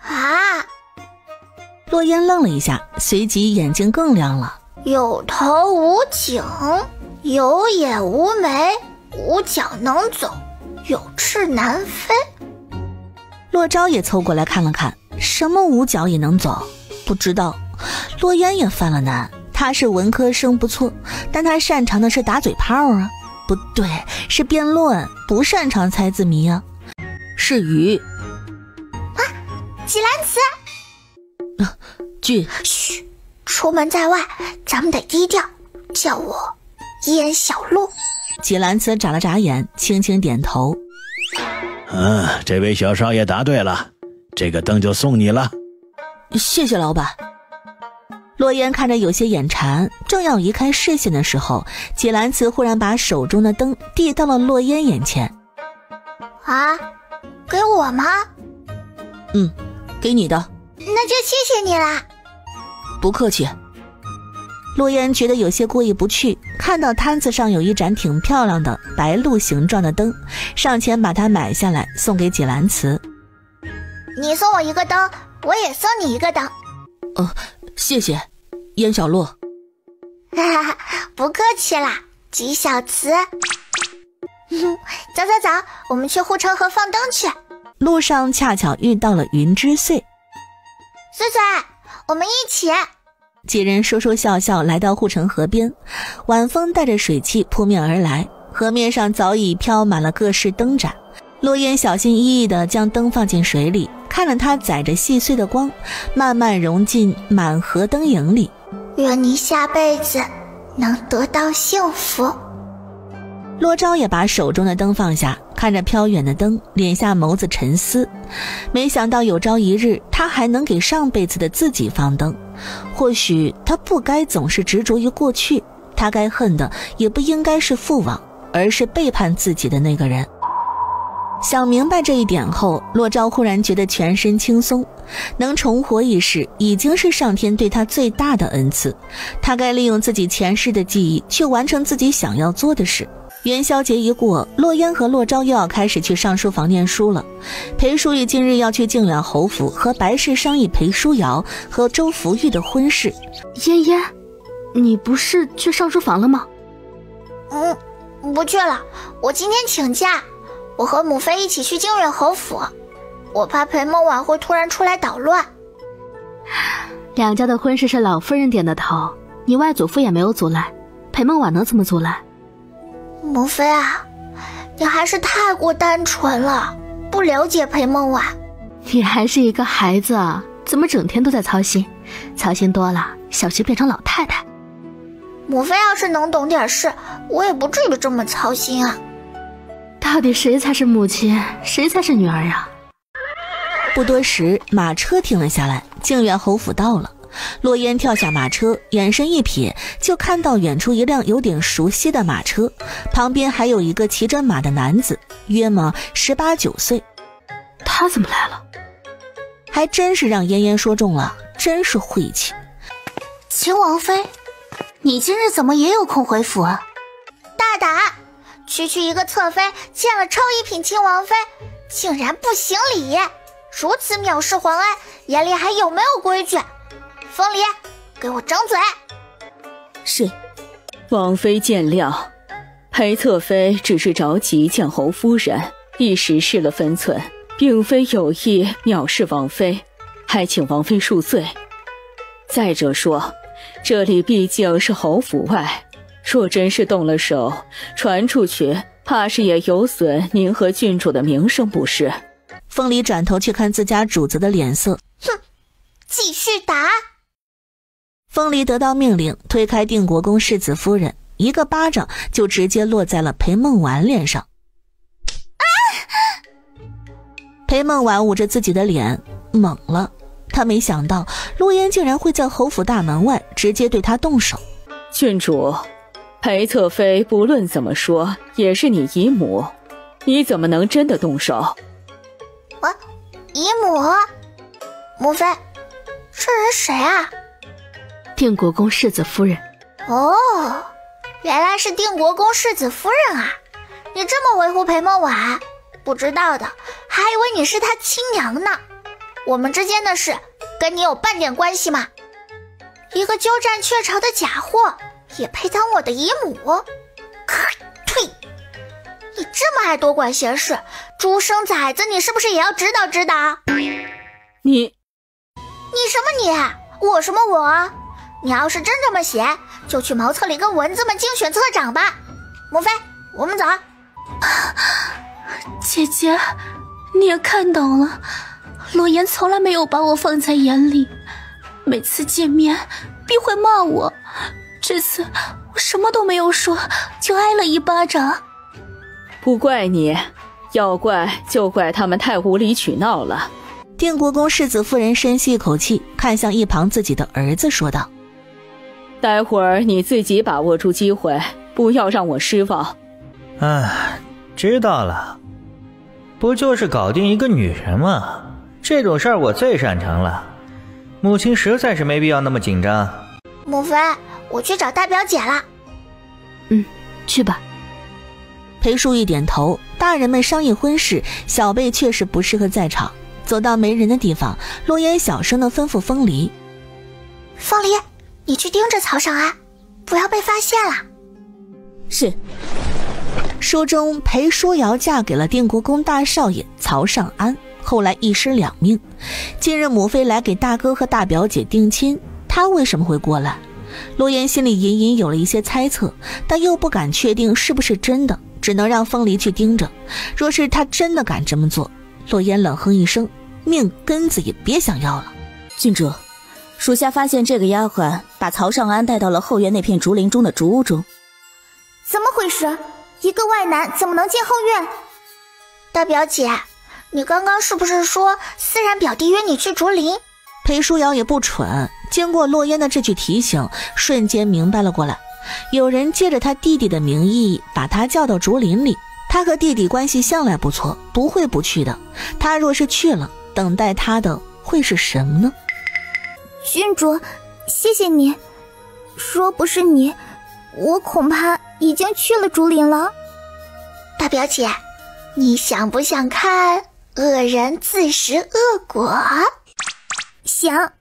啊！洛烟愣了一下，随即眼睛更亮了。有头无颈，有眼无眉，无脚能走，有翅难飞。洛昭也凑过来看了看，什么无脚也能走？不知道。洛烟也犯了难，他是文科生不错，但他擅长的是打嘴炮啊，不对，是辩论，不擅长猜字谜啊。是鱼。啊，纪兰词。俊，嘘，出门在外，咱们得低调，叫我燕小璐。纪兰词眨了眨眼，轻轻点头。这位小少爷答对了，这个灯就送你了。谢谢老板。洛烟看着有些眼馋，正要移开视线的时候，纪兰词忽然把手中的灯递到了洛烟眼前。啊，给我吗？给你的。那就谢谢你啦。不客气。洛烟觉得有些过意不去，看到摊子上有一盏挺漂亮的白鹿形状的灯，上前把它买下来送给纪兰词。你送我一个灯，我也送你一个灯。谢谢燕小璐。不客气啦，纪小慈。走，我们去护城河放灯去。路上恰巧遇到了云之穗。穗穗，我们一起。几人说说笑笑来到护城河边，晚风带着水汽扑面而来，河面上早已飘满了各式灯盏。洛烟小心翼翼地将灯放进水里，看着它载着细碎的光慢慢融进满河灯影里。愿你下辈子能得到幸福。洛昭也把手中的灯放下，看着飘远的灯，敛下眸子沉思。没想到有朝一日他还能给上辈子的自己放灯，或许他不该总是执着于过去，他该恨的也不应该是父王，而是背叛自己的那个人。想明白这一点后，洛昭忽然觉得全身轻松，能重活一世已经是上天对他最大的恩赐，他该利用自己前世的记忆去完成自己想要做的事。元宵节一过，洛烟和洛昭又要开始去上书房念书了。裴淑玉今日要去靖远侯府和白氏商议裴书瑶和周福玉的婚事。嫣嫣，你不是去上书房了吗？不去了，我今天请假，我和母妃一起去靖远侯府，我怕裴梦婉会突然出来捣乱。两家的婚事是老夫人点的头，你外祖父也没有阻拦，裴梦婉能怎么阻拦？母妃啊，你还是太过单纯了，不了解裴梦婉。你还是一个孩子啊，怎么整天都在操心？操心多了，小心变成老太太。母妃要是能懂点事，我也不至于这么操心啊。到底谁才是母亲，谁才是女儿啊？不多时，马车停了下来，靖远侯府到了。洛烟跳下马车，眼神一瞥，就看到远处一辆有点熟悉的马车，旁边还有一个骑着马的男子，约莫18、19岁。他怎么来了？还真是让嫣嫣说中了，真是晦气。秦王妃，你今日怎么也有空回府啊？大胆！区区一个侧妃见了超一品亲王妃，竟然不行礼，如此藐视皇恩，眼里还有没有规矩？风离，给我张嘴！是，王妃见谅，裴侧妃只是着急见侯夫人，一时失了分寸，并非有意藐视王妃，还请王妃恕罪。再者说，这里毕竟是侯府外，若真是动了手，传出去，怕是也有损您和郡主的名声，不是？风离转头去看自家主子的脸色，哼，继续打！风离得到命令，推开定国公世子夫人，一个巴掌就直接落在了裴梦婉脸上。裴梦婉捂着自己的脸懵了，她没想到洛烟竟然会在侯府大门外直接对她动手。郡主，裴侧妃不论怎么说也是你姨母，你怎么能真的动手？姨母？母妃，这人谁啊？定国公世子夫人。哦，原来是定国公世子夫人啊！你这么维护裴梦婉，不知道的还以为你是她亲娘呢。我们之间的事跟你有半点关系吗？一个鸠占鹊巢的假货也配当我的姨母？呸！你这么爱多管闲事，猪生崽子你是不是也要知道知道？你什么你？我什么我？你要是真这么闲，就去茅厕里跟蚊子们竞选侧长吧。母妃，我们走。姐姐，你也看到了，洛言从来没有把我放在眼里，每次见面必会骂我，这次我什么都没有说，就挨了一巴掌。不怪你，要怪就怪他们太无理取闹了。定国公世子夫人深吸一口气，看向一旁自己的儿子说道：待会儿你自己把握住机会，不要让我失望。知道了，不就是搞定一个女人吗？这种事儿我最擅长了，母亲实在是没必要那么紧张。母妃，我去找大表姐了。去吧。裴叔一点头，大人们商议婚事，小辈确实不适合在场。走到没人的地方，洛言小声地吩咐风离：风离，你去盯着曹尚安，不要被发现了。是。书中裴淑瑶嫁给了定国公大少爷曹尚安，后来一尸两命。今日母妃来给大哥和大表姐定亲，她为什么会过来？洛言心里隐隐有了一些猜测，但又不敢确定是不是真的，只能让风离去盯着。若是他真的敢这么做，洛言冷哼一声，命根子也别想要了。郡主，属下发现这个丫鬟把曹尚安带到了后院那片竹林中的竹屋中。怎么回事？一个外男怎么能进后院？大表姐，你刚刚是不是说思然表弟约你去竹林？裴淑瑶也不蠢，经过洛烟的这句提醒，瞬间明白了过来。有人借着他弟弟的名义把他叫到竹林里，他和弟弟关系向来不错，不会不去的。他若是去了，等待他的会是什么呢？郡主，谢谢你，若不是你，我恐怕已经去了竹林了。大表姐，你想不想看恶人自食恶果？想。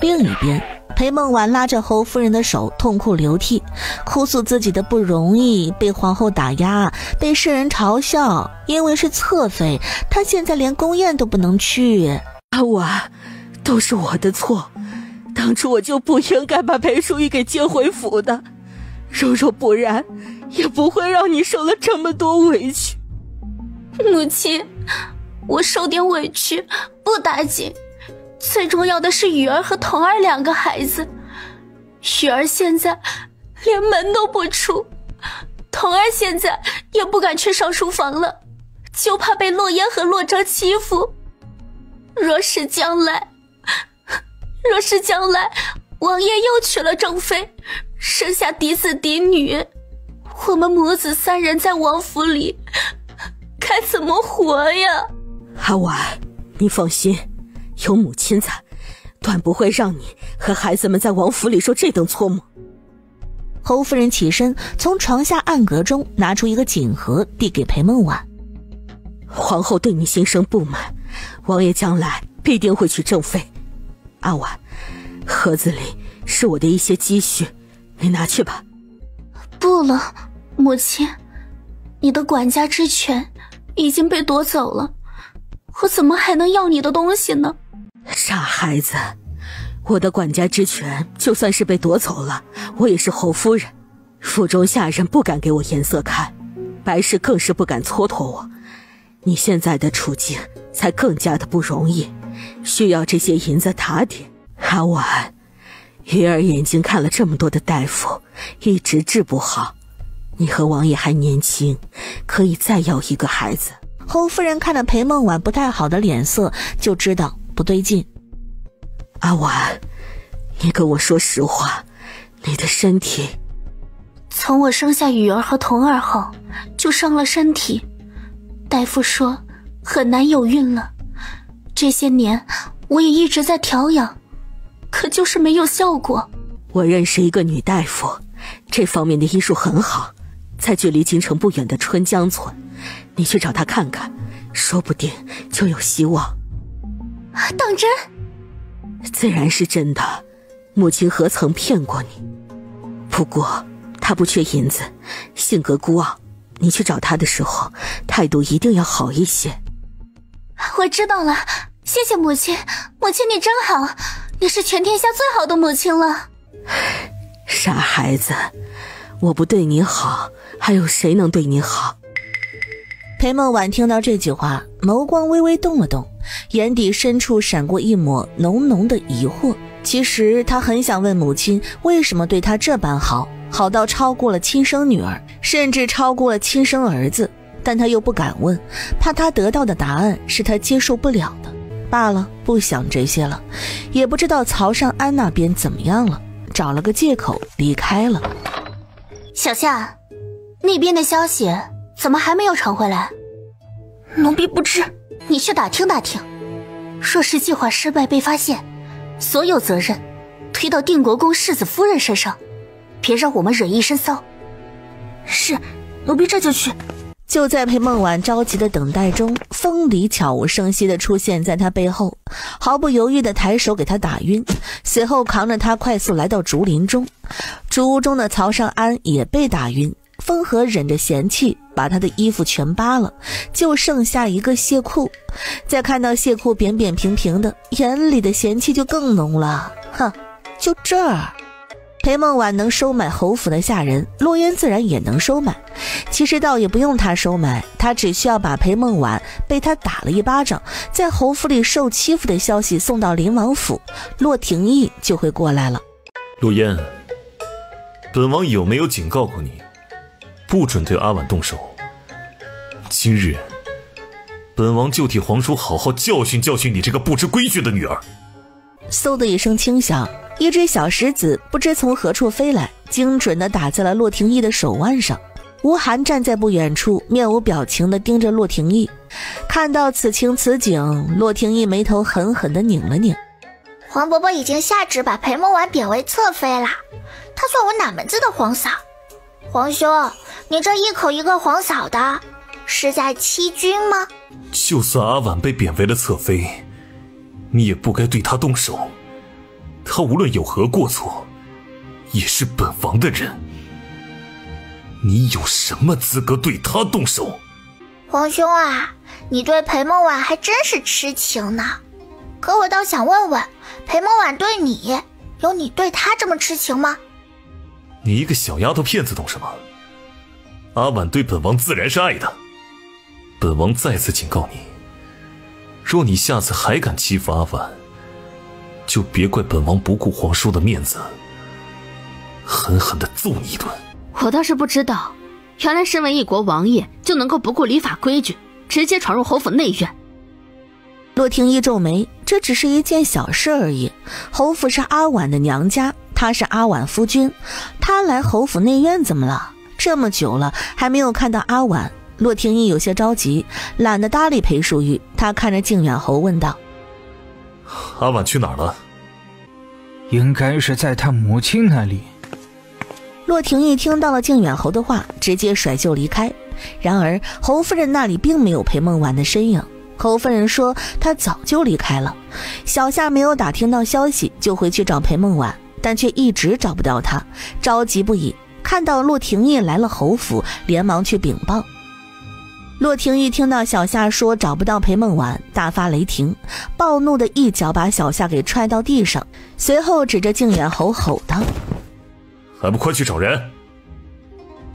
另一边，裴梦婉拉着侯夫人的手痛哭流涕，哭诉自己的不容易，被皇后打压，被世人嘲笑，因为是侧妃，她现在连宫宴都不能去。阿婉，都是我的错，当初我就不应该把裴淑玉给接回府的，若不然也不会让你受了这么多委屈。母亲，我受点委屈不打紧，最重要的是雨儿和童儿2个孩子。雨儿现在连门都不出，童儿现在也不敢去上书房了，就怕被洛烟和洛哲欺负。若是将来王爷又娶了正妃，生下嫡子嫡女，我们母子3人在王府里该怎么活呀？阿婉，你放心，有母亲在，断不会让你和孩子们在王府里受这等错磨。侯夫人起身，从床下暗格中拿出一个锦盒，递给裴梦婉。皇后对你心生不满，王爷将来必定会娶正妃。阿婉，盒子里是我的一些积蓄，你拿去吧。不了，母亲，你的管家之权已经被夺走了，我怎么还能要你的东西呢？傻孩子，我的管家之权就算是被夺走了，我也是侯夫人，府中下人不敢给我颜色看，白氏更是不敢蹉跎我。你现在的处境才更加的不容易，需要这些银子打点。阿婉，鱼儿眼睛看了这么多的大夫，一直治不好，你和王爷还年轻，可以再要一个孩子。侯夫人看了裴梦婉不太好的脸色，就知道不对劲。阿婉，你跟我说实话，你的身体……从我生下雨儿和童儿后，就伤了身体，大夫说很难有孕了。这些年我也一直在调养，可就是没有效果。我认识一个女大夫，这方面的医术很好，在距离京城不远的春江村，你去找她看看，说不定就有希望。当真？自然是真的，母亲何曾骗过你？不过她不缺银子，性格孤傲，你去找她的时候态度一定要好一些。我知道了，谢谢母亲，母亲你真好，你是全天下最好的母亲了。傻孩子，我不对你好，还有谁能对你好？裴梦婉听到这句话，眸光微微动了动，眼底深处闪过一抹浓浓的疑惑。其实她很想问母亲为什么对她这般好，好到超过了亲生女儿，甚至超过了亲生儿子，但她又不敢问，怕她得到的答案是她接受不了的。罢了，不想这些了，也不知道曹尚安那边怎么样了，找了个借口离开了。小夏，那边的消息怎么还没有传回来？奴婢不知，你去打听打听。若是计划失败被发现，所有责任推到定国公世子夫人身上，别让我们惹一身骚。是，奴婢这就去。就在裴梦婉着急的等待中，风离悄无声息地出现在她背后，毫不犹豫地抬手给她打晕，随后扛着她快速来到竹林中。竹屋中的曹尚安也被打晕，风和忍着嫌弃把他的衣服全扒了，就剩下一个谢裤。再看到谢裤扁扁平平的，眼里的嫌弃就更浓了。哼，就这儿，裴梦婉能收买侯府的下人，洛烟自然也能收买。其实倒也不用他收买，他只需要把裴梦婉被他打了一巴掌，在侯府里受欺负的消息送到林王府，洛廷义就会过来了。洛烟，本王有没有警告过你，不准对阿婉动手？今日本王就替皇叔好好教训教训你这个不知规矩的女儿。嗖的一声轻响，一只小石子不知从何处飞来，精准地打在了洛廷义的手腕上。吴寒站在不远处，面无表情地盯着洛廷义。看到此情此景，洛廷义眉头狠狠地拧了拧。黄伯伯已经下旨把裴梦婉贬为侧妃啦，她算我哪门子的皇嫂？皇兄，你这一口一个皇嫂的，是在欺君吗？就算阿婉被贬为了侧妃，你也不该对她动手。他无论有何过错，也是本王的人。你有什么资格对他动手？皇兄啊，你对裴梦婉还真是痴情呢。可我倒想问问，裴梦婉对你，有你对她这么痴情吗？你一个小丫头片子懂什么？阿婉对本王自然是爱的。本王再次警告你，若你下次还敢欺负阿婉，就别怪本王不顾皇叔的面子，狠狠地揍你一顿。我倒是不知道，原来身为一国王爷就能够不顾礼法规矩，直接闯入侯府内院。洛廷一皱眉，这只是一件小事而已。侯府是阿婉的娘家，他是阿婉夫君，他来侯府内院怎么了？这么久了还没有看到阿婉，洛廷一有些着急，懒得搭理裴淑玉。他看着靖远侯问道：阿婉去哪儿了？应该是在他母亲那里。洛廷一听到了靖远侯的话，直接甩袖离开。然而侯夫人那里并没有裴梦婉的身影，侯夫人说她早就离开了。小夏没有打听到消息，就回去找裴梦婉，但却一直找不到她，着急不已。看到洛廷义来了侯府，连忙去禀报。洛廷义听到小夏说找不到裴梦婉，大发雷霆，暴怒的一脚把小夏给踹到地上，随后指着靖远侯吼道：还不快去找人！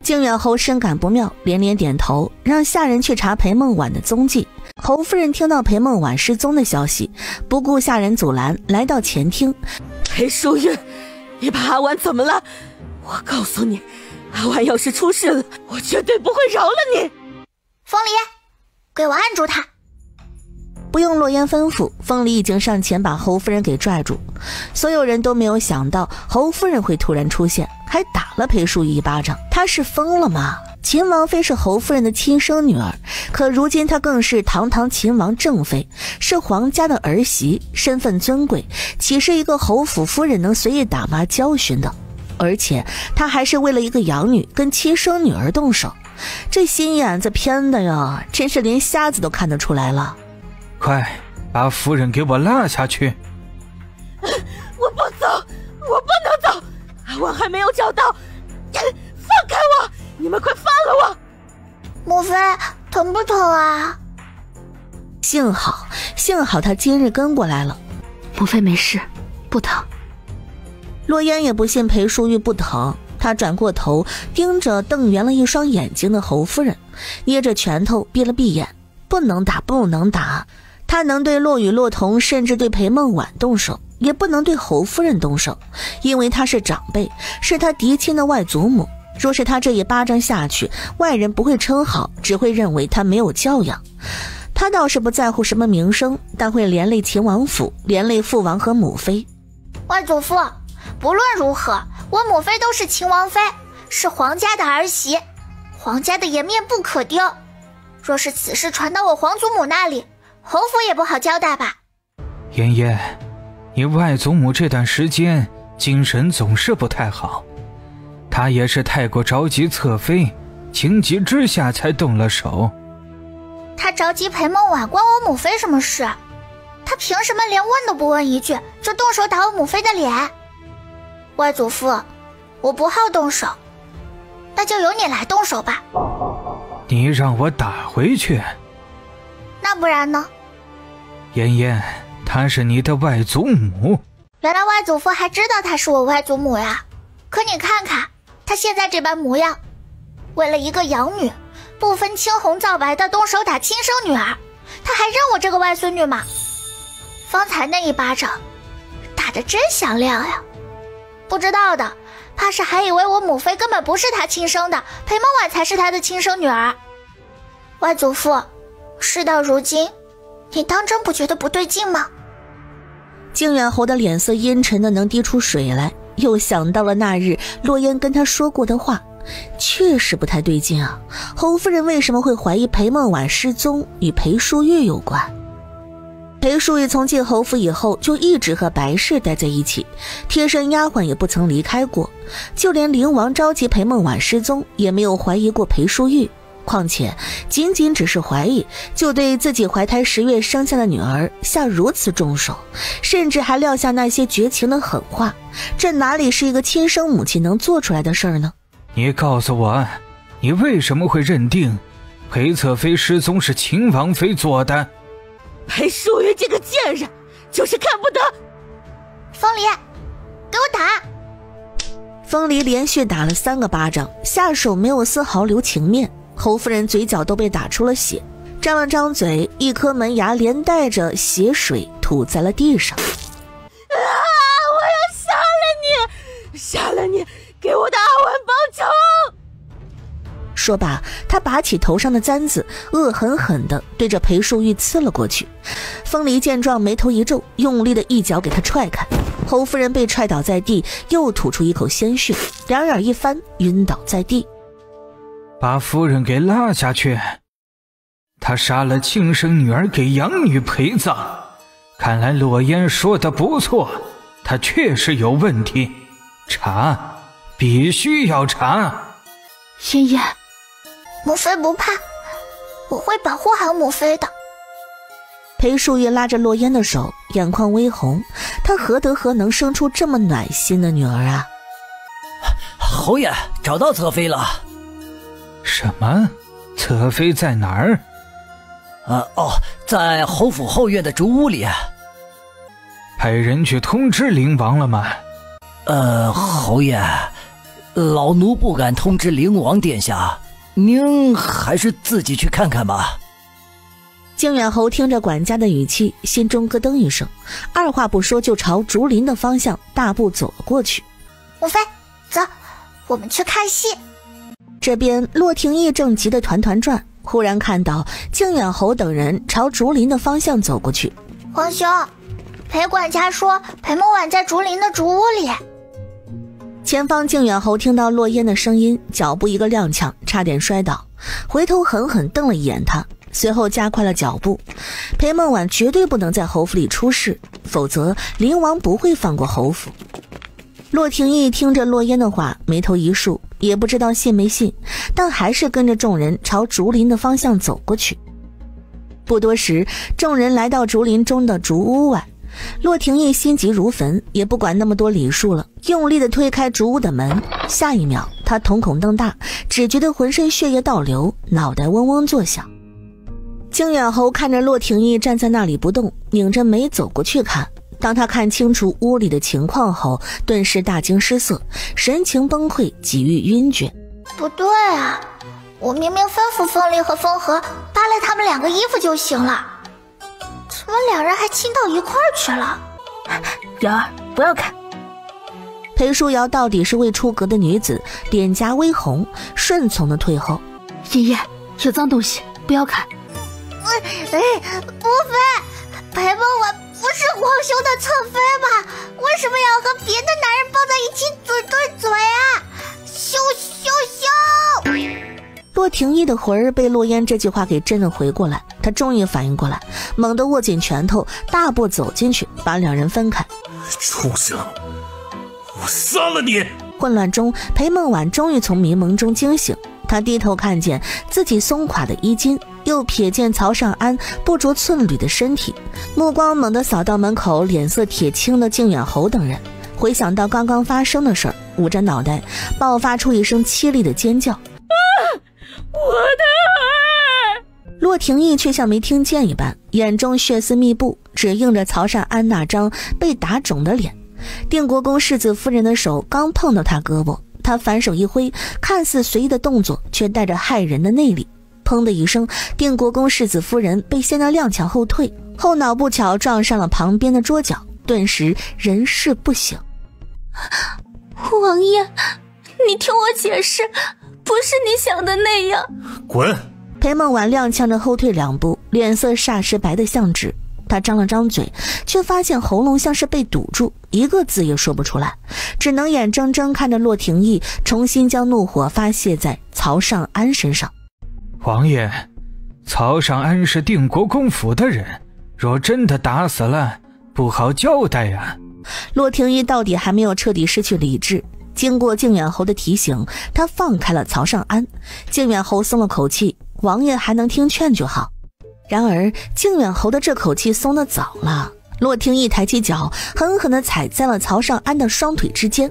靖远侯深感不妙，连连点头，让下人去查裴梦婉的踪迹。侯夫人听到裴梦婉失踪的消息，不顾下人阻拦，来到前厅。裴淑玉，你把阿婉怎么了？我告诉你，阿婉要是出事了，我绝对不会饶了你。风离，给我按住他。不用洛言吩咐，风离已经上前把侯夫人给拽住。所有人都没有想到侯夫人会突然出现，还打了裴淑玉一巴掌。她是疯了吗？秦王妃是侯夫人的亲生女儿，可如今她更是堂堂秦王正妃，是皇家的儿媳，身份尊贵，岂是一个侯府夫人能随意打骂教训的？而且她还是为了一个养女跟亲生女儿动手，这心眼子偏的呀，真是连瞎子都看得出来了。快把夫人给我拉下去！我不走，我不能走，阿婉还没有找到，放开我！你们快放了我！母妃，疼不疼啊？幸好他今日跟过来了。母妃没事，不疼。洛烟也不信裴淑玉不疼，他转过头盯着瞪圆了一双眼睛的侯夫人，捏着拳头闭了闭眼。不能打，不能打！他能对洛雨、洛彤，甚至对裴梦婉动手，也不能对侯夫人动手，因为他是长辈，是他嫡亲的外祖母。若是他这一巴掌下去，外人不会称好，只会认为他没有教养。他倒是不在乎什么名声，但会连累秦王府，连累父王和母妃。外祖父，不论如何，我母妃都是秦王妃，是皇家的儿媳，皇家的颜面不可丢。若是此事传到我皇祖母那里，侯府也不好交代吧。妍妍，你外祖母这段时间精神总是不太好，她也是太过着急侧妃，情急之下才动了手。她着急裴梦婉关我母妃什么事？她凭什么连问都不问一句就动手打我母妃的脸？外祖父，我不好动手，那就由你来动手吧。你让我打回去？那不然呢？妍妍，她是你的外祖母。原来外祖父还知道她是我外祖母呀。可你看看她现在这般模样，为了一个养女，不分青红皂白的动手打亲生女儿，她还认我这个外孙女吗？方才那一巴掌打得真响亮呀。不知道的怕是还以为我母妃根本不是她亲生的，裴梦婉才是她的亲生女儿。外祖父，事到如今，你当真不觉得不对劲吗？靖远侯的脸色阴沉的能滴出水来，又想到了那日洛烟跟他说过的话，确实不太对劲啊。侯夫人为什么会怀疑裴梦婉失踪与裴淑玉有关？裴淑玉从进侯府以后就一直和白氏待在一起，贴身丫鬟也不曾离开过，就连灵王着急裴梦婉失踪也没有怀疑过裴淑玉。况且仅仅只是怀疑，就对自己怀胎10月生下的女儿下如此重手，甚至还撂下那些绝情的狠话，这哪里是一个亲生母亲能做出来的事儿呢？你告诉我，你为什么会认定裴侧妃失踪是秦王妃做的？裴淑玉这个贱人，就是看不得。风离，给我打！风离连续打了3个巴掌，下手没有丝毫留情面。侯夫人嘴角都被打出了血，张了张嘴，一颗门牙连带着血水吐在了地上。我要杀了你！杀了你！给我的阿婉报仇！说罢，他拔起头上的簪子，恶狠狠地对着裴淑玉刺了过去。风离见状，眉头一皱，用力的一脚给他踹开。侯夫人被踹倒在地，又吐出一口鲜血，两眼一翻，晕倒在地。把夫人给拉下去。他杀了亲生女儿给养女陪葬，看来洛烟说的不错，他确实有问题。查，必须要查。妍妍，母妃不怕，我会保护好母妃的。裴淑玉拉着洛烟的手，眼眶微红，她何德何能生出这么暖心的女儿啊？侯爷，找到侧妃了。什么？侧妃在哪儿？在侯府后院的竹屋里。派人去通知灵王了吗？侯爷，老奴不敢通知灵王殿下，您还是自己去看看吧。靖远侯听着管家的语气，心中咯噔一声，二话不说就朝竹林的方向大步走了过去。母妃，走，我们去看戏。这边骆廷义正急得团团转，忽然看到靖远侯等人朝竹林的方向走过去。皇兄，裴管家说裴梦婉在竹林的竹屋里。前方靖远侯听到洛烟的声音，脚步一个踉跄，差点摔倒，回头狠狠瞪了一眼他，随后加快了脚步。裴梦婉绝对不能在侯府里出事，否则灵王不会放过侯府。骆廷义听着洛烟的话，眉头一竖，也不知道信没信，但还是跟着众人朝竹林的方向走过去。不多时，众人来到竹林中的竹屋外，骆廷义心急如焚，也不管那么多礼数了，用力地推开竹屋的门。下一秒，他瞳孔瞪大，只觉得浑身血液倒流，脑袋嗡嗡作响。靖远侯看着骆廷义站在那里不动，拧着眉走过去看。当他看清楚屋里的情况后，顿时大惊失色，神情崩溃，几欲晕厥。不对啊，我明明吩咐风离和风和扒了他们2个衣服就行了，怎么2人还亲到一块儿去了？瑶儿，不要看。裴淑瑶到底是未出阁的女子，脸颊微红，顺从的退后。妍妍，有脏东西，不要看。不妃，裴梦婉不是皇兄的侧妃吧？为什么要和别的男人抱在一起嘴对嘴啊？羞羞羞！骆廷义的魂儿被洛烟这句话给震了回过来，他终于反应过来，猛地握紧拳头，大步走进去，把2人分开。畜生，我杀了你！混乱中，裴梦婉终于从迷蒙中惊醒，她低头看见自己松垮的衣襟，又瞥见曹尚安不着寸缕的身体，目光猛地扫到门口脸色铁青的靖远侯等人，回想到刚刚发生的事儿，捂着脑袋爆发出一声凄厉的尖叫。我的儿！骆廷义却像没听见一般，眼中血丝密布，只映着曹尚安那张被打肿的脸。定国公世子夫人的手刚碰到他胳膊，他反手一挥，看似随意的动作却带着骇人的内力。砰的一声，定国公世子夫人被掀得踉跄后退，后脑不巧撞上了旁边的桌角，顿时人事不省。王爷，你听我解释，不是你想的那样。滚！裴梦婉踉跄着后退2步，脸色霎时白得像纸。他张了张嘴，却发现喉咙像是被堵住，一个字也说不出来，只能眼睁睁看着骆廷义重新将怒火发泄在曹尚安身上。王爷，曹尚安是定国公府的人，若真的打死了，不好交代啊。骆廷义到底还没有彻底失去理智，经过靖远侯的提醒，他放开了曹尚安。靖远侯松了口气，王爷还能听劝就好。然而靖远侯的这口气松得早了，洛廷义抬起脚，狠狠地踩在了曹尚安的双腿之间。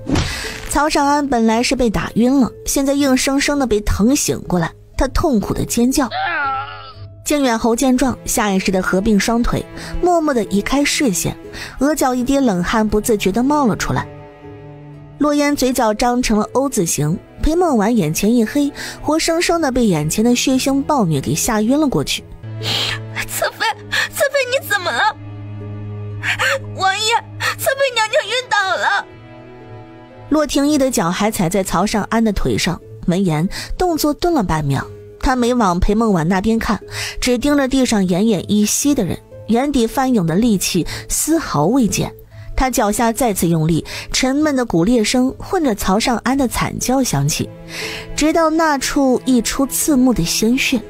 曹尚安本来是被打晕了，现在硬生生地被疼醒过来，他痛苦地尖叫。靖远侯见状，下意识地合并双腿，默默地移开视线，额角一滴冷汗不自觉地冒了出来。洛烟嘴角张成了 O 字形，裴梦婉眼前一黑，活生生地被眼前的血腥暴虐给吓晕了过去。侧妃，你怎么了？王爷，侧妃娘娘晕倒了。洛廷义的脚还踩在曹尚安的腿上，闻言动作顿了半秒，他没往裴梦婉那边看，只盯着地上奄奄一息的人，眼底翻涌的戾气丝毫未减。他脚下再次用力，沉闷的骨裂声混着曹尚安的惨叫响起，直到那处溢出刺目的鲜血。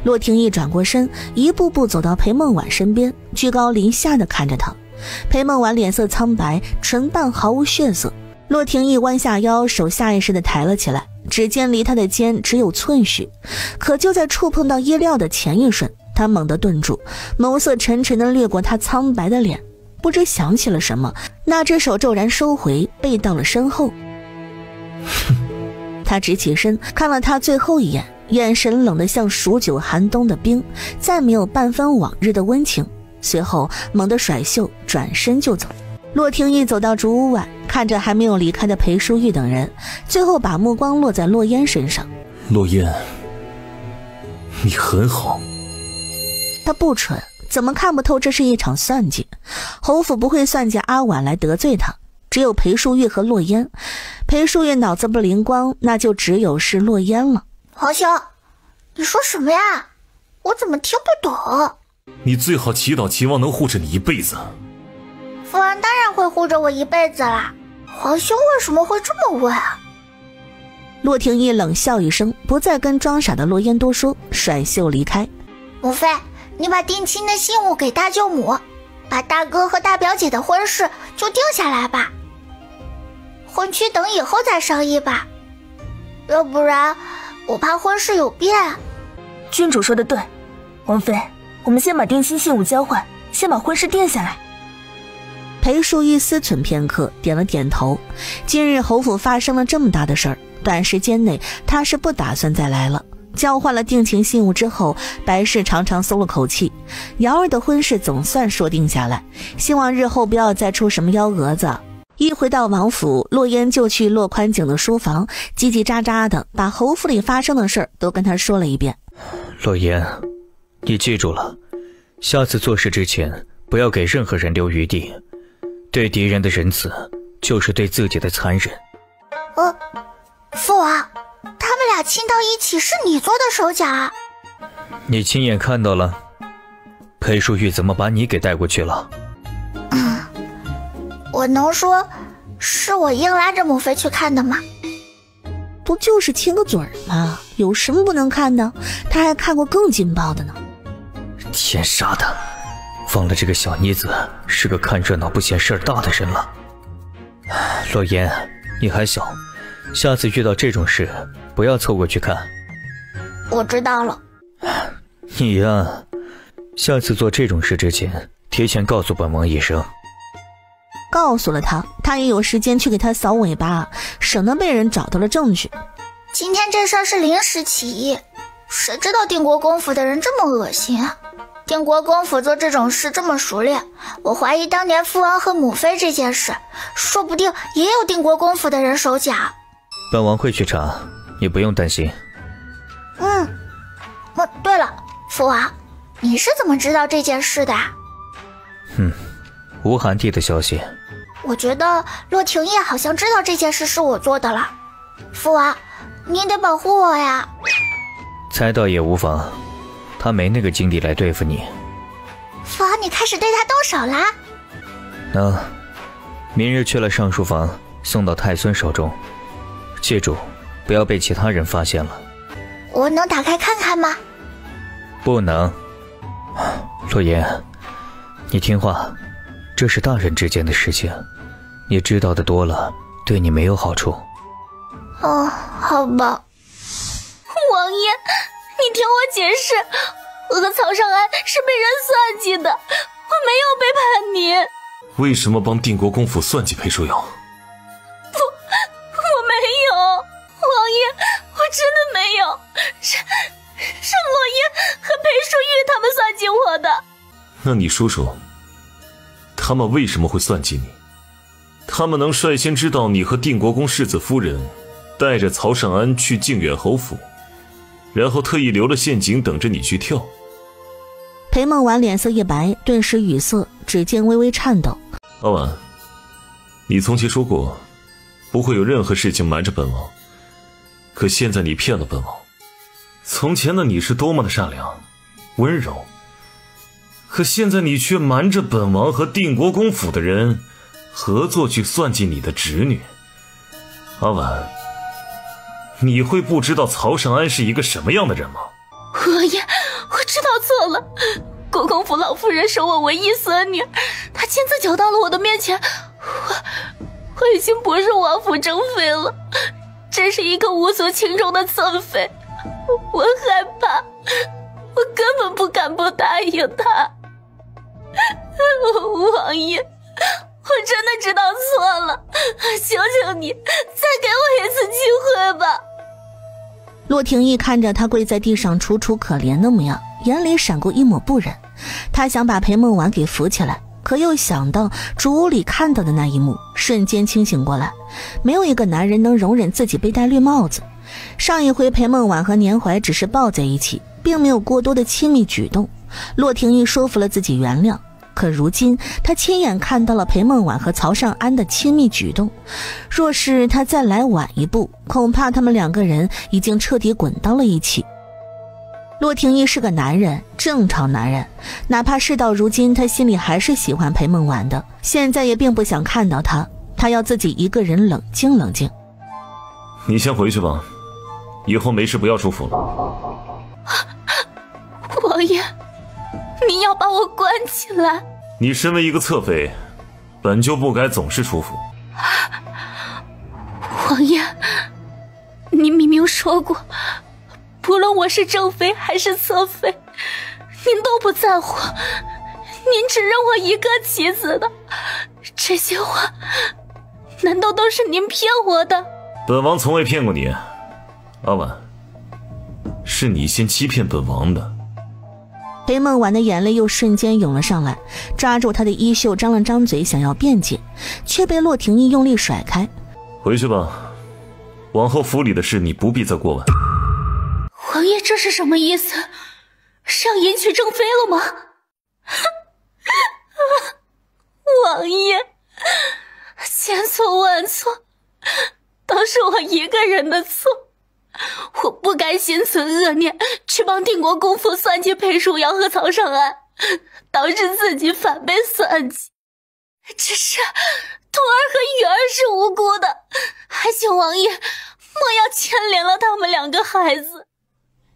洛廷义转过身，一步步走到裴梦婉身边，居高临下地看着她。裴梦婉脸色苍白，唇瓣毫无血色。洛廷义弯下腰，手下意识地抬了起来，指尖离他的肩只有寸许，可就在触碰到衣料的前一瞬，他猛地顿住，眸色沉沉地掠过他苍白的脸，不知想起了什么，那只手骤然收回，背到了身后。他直起身看了他最后一眼，眼神冷得像数九寒冬的冰，再没有半分往日的温情。随后猛地甩袖，转身就走。洛廷义走到竹屋外，看着还没有离开的裴淑玉等人，最后把目光落在洛烟身上。洛烟，你很好。他不蠢，怎么看不透这是一场算计？侯府不会算计阿婉来得罪他，只有裴淑玉和洛烟。裴淑玉脑子不灵光，那就只有是洛烟了。皇兄，你说什么呀？我怎么听不懂？你最好祈祷秦王能护着你一辈子。父王当然会护着我一辈子啦，皇兄为什么会这么问啊？洛廷义冷笑一声，不再跟装傻的洛烟多说，甩袖离开。母妃，你把定亲的信物给大舅母，把大哥和大表姐的婚事就定下来吧，婚期等以后再商议吧，要不然我怕婚事有变。君主说的对，王妃，我们先把定亲信物交换，先把婚事定下来。裴淑玉思忖片刻，点了点头。今日侯府发生了这么大的事儿，短时间内他是不打算再来了。交换了定情信物之后，白氏长长松了口气，瑶儿的婚事总算说定下来，希望日后不要再出什么幺蛾子。一回到王府，洛烟就去洛宽景的书房，叽叽喳喳的把侯府里发生的事儿都跟他说了一遍。洛烟，你记住了，下次做事之前不要给任何人留余地，对敌人的仁慈就是对自己的残忍。父王，他们俩亲到一起是你做的手脚？你亲眼看到了，裴淑玉怎么把你给带过去了？我能说是我硬拉着母妃去看的吗？不就是亲个嘴儿吗？有什么不能看的？他还看过更劲爆的呢。天杀的，忘了这个小妮子是个看热闹不嫌事儿大的人了。洛烟，你还小，下次遇到这种事不要凑过去看。我知道了。你呀，下次做这种事之前提前告诉本王一声。告诉了他，他也有时间去给他扫尾巴，省得被人找到了证据。今天这事儿是临时起意，谁知道定国公府的人这么恶心啊？定国公府做这种事这么熟练，我怀疑当年父王和母妃这件事，说不定也有定国公府的人手脚。本王会去查，你不用担心。对了，父王，你是怎么知道这件事的？吴寒帝的消息。我觉得洛廷义好像知道这件事是我做的了。父王，你得保护我呀。猜到也无妨，他没那个精力来对付你。父王，你开始对他动手啦？明日去了上书房，送到太孙手中，记住不要被其他人发现了。我能打开看看吗？不能。洛言，你听话，这是大人之间的事情，你知道的多了对你没有好处。好吧。王爷，你听我解释，我和曹尚安是被人算计的，我没有背叛你。为什么帮定国公府算计裴书瑶？我没有，王爷，我真的没有，是落叶和裴淑玉他们算计我的。那你说说，他们为什么会算计你？他们能率先知道你和定国公世子夫人带着曹尚安去靖远侯府，然后特意留了陷阱等着你去跳。裴梦婉脸色一白，顿时语塞，指尖微微颤抖。阿婉，你从前说过不会有任何事情瞒着本王，可现在你骗了本王。从前的你是多么的善良温柔，可现在你却瞒着本王和定国公府的人合作去算计你的侄女。阿婉，你会不知道曹尚安是一个什么样的人吗？王爷，我知道错了，国公府老夫人收我为义孙女，她亲自走到了我的面前，我已经不是王府正妃了，真是一个无足轻重的侧妃，我害怕，我根本不敢不答应她。王爷，我真的知道错了，求求你再给我一次机会吧。洛廷义看着他跪在地上楚楚可怜的模样，眼里闪过一抹不忍。他想把裴梦婉给扶起来，可又想到主屋里看到的那一幕，瞬间清醒过来。没有一个男人能容忍自己被戴绿帽子。上一回裴梦婉和年怀只是抱在一起，并没有过多的亲密举动，洛廷义说服了自己原谅。可如今他亲眼看到了裴梦婉和曹尚安的亲密举动，若是他再来晚一步，恐怕他们两个人已经彻底滚到了一起。洛廷义是个男人，正常男人，哪怕事到如今他心里还是喜欢裴梦婉的，现在也并不想看到他，他要自己一个人冷静冷静。你先回去吧，以后没事不要出府了。王爷，你要把我关起来？你身为一个侧妃，本就不该总是出府。王爷，您明明说过，不论我是正妃还是侧妃，您都不在乎，您只认我一个妻子的，这些话难道都是您骗我的？本王从未骗过你，阿婉，是你先欺骗本王的。裴梦婉的眼泪又瞬间涌了上来，抓住他的衣袖，张了张嘴想要辩解，却被洛廷义用力甩开。回去吧，往后府里的事你不必再过问。王爷这是什么意思？是要迎娶正妃了吗？王爷，千错万错，都是我一个人的错，我不该心存恶念去帮定国公府算计裴淑瑶和曹尚安，导致自己反被算计。只是童儿和雨儿是无辜的，还请王爷莫要牵连了他们两个孩子。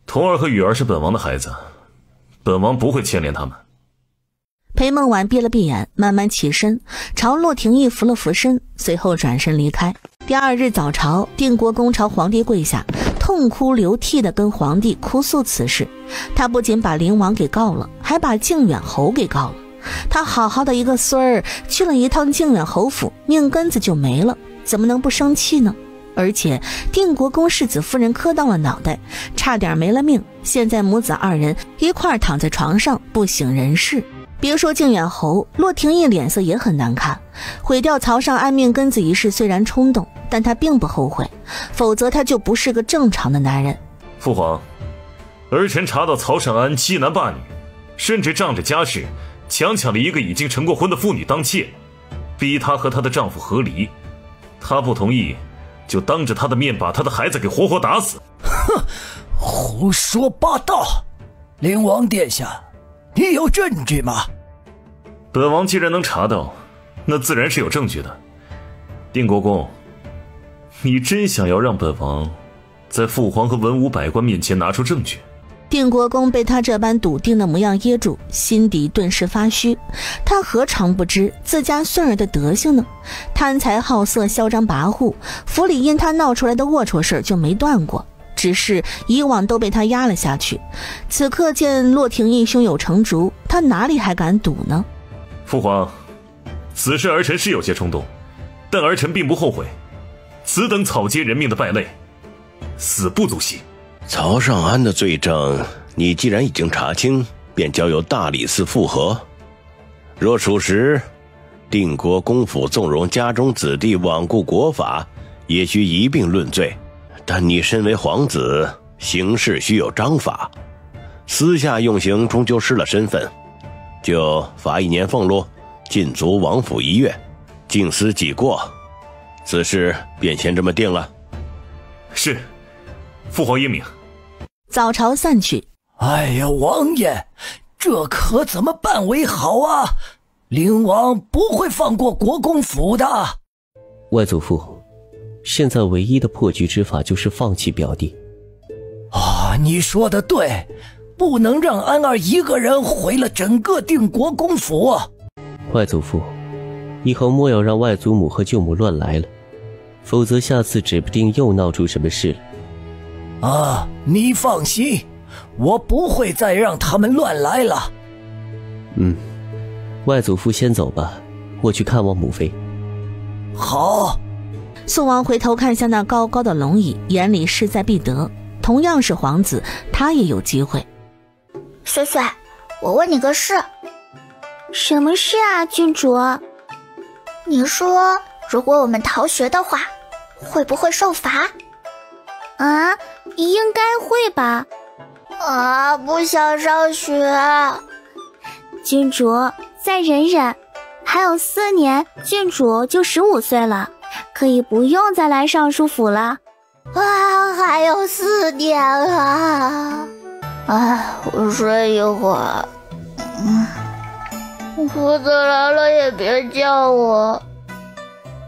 童儿和雨儿是本王的孩子，本王不会牵连他们。裴梦婉闭了闭眼，慢慢起身，朝洛廷义扶了扶身，随后转身离开。第二日早朝，定国公朝皇帝跪下，痛哭流涕地跟皇帝哭诉此事。他不仅把灵王给告了，还把靖远侯给告了。他好好的一个孙儿，去了一趟靖远侯府，命根子就没了，怎么能不生气呢？而且定国公世子夫人磕到了脑袋，差点没了命，现在母子二人一块躺在床上不省人事。别说靖远侯，洛廷义脸色也很难看。毁掉曹尚安命根子一事虽然冲动，但他并不后悔，否则他就不是个正常的男人。父皇，儿臣查到曹尚安欺男霸女，甚至仗着家世强抢了一个已经成过婚的妇女当妾，逼她和她的丈夫和离。她不同意，就当着她的面把她的孩子给活活打死。哼，胡说八道！灵王殿下，你有证据吗？本王既然能查到，那自然是有证据的。定国公，你真想要让本王在父皇和文武百官面前拿出证据？定国公被他这般笃定的模样噎住，心底顿时发虚。他何尝不知自家孙儿的德行呢？贪财好色，嚣张跋扈，府里因他闹出来的龌龊事就没断过，只是以往都被他压了下去。此刻见洛廷义胸有成竹，他哪里还敢赌呢？父皇，此事儿臣是有些冲动，但儿臣并不后悔。此等草菅人命的败类，死不足惜。曹尚安的罪证，你既然已经查清，便交由大理寺复核。若属实，定国公府纵容家中子弟罔顾国法，也需一并论罪。但你身为皇子，行事须有章法，私下用刑终究失了身份，就罚1年俸禄，禁足王府1月，静思己过。此事便先这么定了。是，父皇英明。早朝散去。哎呀，王爷，这可怎么办为好啊？灵王不会放过国公府的。外祖父，现在唯一的破局之法就是放弃表弟。你说的对，不能让安儿一个人毁了整个定国公府。外祖父，以后莫要让外祖母和舅母乱来了，否则下次指不定又闹出什么事了。你放心，我不会再让他们乱来了。外祖父先走吧，我去看望母妃。好。宋王回头看向那高高的龙椅，眼里势在必得。同样是皇子，他也有机会。岁岁，我问你个事。什么事啊，郡主？你说，如果我们逃学的话，会不会受罚？应该会吧。不想上学。郡主，再忍忍，还有4年，郡主就15岁了，可以不用再来尚书府了。还有4年啊！我睡一会儿。夫子来了也别叫我。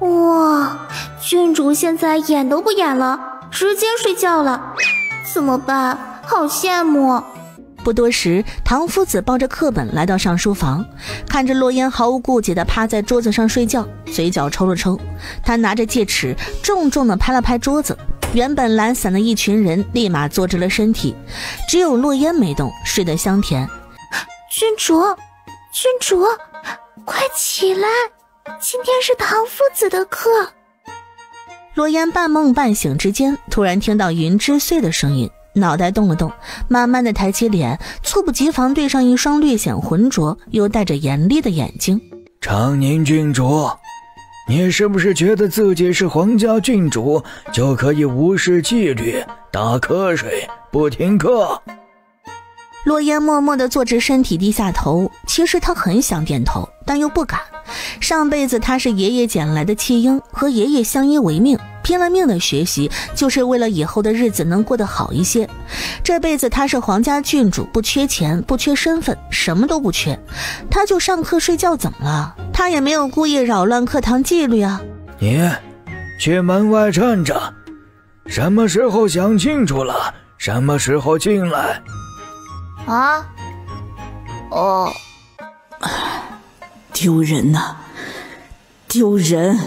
哇，郡主现在演都不演了，直接睡觉了，怎么办？好羡慕。不多时，唐夫子抱着课本来到上书房，看着洛烟毫无顾忌地趴在桌子上睡觉，嘴角抽了抽。他拿着戒尺重重地拍了拍桌子，原本懒散的一群人立马坐直了身体，只有洛烟没动，睡得香甜。郡主，快起来，今天是唐夫子的课。洛烟半梦半醒之间，突然听到云之穗的声音，脑袋动了动，慢慢的抬起脸，猝不及防对上一双略显浑浊又带着严厉的眼睛。长宁郡主，你是不是觉得自己是皇家郡主就可以无视纪律，打瞌睡不听课？洛烟默默地坐直身体，低下头。其实他很想点头，但又不敢。上辈子他是爷爷捡来的弃婴，和爷爷相依为命，拼了命的学习，就是为了以后的日子能过得好一些。这辈子他是皇家郡主，不缺钱，不缺身份，什么都不缺，他就上课睡觉怎么了？他也没有故意扰乱课堂纪律啊。你去门外站着，什么时候想清楚了，什么时候进来。丢人呐，丢人！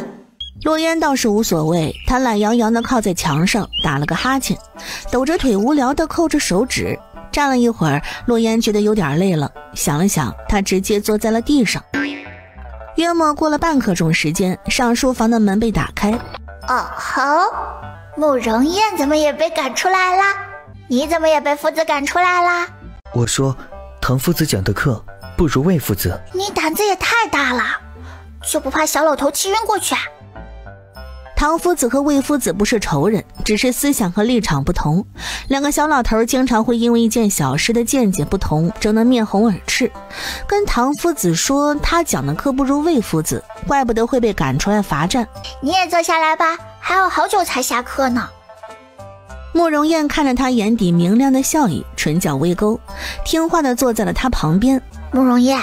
洛烟倒是无所谓，他懒洋洋地靠在墙上，打了个哈欠，抖着腿无聊地扣着手指。站了一会儿，洛烟觉得有点累了，想了想，他直接坐在了地上。约莫过了半刻钟时间，上书房的门被打开。好，慕容燕怎么也被赶出来啦？你怎么也被夫子赶出来啦？我说，唐夫子讲的课不如魏夫子。你胆子也太大了，就不怕小老头气晕过去啊？唐夫子和魏夫子不是仇人，只是思想和立场不同。两个小老头经常会因为一件小事的见解不同，争得面红耳赤。跟唐夫子说他讲的课不如魏夫子，怪不得会被赶出来罚站。你也坐下来吧，还有好久才下课呢。慕容燕看着他眼底明亮的笑意，唇角微勾，听话地坐在了他旁边。慕容燕，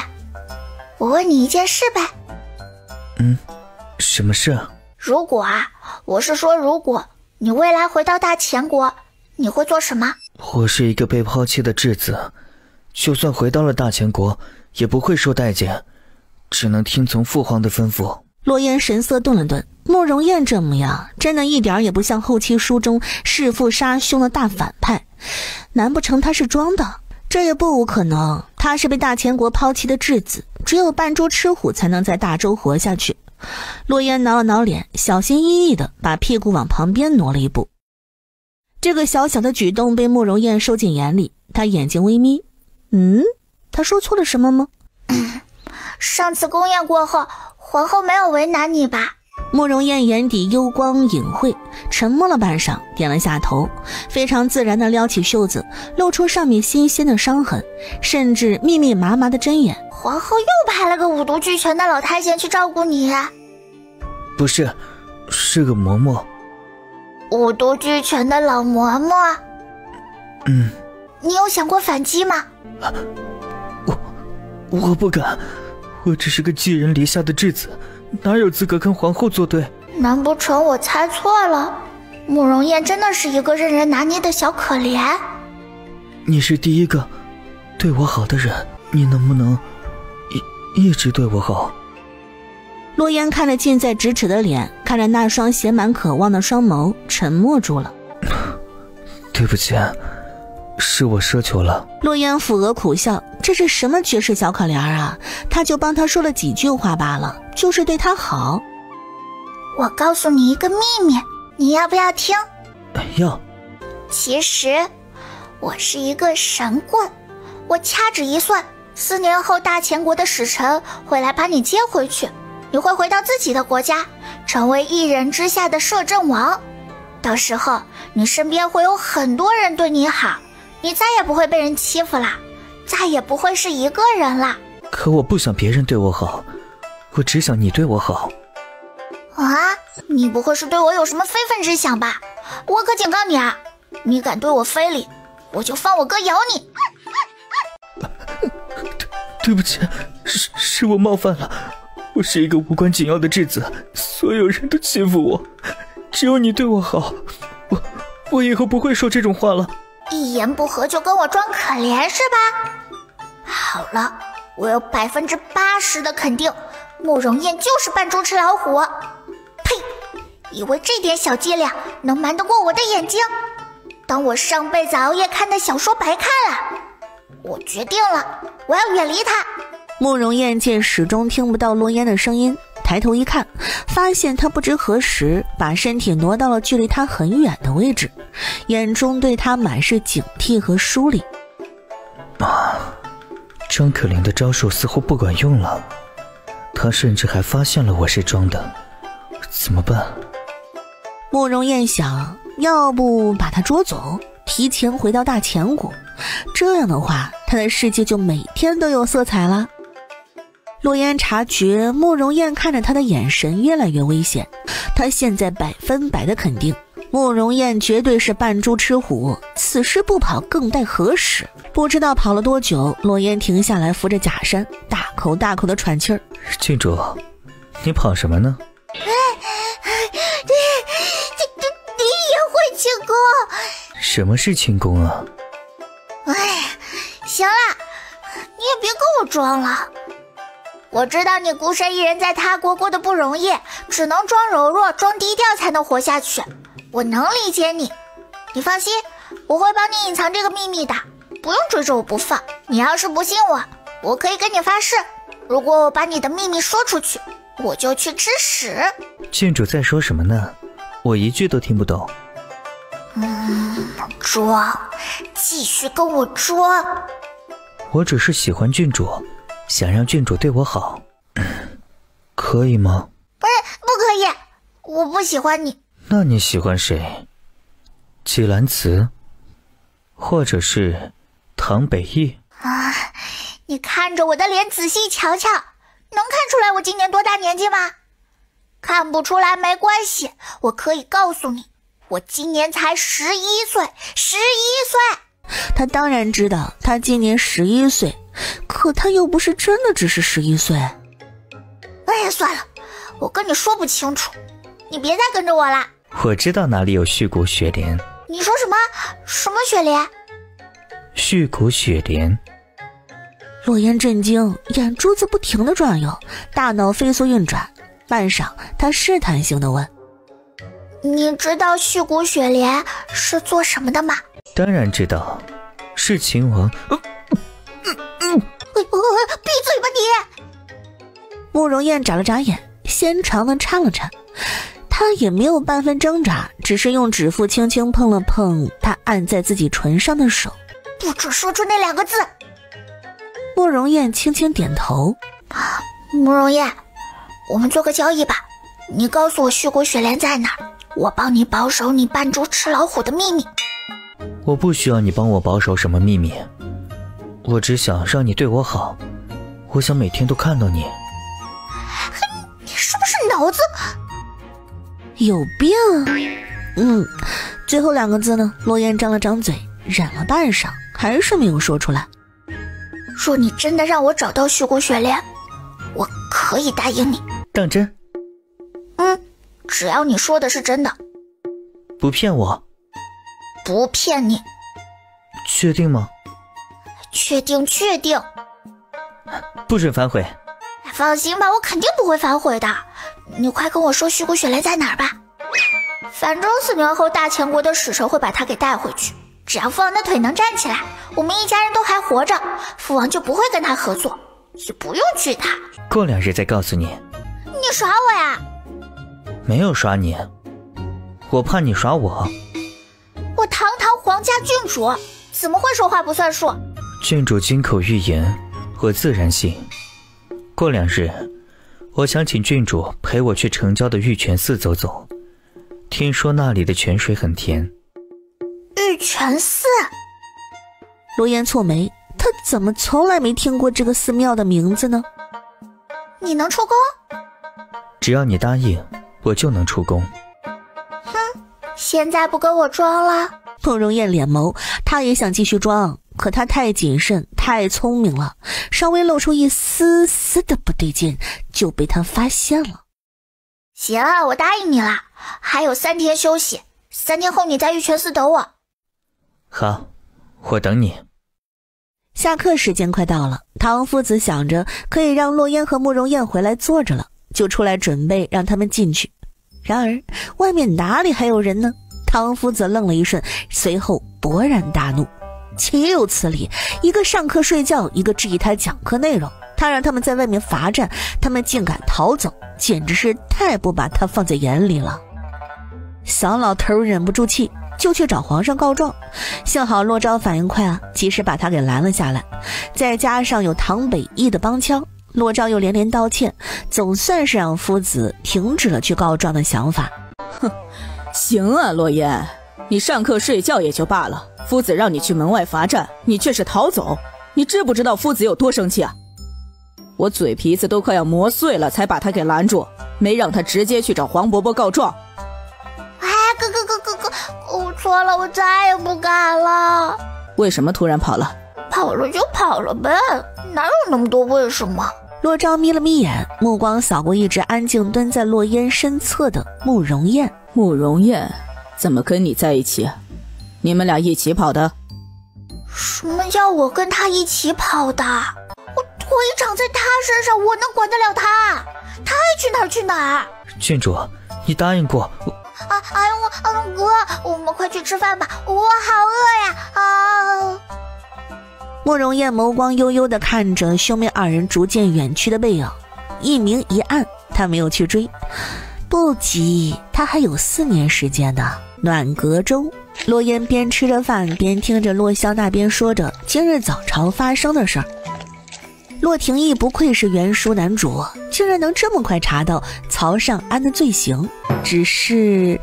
我问你一件事呗。什么事啊？如果你未来回到大秦国，你会做什么？我是一个被抛弃的质子，就算回到了大前国，也不会受待见，只能听从父皇的吩咐。洛言神色顿了顿，慕容燕这模样，真的一点也不像后期书中弑父杀兄的大反派，难不成他是装的？这也不无可能，他是被大前国抛弃的质子，只有扮猪吃虎才能在大周活下去。洛言挠了挠脸，小心翼翼地把屁股往旁边挪了一步。这个小小的举动被慕容燕收进眼里，她眼睛微眯。他说错了什么吗？上次宫宴过后，皇后没有为难你吧？慕容燕眼底幽光隐晦，沉默了半晌，点了下头，非常自然地撩起袖子，露出上面新鲜的伤痕，甚至密密麻麻的针眼。皇后又派了个五毒俱全的老太监去照顾你啊？不是，是个嬷嬷。五毒俱全的老嬷嬷？你有想过反击吗？我不敢，我只是个寄人篱下的质子，哪有资格跟皇后作对？难不成我猜错了？慕容燕真的是一个任人拿捏的小可怜？你是第一个对我好的人，你能不能一直对我好？洛言看着近在咫尺的脸，看着那双写满渴望的双眸，沉默住了。对不起，是我奢求了。洛言抚额苦笑，这是什么绝世小可怜啊？他就帮他说了几句话罢了，就是对他好。我告诉你一个秘密，你要不要听？要。其实我是一个神棍，我掐指一算，4年后大前国的使臣会来把你接回去，你会回到自己的国家，成为一人之下的摄政王。到时候你身边会有很多人对你好，你再也不会被人欺负啦，再也不会是一个人啦。可我不想别人对我好，我只想你对我好。啊，你不会是对我有什么非分之想吧？我可警告你啊，你敢对我非礼，我就放我哥咬你。对不起，是我冒犯了，我是一个无关紧要的质子，所有人都欺负我，只有你对我好，我以后不会说这种话了。一言不合就跟我装可怜是吧？好了，我有80%的肯定，慕容燕就是扮猪吃老虎。呸！以为这点小伎俩能瞒得过我的眼睛？当我上辈子熬夜看的小说白看了。我决定了，我要远离他。慕容燕见始终听不到洛言的声音，抬头一看，发现他不知何时把身体挪到了距离他很远的位置，眼中对他满是警惕和疏离。张可怜的招数似乎不管用了，他甚至还发现了我是装的，怎么办？慕容燕想，要不把他捉走，提前回到大前国，这样的话他的世界就每天都有色彩了。洛言察觉慕容燕看着他的眼神越来越危险，他现在100%的肯定慕容燕绝对是扮猪吃虎，此时不跑更待何时？不知道跑了多久，洛言停下来扶着假山，大口大口的喘气儿。郡主，你跑什么呢？你也会轻功？什么是轻功啊？行了，你也别跟我装了。我知道你孤身一人在他国过得不容易，只能装柔弱装低调才能活下去，我能理解你。你放心，我会帮你隐藏这个秘密的，不用追着我不放。你要是不信我可以跟你发誓，如果我把你的秘密说出去，我就去吃屎。郡主在说什么呢？我一句都听不懂。装，继续跟我装。我只是喜欢郡主，想让郡主对我好，可以吗？不可以，我不喜欢你。那你喜欢谁？纪兰慈，或者是唐北翼？你看着我的脸仔细瞧瞧，能看出来我今年多大年纪吗？看不出来没关系，我可以告诉你，我今年才11岁。11岁！他当然知道他今年11岁，可他又不是真的只是11岁。算了，我跟你说不清楚，你别再跟着我啦。我知道哪里有血骨雪莲。你说什么？什么雪莲？续骨雪莲。洛言震惊，眼珠子不停地转悠，大脑飞速运转。半晌，他试探性地问：你知道续骨雪莲是做什么的吗？当然知道，是秦王。闭嘴吧你！慕容燕眨了眨眼，纤长的颤了颤。他也没有半分挣扎，只是用指腹轻轻碰了碰他按在自己唇上的手。不准说出那2个字。慕容燕轻轻点头。慕容燕，我们做个交易吧，你告诉我续骨雪莲在哪儿，我帮你保守你扮猪吃老虎的秘密。我不需要你帮我保守什么秘密，我只想让你对我好，我想每天都看到你。你是不是脑子有病？最后2个字呢？洛言张了张嘴，忍了半晌，还是没有说出来。若你真的让我找到续骨雪莲，我可以答应你。当真？只要你说的是真的。不骗我？不骗你。确定吗？确定。不准反悔。放心吧，我肯定不会反悔的。你快跟我说续骨雪莲在哪儿吧。反正4年后大秦国的使臣会把他给带回去，只要父王的腿能站起来，我们一家人都还活着，父王就不会跟他合作，也不用娶她。过2日再告诉你。你耍我呀？没有耍你，我怕你耍我。我堂堂皇家郡主，怎么会说话不算数？郡主金口玉言，我自然信。过2日，我想请郡主陪我去城郊的玉泉寺走走，听说那里的泉水很甜。玉泉寺？罗言蹙眉，他怎么从来没听过这个寺庙的名字呢？你能出宫？只要你答应，我就能出宫。现在不跟我装了？慕容燕脸眸，他也想继续装，可他太谨慎太聪明了，稍微露出一丝丝的不对劲就被他发现了。行，我答应你了，还有3天休息，3天后你在玉泉寺等我。好，我等你。下课时间快到了，唐夫子想着可以让洛烟和慕容燕回来坐着了，就出来准备让他们进去。然而外面哪里还有人呢？唐夫子愣了一瞬，随后勃然大怒，岂有此理，一个上课睡觉，一个质疑他讲课内容，他让他们在外面罚站，他们竟敢逃走，简直是太不把他放在眼里了。小老头忍不住气，就去找皇上告状，幸好洛昭反应快啊，及时把他给拦了下来，再加上有唐北义的帮腔，洛昭又连连道歉，总算是让夫子停止了去告状的想法。行啊，洛言，你上课睡觉也就罢了，夫子让你去门外罚站，你却是逃走，你知不知道夫子有多生气啊？我嘴皮子都快要磨碎了才把他给拦住，没让他直接去找黄伯伯告状。哥，我错了，我再也不敢了。为什么突然跑了？跑了就跑了呗，哪有那么多为什么？洛昭眯了眯眼，目光扫过一直安静蹲在洛烟身侧的慕容燕。慕容燕怎么跟你在一起？你们俩一起跑的？什么叫我跟他一起跑的？我腿长在他身上，我能管得了他？他爱去哪儿去哪儿。郡主，你答应过哥，我们快去吃饭吧，我好饿呀！慕容燕眸光悠悠地看着兄妹2人逐渐远去的背影，一明一暗，他没有去追。不急，他还有4年时间呢。暖阁中，洛烟边吃着饭边听着洛萧那边说着今日早朝发生的事儿。洛廷义不愧是原书男主，竟然能这么快查到曹尚安的罪行。只是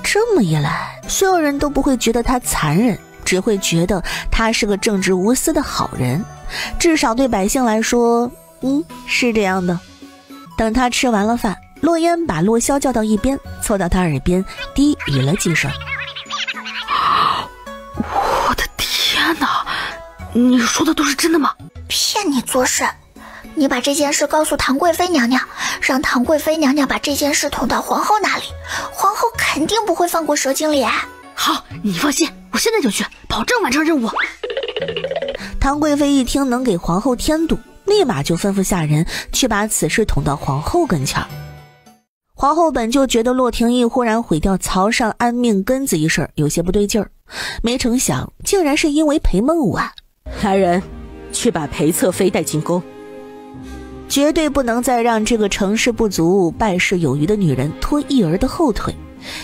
这么一来，所有人都不会觉得他残忍，只会觉得他是个正直无私的好人，至少对百姓来说，是这样的。等他吃完了饭，洛烟把洛萧叫到一边，凑到他耳边低语了几声。我的天哪，你说的都是真的吗？骗你作甚！你把这件事告诉唐贵妃娘娘，让唐贵妃娘娘把这件事捅到皇后那里，皇后肯定不会放过蛇精脸。好，你放心，我现在就去，保证完成任务。唐贵妃一听能给皇后添堵，立马就吩咐下人去把此事捅到皇后跟前。皇后本就觉得洛廷义忽然毁掉曹上安命根子一事有些不对劲儿，没成想竟然是因为裴梦婉。来人，去把裴侧妃带进宫。绝对不能再让这个成事不足败事有余的女人拖一儿的后腿。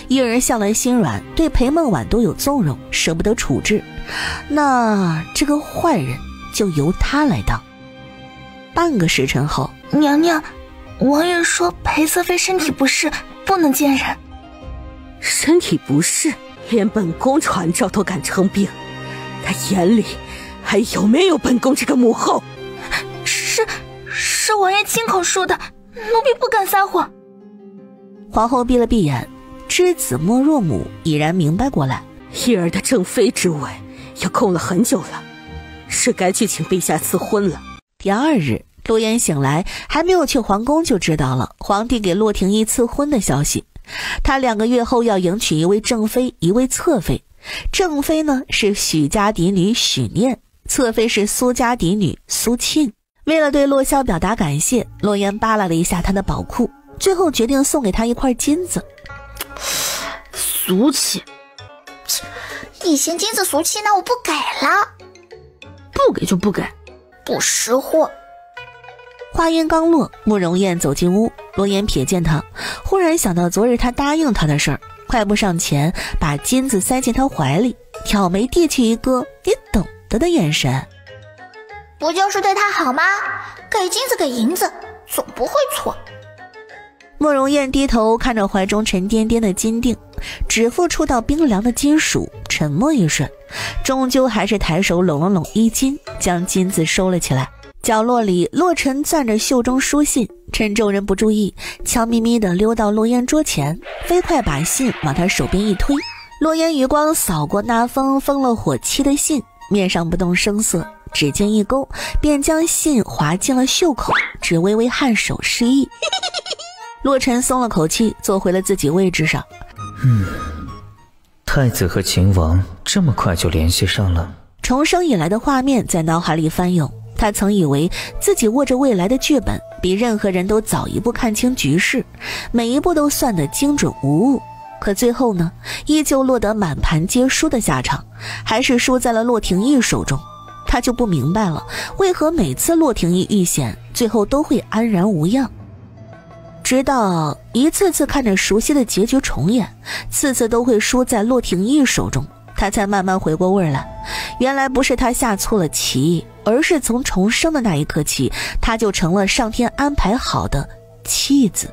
一儿向来心软，对裴梦婉都有纵容，舍不得处置，那这个坏人就由他来当。半个时辰后，娘娘，王爷说裴侧妃身体不适，不能见人。身体不适，连本宫传召都敢称病，他眼里还有没有本宫这个母后？是王爷亲口说的，奴婢不敢撒谎。皇后闭了闭眼，知子莫若母，已然明白过来，一儿的正妃之位也空了很久了，是该去请陛下赐婚了。第二日，陆言醒来，还没有去皇宫就知道了皇帝给洛廷义赐婚的消息。他2个月后要迎娶一位正妃，一位侧妃。正妃呢是许家嫡女许念，侧妃是苏家嫡女苏沁。为了对洛萧表达感谢，洛言扒拉了一下他的宝库，最后决定送给他一块金子。俗气，你嫌金子俗气，那我不给了。不给就不给，不识货。话音刚落，慕容燕走进屋，洛言瞥见他，忽然想到昨日他答应他的事儿，快步上前把金子塞进他怀里，挑眉递去一个你懂得的眼神。不就是对他好吗？给金子给银子，总不会错。慕容燕低头看着怀中沉甸甸的金锭，指腹触到冰凉的金属，沉默一瞬，终究还是抬手拢了拢衣襟，将金子收了起来。角落里，洛尘攥着袖中书信，趁众人不注意，悄咪咪地溜到洛烟桌前，飞快把信往他手边一推。洛烟余光扫过那封封了火漆的信，面上不动声色，指尖一勾，便将信滑进了袖口，只微微颔首示意。洛尘松了口气，坐回了自己位置上。太子和秦王这么快就联系上了。重生以来的画面在脑海里翻涌，他曾以为自己握着未来的剧本，比任何人都早一步看清局势，每一步都算得精准无误。可最后呢，依旧落得满盘皆输的下场，还是输在了洛廷义手中。他就不明白了，为何每次洛廷义遇险，最后都会安然无恙。直到一次次看着熟悉的结局重演，次次都会输在洛廷义手中，他才慢慢回过味来。原来不是他下错了棋，而是从重生的那一刻起，他就成了上天安排好的弃子。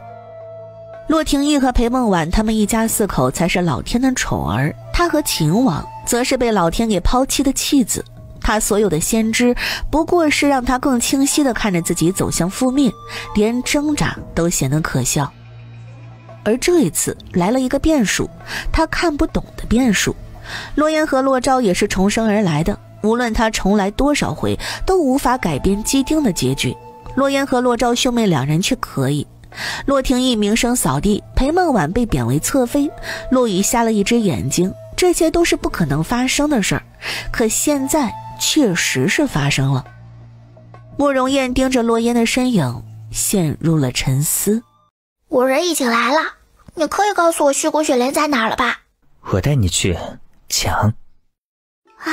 洛廷义和裴梦婉他们一家4口才是老天的宠儿，他和秦王则是被老天给抛弃的弃子。他所有的先知不过是让他更清晰地看着自己走向覆灭，连挣扎都显得可笑。而这一次来了一个变数，他看不懂的变数。洛言和洛昭也是重生而来的，无论他重来多少回，都无法改变既定的结局。洛言和洛昭兄妹2人却可以。洛廷义名声扫地，裴梦婉被贬为侧妃，洛宇瞎了一只眼睛，这些都是不可能发生的事儿。可现在确实是发生了。慕容燕盯着洛烟的身影，陷入了沉思。我人已经来了，你可以告诉我虚谷雪莲在哪儿了吧？我带你去抢。啊！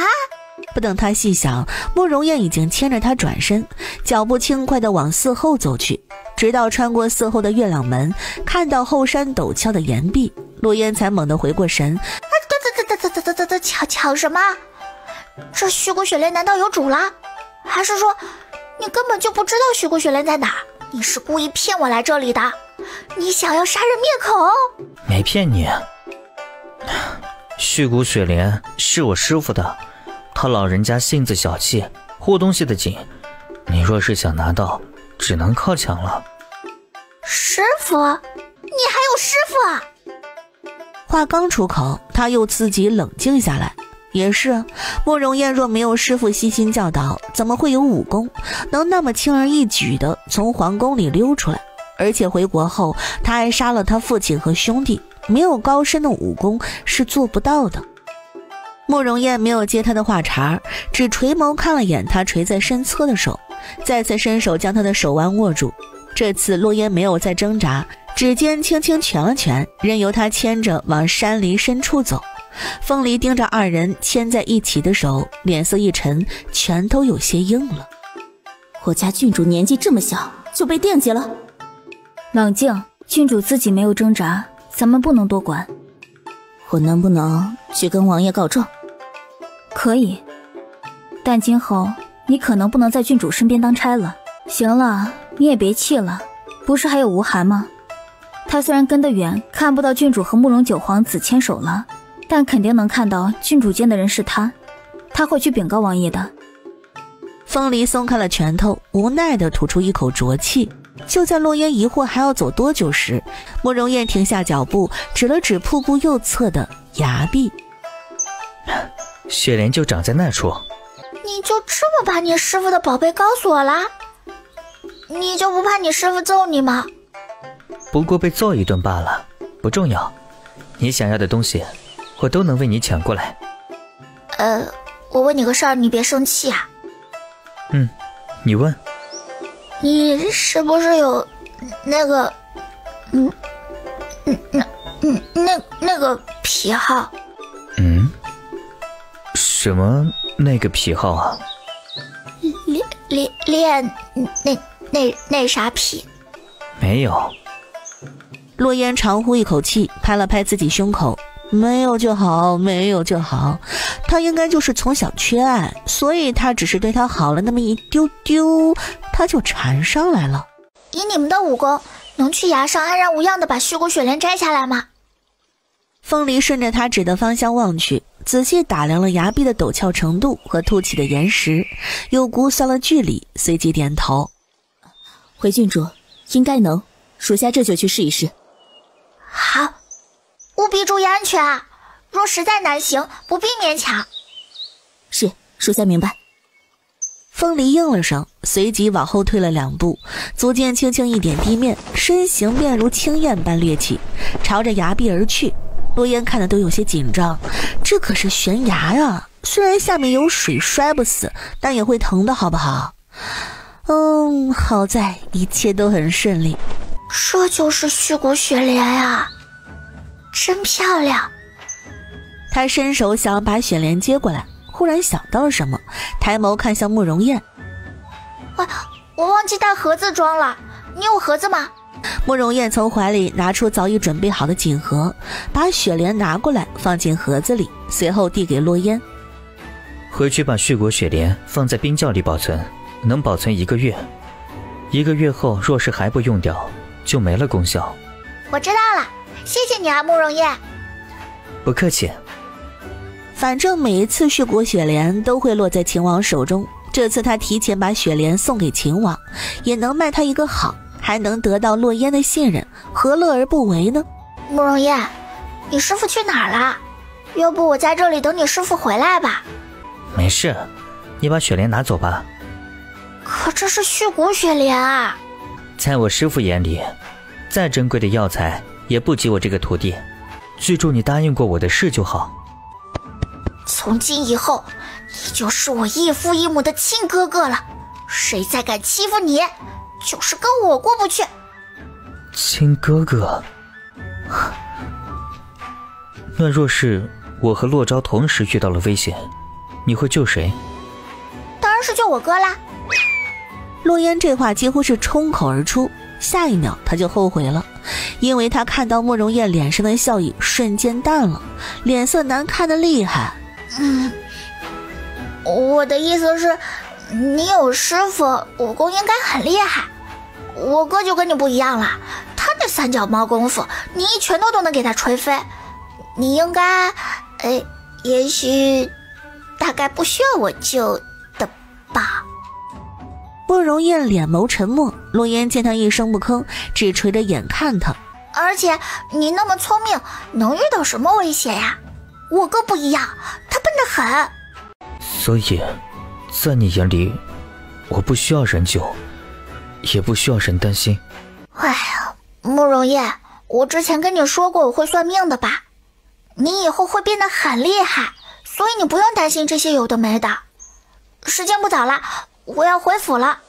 不等他细想，慕容燕已经牵着他转身，脚步轻快地往寺后走去，直到穿过寺后的月亮门，看到后山陡峭的岩壁，洛烟才猛地回过神。抢什么？这虚谷雪莲难道有主了？还是说你根本就不知道虚谷雪莲在哪儿？你是故意骗我来这里的？你想要杀人灭口？没骗你。虚谷雪莲是我师父的，他老人家性子小气，护东西的紧，你若是想拿到，只能靠抢了。师父？你还有师父啊？话刚出口，他又自己冷静下来。也是，慕容燕若没有师父悉心教导，怎么会有武功能那么轻而易举地从皇宫里溜出来？而且回国后他还杀了他父亲和兄弟，没有高深的武功是做不到的。慕容燕没有接他的话茬，只垂眸看了眼他垂在身侧的手，再次伸手将他的手腕握住。这次洛烟没有再挣扎，指尖轻轻拳了拳，任由他牵着往山林深处走。风离盯着二人牵在一起的手，脸色一沉，拳头有些硬了。我家郡主年纪这么小就被惦记了。冷静，郡主自己没有挣扎，咱们不能多管。我能不能去跟王爷告状？可以，但今后你可能不能在郡主身边当差了。行了，你也别气了，不是还有吴寒吗？他虽然跟得远，看不到郡主和慕容九皇子牵手了，但肯定能看到郡主见的人是他，他会去禀告王爷的。风离松开了拳头，无奈地吐出一口浊气。就在洛烟疑惑还要走多久时，慕容燕停下脚步，指了指瀑布右侧的崖壁。雪莲就长在那处。你就这么把你师父的宝贝告诉我啦？你就不怕你师父揍你吗？不过被揍一顿罢了，不重要。你想要的东西，我都能为你抢过来。我问你个事儿，你别生气啊。你问。你是不是有那个，那个癖好？什么那个癖好啊？练那啥癖？没有。洛烟长呼一口气，拍了拍自己胸口，没有就好，没有就好。他应该就是从小缺爱，所以他只是对他好了那么一丢丢，他就缠上来了。以你们的武功，能去崖上安然无恙的把虚骨雪莲摘下来吗？风离顺着他指的方向望去，仔细打量了崖壁的陡峭程度和凸起的岩石，又估算了距离，随即点头。回郡主，应该能，属下这就去试一试。好，务必注意安全啊！若实在难行，不必勉强。是，属下明白。风离应了声，随即往后退了2步，足尖轻轻一点地面，身形便如青焰般掠起，朝着崖壁而去。洛烟看得都有些紧张，这可是悬崖呀，虽然下面有水摔不死，但也会疼的好不好？好在一切都很顺利。这就是虚骨雪莲啊，真漂亮。他伸手想要把雪莲接过来，忽然想到了什么，抬眸看向慕容燕。我忘记带盒子装了，你有盒子吗？慕容燕从怀里拿出早已准备好的锦盒，把雪莲拿过来放进盒子里，随后递给洛烟。回去把血骨雪莲放在冰窖里保存，能保存1个月。1个月后若是还不用掉，就没了功效。我知道了，谢谢你啊，慕容燕。不客气。反正每一次血骨雪莲都会落在秦王手中，这次他提前把雪莲送给秦王，也能卖他一个好，还能得到洛烟的信任，何乐而不为呢？慕容燕，你师父去哪儿了？要不我在这里等你师父回来吧。没事，你把雪莲拿走吧。可这是血骨雪莲啊！在我师父眼里，再珍贵的药材也不及我这个徒弟。记住你答应过我的事就好。从今以后，你就是我异父异母的亲哥哥了。谁再敢欺负你，就是跟我过不去。亲哥哥？那若是我和洛昭同时遇到了危险，你会救谁？当然是救我哥啦。洛烟这话几乎是冲口而出，下一秒他就后悔了，因为他看到慕容燕脸上的笑意瞬间淡了，脸色难看的厉害。我的意思是，你有师傅，武功应该很厉害。我哥就跟你不一样了，他那3脚猫功夫，你一拳头都能给他锤飞。你应该，也许，大概不需要我救的吧。慕容燕脸眸沉默，洛烟见他一声不吭，只垂着眼看他。而且你那么聪明，能遇到什么威胁呀？我哥不一样，他笨得很。所以，在你眼里，我不需要人救，也不需要人担心。哎呀，慕容燕，我之前跟你说过我会算命的吧？你以后会变得很厉害，所以你不用担心这些有的没的。时间不早了，我要回府了。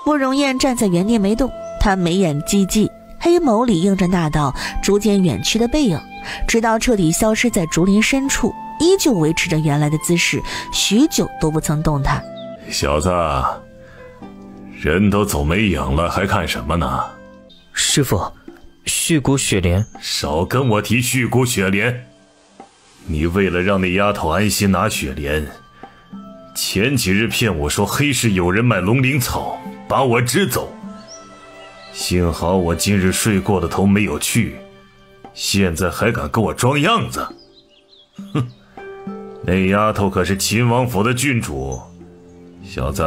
慕容燕站在原地没动，她眉眼寂寂，黑眸里映着那道逐渐远去的背影，直到彻底消失在竹林深处，依旧维持着原来的姿势，许久都不曾动弹。小子，人都走没影了，还看什么呢？师父，续骨雪莲。少跟我提续骨雪莲。你为了让那丫头安心拿雪莲，前几日骗我说黑市有人卖龙鳞草，把我支走。幸好我今日睡过了头没有去，现在还敢跟我装样子。哼，那丫头可是秦王府的郡主，小子，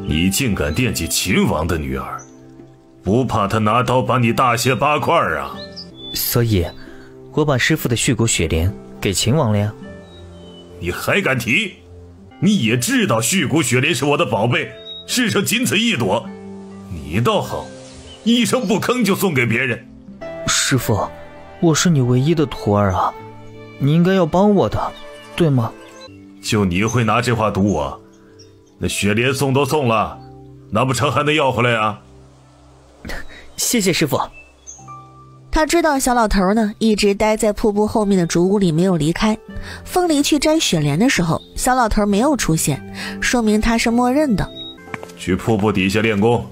你竟敢惦记秦王的女儿，不怕他拿刀把你大卸八块啊？所以我把师父的续骨雪莲给秦王了呀。你还敢提？你也知道续骨雪莲是我的宝贝，世上仅此一朵，你倒好，一声不吭就送给别人。师父，我是你唯一的徒儿啊，你应该要帮我的，对吗？就你会拿这话堵我？那雪莲送都送了，难不成还能要回来啊？谢谢师父。他知道小老头呢一直待在瀑布后面的竹屋里没有离开，风离去摘雪莲的时候，小老头没有出现，说明他是默认的。去瀑布底下练功，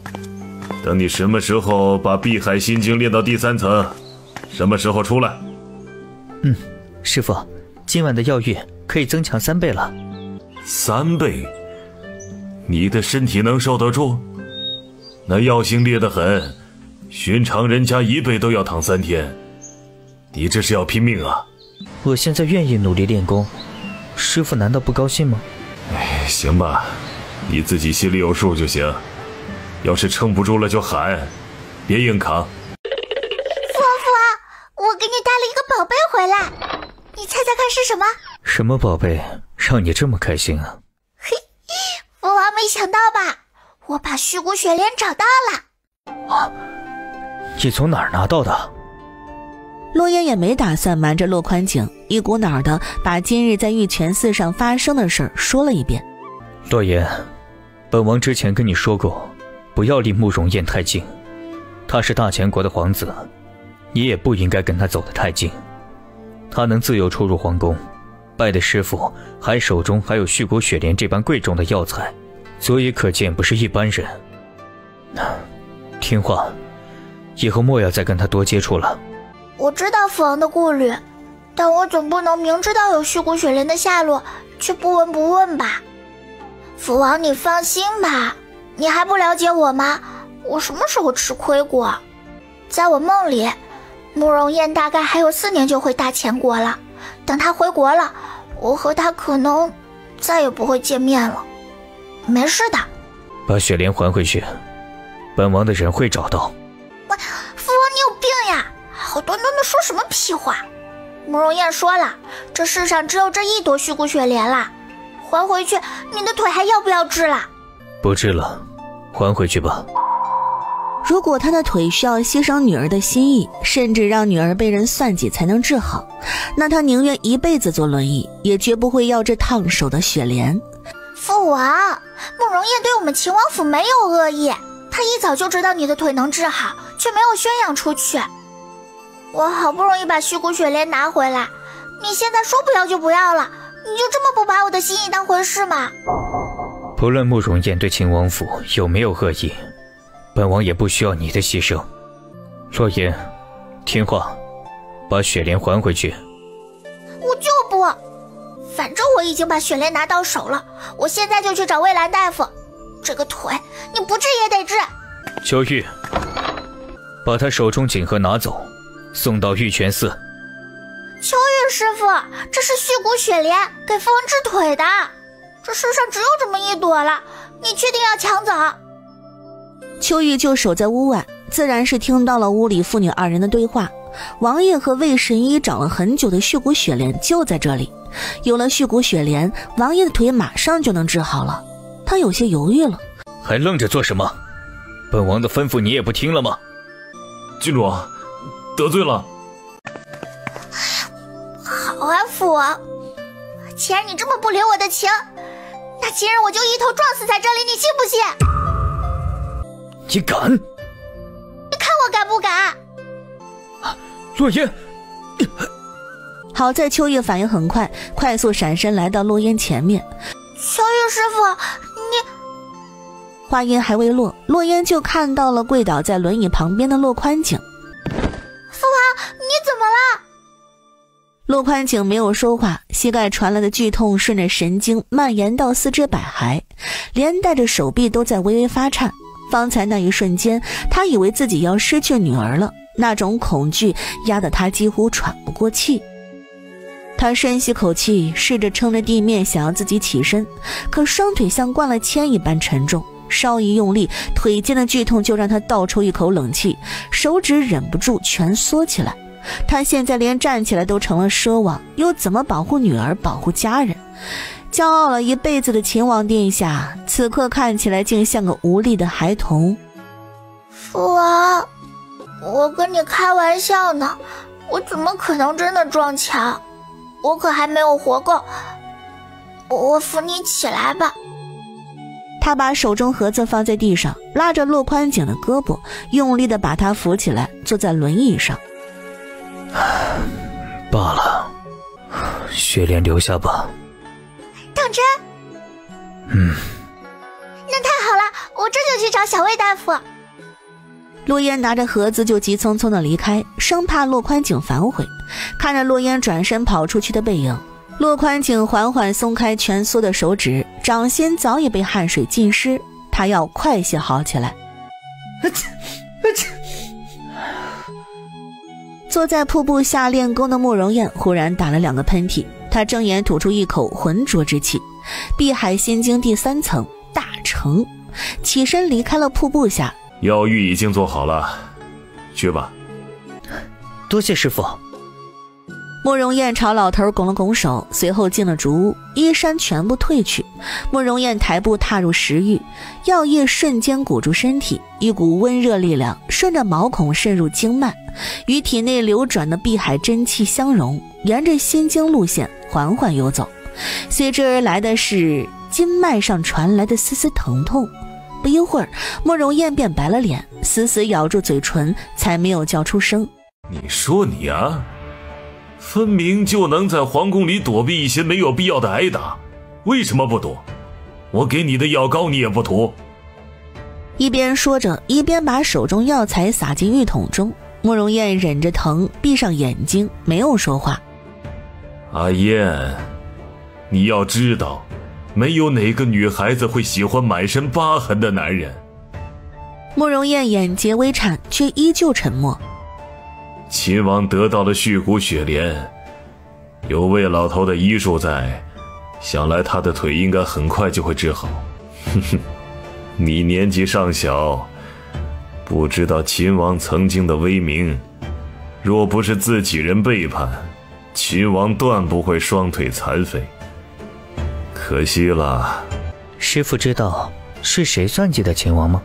等你什么时候把碧海心经练到第3层，什么时候出来。师父，今晚的药浴可以增强3倍了。3倍？你的身体能受得住？那药性烈得很，寻常人家1倍都要躺3天，你这是要拼命啊！我现在愿意努力练功，师父难道不高兴吗？行吧，你自己心里有数就行，要是撑不住了就喊，别硬扛。父王，我给你带了一个宝贝回来，你猜猜看是什么？什么宝贝让你这么开心啊？嘿，父王没想到吧？我把续骨雪莲找到了。啊，你从哪儿拿到的？洛烟也没打算瞒着洛宽景，一股脑的把今日在玉泉寺上发生的事说了一遍。洛言，本王之前跟你说过，不要离慕容燕太近，他是大前国的皇子，你也不应该跟他走得太近。他能自由出入皇宫，拜的师傅还手中还有续骨雪莲这般贵重的药材，所以可见不是一般人。听话，以后莫要再跟他多接触了。我知道父王的顾虑，但我总不能明知道有续骨雪莲的下落却不闻不问吧。父王你放心吧，你还不了解我吗？我什么时候吃亏过？在我梦里，慕容燕大概还有4年就回大前国了，等她回国了，我和她可能再也不会见面了。没事的，把雪莲还回去，本王的人会找到。父王你有病呀，好端端的说什么屁话。慕容燕说了，这世上只有这1朵续骨雪莲啦，还回去你的腿还要不要治了？不治了，还回去吧。如果他的腿需要牺牲女儿的心意，甚至让女儿被人算计才能治好，那他宁愿一辈子坐轮椅，也绝不会要这烫手的雪莲。父王，慕容燕对我们秦王府没有恶意，她一早就知道你的腿能治好，却没有宣扬出去。我好不容易把续骨雪莲拿回来，你现在说不要就不要了，你就这么不把我的心意当回事吗？不论慕容燕对秦王府有没有恶意，本王也不需要你的牺牲。洛言，听话，把雪莲还回去。我就不，反正我已经把雪莲拿到手了，我现在就去找魏兰大夫。这个腿你不治也得治。秋玉，把他手中锦盒拿走，送到玉泉寺。秋玉师傅，这是续骨雪莲，给父王治腿的，这世上只有这么1朵了，你确定要抢走？秋玉就守在屋外，自然是听到了屋里父女2人的对话。王爷和魏神医找了很久的续骨雪莲就在这里，有了续骨雪莲，王爷的腿马上就能治好了。他有些犹豫了。还愣着做什么？本王的吩咐你也不听了吗？郡主，得罪了。好啊，父王，既然你这么不领我的情，那今日我就一头撞死在这里，你信不信？你敢？你看我敢不敢？洛烟！好在秋叶反应很快，快速闪身来到洛烟前面。小雨师傅，你……话音还未落，洛烟就看到了跪倒在轮椅旁边的洛宽景。父王，你怎么了？洛宽景没有说话，膝盖传来的剧痛顺着神经蔓延到四肢百骸，连带着手臂都在微微发颤。方才那一瞬间，他以为自己要失去女儿了，那种恐惧压得他几乎喘不过气。他深吸口气，试着撑着地面想要自己起身，可双腿像灌了铅一般沉重，稍一用力，腿间的剧痛就让他倒抽一口冷气，手指忍不住蜷缩起来。他现在连站起来都成了奢望，又怎么保护女儿，保护家人？骄傲了一辈子的秦王殿下，此刻看起来竟像个无力的孩童。父王，我跟你开玩笑呢，我怎么可能真的撞墙？我可还没有活够，我扶你起来吧。他把手中盒子放在地上，拉着洛宽景的胳膊，用力地把他扶起来，坐在轮椅上。罢了，雪莲留下吧。当真？那太好了，我这就去找小魏大夫。洛烟拿着盒子就急匆匆地离开，生怕洛宽景反悔。看着洛烟转身跑出去的背影，洛宽景缓缓松开蜷缩的手指，掌心早已被汗水浸湿，他要快些好起来。坐在瀑布下练功的慕容燕忽然打了2个喷嚏，他睁眼吐出一口浑浊之气。碧海心经第3层大成，起身离开了瀑布下。药浴已经做好了，去吧。多谢师父。慕容燕朝老头拱了拱手，随后进了竹屋，衣衫全部褪去。慕容燕抬步踏入石域，药液瞬间裹住身体，一股温热力量顺着毛孔渗入经脉，与体内流转的碧海真气相融，沿着心经路线缓缓游走。随之而来的是经脉上传来的丝丝疼痛。不一会儿，慕容燕便白了脸，死死咬住嘴唇，才没有叫出声。你说你啊，分明就能在皇宫里躲避一些没有必要的挨打，为什么不躲？我给你的药膏你也不涂。一边说着，一边把手中药材撒进浴桶中。慕容燕忍着疼，闭上眼睛，没有说话。阿燕，你要知道，没有哪个女孩子会喜欢满身疤痕的男人。慕容燕眼睫微颤，却依旧沉默。秦王得到了血骨雪莲，有魏老头的医术在，想来他的腿应该很快就会治好。哼哼，你年纪尚小，不知道秦王曾经的威名，若不是自己人背叛，秦王断不会双腿残废。可惜了。师父知道是谁算计的秦王吗？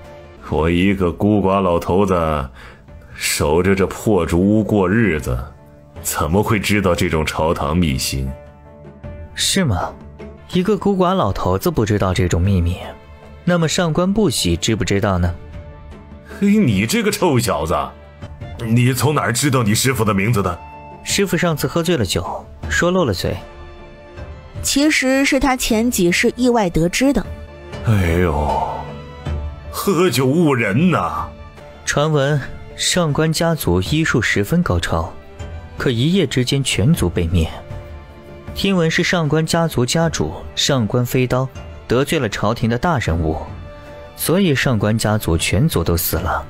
我一个孤寡老头子，守着这破竹屋过日子，怎么会知道这种朝堂秘辛？是吗？一个孤寡老头子不知道这种秘密，那么上官不喜知不知道呢？嘿，你这个臭小子，你从哪儿知道你师父的名字的？师父上次喝醉了酒，说漏了嘴。其实是他前几世意外得知的。哎呦，喝酒误人呐！传闻上官家族医术十分高超，可一夜之间全族被灭。听闻是上官家族家主上官飞刀得罪了朝廷的大人物，所以上官家族全族都死了，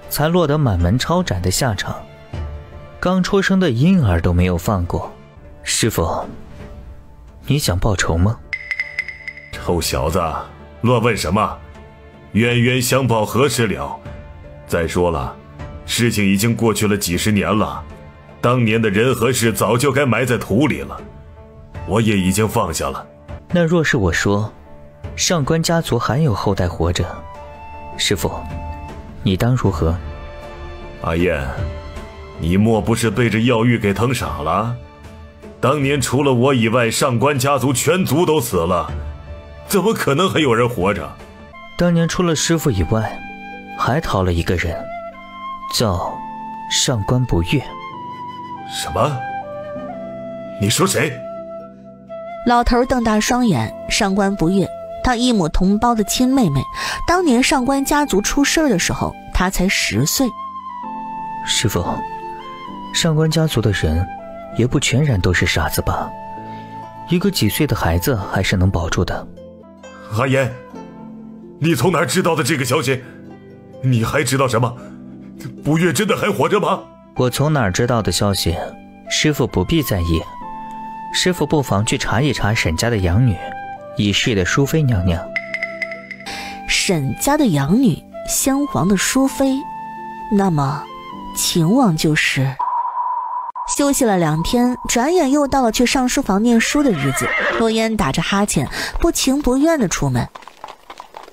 才落得满门抄斩的下场。刚出生的婴儿都没有放过。师父，你想报仇吗？臭小子，乱问什么？冤冤相报何时了？再说了，事情已经过去了几十年了，当年的人和事早就该埋在土里了，我也已经放下了。那若是我说上官家族还有后代活着，师父你当如何？阿燕，你莫不是被这药浴给疼傻了？当年除了我以外，上官家族全族都死了，怎么可能还有人活着？当年除了师父以外，还逃了一个人，叫上官不悦。什么？你说谁？老头瞪大双眼，上官不悦，他一母同胞的亲妹妹，当年上官家族出事的时候，他才10岁。师父，上官家族的人也不全然都是傻子吧？一个几岁的孩子还是能保住的。阿言，你从哪儿知道的这个消息？你还知道什么？不悦真的还活着吗？我从哪儿知道的消息，师父不必在意。师父不妨去查一查沈家的养女，已逝的淑妃娘娘。沈家的养女，先皇的淑妃，那么秦王就是。休息了2天，转眼又到了去上书房念书的日子。洛烟打着哈欠，不情不愿地出门。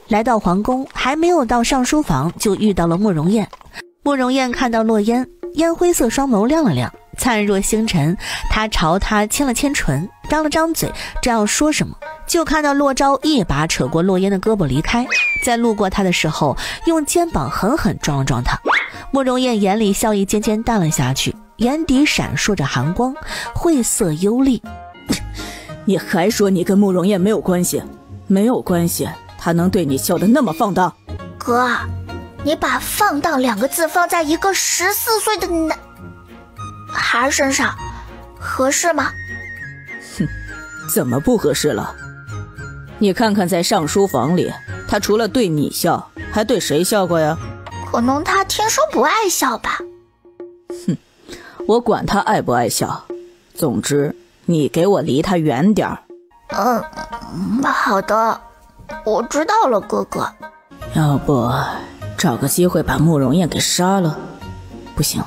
来到皇宫，还没有到上书房，就遇到了慕容燕。慕容燕看到洛烟，烟灰色双眸亮了亮，灿若星辰。他朝他牵了牵唇，张了张嘴，正要说什么，就看到洛昭一把扯过洛烟的胳膊离开，在路过他的时候，用肩膀狠狠撞了撞他。慕容燕眼里笑意渐渐淡了下去，眼底闪烁着寒光，晦涩幽厉。你还说你跟慕容燕没有关系？没有关系，他能对你笑得那么放荡？哥，你把放荡2个字放在一个14岁的男孩身上，合适吗？哼，怎么不合适了？你看看在上书房里，他除了对你笑，还对谁笑过呀？可能他天生不爱笑吧。哼，我管他爱不爱笑，总之你给我离他远点儿。好的，我知道了，哥哥。要不找个机会把慕容燕给杀了？不行，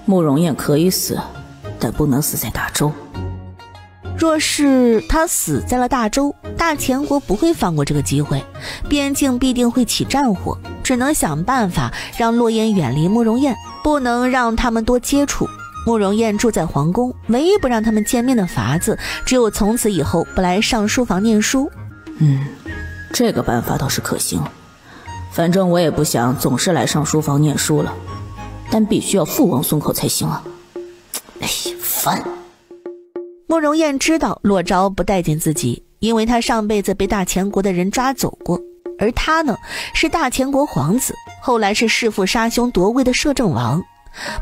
慕容燕可以死，但不能死在大周。若是他死在了大周，大前国不会放过这个机会，边境必定会起战火，只能想办法让洛烟远离慕容燕，不能让他们多接触。慕容燕住在皇宫，唯一不让他们见面的法子，只有从此以后不来上书房念书。这个办法倒是可行，反正我也不想总是来上书房念书了，但必须要父王松口才行啊！哎呀，烦！慕容燕知道洛昭不待见自己，因为他上辈子被大前国的人抓走过，而他呢，是大前国皇子，后来是弑父杀兄夺位的摄政王。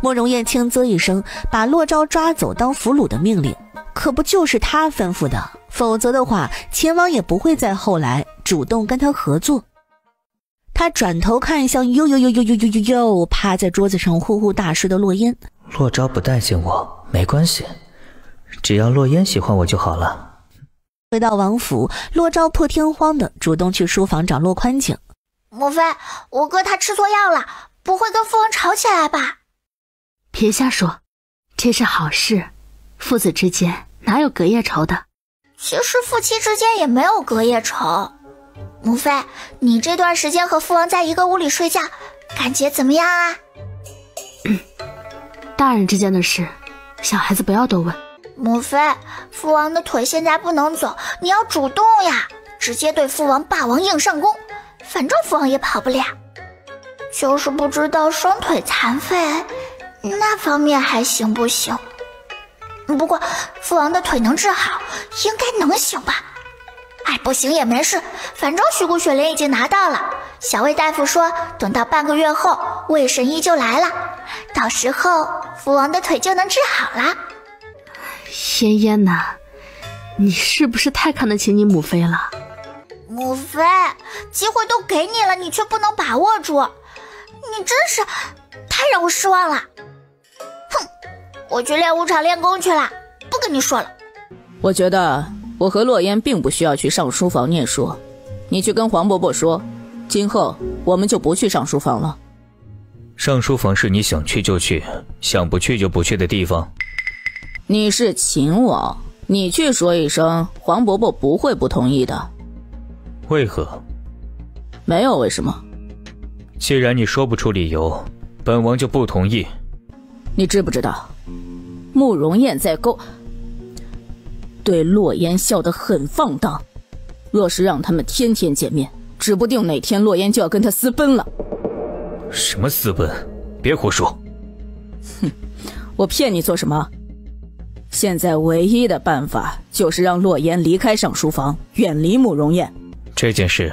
慕容燕轻啧一声，把洛昭抓走当俘虏的命令，可不就是他吩咐的，否则的话，秦王也不会在后来主动跟他合作。他转头看向又趴在桌子上呼呼大睡的洛烟。洛昭不待见我没关系，只要洛烟喜欢我就好了。回到王府，洛昭破天荒的主动去书房找洛宽景。母妃，我哥他吃错药了，不会跟父王吵起来吧？别瞎说，这是好事，父子之间哪有隔夜仇的？其实夫妻之间也没有隔夜仇。母妃，你这段时间和父王在一个屋里睡觉，感觉怎么样啊？大人之间的事，小孩子不要多问。母妃，父王的腿现在不能走，你要主动呀，直接对父王霸王硬上弓，反正父王也跑不了。就是不知道双腿残废那方面还行不行？不过父王的腿能治好，应该能行吧？哎，不行也没事，反正虚骨雪莲已经拿到了。小魏大夫说，等到半个月后，魏神医就来了，到时候父王的腿就能治好了。嫣嫣呐，你是不是太看得起你母妃了？母妃，机会都给你了，你却不能把握住，你真是太让我失望了。哼，我去练武场练功去了，不跟你说了。我觉得我和洛烟并不需要去上书房念书，你去跟黄伯伯说，今后我们就不去上书房了。上书房是你想去就去，想不去就不去的地方。你是秦王，你去说一声，黄伯伯不会不同意的。为何？没有为什么。既然你说不出理由，本王就不同意。你知不知道，慕容燕在勾……对洛烟笑得很放荡。若是让他们天天见面，指不定哪天洛烟就要跟他私奔了。什么私奔？别胡说！哼，我骗你做什么？现在唯一的办法就是让洛烟离开上书房，远离慕容燕。这件事，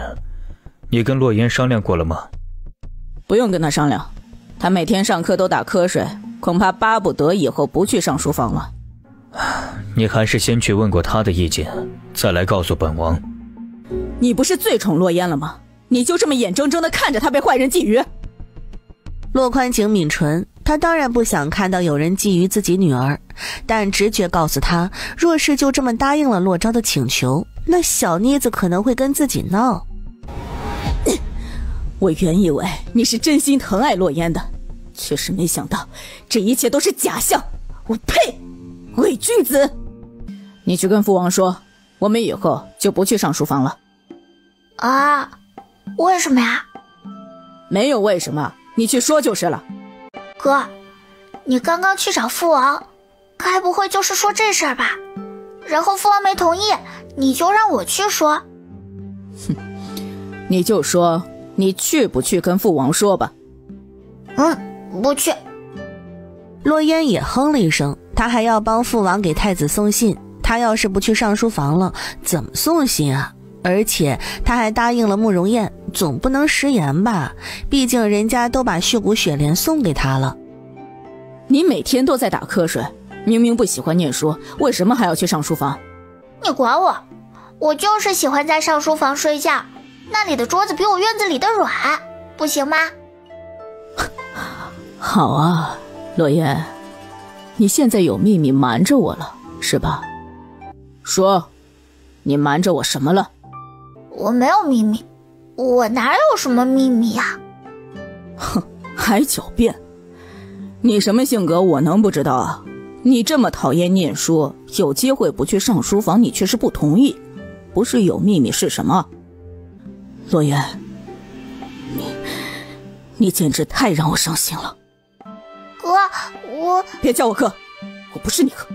你跟洛烟商量过了吗？不用跟他商量，他每天上课都打瞌睡，恐怕巴不得以后不去上书房了。你还是先去问过他的意见，再来告诉本王。你不是最宠洛烟了吗？你就这么眼睁睁地看着他被坏人觊觎？洛宽景抿唇，他当然不想看到有人觊觎自己女儿，但直觉告诉他，若是就这么答应了洛昭的请求，那小妮子可能会跟自己闹。我原以为你是真心疼爱洛烟的，却是没想到这一切都是假象。我呸！伪君子！你去跟父王说，我们以后就不去上书房了。啊？为什么呀？没有为什么，你去说就是了。哥，你刚刚去找父王，该不会就是说这事儿吧？然后父王没同意，你就让我去说。哼，你就说你去不去跟父王说吧。不去。洛烟也哼了一声，他还要帮父王给太子送信，他要是不去上书房了，怎么送信啊？而且他还答应了慕容燕，总不能食言吧？毕竟人家都把血骨雪莲送给他了。你每天都在打瞌睡，明明不喜欢念书，为什么还要去上书房？你管我？我就是喜欢在上书房睡觉，那里的桌子比我院子里的软，不行吗？好啊，洛烟，你现在有秘密瞒着我了，是吧？说，你瞒着我什么了？我没有秘密，我哪有什么秘密呀？哼，还狡辩！你什么性格我能不知道啊？你这么讨厌念书，有机会不去上书房，你却是不同意，不是有秘密是什么？洛烟，你简直太让我伤心了。哥，我别叫我哥，我不是你哥。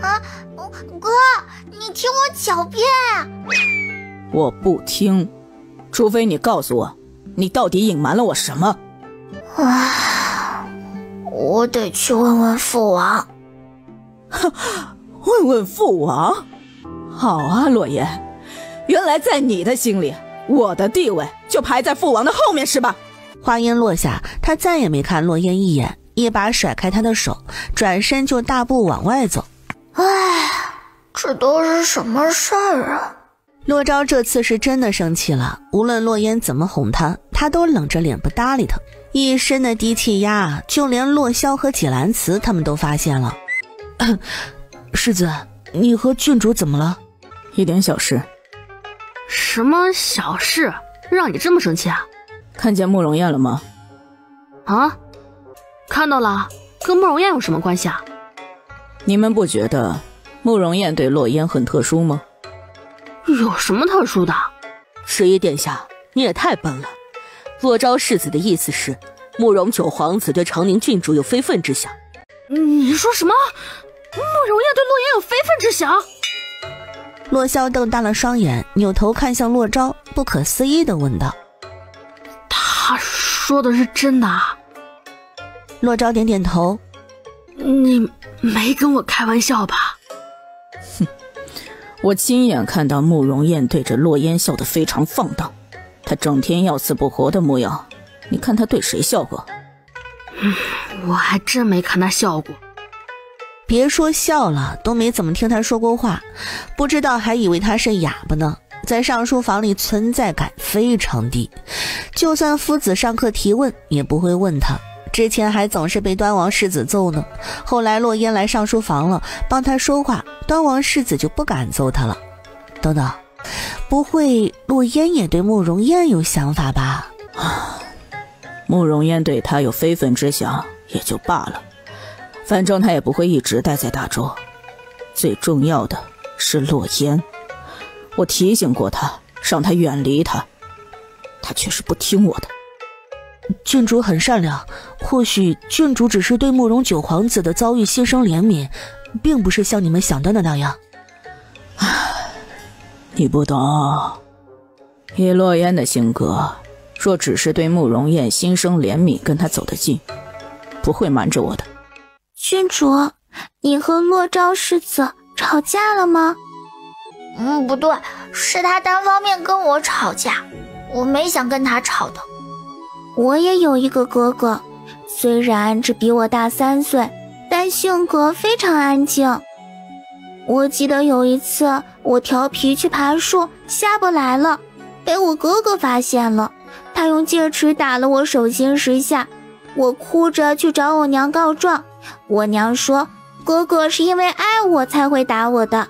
啊，哥，你听我狡辩。我不听，除非你告诉我，你到底隐瞒了我什么？我得去问问父王。问问父王？好啊，洛言，原来在你的心里，我的地位就排在父王的后面是吧？话音落下，他再也没看洛言一眼，一把甩开他的手，转身就大步往外走。这都是什么事儿啊？洛昭这次是真的生气了，无论洛烟怎么哄他，他都冷着脸不搭理他，一身的低气压，就连洛萧和纪兰慈他们都发现了。世子，你和郡主怎么了？一点小事。什么小事？让你这么生气啊？看见慕容燕了吗？啊，看到了，跟慕容燕有什么关系啊？你们不觉得慕容燕对洛烟很特殊吗？有什么特殊的？十一殿下，你也太笨了。洛昭世子的意思是，慕容九皇子对长宁郡主有非分之想。你说什么？慕容燕对洛言有非分之想？洛萧瞪大了双眼，扭头看向洛昭，不可思议地问道：“他说的是真的啊？”洛昭点点头：“你没跟我开玩笑吧？”哼，我亲眼看到慕容燕对着洛烟笑得非常放荡，她整天要死不活的模样，你看她对谁笑过？我还真没看她笑过。别说笑了，都没怎么听他说过话，不知道还以为他是哑巴呢。在上书房里存在感非常低，就算夫子上课提问也不会问他，之前还总是被端王世子揍呢。后来洛烟来上书房了，帮他说话，端王世子就不敢揍他了。等等，不会洛烟也对慕容燕有想法吧？慕容燕对他有非分之想也就罢了，反正他也不会一直待在大周。最重要的是洛烟，我提醒过他，让他远离他，他却是不听我的。郡主很善良，或许郡主只是对慕容九皇子的遭遇心生怜悯，并不是像你们想的那样。你不懂，以洛烟的性格，若只是对慕容燕心生怜悯，跟他走得近，不会瞒着我的。郡主，你和洛昭世子吵架了吗？不对，是他单方面跟我吵架，我没想跟他吵的。我也有一个哥哥，虽然只比我大3岁，但性格非常安静。我记得有一次我调皮去爬树，下不来了，被我哥哥发现了，他用戒尺打了我手心10下，我哭着去找我娘告状，我娘说哥哥是因为爱我才会打我的，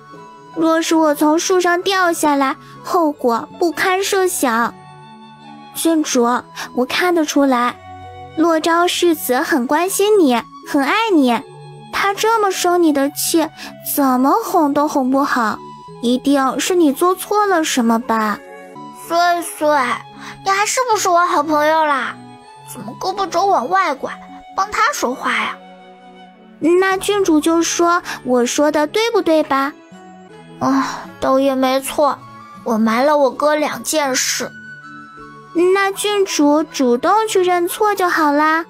若是我从树上掉下来，后果不堪设想。郡主，我看得出来，洛昭世子很关心你，很爱你，他这么生你的气，怎么哄都哄不好，一定是你做错了什么吧？岁岁，你还是不是我好朋友啦？怎么胳膊肘往外拐，帮他说话呀？那郡主就说我说的对不对吧？都也没错，我瞒了我哥2件事。那郡主主动去认错就好啦。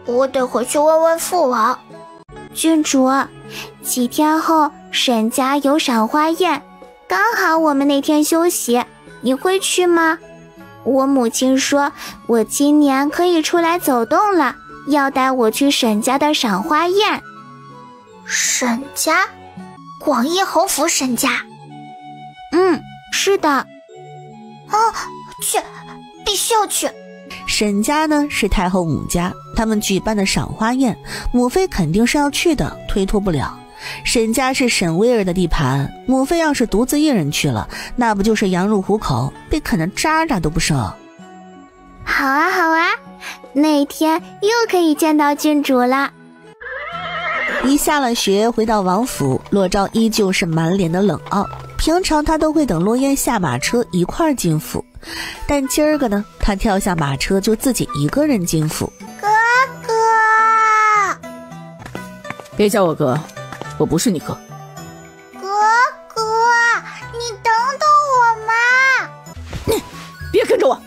我得回去问问父王。郡主，几天后沈家有赏花宴，刚好我们那天休息，你会去吗？我母亲说我今年可以出来走动了，要带我去沈家的赏花宴。沈家？广义侯府沈家？是的。去，必须要去。沈家呢是太后母家，他们举办的赏花宴，母妃肯定是要去的，推脱不了。沈家是沈薇儿的地盘，母妃要是独自一人去了，那不就是羊入虎口，被啃得渣渣都不剩。好啊好啊，那天又可以见到郡主了。一下了学回到王府，洛昭依旧是满脸的冷傲。平常他都会等洛烟下马车一块儿进府，但今儿个呢，他跳下马车就自己一个人进府。哥哥，别叫我哥，我不是你哥。哥哥，你等等我嘛！别跟着我！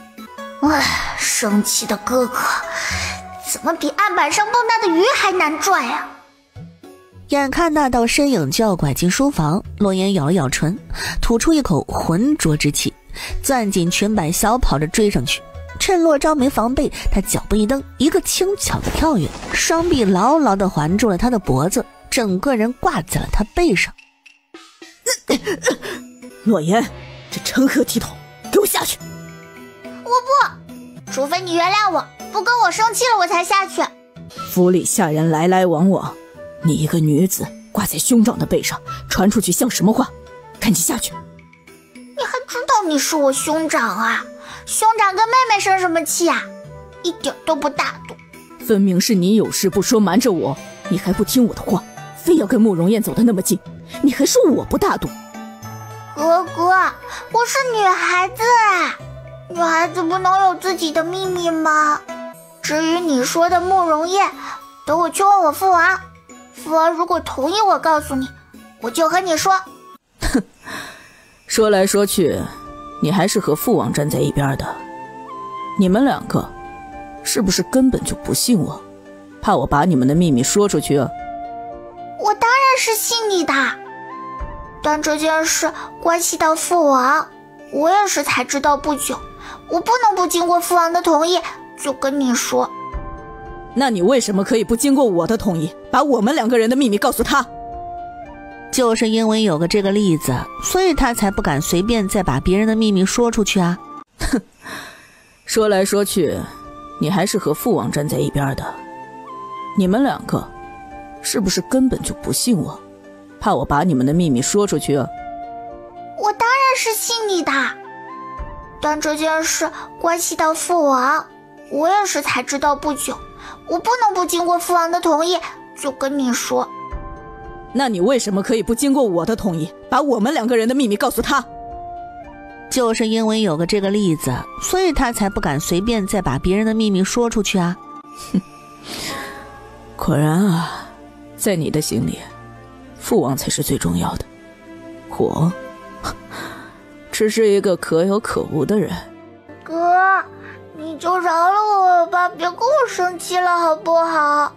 生气的哥哥，怎么比案板上蹦跶的鱼还难拽呀？眼看那道身影就要拐进书房，洛言咬了咬唇，吐出一口浑浊之气，攥紧裙摆小跑着追上去。趁洛昭没防备，他脚步一蹬，一个轻巧的跳跃，双臂牢牢地环住了他的脖子，整个人挂在了他背上。洛言，这成何体统，给我下去！我不，除非你原谅我，不跟我生气了我才下去。府里下人来来往往，你一个女子挂在兄长的背上，传出去像什么话？赶紧下去！你还知道你是我兄长啊？兄长跟妹妹生什么气啊？一点都不大度。分明是你有事不说，瞒着我，你还不听我的话，非要跟慕容燕走得那么近，你还说我不大度。哥哥，我是女孩子啊，女孩子不能有自己的秘密吗？至于你说的慕容燕，等我去问我父王，父王如果同意我告诉你，我就和你说。哼，说来说去，你还是和父王站在一边的。你们两个是不是根本就不信我，怕我把你们的秘密说出去啊？我当然是信你的，但这件事关系到父王，我也是才知道不久，我不能不经过父王的同意就跟你说。那你为什么可以不经过我的同意，把我们两个人的秘密告诉他？就是因为有个这个例子，所以他才不敢随便再把别人的秘密说出去啊。哼，说来说去，你还是和父王站在一边的。你们两个是不是根本就不信我，怕我把你们的秘密说出去啊？我当然是信你的，但这件事关系到父王，我也是才知道不久，我不能不经过父王的同意就跟你说。那你为什么可以不经过我的同意，把我们两个人的秘密告诉他？就是因为有个这个例子，所以他才不敢随便再把别人的秘密说出去啊。哼，果然啊，在你的心里，父王才是最重要的。我只是一个可有可无的人。哥，你就饶了我吧，别跟我生气了好不好？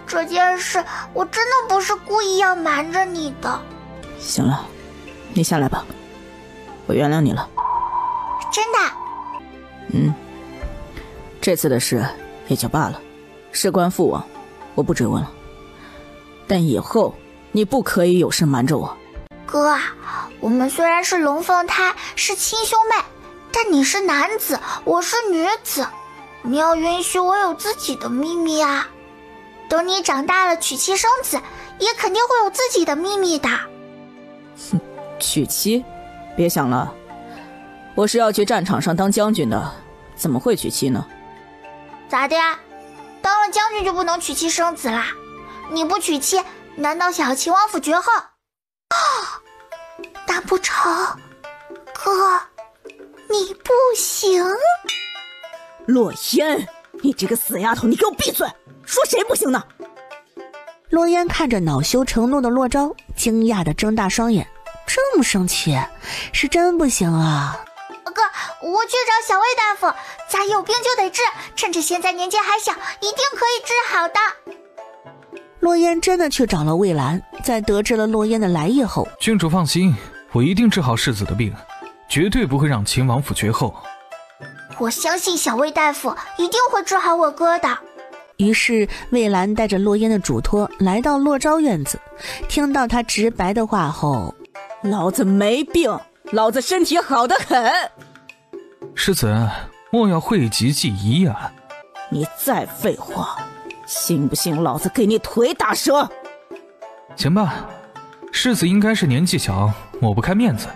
这件事我真的不是故意要瞒着你的。行了，你下来吧，我原谅你了。真的？这次的事也就罢了，事关父王，我不追问了。但以后你不可以有事瞒着我。哥啊，我们虽然是龙凤胎，是亲兄妹，但你是男子，我是女子，你要允许我有自己的秘密啊。等你长大了娶妻生子，也肯定会有自己的秘密的。娶妻？别想了，我是要去战场上当将军的，怎么会娶妻呢？咋的呀？当了将军就不能娶妻生子啦？你不娶妻，难道想要秦王府绝后？难不成，哥，你不行？洛烟，你这个死丫头，你给我闭嘴！说谁不行呢？洛烟看着恼羞成怒的洛昭，惊讶地睁大双眼，这么生气，是真不行啊！哥，我去找小魏大夫，家有病就得治，趁着现在年纪还小，一定可以治好的。洛烟真的去找了魏兰，在得知了洛烟的来意后，郡主放心，我一定治好世子的病，绝对不会让秦王府绝后。我相信小魏大夫一定会治好我哥的。于是魏兰带着洛烟的嘱托来到洛昭院子，听到他直白的话后，老子没病，老子身体好得很。世子，莫要讳疾忌医啊！你再废话，信不信老子给你腿打折？行吧，世子应该是年纪小，抹不开面子。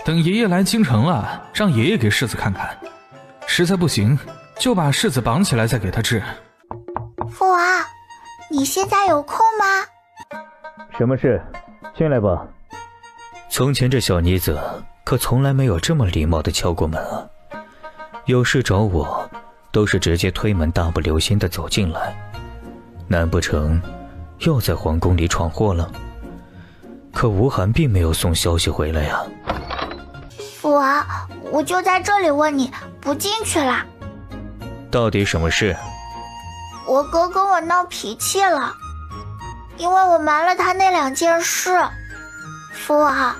等爷爷来京城了，让爷爷给世子看看。实在不行，就把世子绑起来再给他治。父王，你现在有空吗？什么事？进来吧。从前这小妮子可从来没有这么礼貌地敲过门啊。有事找我，都是直接推门大步流星地走进来。难不成又在皇宫里闯祸了？可吴寒并没有送消息回来呀。父王，我就在这里问你，不进去啦。到底什么事？我哥跟我闹脾气了，因为我瞒了他那2件事。父王，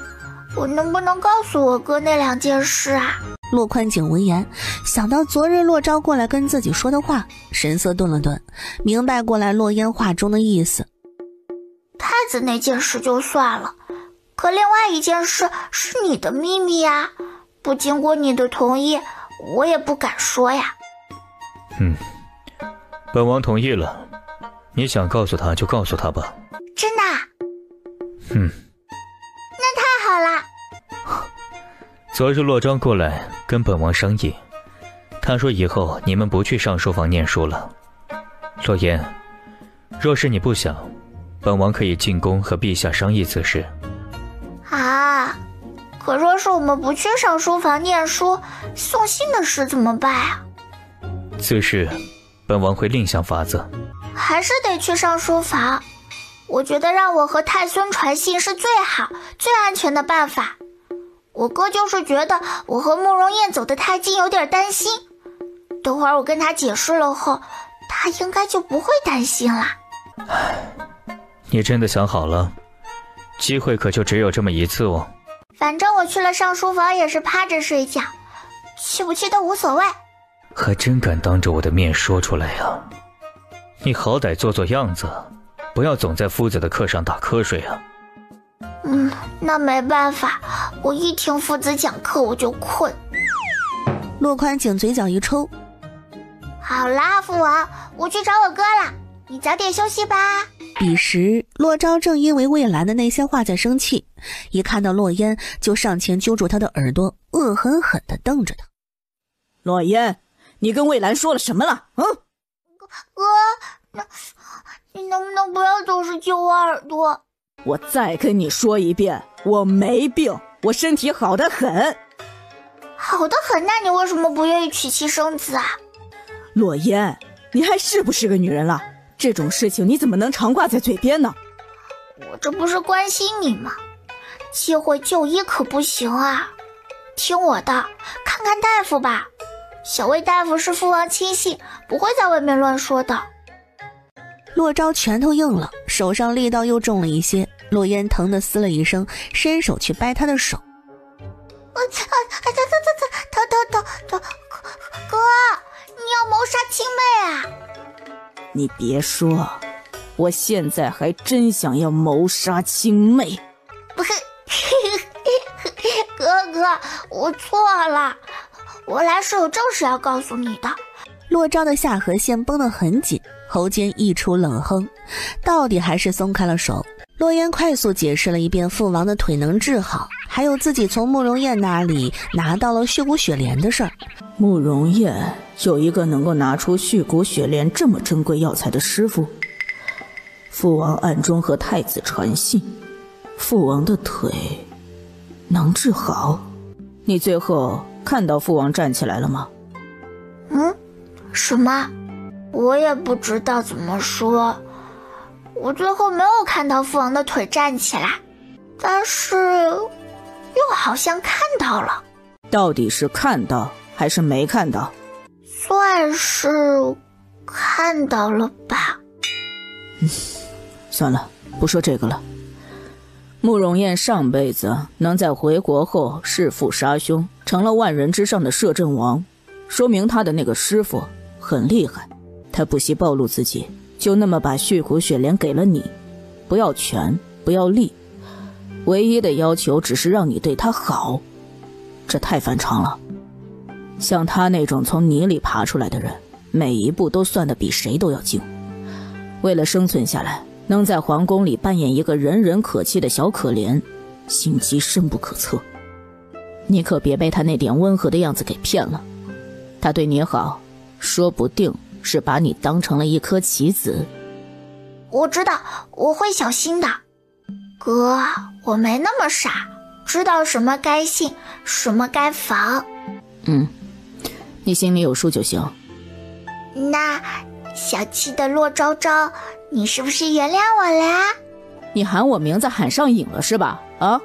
我能不能告诉我哥那2件事啊？洛宽景闻言，想到昨日洛昭过来跟自己说的话，神色顿了顿，明白过来洛烟话中的意思。太子那件事就算了，可另外一件事是你的秘密呀，不经过你的同意，我也不敢说呀。本王同意了，你想告诉他就告诉他吧。真的？那太好了。昨日洛昭过来跟本王商议，他说以后你们不去上书房念书了。洛言，若是你不想，本王可以进宫和陛下商议此事。啊，可若是我们不去上书房念书，送信的事怎么办啊？此事本王会另想法子。还是得去上书房，我觉得让我和太孙传信是最好最安全的办法。我哥就是觉得我和慕容燕走得太近，有点担心。等会儿我跟他解释了后，他应该就不会担心了。你真的想好了？机会可就只有这么一次哦。反正我去了上书房也是趴着睡觉，去不去都无所谓。还真敢当着我的面说出来呀！你好歹做做样子，不要总在夫子的课上打瞌睡啊。那没办法，我一听夫子讲课我就困。洛宽景嘴角一抽，好啦，父王，我去找我哥了，你早点休息吧。彼时洛昭正因为魏兰的那些话在生气，一看到洛烟就上前揪住他的耳朵，恶狠狠地瞪着他。洛烟，你跟魏兰说了什么了？哥，你能不能不要总是揪我耳朵？我再跟你说一遍，我没病，我身体好得很。好得很，那你为什么不愿意娶妻生子啊？洛烟，你还是不是个女人了？这种事情你怎么能常挂在嘴边呢？我这不是关心你吗？机会就医可不行啊，听我的，看看大夫吧。小魏大夫是父王亲信，不会在外面乱说的。洛昭拳头硬了，手上力道又重了一些，洛烟疼得嘶了一声，伸手去掰他的手。疼！哥，你要谋杀亲妹啊？你别说，我现在还真想要谋杀亲妹。哥哥，我错了，我来是有正事要告诉你的。洛昭的下颌线绷得很紧，喉间溢出冷哼，到底还是松开了手。洛烟快速解释了一遍父王的腿能治好，还有自己从慕容燕那里拿到了血骨雪莲的事儿。慕容燕有一个能够拿出血骨雪莲这么珍贵药材的师傅，父王暗中和太子传信，父王的腿能治好。你最后看到父王站起来了吗？什么？我也不知道怎么说。我最后没有看到父王的腿站起来，但是又好像看到了。到底是看到还是没看到？算是看到了吧。算了，不说这个了。慕容燕上辈子能在回国后弑父杀兄，成了万人之上的摄政王，说明他的那个师傅很厉害。他不惜暴露自己，就那么把血骨雪莲给了你，不要权，不要利，唯一的要求只是让你对他好，这太反常了。像他那种从泥里爬出来的人，每一步都算得比谁都要精。为了生存下来，能在皇宫里扮演一个人人可欺的小可怜，心机深不可测。你可别被他那点温和的样子给骗了，他对你好，说不定是把你当成了一颗棋子。我知道，我会小心的。哥，我没那么傻，知道什么该信，什么该防。你心里有数就行。那小气的洛昭昭，你是不是原谅我啦？你喊我名字喊上瘾了是吧？啊？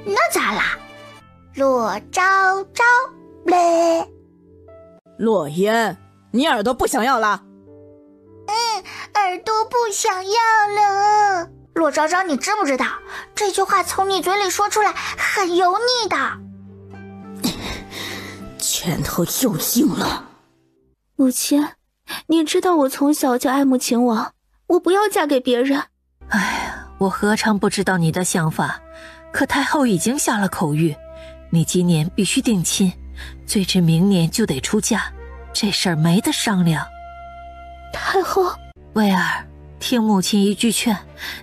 那咋啦？洛昭昭嘞。洛烟，你耳朵不想要了？耳朵不想要了。洛昭昭，你知不知道这句话从你嘴里说出来很油腻的？拳头又硬了。母亲，你知道我从小就爱慕秦王，我不要嫁给别人。哎呀，我何尝不知道你的想法，可太后已经下了口谕，你今年必须定亲，最迟明年就得出嫁，这事儿没得商量。太后，魏儿，听母亲一句劝，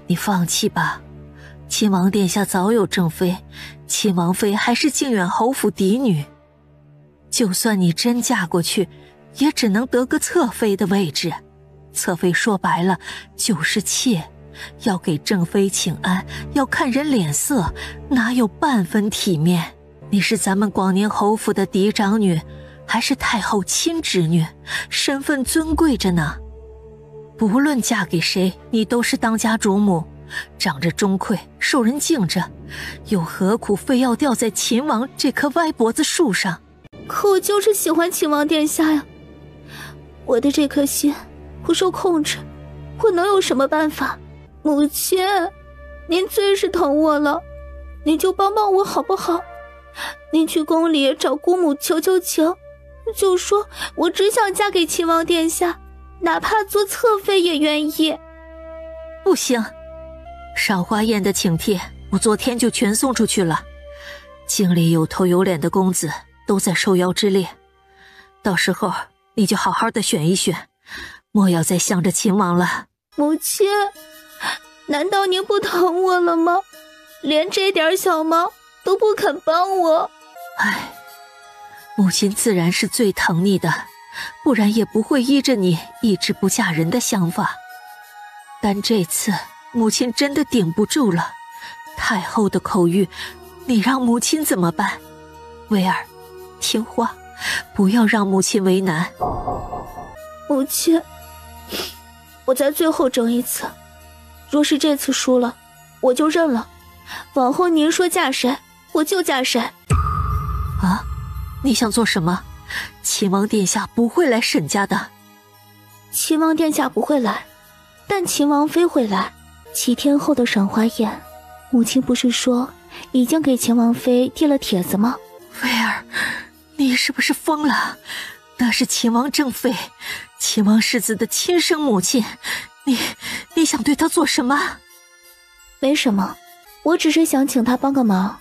你放弃吧。秦王殿下早有正妃，秦王妃还是靖远侯府嫡女，就算你真嫁过去，也只能得个侧妃的位置。侧妃说白了就是妾，要给正妃请安，要看人脸色，哪有半分体面？你是咱们广宁侯府的嫡长女，还是太后亲侄女，身份尊贵着呢。不论嫁给谁，你都是当家主母，长着钟馗，受人敬着，又何苦非要吊在秦王这棵歪脖子树上？可我就是喜欢秦王殿下呀，我的这颗心不受控制，我能有什么办法？母亲，您最是疼我了，您就帮帮我好不好？您去宫里找姑母求求情，就说我只想嫁给秦王殿下，哪怕做侧妃也愿意。不行，赏花宴的请帖我昨天就全送出去了，京里有头有脸的公子都在受邀之列，到时候你就好好的选一选，莫要再想着秦王了。母亲，难道您不疼我了吗？连这点小忙都不肯帮我。唉，母亲自然是最疼你的，不然也不会依着你一直不嫁人的想法。但这次母亲真的顶不住了，太后的口谕，你让母亲怎么办？薇儿，听话，不要让母亲为难。母亲，我再最后争一次，若是这次输了，我就认了。往后您说嫁谁，我就嫁谁。啊，你想做什么？秦王殿下不会来沈家的。秦王殿下不会来，但秦王妃会来。7天后的赏花宴，母亲不是说已经给秦王妃递了帖子吗？菲儿，你是不是疯了？那是秦王正妃，秦王世子的亲生母亲，你想对她做什么？没什么，我只是想请她帮个忙，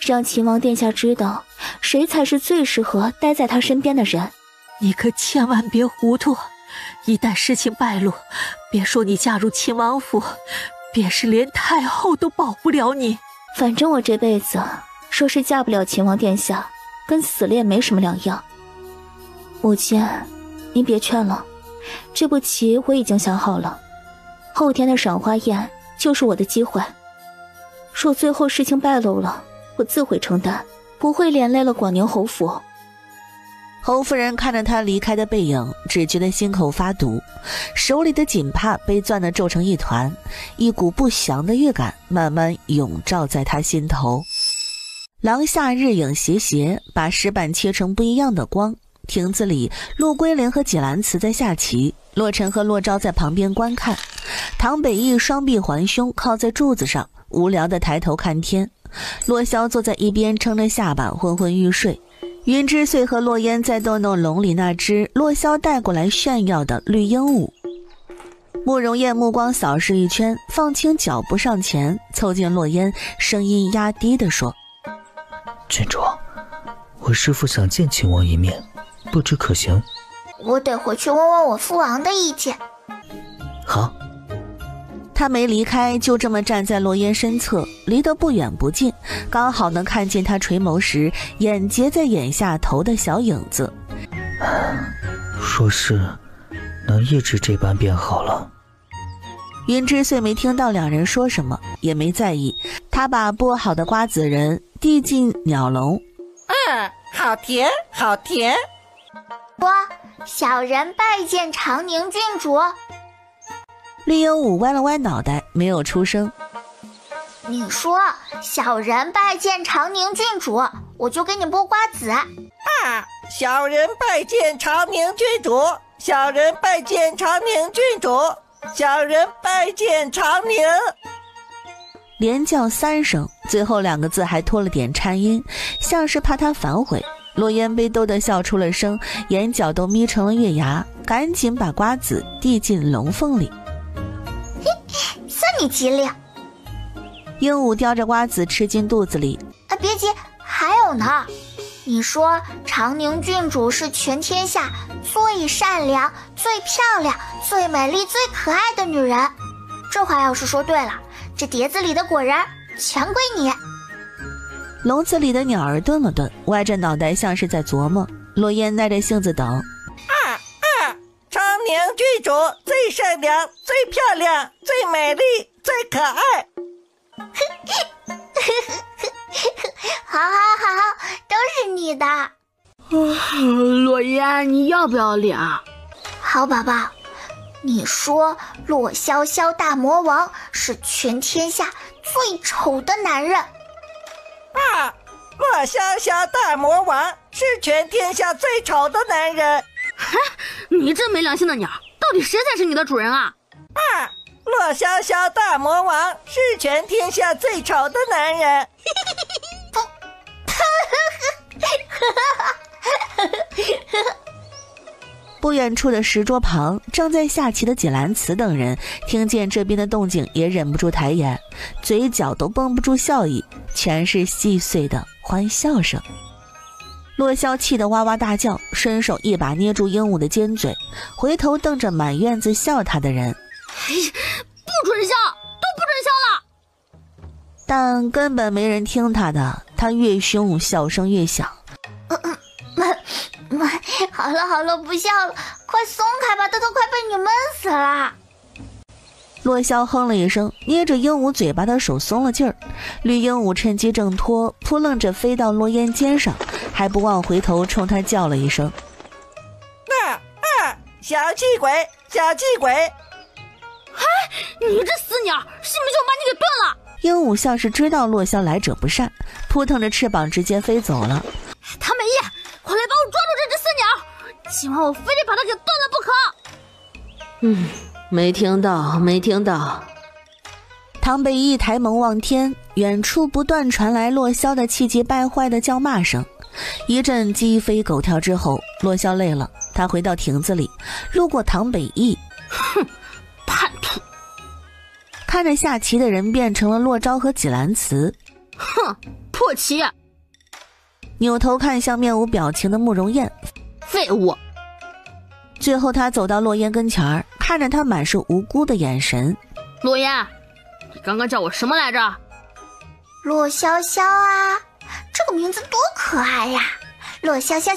让秦王殿下知道谁才是最适合待在他身边的人。你可千万别糊涂，一旦事情败露，别说你嫁入秦王府，便是连太后都保不了你。反正我这辈子说是嫁不了秦王殿下，跟死了也没什么两样。母亲，您别劝了，这步棋我已经想好了，后天的赏花宴就是我的机会。若最后事情败露了，我自会承担，不会连累了广宁侯府。侯夫人看着他离开的背影，只觉得心口发堵，手里的锦帕被攥得皱成一团，一股不祥的预感慢慢笼罩在他心头。廊下日影斜斜，把石板切成不一样的光。亭子里，陆龟灵和纪兰慈在下棋，洛尘和洛昭在旁边观看。唐北翼双臂环胸，靠在柱子上，无聊地抬头看天。洛萧坐在一边，撑着下巴昏昏欲睡。云之穗和洛烟在逗弄笼里那只洛萧带过来炫耀的绿鹦鹉。慕容燕目光扫视一圈，放轻脚步上前，凑近洛烟，声音压低地说：郡主，我师父想见秦王一面，不知可行？我得回去问问我父王的意见。好。他没离开，就这么站在洛烟身侧，离得不远不近，刚好能看见他垂眸时眼结在眼下头的小影子。若是能一直这般便好了。云之穗没听到两人说什么，也没在意，他把剥好的瓜子仁递进鸟笼。好甜好甜。小人拜见长宁郡主。绿鹦鹉歪了歪脑袋，没有出声。你说小人拜见长宁郡主，我就给你剥瓜子。小人拜见长宁郡主，小人拜见长宁郡主，小人拜见长宁。连叫3声，最后2个字还拖了点颤音，像是怕他反悔。洛烟被逗得笑出了声，眼角都眯成了月牙，赶紧把瓜子递进笼缝里。算你机灵。鹦鹉叼着瓜子吃进肚子里。别急，还有呢。你说长宁郡主是全天下最善良、最漂亮、最美丽、最可爱的女人，这话要是说对了，这碟子里的果仁全归你。笼子里的鸟儿顿了顿，歪着脑袋像是在琢磨。洛烟耐着性子等。长宁郡主最善良、最漂亮、最美丽、最可爱。好，都是你的。洛烟，你要不要脸？好宝宝，你说洛萧萧大魔王是全天下最丑的男人。洛萧萧大魔王是全天下最丑的男人。你这没良心的鸟，到底谁才是你的主人啊？洛萧萧大魔王是全天下最丑的男人。不远处的石桌旁，正在下棋的纪兰慈等人听见这边的动静，也忍不住抬眼，嘴角都绷不住笑意，全是细碎的欢笑声。洛萧气得哇哇大叫，伸手一把捏住鹦鹉的尖嘴，回头瞪着满院子笑他的人。不准笑，都不准笑了！但根本没人听他的，他越凶，笑声越响。好了，不笑了，快松开吧，他都快被你闷死了。洛萧哼了一声，捏着鹦鹉嘴巴的手松了劲儿。绿鹦鹉趁机挣脱，扑棱着飞到洛烟肩上，还不忘回头冲他叫了一声：小气鬼，小气鬼！你这死鸟，信不信我把你给炖了？鹦鹉像是知道洛萧来者不善，扑腾着翅膀直接飞走了。唐美叶，快来帮我抓住这只死鸟！今晚我非得把它给炖了不可！没听到。唐北翼抬眸望天，远处不断传来洛萧的气急败坏的叫骂声。一阵鸡飞狗跳之后，洛萧累了，他回到亭子里，路过唐北翼。哼，叛徒！看着下棋的人变成了洛昭和纪兰慈。哼，破棋！扭头看向面无表情的慕容燕。废物！最后他走到洛烟跟前儿，看着他满是无辜的眼神。洛烟，你刚刚叫我什么来着？洛潇潇啊，这个名字多可爱呀！洛潇潇。